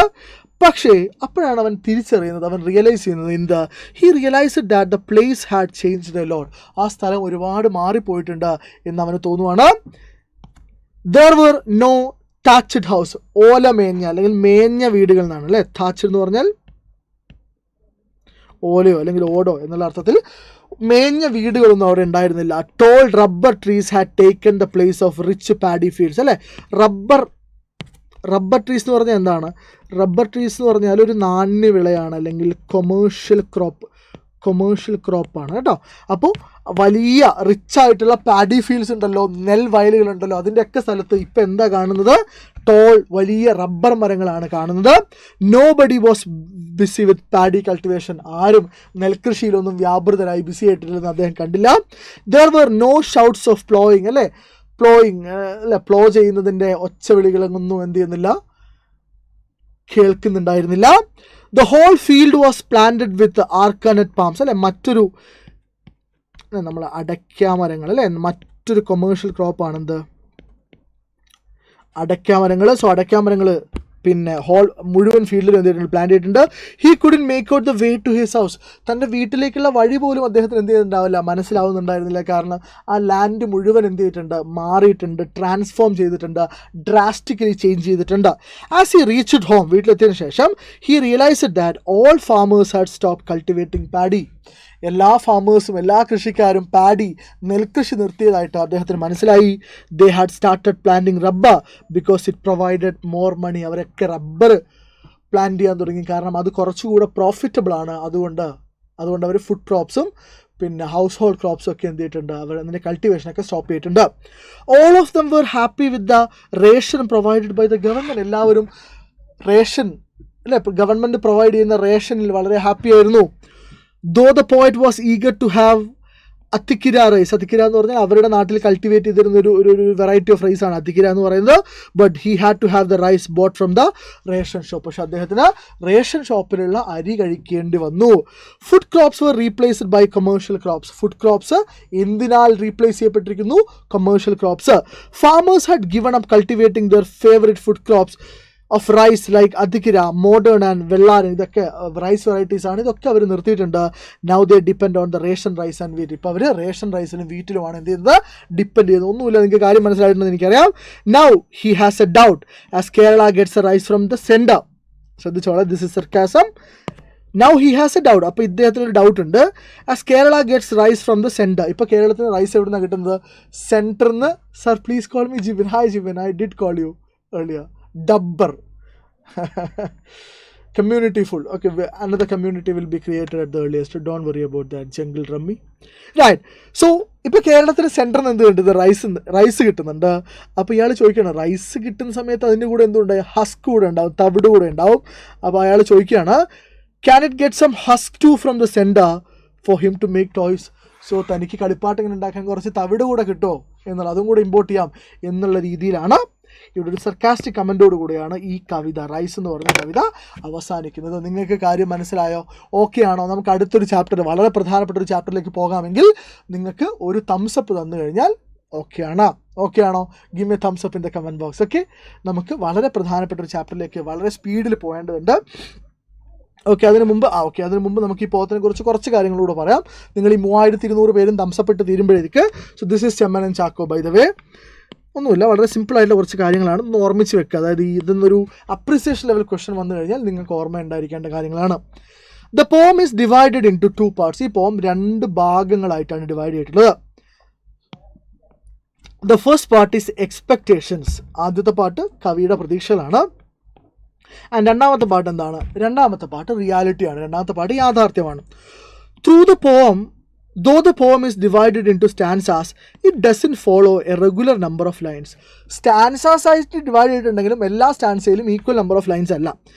പക്ഷേ അപ്പോഴാണ് അവൻ തിരിച്ചറിയുന്നത്, അവൻ റിയലൈസ് ചെയ്യുന്നത് എന്ത്? He realised that the place had changed a lot. ആ സ്ഥലം ഒരുപാട് മാറിപ്പോയിട്ടുണ്ട് എന്ന് അവന് തോന്നുവാണ്. There were no thatched house. ഓല മേഞ്ഞ അല്ലെങ്കിൽ മേഞ്ഞ വീടുകൾ എന്നാണ്, അല്ലേ. താച്ച്ഡ് എന്ന് പറഞ്ഞാൽ ഓലയോ അല്ലെങ്കിൽ ഓടോ എന്നുള്ള അർത്ഥത്തിൽ. മേഞ്ഞ വീടുകളൊന്നും അവിടെ ഉണ്ടായിരുന്നില്ല. Tall rubber trees had taken the place of rich paddy fields, അല്ലേ. റബ്ബർ ട്രീസ് എന്ന് പറഞ്ഞാൽ എന്താണ്? റബ്ബർ ട്രീസ് എന്ന് പറഞ്ഞാൽ ഒരു നാണ്യവിളയാണ് അല്ലെങ്കിൽ കൊമേഴ്ഷ്യൽ കൊമേഴ്ഷ്യൽ ക്രോപ്പാണ് കേട്ടോ. അപ്പോൾ വലിയ റിച്ച് ആയിട്ടുള്ള പാഡി ഫീൽഡ്സ് ഉണ്ടല്ലോ, നെൽവയലുകളുണ്ടല്ലോ, അതിൻ്റെയൊക്കെ സ്ഥലത്ത് ഇപ്പം എന്താ കാണുന്നത്? ടോൾ വലിയ റബ്ബർ മരങ്ങളാണ് കാണുന്നത്. Nobody was busy with paddy cultivation. ആരും നെൽകൃഷിയിലൊന്നും വ്യാപൃതരായി ബിസി ആയിട്ടില്ലെന്ന് അദ്ദേഹം കണ്ടില്ല. There were no shouts of ploughing, അല്ലേ, പ്ലോയിങ് അല്ലെ, പ്ലോ ചെയ്യുന്നതിൻ്റെ ഒച്ചവിളികളൊന്നും എന്ത് ചെയ്യുന്നില്ല, കേൾക്കുന്നുണ്ടായിരുന്നില്ല. The whole field was planted with arecanut palms, അല്ലെ, മറ്റൊരു നമ്മൾ അടയ്ക്കാമരങ്ങൾ, അല്ലേ, മറ്റൊരു കൊമേഴ്ഷ്യൽ ക്രോപ്പാണെന്ത്, അടയ്ക്കാമരങ്ങൾ. സോ അടയ്ക്കാമരങ്ങൾ പിന്നെ ഹോൾ മുഴുവൻ ഫീൽഡിൽ എന്ത് ചെയ്തിട്ടുണ്ട്, പ്ലാൻ ചെയ്തിട്ടുണ്ട്. He couldn't make out the way to his house. തൻ്റെ വീട്ടിലേക്കുള്ള വഴി പോലും അദ്ദേഹത്തിന് എന്ത് ചെയ്തിട്ടുണ്ടാവില്ല, മനസ്സിലാവുന്നുണ്ടായിരുന്നില്ല. കാരണം ആ ലാൻഡ് മുഴുവൻ എന്ത് ചെയ്തിട്ടുണ്ട്, മാറിയിട്ടുണ്ട്, ട്രാൻസ്ഫോം ചെയ്തിട്ടുണ്ട്, ഡ്രാസ്റ്റിക്കലി ചേഞ്ച് ചെയ്തിട്ടുണ്ട്. ആസ് ഹി റീച്ച്ഡ് ഹോം, വീട്ടിലെത്തിയതിനു ശേഷം he realised that all farmers had stop cultivating paddy. എല്ലാ ഫാമേഴ്സും, എല്ലാ കൃഷിക്കാരും പാഡി, നെൽകൃഷി നിർത്തിയതായിട്ട് അദ്ദേഹത്തിന് മനസ്സിലായി. They had started planting rubber because it provided more money. അവരൊക്കെ റബ്ബർ പ്ലാന്റ് ചെയ്യാൻ തുടങ്ങി, കാരണം അത് കുറച്ചുകൂടെ പ്രോഫിറ്റബിൾ ആണ്. അതുകൊണ്ട് അവർ ഫുഡ് ക്രോപ്സും പിന്നെ ഹൗസ് ഹോൾഡ് ക്രോപ്സും ഒക്കെ എന്ത് ചെയ്തിട്ടുണ്ട്, അവർ അതിൻ്റെ കൾട്ടിവേഷനൊക്കെ സ്റ്റോപ്പ് ചെയ്തിട്ടുണ്ട്. All of them were happy with the ration provided by the government. എല്ലാവരും റേഷൻ, അല്ലേ, ഗവൺമെൻറ് പ്രൊവൈഡ് ചെയ്യുന്ന റേഷനിൽ വളരെ ഹാപ്പി ആയിരുന്നു. Though the poet was eager to have Athikkira rice, Athikkira എന്ന് പറഞ്ഞാൽ അവരുടെ നാട്ടിൽ കൾട്ടിവേറ്റ് ചെയ്തിരുന്ന ഒരു വെറൈറ്റി ഓഫ് റൈസ് ആണ് അത്തിക്കിര എന്ന് പറയുന്നത്. But he had to have the rice bought from the ration shop. പക്ഷെ അദ്ദേഹത്തിന് റേഷൻ ഷോപ്പിലുള്ള അരി കഴിക്കേണ്ടി വന്നു. Food crops were replaced by commercial crops. Food crops എന്തിനാൽ റീപ്ലേസ് ചെയ്യപ്പെട്ടിരിക്കുന്നു? Commercial crops. Farmers had given up cultivating their favourite food crops of rice like Athikkira, Modan and Vellaran, ഇതൊക്കെ rice varieties ആണ്. ഇതൊക്കെ അവർ നിർത്തിയിട്ടുണ്ട്. Now they depend on the ration rice and wheat. ഇപ്പോൾ അവർ ration റൈസിനും വീറ്റിലുമാണ് എന്ത് ചെയ്യുന്നത്, ഡിപ്പെൻഡ് ചെയ്യുന്നത്. ഒന്നുമില്ല, നിങ്ങൾക്ക് കാര്യം മനസ്സിലായിട്ടുണ്ടെന്ന് എനിക്കറിയാം. Now he has a doubt as Kerala gets a rice from the centre. ശ്രദ്ധിച്ചോളാം, this is sarcasm. Now he has a doubt. അപ്പോൾ ഇദ്ദേഹത്തിനൊരു ഡൗട്ട് ഉണ്ട്. As Kerala gets rice from the centre. ഇപ്പോൾ കേരളത്തിന് റൈസ് എവിടെ നിന്നാണ് കിട്ടുന്നത്? സെൻറ്ററിന്ന്. Sir please call me Jibin. Hi Jibin, I did call you earlier. Dabbar. Community full. Okay, another community will be created at the earliest. Don't worry about that. Jungle Rummy. Right. So, ഇപ്പോൾ കേരളത്തിന് സെൻറ്ററിൽ എന്ത് കിട്ടുന്നത്? Rice കിട്ടുന്നുണ്ട്. അപ്പോൾ ഇയാൾ ചോദിക്കുകയാണ്, rice കിട്ടുന്ന സമയത്ത് അതിൻ്റെ കൂടെ എന്തുണ്ട്? ഹസ്ക് കൂടെ ഉണ്ടാവും, തവിട് കൂടെ ഉണ്ടാവും. അപ്പോൾ അയാൾ ചോദിക്കുകയാണ്, can it get some husk too from the centre for him to make toys. So തനിക്ക് കളിപ്പാട്ടങ്ങൾ ഉണ്ടാക്കാൻ കുറച്ച് തവിട് കൂടെ കിട്ടുമോ എന്നുള്ള, അതും കൂടെ ഇമ്പോർട്ട് ചെയ്യാം എന്നുള്ള രീതിയിലാണ് ഇവിടെ ഒരു സർക്കാസ്റ്റിക് കമൻറ്റോട് കൂടിയാണ് ഈ കവിത, റൈസ് എന്ന് പറഞ്ഞ കവിത അവസാനിക്കുന്നത്. നിങ്ങൾക്ക് കാര്യം മനസ്സിലായോ? ഓക്കെ ആണോ? നമുക്ക് അടുത്തൊരു ചാപ്റ്റർ, വളരെ പ്രധാനപ്പെട്ട ഒരു ചാപ്റ്ററിലേക്ക് പോകാമെങ്കിൽ നിങ്ങൾക്ക് ഒരു തംസപ്പ് തന്നു കഴിഞ്ഞാൽ ഓക്കെ ആണോ? Give A thumbs up in the comment box. Okay, നമുക്ക് വളരെ പ്രധാനപ്പെട്ട ഒരു ചാപ്റ്ററിലേക്ക് വളരെ സ്പീഡിൽ പോകേണ്ടതുണ്ട്. ഓക്കെ, അതിന് മുമ്പ് നമുക്ക് ഈ പോത്തിനെ കുറിച്ച് കുറച്ച് കാര്യങ്ങളൂടെ പറയാം. നിങ്ങൾ ഈ 3200 പേരും തംസപ്പെട്ട് തീരുമ്പോഴേക്ക്. So this is Chemman and Chacko. By the way, ഒന്നുമില്ല, വളരെ സിമ്പിളായിട്ടുള്ള കുറച്ച് കാര്യങ്ങളാണ്, ഒന്ന് ഓർമ്മിച്ച് വെക്കുക. അതായത് ഇതൊന്നൊരു അപ്രിസിയേഷൻ ലെവൽ ക്വസ്റ്റ്യൻ വന്നു കഴിഞ്ഞാൽ നിങ്ങൾക്ക് ഓർമ്മ ഉണ്ടായിരിക്കേണ്ട കാര്യങ്ങളാണ്. The poem is divided into 2 parts. ഈ പോം 2 ഭാഗങ്ങളായിട്ടാണ് ഡിവൈഡ് ചെയ്തിട്ടുള്ളത്. The first part is expectations. ആദ്യത്തെ പാർട്ട് കവിയുടെ പ്രതീക്ഷകളാണ്. ആൻഡ് രണ്ടാമത്തെ പാർട്ട് എന്താണ്? രണ്ടാമത്തെ പാർട്ട് റിയാലിറ്റിയാണ്. രണ്ടാമത്തെ പാർട്ട് യാഥാർത്ഥ്യമാണ്. Through the poem, though the poem is divided into stanzas, it doesn't follow a regular number of lines. Stanzas ആയിട്ട് ഡിവൈഡ് ചെയ്തിട്ടുണ്ടെങ്കിലും എല്ലാ സ്റ്റാൻസയിലും ഈക്വൽ നമ്പർ ഓഫ് ലൈൻസ് അല്ല.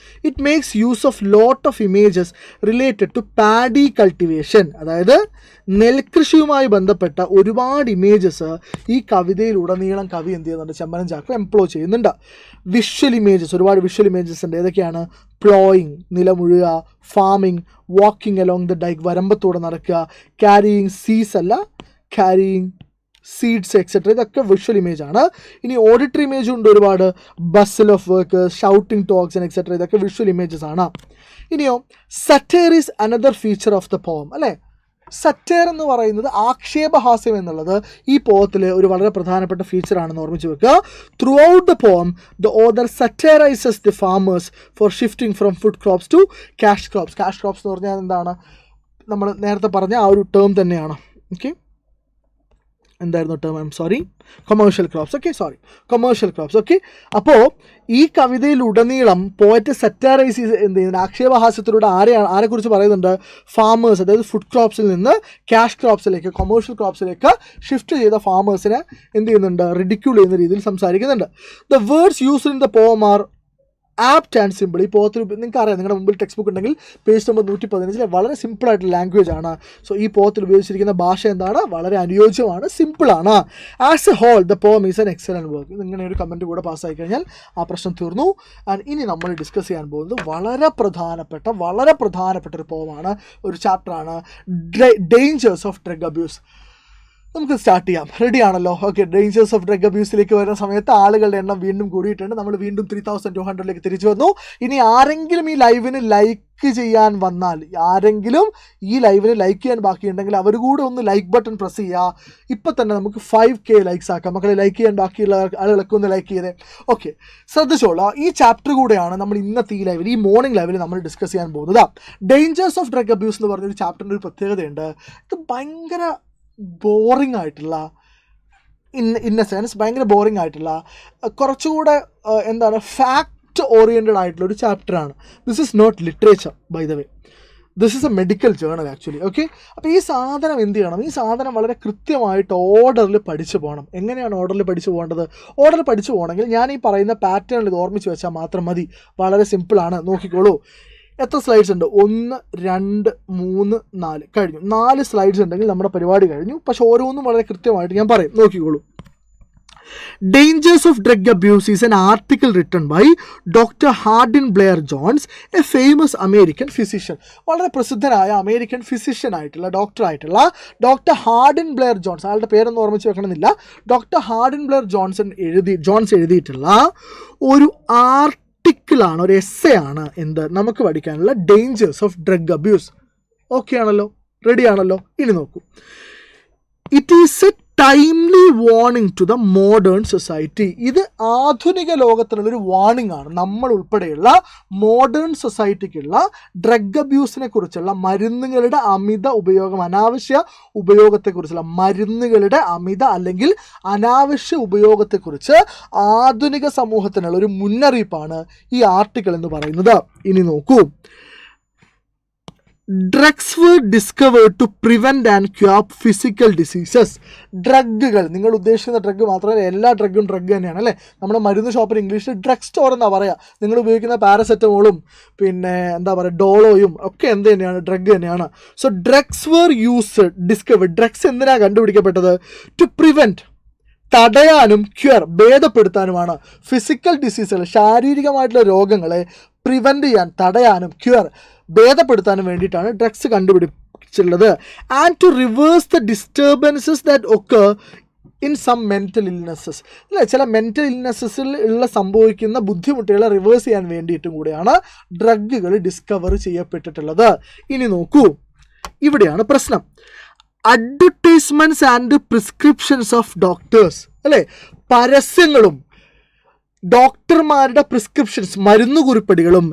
It makes use of lot of images related to paddy cultivation. അതായത് നെൽകൃഷിയുമായി ബന്ധപ്പെട്ട ഒരുപാട് images ഈ കവിതയിലുടനീളം കവി എന്ത് ചെയ്യുന്നുണ്ട്? ചെമ്മനം ചാക്കോ എംപ്ലോയ് ചെയ്യുന്നുണ്ട്. വിഷ്വൽ ഇമേജസ്, ഒരുപാട് വിഷ്വൽ ഇമേജസ് ഉണ്ട്. ഏതൊക്കെയാണ്? പ്ലോയിങ്, നിലമുഴുക, farming, walking along the dyke, വരമ്പത്തൂടെ നടക്കുക, ക്യാരിയിങ് സീസ് അല്ല, ക്യാരിയിങ് സീഡ്സ് എക്സെട്ര, ഇതൊക്കെ വിഷ്വൽ ഇമേജ് ആണ്. ഇനി ഓഡിറ്ററി ഇമേജും ഉണ്ട് ഒരുപാട്. Bustle of workers, shouting talks and etcetera, ഇതൊക്കെ വിഷ്വൽ ഇമേജസ് ആണ്. ഇനിയോ satire is another feature of the poem. അല്ലേ, സറ്റയർ എന്ന് പറയുന്നത് ആക്ഷേപഹാസ്യം എന്നുള്ളത് ഈ പോത്തിലെ ഒരു വളരെ പ്രധാനപ്പെട്ട ഫീച്ചറാണെന്ന് ഓർമ്മിച്ച് വെക്കുക. Throughout the poem the other satirises the farmers for shifting from food crops to cash crops. Cash crops എന്ന് പറഞ്ഞാൽ എന്താണ്? നമ്മൾ നേരത്തെ പറഞ്ഞ ആ ഒരു ടേം തന്നെയാണ്. ഓക്കെ, എന്തായിരുന്നു term, I am sorry, commercial crops. Okay, sorry, commercial crops. Okay, അപ്പോൾ ഈ കവിതയിലുടനീളം പോയറ്റ് സെറ്റാറൈസ് ചെയ്ത് എന്ത് ചെയ്യുന്നത്, ആക്ഷേപഹാസ്യത്തിലൂടെ ആരെക്കുറിച്ച് പറയുന്നുണ്ട്, ഫാമേഴ്സ്, അതായത് ഫുഡ് ക്രോപ്സിൽ നിന്ന് ക്യാഷ് ക്രോപ്സിലേക്ക്, കൊമേഴ്ഷ്യൽ ക്രോപ്സിലേക്ക് ഷിഫ്റ്റ് ചെയ്ത ഫാമേഴ്സിനെ എന്ത് ചെയ്യുന്നുണ്ട്, റിഡിക്യൂൾ ചെയ്യുന്ന രീതിയിൽ സംസാരിക്കുന്നുണ്ട്. The words used in the poem are apt and simple. ഈ പോത്തിൽ നിങ്ങൾക്ക് അറിയാം, നിങ്ങളുടെ മുമ്പിൽ ടെക്സ്റ്റ് ബുക്ക് ഉണ്ടെങ്കിൽ പേജ് നമ്പർ 115 വളരെ സിമ്പിളായിട്ടുള്ള ലാംഗ്വേജ് ആണ്. സോ ഈ പോത്തിൽ ഉപയോഗിച്ചിരിക്കുന്ന ഭാഷ എന്താണ്, വളരെ അനുയോജ്യമാണ്, സിമ്പിളാണ്. As a whole the poem is an excellent work. ഇങ്ങനെ ഒരു കമൻറ്റ് കൂടെ പാസ്സായി കഴിഞ്ഞാൽ ആ പ്രശ്നം തീർന്നു. ആൻഡ് ഇനി നമ്മൾ ഡിസ്കസ് ചെയ്യാൻ പോകുന്നത് വളരെ പ്രധാനപ്പെട്ട ഒരു പോമാണ്, ഒരു ചാപ്റ്ററാണ്, ഡേഞ്ചേഴ്സ് ഓഫ് ഡ്രഗ് അബ്യൂസ്. നമുക്ക് സ്റ്റാർട്ട് ചെയ്യാം. റെഡി ആണല്ലോ? ഓക്കെ, ഡേഞ്ചേഴ്സ് ഓഫ് ഡ്രഗ് അബ്യൂസിലേക്ക് വരുന്ന സമയത്ത് ആളുകളുടെ എണ്ണം വീണ്ടും കൂടിയിട്ടുണ്ട്. നമ്മൾ വീണ്ടും 3200 തിരിച്ചു വന്നു. ഇനി ആരെങ്കിലും ഈ ലൈവിന് ലൈക്ക് ചെയ്യാൻ വന്നാൽ, ആരെങ്കിലും ഈ ലൈവിന് ലൈക്ക് ചെയ്യാൻ ബാക്കിയുണ്ടെങ്കിൽ അവർ കൂടെ ഒന്ന് ലൈക്ക് ബട്ടൺ പ്രസ് ചെയ്യുക. ഇപ്പം തന്നെ നമുക്ക് 5K ലൈക്സ് ആക്കാം. മക്കളെ ലൈക്ക് ചെയ്യാൻ ബാക്കിയുള്ള ആളുകളൊക്കെ ഒന്ന് ലൈക്ക് ചെയ്തേ. ഓക്കെ, ശ്രദ്ധിച്ചോളാം. ഈ ചാപ്റ്റർ കൂടെയാണ് നമ്മൾ ഇന്നത്തെ ഈ ലൈവിൽ, ഈ മോർണിംഗ് ലൈവിൽ നമ്മൾ ഡിസ്കസ് ചെയ്യാൻ പോകുന്നത്. ഡേഞ്ചേഴ്സ് ഓഫ് ഡ്രഗ് അബ്യൂസ് എന്ന് പറഞ്ഞൊരു ചാപ്റ്ററിൻ്റെ ഒരു പ്രത്യേകതയുണ്ട്. ഇത് ഭയങ്കര ബോറിംഗ് ആയിട്ടുള്ള, ഇൻ എ സെൻസ് ഭയങ്കര ബോറിംഗ് ആയിട്ടുള്ള, കുറച്ചുകൂടെ എന്താണ്, ഫാക്റ്റ് ഓറിയൻറ്റഡ് ആയിട്ടുള്ള ഒരു ചാപ്റ്ററാണ്. This is not literature, by the way. This is a medical journal actually. Okay, അപ്പോൾ ഈ സാധനം എന്ത് ചെയ്യണം, ഈ സാധനം വളരെ കൃത്യമായിട്ട് ഓർഡറിൽ പഠിച്ചു പോകണം. എങ്ങനെയാണ് ഓർഡറിൽ പഠിച്ചു പോകേണ്ടത്? ഓർഡറിൽ പഠിച്ചു പോകണമെങ്കിൽ ഞാൻ ഈ പറയുന്ന പാറ്റേണിൽ ഇത് ഓർമ്മിച്ച് വെച്ചാൽ മാത്രം മതി. വളരെ സിമ്പിളാണ്, നോക്കിക്കോളൂ. എത്ര സ്ലൈഡ്സ് ഉണ്ട്? 1, 2, 3, 4 കഴിഞ്ഞു. 4 സ്ലൈഡ്സ് ഉണ്ടെങ്കിൽ നമ്മുടെ പരിപാടി കഴിഞ്ഞു. പക്ഷെ ഓരോന്നും വളരെ കൃത്യമായിട്ട് ഞാൻ പറയും, നോക്കിക്കോളൂ. Dangers of Drug Abuse is an article written by Dr. Hardin Blair Jones, a famous American physician. വളരെ പ്രസിദ്ധനായ അമേരിക്കൻ ഫിസിഷ്യൻ ആയിട്ടുള്ള, ഡോക്ടർ ആയിട്ടുള്ള ഡോക്ടർ ഹാർഡിൻ ബ്ലെയർ ജോൺസ്, ആളുടെ പേരൊന്നും ഓർമ്മിച്ച് വെക്കണമെന്നില്ല. ഡോക്ടർ ഹാർഡിൻ ബ്ലെയർ ജോൺസ് എഴുതിയിട്ടുള്ള ഒരു ആർട്ടിക്കിളാണ്, ഒരു എസ്സേ ആണ് എന്ത് നമുക്ക് പഠിക്കാനുള്ള dangers of drug abuse. Okay ആണല്ലോ? റെഡി ആണല്ലോ? ഇനി നോക്കൂ. It is a timely warning to the modern society. ഇത് ആധുനിക ലോകത്തിനുള്ളൊരു വാർണിംഗ് ആണ്. നമ്മൾ ഉൾപ്പെടെയുള്ള മോഡേൺ സൊസൈറ്റിക്കുള്ള ഡ്രഗ് അബ്യൂസിനെ കുറിച്ചുള്ള മരുന്നുകളുടെ അമിത ഉപയോഗം, അനാവശ്യ ഉപയോഗത്തെക്കുറിച്ചുള്ള മരുന്നുകളുടെ അമിത അല്ലെങ്കിൽ അനാവശ്യ ഉപയോഗത്തെക്കുറിച്ച് ആധുനിക സമൂഹത്തിനുള്ള ഒരു മുന്നറിയിപ്പാണ് ഈ ആർട്ടിക്കിൾ എന്ന് പറയുന്നത്. ഇനി നോക്കൂ. Drugs were discovered to prevent and cure physical diseases. ഡ്രഗുകൾ, നിങ്ങൾ ഉദ്ദേശിക്കുന്ന ഡ്രഗ് മാത്രമല്ല, എല്ലാ ഡ്രഗും ഡ്രഗ് തന്നെയാണ് അല്ലേ. നമ്മുടെ മരുന്ന് ഷോപ്പിൽ ഇംഗ്ലീഷിൽ ഡ്രഗ് സ്റ്റോർ എന്നാണ് പറയുക. നിങ്ങൾ ഉപയോഗിക്കുന്ന പാരസെറ്റമോളും പിന്നെ എന്താ പറയുക ഡോളോയും ഒക്കെ എന്ത് തന്നെയാണ്, ഡ്രഗ് തന്നെയാണ്. So drugs were discovered. Drugs എന്തിനാണ് കണ്ടുപിടിക്കപ്പെട്ടത്? ടു പ്രിവെൻറ്റ്, തടയാനും ക്യൂർ, ഭേദപ്പെടുത്താനുമാണ് ഫിസിക്കൽ ഡിസീസുകൾ, ശാരീരികമായിട്ടുള്ള രോഗങ്ങളെ പ്രിവെൻറ്റ് ചെയ്യാൻ, തടയാനും ക്യൂർ, ഭേദപ്പെടുത്താനും വേണ്ടിയിട്ടാണ് ഡ്രഗ്സ് കണ്ടുപിടിച്ചിട്ടുള്ളത്. And to reverse the disturbances that occur in some mental illnesses. അല്ലേ, ചില മെൻ്റൽ ഇൽനെസ്സസിൽ ഉള്ള സംഭവിക്കുന്ന ബുദ്ധിമുട്ടുകളെ റിവേഴ്സ് ചെയ്യാൻ വേണ്ടിയിട്ടും കൂടെയാണ് ഡ്രഗുകൾ ഡിസ്കവർ ചെയ്യപ്പെട്ടിട്ടുള്ളത്. ഇനി നോക്കൂ, ഇവിടെയാണ് പ്രശ്നം. Advertisements and prescriptions of doctors, അല്ലേ, പരസ്യങ്ങളും ഡോക്ടർമാരുടെ പ്രിസ്ക്രിപ്ഷൻസ്, മരുന്നുകുറിപ്പടികളും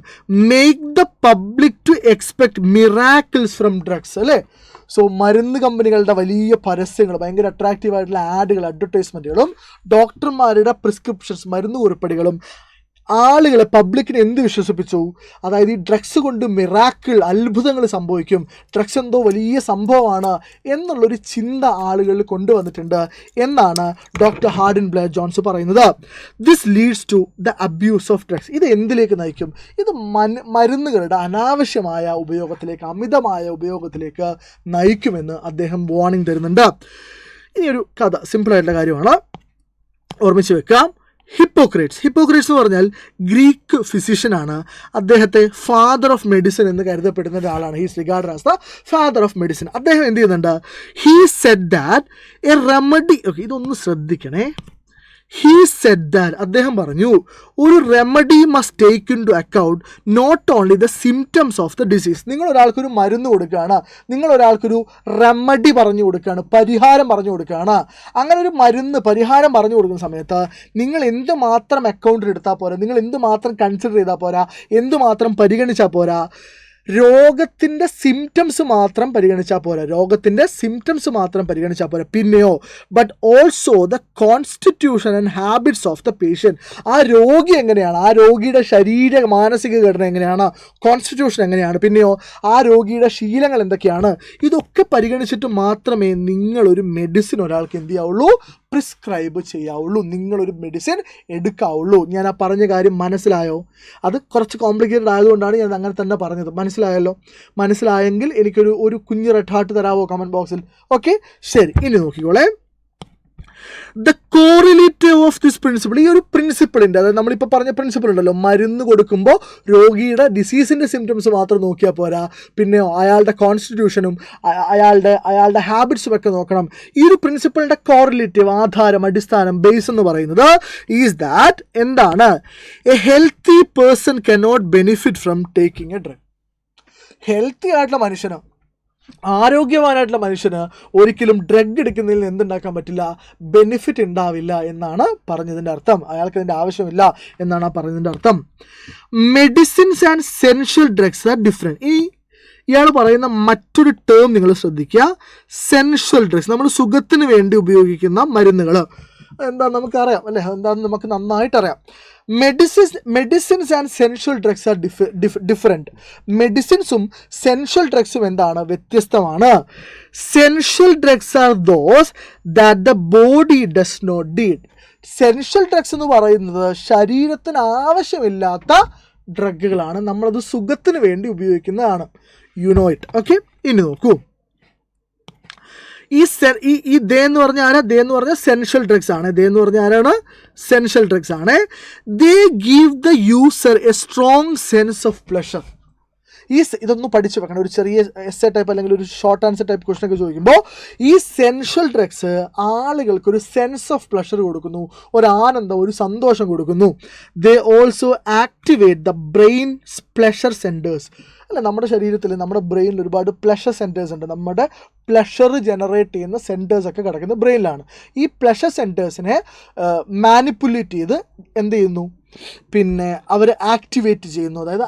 make the public to expect miracles from drugs, അല്ലേ. സോ മരുന്ന് കമ്പനികളുടെ വലിയ പരസ്യങ്ങൾ, ഭയങ്കര അട്രാക്റ്റീവായിട്ടുള്ള ആഡുകൾ, അഡ്വർടൈസ്മെൻറ്റുകളും ഡോക്ടർമാരുടെ പ്രിസ്ക്രിപ്ഷൻസ്, മരുന്നുകുറിപ്പടികളും ആളുകളെ, പബ്ലിക്കിനെ എന്ത് വിശ്വസിപ്പിച്ചു? അതായത് ഈ ഡ്രഗ്സ് കൊണ്ട് മിറാക്കിൾ, അത്ഭുതങ്ങൾ സംഭവിക്കും, ഡ്രഗ്സ് എന്തോ വലിയ സംഭവമാണ് എന്നുള്ളൊരു ചിന്ത ആളുകളിൽ കൊണ്ടുവന്നിട്ടുണ്ട് എന്നാണ് ഡോക്ടർ ഹാർഡിൻ ബ്ലെയർ ജോൺസ് പറയുന്നത്. This leads to the abuse of drugs. ഇത് എന്തിലേക്ക് നയിക്കും? ഇത് മരുന്നുകളുടെ അനാവശ്യമായ ഉപയോഗത്തിലേക്ക്, അമിതമായ ഉപയോഗത്തിലേക്ക് നയിക്കുമെന്ന് അദ്ദേഹം വാർണിംഗ് തരുന്നുണ്ട്. ഇനിയൊരു കഥ, സിമ്പിളായിട്ടുള്ള കാര്യമാണ്, ഓർമ്മിച്ച് വെക്കാം. ഹിപ്പോക്രേറ്റ്സ് എന്ന് പറഞ്ഞാൽ ഗ്രീക്ക് ഫിസിഷ്യനാണ്. അദ്ദേഹത്തെ ഫാദർ ഓഫ് മെഡിസിൻ എന്ന് കരുതപ്പെടുന്ന ഒരാളാണ്. He's regarded as the father of medicine. അദ്ദേഹം എന്ത് ചെയ്യുന്നുണ്ട്? He said that a remedy, okay ഇതൊന്ന് ശ്രദ്ധിക്കണേ. ഹീ സെഡ് ദാറ്റ്, അദ്ദേഹം പറഞ്ഞു, ഒരു remedy must take into account not only the symptoms of the disease. നിങ്ങൾ ഒരാൾക്കൊരു മരുന്ന് കൊടുക്കുകയാണ്, നിങ്ങൾ ഒരാൾക്കൊരു റെമഡി പറഞ്ഞു കൊടുക്കുകയാണ്, പരിഹാരം പറഞ്ഞു കൊടുക്കുകയാണ്. അങ്ങനെ ഒരു മരുന്ന്, പരിഹാരം പറഞ്ഞു കൊടുക്കുന്ന സമയത്ത് നിങ്ങൾ എന്തുമാത്രം അക്കൗണ്ടിൽ എടുത്താൽ പോരാ, നിങ്ങൾ എന്തുമാത്രം കൺസിഡർ ചെയ്താൽ പോരാ, എന്തുമാത്രം പരിഗണിച്ചാൽ പോരാ, രോഗത്തിൻ്റെ സിംറ്റംസ് മാത്രം പരിഗണിച്ചാൽ പോരാ, രോഗത്തിൻ്റെ സിംറ്റംസ് മാത്രം പരിഗണിച്ചാൽ പോരാ. പിന്നെയോ but also the constitution and habits of the patient. ആ രോഗി എങ്ങനെയാണ്, ആ രോഗിയുടെ ശരീര മാനസിക ഘടന എങ്ങനെയാണ്, കോൺസ്റ്റിറ്റ്യൂഷൻ എങ്ങനെയാണ്, പിന്നെയോ ആ രോഗിയുടെ ശീലങ്ങൾ എന്തൊക്കെയാണ്, ഇതൊക്കെ പരിഗണിച്ചിട്ട് മാത്രമേ നിങ്ങളൊരു മെഡിസിൻ ഒരാൾക്ക് എന്ത് ചെയ്യാവുള്ളൂ, പ്രിസ്ക്രൈബ് ചെയ്യാവുള്ളൂ, നിങ്ങളൊരു മെഡിസിൻ എടുക്കാവുള്ളൂ. ഞാൻ ആ പറഞ്ഞ കാര്യം മനസ്സിലായോ? അത് കുറച്ച് കോംപ്ലിക്കേറ്റഡ് ആയതുകൊണ്ടാണ് ഞാൻ അങ്ങനെ തന്നെ പറഞ്ഞത്. മനസ്സിലായല്ലോ? മനസ്സിലായെങ്കിൽ എനിക്കൊരു കുഞ്ഞ് റെഡ് ഹാർട്ട് തരാമോ കമൻറ്റ് ബോക്സിൽ? ഓക്കെ, ശരി. ഇനി നോക്കിക്കോളെ, the correlative of this principle. ഈ ഒരു പ്രിൻസിപ്പിളിൻ്റെ, അതായത് നമ്മളിപ്പോൾ പറഞ്ഞ പ്രിൻസിപ്പിൾ ഉണ്ടല്ലോ, മരുന്ന് കൊടുക്കുമ്പോൾ രോഗിയുടെ ഡിസീസിൻ്റെ സിംറ്റംസ് മാത്രം നോക്കിയാൽ പോരാ, പിന്നെ അയാളുടെ കോൺസ്റ്റിറ്റ്യൂഷനും അയാളുടെ ഹാബിറ്റ്സും ഒക്കെ നോക്കണം. ഈ ഒരു പ്രിൻസിപ്പിളിൻ്റെ കോറിലേറ്റീവ്, ആധാരം, അടിസ്ഥാനം, ബേസ് എന്ന് പറയുന്നത് ഈസ് ദാറ്റ് എന്താണ്? A healthy person cannot benefit from taking A drug. Healthy ആയിട്ടുള്ള മനുഷ്യന്, ആരോഗ്യവാനായിട്ടുള്ള മനുഷ്യന് ഒരിക്കലും ഡ്രഗ് എടുക്കുന്നതിൽ എന്തുണ്ടാക്കാൻ പറ്റില്ല, ബെനിഫിറ്റ് ഉണ്ടാവില്ല എന്നാണ് പറഞ്ഞതിൻ്റെ അർത്ഥം. അയാൾക്ക് അതിൻ്റെ ആവശ്യമില്ല എന്നാണ് ആ പറഞ്ഞതിൻ്റെ അർത്ഥം. Medicines and സെൻഷ്യൽ drugs are different. ഇയാൾ പറയുന്ന മറ്റൊരു ടേം നിങ്ങൾ ശ്രദ്ധിക്കുക, സെൻഷ്യൽ ഡ്രഗ്സ്. നമ്മൾ സുഖത്തിന് വേണ്ടി ഉപയോഗിക്കുന്ന മരുന്നുകൾ എന്താണെന്ന് നമുക്കറിയാം അല്ലേ, എന്താണെന്ന് നമുക്ക് നന്നായിട്ടറിയാം. Medicines and സെൻഷ്യൽ drugs are different. മെഡിസിൻസും സെൻഷ്യൽ ഡ്രഗ്സും എന്താണ്, വ്യത്യസ്തമാണ്. Sensual drugs are those that the body does not need. Sensual drugs എന്ന് പറയുന്നത് ശരീരത്തിന് ആവശ്യമില്ലാത്ത ഡ്രഗുകളാണ്, നമ്മളത് സുഖത്തിന് വേണ്ടി ഉപയോഗിക്കുന്നതാണ്. You know it. ഓക്കെ, ഇനി നോക്കൂ, ഈ ദേ എന്ന് പറഞ്ഞ ആരാ? ദേ എന്ന് പറഞ്ഞാൽ സെൻഷ്യൽ ഡ്രഗ്സ് ആണ്. ദേ എന്ന് പറഞ്ഞ ആരാണ്? സെൻഷ്യൽ ഡ്രഗ്സ് ആണ്. They give the user A strong sense of pleasure. ഇതൊന്നും പഠിച്ചു വെക്കണം. ഒരു ചെറിയ എസ്സേ ടൈപ്പ് അല്ലെങ്കിൽ ഒരു ഷോർട്ട് ആൻസർ ടൈപ്പ് ക്വസ്റ്റൻ ഒക്കെ ചോദിക്കുമ്പോൾ ഈ സെൻഷ്യൽ ഡ്രഗ്സ് ആളുകൾക്ക് ഒരു സെൻസ് ഓഫ് പ്ലഷർ കൊടുക്കുന്നു, ഒരു ആനന്ദം, ഒരു സന്തോഷം കൊടുക്കുന്നു. They also activate the brain pleasure centres. അല്ല, നമ്മുടെ ശരീരത്തിൽ, നമ്മുടെ ബ്രെയിനിൽ ഒരുപാട് പ്ലഷർ സെൻറ്റേഴ്സ് ഉണ്ട്. നമ്മുടെ പ്ലഷർ ജനറേറ്റ് ചെയ്യുന്ന സെൻറ്റേഴ്സൊക്കെ കിടക്കുന്നത് ബ്രെയിനിലാണ്. ഈ പ്ലഷർ സെൻറ്റേഴ്സിനെ മാനിപ്പുലേറ്റ് ചെയ്ത് എന്ത് ചെയ്യുന്നു, പിന്നെ അവർ ആക്ടിവേറ്റ് ചെയ്യുന്നു. അതായത്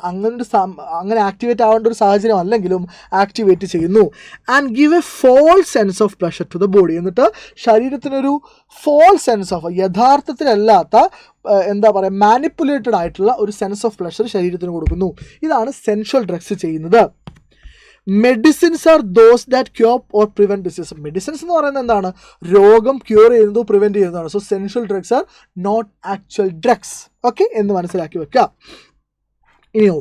അങ്ങനെ ആക്ടിവേറ്റ് ആവേണ്ട ഒരു സാഹചര്യം അല്ലെങ്കിലും ആക്ടിവേറ്റ് ചെയ്യുന്നു. And give a false sense of pleasure to the body. എന്നിട്ട് ശരീരത്തിനൊരു ഫോൾസ് സെൻസ് ഓഫ്, യഥാർത്ഥത്തിലല്ലാത്ത, എന്താ പറയുക, മാനിപ്പുലേറ്റഡ് ആയിട്ടുള്ള ഒരു സെൻസ് ഓഫ് പ്ലഷർ ശരീരത്തിന് കൊടുക്കുന്നു. ഇതാണ് സെൻഷ്യൽ ഡ്രഗ്സ് ചെയ്യുന്നത്. Medicines are those that cure or prevent disease. Medicines എന്ന് പറയുന്നത് എന്താണ്? രോഗം ക്യൂർ ചെയ്യുന്നതോ പ്രിവെൻറ്റ് ചെയ്യുന്നതാണ്. So sensual drugs are not actual drugs. Okay, എന്ന് മനസ്സിലാക്കി വെക്കുക. ഇനിയോ,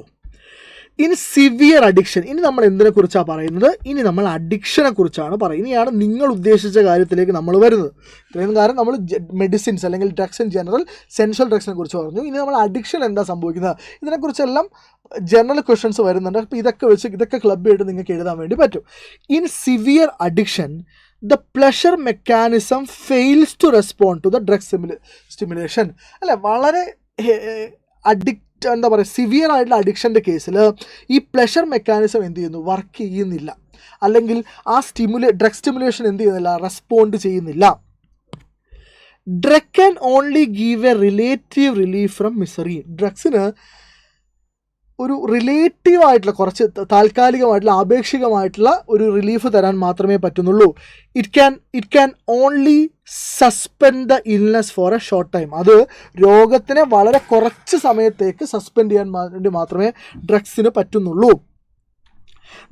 ഇനി സിവിയർ അഡിക്ഷൻ. ഇനി നമ്മൾ എന്തിനെ കുറിച്ചാണ് പറയുന്നത്? ഇനി നമ്മൾ അഡിക്ഷനെ കുറിച്ചാണ് പറയുന്നത്. ഇനിയാണ് നിങ്ങൾ ഉദ്ദേശിച്ച കാര്യത്തിലേക്ക് നമ്മൾ വരുന്നത്. ഇത്രയും കാര്യം നമ്മൾ മെഡിസിൻസ് അല്ലെങ്കിൽ ഡ്രഗ്സ് ഇൻ ജനറൽ, സെൻഷ്യൽ ഡ്രഗ്സിനെ കുറിച്ച് പറഞ്ഞു. ഇനി നമ്മൾ അഡിക്ഷൻ എന്താ സംഭവിക്കുന്നത്, ഇതിനെക്കുറിച്ചെല്ലാം ജനറൽ ക്വസ്റ്റ്യൻസ് വരുന്നുണ്ട്. അപ്പോൾ ഇതൊക്കെ ക്ലബ് ചെയ്തിട്ട് നിങ്ങൾക്ക് എഴുതാൻ വേണ്ടി പറ്റും. In severe addiction the pleasure mechanism fails to respond to the drug stimulation. അല്ലെ, വളരെ എന്താ പറയുക, സിവിയർ ആയിട്ടുള്ള അഡിക്ഷൻ്റെ കേസിൽ ഈ പ്ലഷർ മെക്കാനിസം എന്ത് ചെയ്യുന്നു, വർക്ക് ചെയ്യുന്നില്ല. അല്ലെങ്കിൽ ആ ഡ്രഗ് സ്റ്റിമുലേഷൻ എന്ത് ചെയ്യുന്നില്ല, റെസ്പോണ്ട് ചെയ്യുന്നില്ല. Drug can only give a relative relief from misery. ഡ്രഗ്സിന് ഒരു റിലേറ്റീവ് ആയിട്ടുള്ള, കുറച്ച് താൽക്കാലികമായിട്ടുള്ള, ആപേക്ഷികമായിട്ടുള്ള ഒരു റിലീഫ് തരാൻ മാത്രമേ പറ്റുന്നുള്ളൂ. It can only suspend the illness for a short time. അത് രോഗത്തിനെ വളരെ കുറച്ച് സമയത്തേക്ക് സസ്പെൻഡ് ചെയ്യാൻ വേണ്ടി മാത്രമേ ഡ്രഗ്സിന് പറ്റുന്നുള്ളൂ.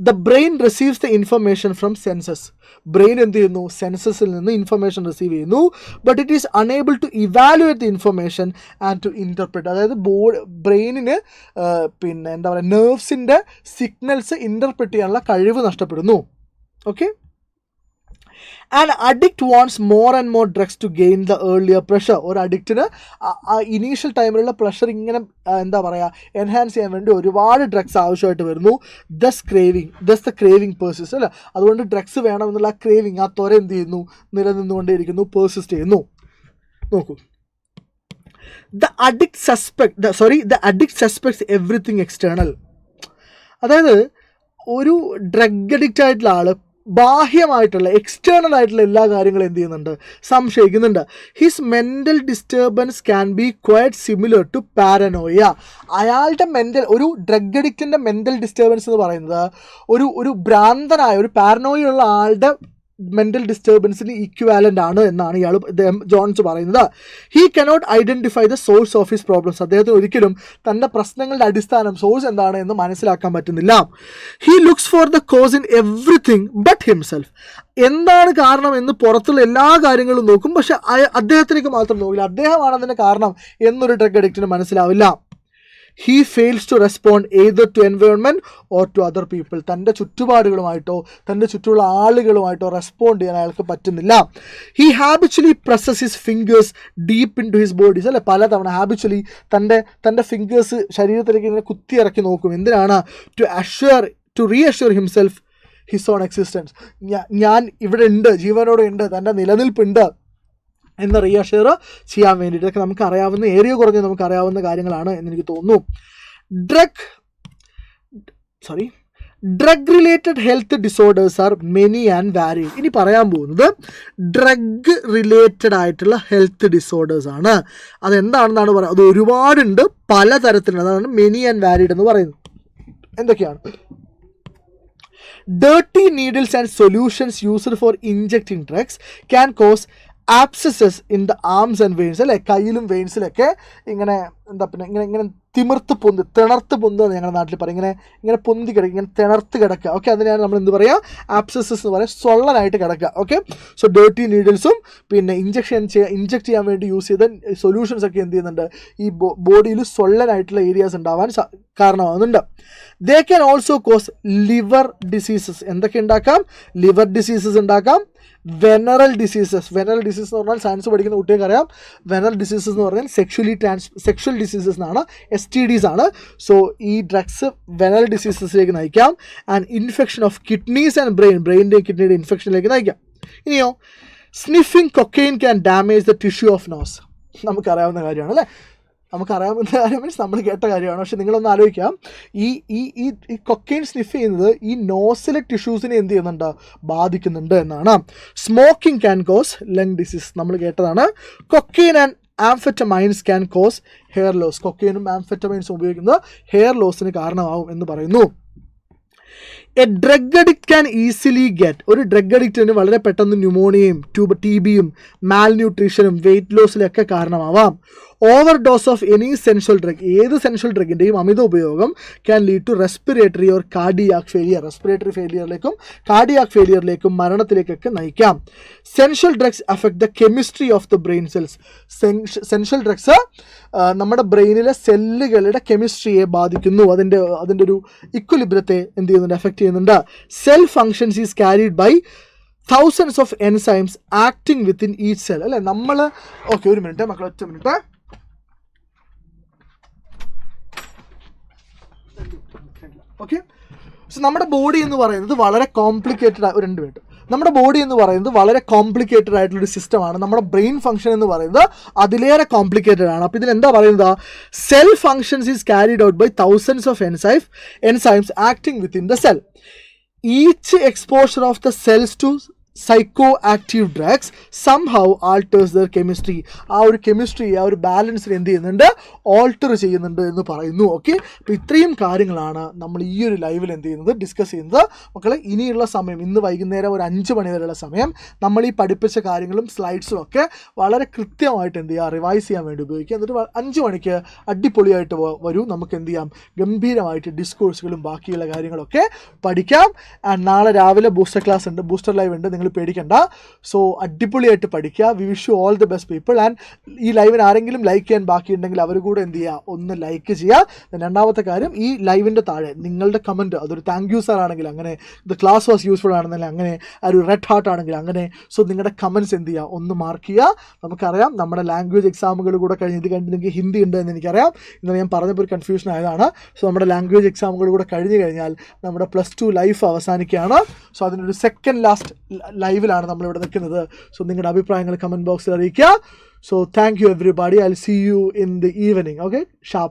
The brain receives the information from senses. Brain എന്ത് ചെയ്യുന്നു, സെൻസസിൽ നിന്ന് ഇൻഫർമേഷൻ റിസീവ് ചെയ്യുന്നു. But it is unable to evaluate the information and to interpret. അതായത് ബ്രെയിനിന് പിന്നെ എന്താ പറയുക, നെർവ്സിൻ്റെ സിഗ്നൽസ് ഇൻ്റർപ്രറ്റ് ചെയ്യാനുള്ള കഴിവ് നഷ്ടപ്പെടുന്നു. Okay, and addict wants more and more drugs to gain the earlier pressure. ഒരു അഡിക്റ്റിന് ആ ഇനീഷ്യൽ ടൈമിലുള്ള പ്രഷർ ഇങ്ങനെ എന്താ പറയുക, എൻഹാൻസ് ചെയ്യാൻ വേണ്ടി ഒരുപാട് ഡ്രഗ്സ് ആവശ്യമായിട്ട് വരുന്നു. Thus the craving persist. അല്ല, അതുകൊണ്ട് ഡ്രഗ്സ് വേണമെന്നുള്ള ആ ക്രേവിങ്, ആ ത്വര എന്ത് ചെയ്യുന്നു, നിലനിന്നുകൊണ്ടേയിരിക്കുന്നു, പേഴ്സിസ്റ്റ് ചെയ്യുന്നു. നോക്കൂ, the addict suspects everything external. അതായത് ഒരു ഡ്രഗ് അഡിക്റ്റ് ആയിട്ടുള്ള ആൾ ബാഹ്യമായിട്ടുള്ള എക്സ്റ്റേണൽ ആയിട്ടുള്ള എല്ലാ കാര്യങ്ങളും എന്ത് ചെയ്യുന്നുണ്ട്, സംശയിക്കുന്നുണ്ട്. His mental disturbance can be quite similar to paranoia. അയാളുടെ ഒരു ഡ്രഗ് അഡിക്റ്റിൻ്റെ മെൻ്റൽ ഡിസ്റ്റർബൻസ് എന്ന് പറയുന്നത് ഒരു ഭ്രാന്തനായ ഒരു പാരനോയുള്ള ആളുടെ മെൻ്റൽ ഡിസ്റ്റർബൻസിന് ഈക്വാലൻ്റ് ആണ് എന്നാണ് ജോൺസ് പറയുന്നത്. He cannot identify the source of his problems. അദ്ദേഹത്തിന് ഒരിക്കലും തൻ്റെ പ്രശ്നങ്ങളുടെ അടിസ്ഥാനം, സോഴ്സ് എന്താണ് എന്ന് മനസ്സിലാക്കാൻ പറ്റുന്നില്ല. He looks for the cause in everything but himself. എന്താണ് കാരണം എന്ന് പുറത്തുള്ള എല്ലാ കാര്യങ്ങളും നോക്കും, പക്ഷെ അദ്ദേഹത്തിലേക്ക് മാത്രം നോക്കില്ല. അദ്ദേഹമാണ് അതിന് കാരണം എന്നൊരു ഡ്രഗ് അഡിക്റ്റിന് മനസ്സിലാവില്ല. He fails to respond either to environment or to other people. തൻ്റെ ചുറ്റുപാടുകളുമായിട്ടോ തൻ്റെ ചുറ്റുമുള്ള ആളുകളുമായിട്ടോ റെസ്പോണ്ട് ചെയ്യാൻ അയാൾക്ക് പറ്റുന്നില്ല. He habitually presses his fingers deep into his bodies. അല്ലെ, പലതവണ ഹാബിച്വലി തൻ്റെ ഫിംഗേഴ്സ് ശരീരത്തിലേക്ക് ഇങ്ങനെ കുത്തിയിറക്കി നോക്കും. എന്തിനാണ്? to reassure himself his own existence. ഞാൻ ഇവിടെ ഉണ്ട്, ജീവനോടെ ഉണ്ട്, തൻ്റെ നിലനിൽപ്പുണ്ട് എന്ന് റീഅഷ്യൂർ ചെയ്യാൻ വേണ്ടിയിട്ട്. ഇതൊക്കെ നമുക്കറിയാവുന്ന, ഏരിയ കുറഞ്ഞ് നമുക്കറിയാവുന്ന കാര്യങ്ങളാണ് എന്നെനിക്ക് തോന്നുന്നു. Drug related health disorders are many and varied. ഇനി പറയാൻ പോകുന്നത് ഡ്രഗ് റിലേറ്റഡ് ആയിട്ടുള്ള ഹെൽത്ത് ഡിസോർഡേഴ്സ് ആണ്. അതെന്താണെന്നാണ് പറയുന്നത്. അത് ഒരുപാടുണ്ട്, പലതരത്തിലുള്ള. അതാണ് മെനി ആൻഡ് വാരിഡ് എന്ന് പറയുന്നത്. എന്തൊക്കെയാണ്? Dirty needles and solutions used for injecting drugs can cause abscesses in the arms and veins. അല്ലേ, കയ്യിലും വെയിൻസിലൊക്കെ ഇങ്ങനെ ഇങ്ങനെ തിണർത്ത് പൊന്തുക ഞങ്ങളുടെ നാട്ടിൽ പറയും. ഇങ്ങനെ പൊന്തി കിടക്കുക, ഇങ്ങനെ തിണർത്ത് കിടക്കുക. ഓക്കെ, അതിനാണ് നമ്മൾ എന്ത് പറയുക? ആപ്സസസ് എന്ന് പറയുക, സൊള്ളനായിട്ട് കിടക്കുക. ഓക്കെ, സോ ഡേർട്ടി നീഡിൽസും പിന്നെ ഇഞ്ചെക്ട് ചെയ്യാൻ വേണ്ടി യൂസ് ചെയ്ത സൊല്യൂഷൻസ് ഒക്കെ എന്ത് ചെയ്യുന്നുണ്ട്? ഈ ബോഡിയിൽ സൊള്ളനായിട്ടുള്ള ഏരിയാസ് ഉണ്ടാവാൻ കാരണമാകുന്നുണ്ട്. They can also cos liver diseases. എന്തൊക്കെ ഉണ്ടാക്കാം? ലിവർ ഡിസീസസ് ഉണ്ടാക്കാം. വെനറൽ ഡിസീസസ് എന്ന് പറഞ്ഞാൽ സയൻസ് പഠിക്കുന്ന കുട്ടികൾക്ക് അറിയാം. വെനറൽ ഡിസീസസ് എന്ന് പറഞ്ഞാൽ സെക്ഷൽ ഡിസീസസ് എന്നാണ്, STDs ആണ്. സോ ഈ ഡ്രഗ്സ് വെനറൽ ഡിസീസസിലേക്ക് നയിക്കാം. And infection of kidneys and ബ്രെയിൻ്റെയും കിഡ്നിയുടെ ഇൻഫെക്ഷനിലേക്ക് നയിക്കാം. ഇനിയോ, sniffing cocaine can damage the tissue of nose. നമുക്കറിയാവുന്ന കാര്യമാണ് അല്ലേ, നമുക്കറിയാവുന്ന കാര്യം മീൻസ് നമ്മൾ കേട്ട കാര്യമാണ്. പക്ഷെ നിങ്ങളൊന്ന് ആലോചിക്കാം, ഈ കൊക്കെയിൻ സ്നിഫ് ചെയ്യുന്നത് ഈ നോസിലെ ടിഷ്യൂസിനെ എന്ത് ചെയ്യുന്നുണ്ട്? ബാധിക്കുന്നുണ്ട് എന്നാണ്. Smoking can cause lung disease. നമ്മൾ കേട്ടതാണ്. Cocaine and amphetamines can cause hair loss. കൊക്കെയിനും ആംഫെറ്റമൈൻസും ഉപയോഗിക്കുന്നത് ഹെയർ ലോസിന് കാരണമാവും എന്ന് പറയുന്നു. A drug addict can easily get. ഒരു ഡ്രഗ് അഡിക്റ്റിന് വളരെ പെട്ടെന്ന് ന്യൂമോണിയയും TBയും മാൽന്യൂട്രീഷനും വെയിറ്റ് ലോസിലൊക്കെ കാരണമാവാം. Overdose of any sensual drug, ഏത് സെൻഷ്വൽ ഡ്രഗിൻ്റെയും അമിത ഉപയോഗം can lead to respiratory or cardiac failure. Respiratory ഫെയിലിയറിലേക്കും കാർഡിയാക് ഫെയിലിയറിലേക്കും മരണത്തിലേക്കൊക്കെ നയിക്കാം. Sensual drugs affect the chemistry of the brain cells. സെൻഷ്വൽ drugs നമ്മുടെ ബ്രെയിനിലെ സെല്ലുകളുടെ കെമിസ്ട്രിയെ ബാധിക്കുന്നു. അതിൻ്റെ ഒരു ഇക്വലിബ്രത്തെ എന്ത് ചെയ്യുന്നുണ്ട്? എഫക്റ്റ് ചെയ്യുന്നുണ്ട്. Cell functions is carried by thousands of enzymes acting within each cell. അല്ലേ, നമ്മൾ ഓക്കെ, ഒരു മിനിറ്റ് മക്കൾ, ഒറ്റ മിനിറ്റ്. ഓക്കെ, സോ നമ്മുടെ ബോഡി എന്ന് പറയുന്നത് വളരെ കോംപ്ലിക്കേറ്റഡ്. നമ്മുടെ ബോഡി എന്ന് പറയുന്നത് വളരെ കോംപ്ലിക്കേറ്റഡ് ആയിട്ടുള്ളൊരു സിസ്റ്റമാണ്. നമ്മുടെ ബ്രെയിൻ ഫംഗ്ഷൻ എന്ന് പറയുന്നത് അതിലേറെ കോംപ്ലിക്കേറ്റഡ് ആണ്. അപ്പോൾ ഇതിൽ എന്താ പറയുന്നത്? Cell functions is carried out by thousands of enzymes acting within the cell. Each exposure of the cells to psychoactive drugs somehow alters their chemistry. ആ ഒരു കെമിസ്ട്രി, ആ ഒരു ബാലൻസിൽ എന്ത് ചെയ്യുന്നുണ്ട്? ഓൾട്ടർ ചെയ്യുന്നുണ്ട് എന്ന് പറയുന്നു. ഓക്കെ, അപ്പോൾ ഇത്രയും കാര്യങ്ങളാണ് നമ്മൾ ഈ ഒരു ലൈവിൽ എന്ത് ചെയ്യുന്നത്? ഡിസ്കസ് ചെയ്യുന്നത്. മക്കളെ, ഇനിയുള്ള സമയം, ഇന്ന് വൈകുന്നേരം ഒരു 5 മണി വരെയുള്ള സമയം നമ്മൾ ഈ പഠിപ്പിച്ച കാര്യങ്ങളും സ്ലൈഡ്സും ഒക്കെ വളരെ കൃത്യമായിട്ട് എന്ത് ചെയ്യുക? റിവൈസ് ചെയ്യാൻ വേണ്ടി ഉപയോഗിക്കുക. എന്നിട്ട് 5 മണിക്ക് അടിപൊളിയായിട്ട് വരൂ. നമുക്ക് എന്ത് ചെയ്യാം? ഗംഭീരമായിട്ട് ഡിസ്കോഴ്സുകളും ബാക്കിയുള്ള കാര്യങ്ങളൊക്കെ പഠിക്കാം. ആൻഡ് നാളെ രാവിലെ ബൂസ്റ്റർ ക്ലാസ് ഉണ്ട്, ബൂസ്റ്റർ ലൈവ് ഉണ്ട്. നിങ്ങൾ പേടിക്കണ്ട. സോ അടിപൊളിയായിട്ട് പഠിക്കുക. We wish you all the best people. And ഈ ലൈവിന് ആരെങ്കിലും ലൈക്ക് ചെയ്യാൻ ബാക്കിയുണ്ടെങ്കിൽ അവർ കൂടെ എന്ത് ചെയ്യുക? ഒന്ന് ലൈക്ക് ചെയ്യുക. രണ്ടാമത്തെ കാര്യം, ഈ ലൈവിൻ്റെ താഴെ നിങ്ങളുടെ കമൻറ്റ്, അതൊരു താങ്ക് യു സാർ ആണെങ്കിൽ അങ്ങനെ, ദ ക്ലാസ് വാസ് യൂസ്ഫുൾ ആണെന്നല്ല അങ്ങനെ, ഒരു റെഡ് ഹാർട്ട് ആണെങ്കിൽ അങ്ങനെ. സോ നിങ്ങളുടെ കമൻറ്റ്സ് എന്ത് ചെയ്യുക? ഒന്ന് മാർക്ക് ചെയ്യുക. നമുക്കറിയാം നമ്മുടെ ലാംഗ്വേജ് എക്സാമുകൾ കൂടെ കഴിഞ്ഞ്, ഇത് കണ്ട് നിങ്ങൾക്ക് ഹിന്ദി ഉണ്ട് എന്ന് എനിക്കറിയാം. ഇന്ന് ഞാൻ പറഞ്ഞപ്പോൾ ഒരു കൺഫ്യൂഷൻ ആയതാണ്. സോ നമ്മുടെ ലാംഗ്വേജ് എക്സാമുകൾ കൂടെ കഴിഞ്ഞ് കഴിഞ്ഞാൽ നമ്മുടെ +2 ലൈഫ് അവസാനിക്കുകയാണ്. സോ അതിനൊരു സെക്കൻഡ് ലാസ്റ്റ് ലൈവിലാണ് നമ്മളിവിടെ നിൽക്കുന്നത്. സോ നിങ്ങളുടെ അഭിപ്രായങ്ങൾ കമൻറ്റ് ബോക്സിൽ അറിയിക്കുക. So thank you everybody. I will see you in the evening. Okay, sharp.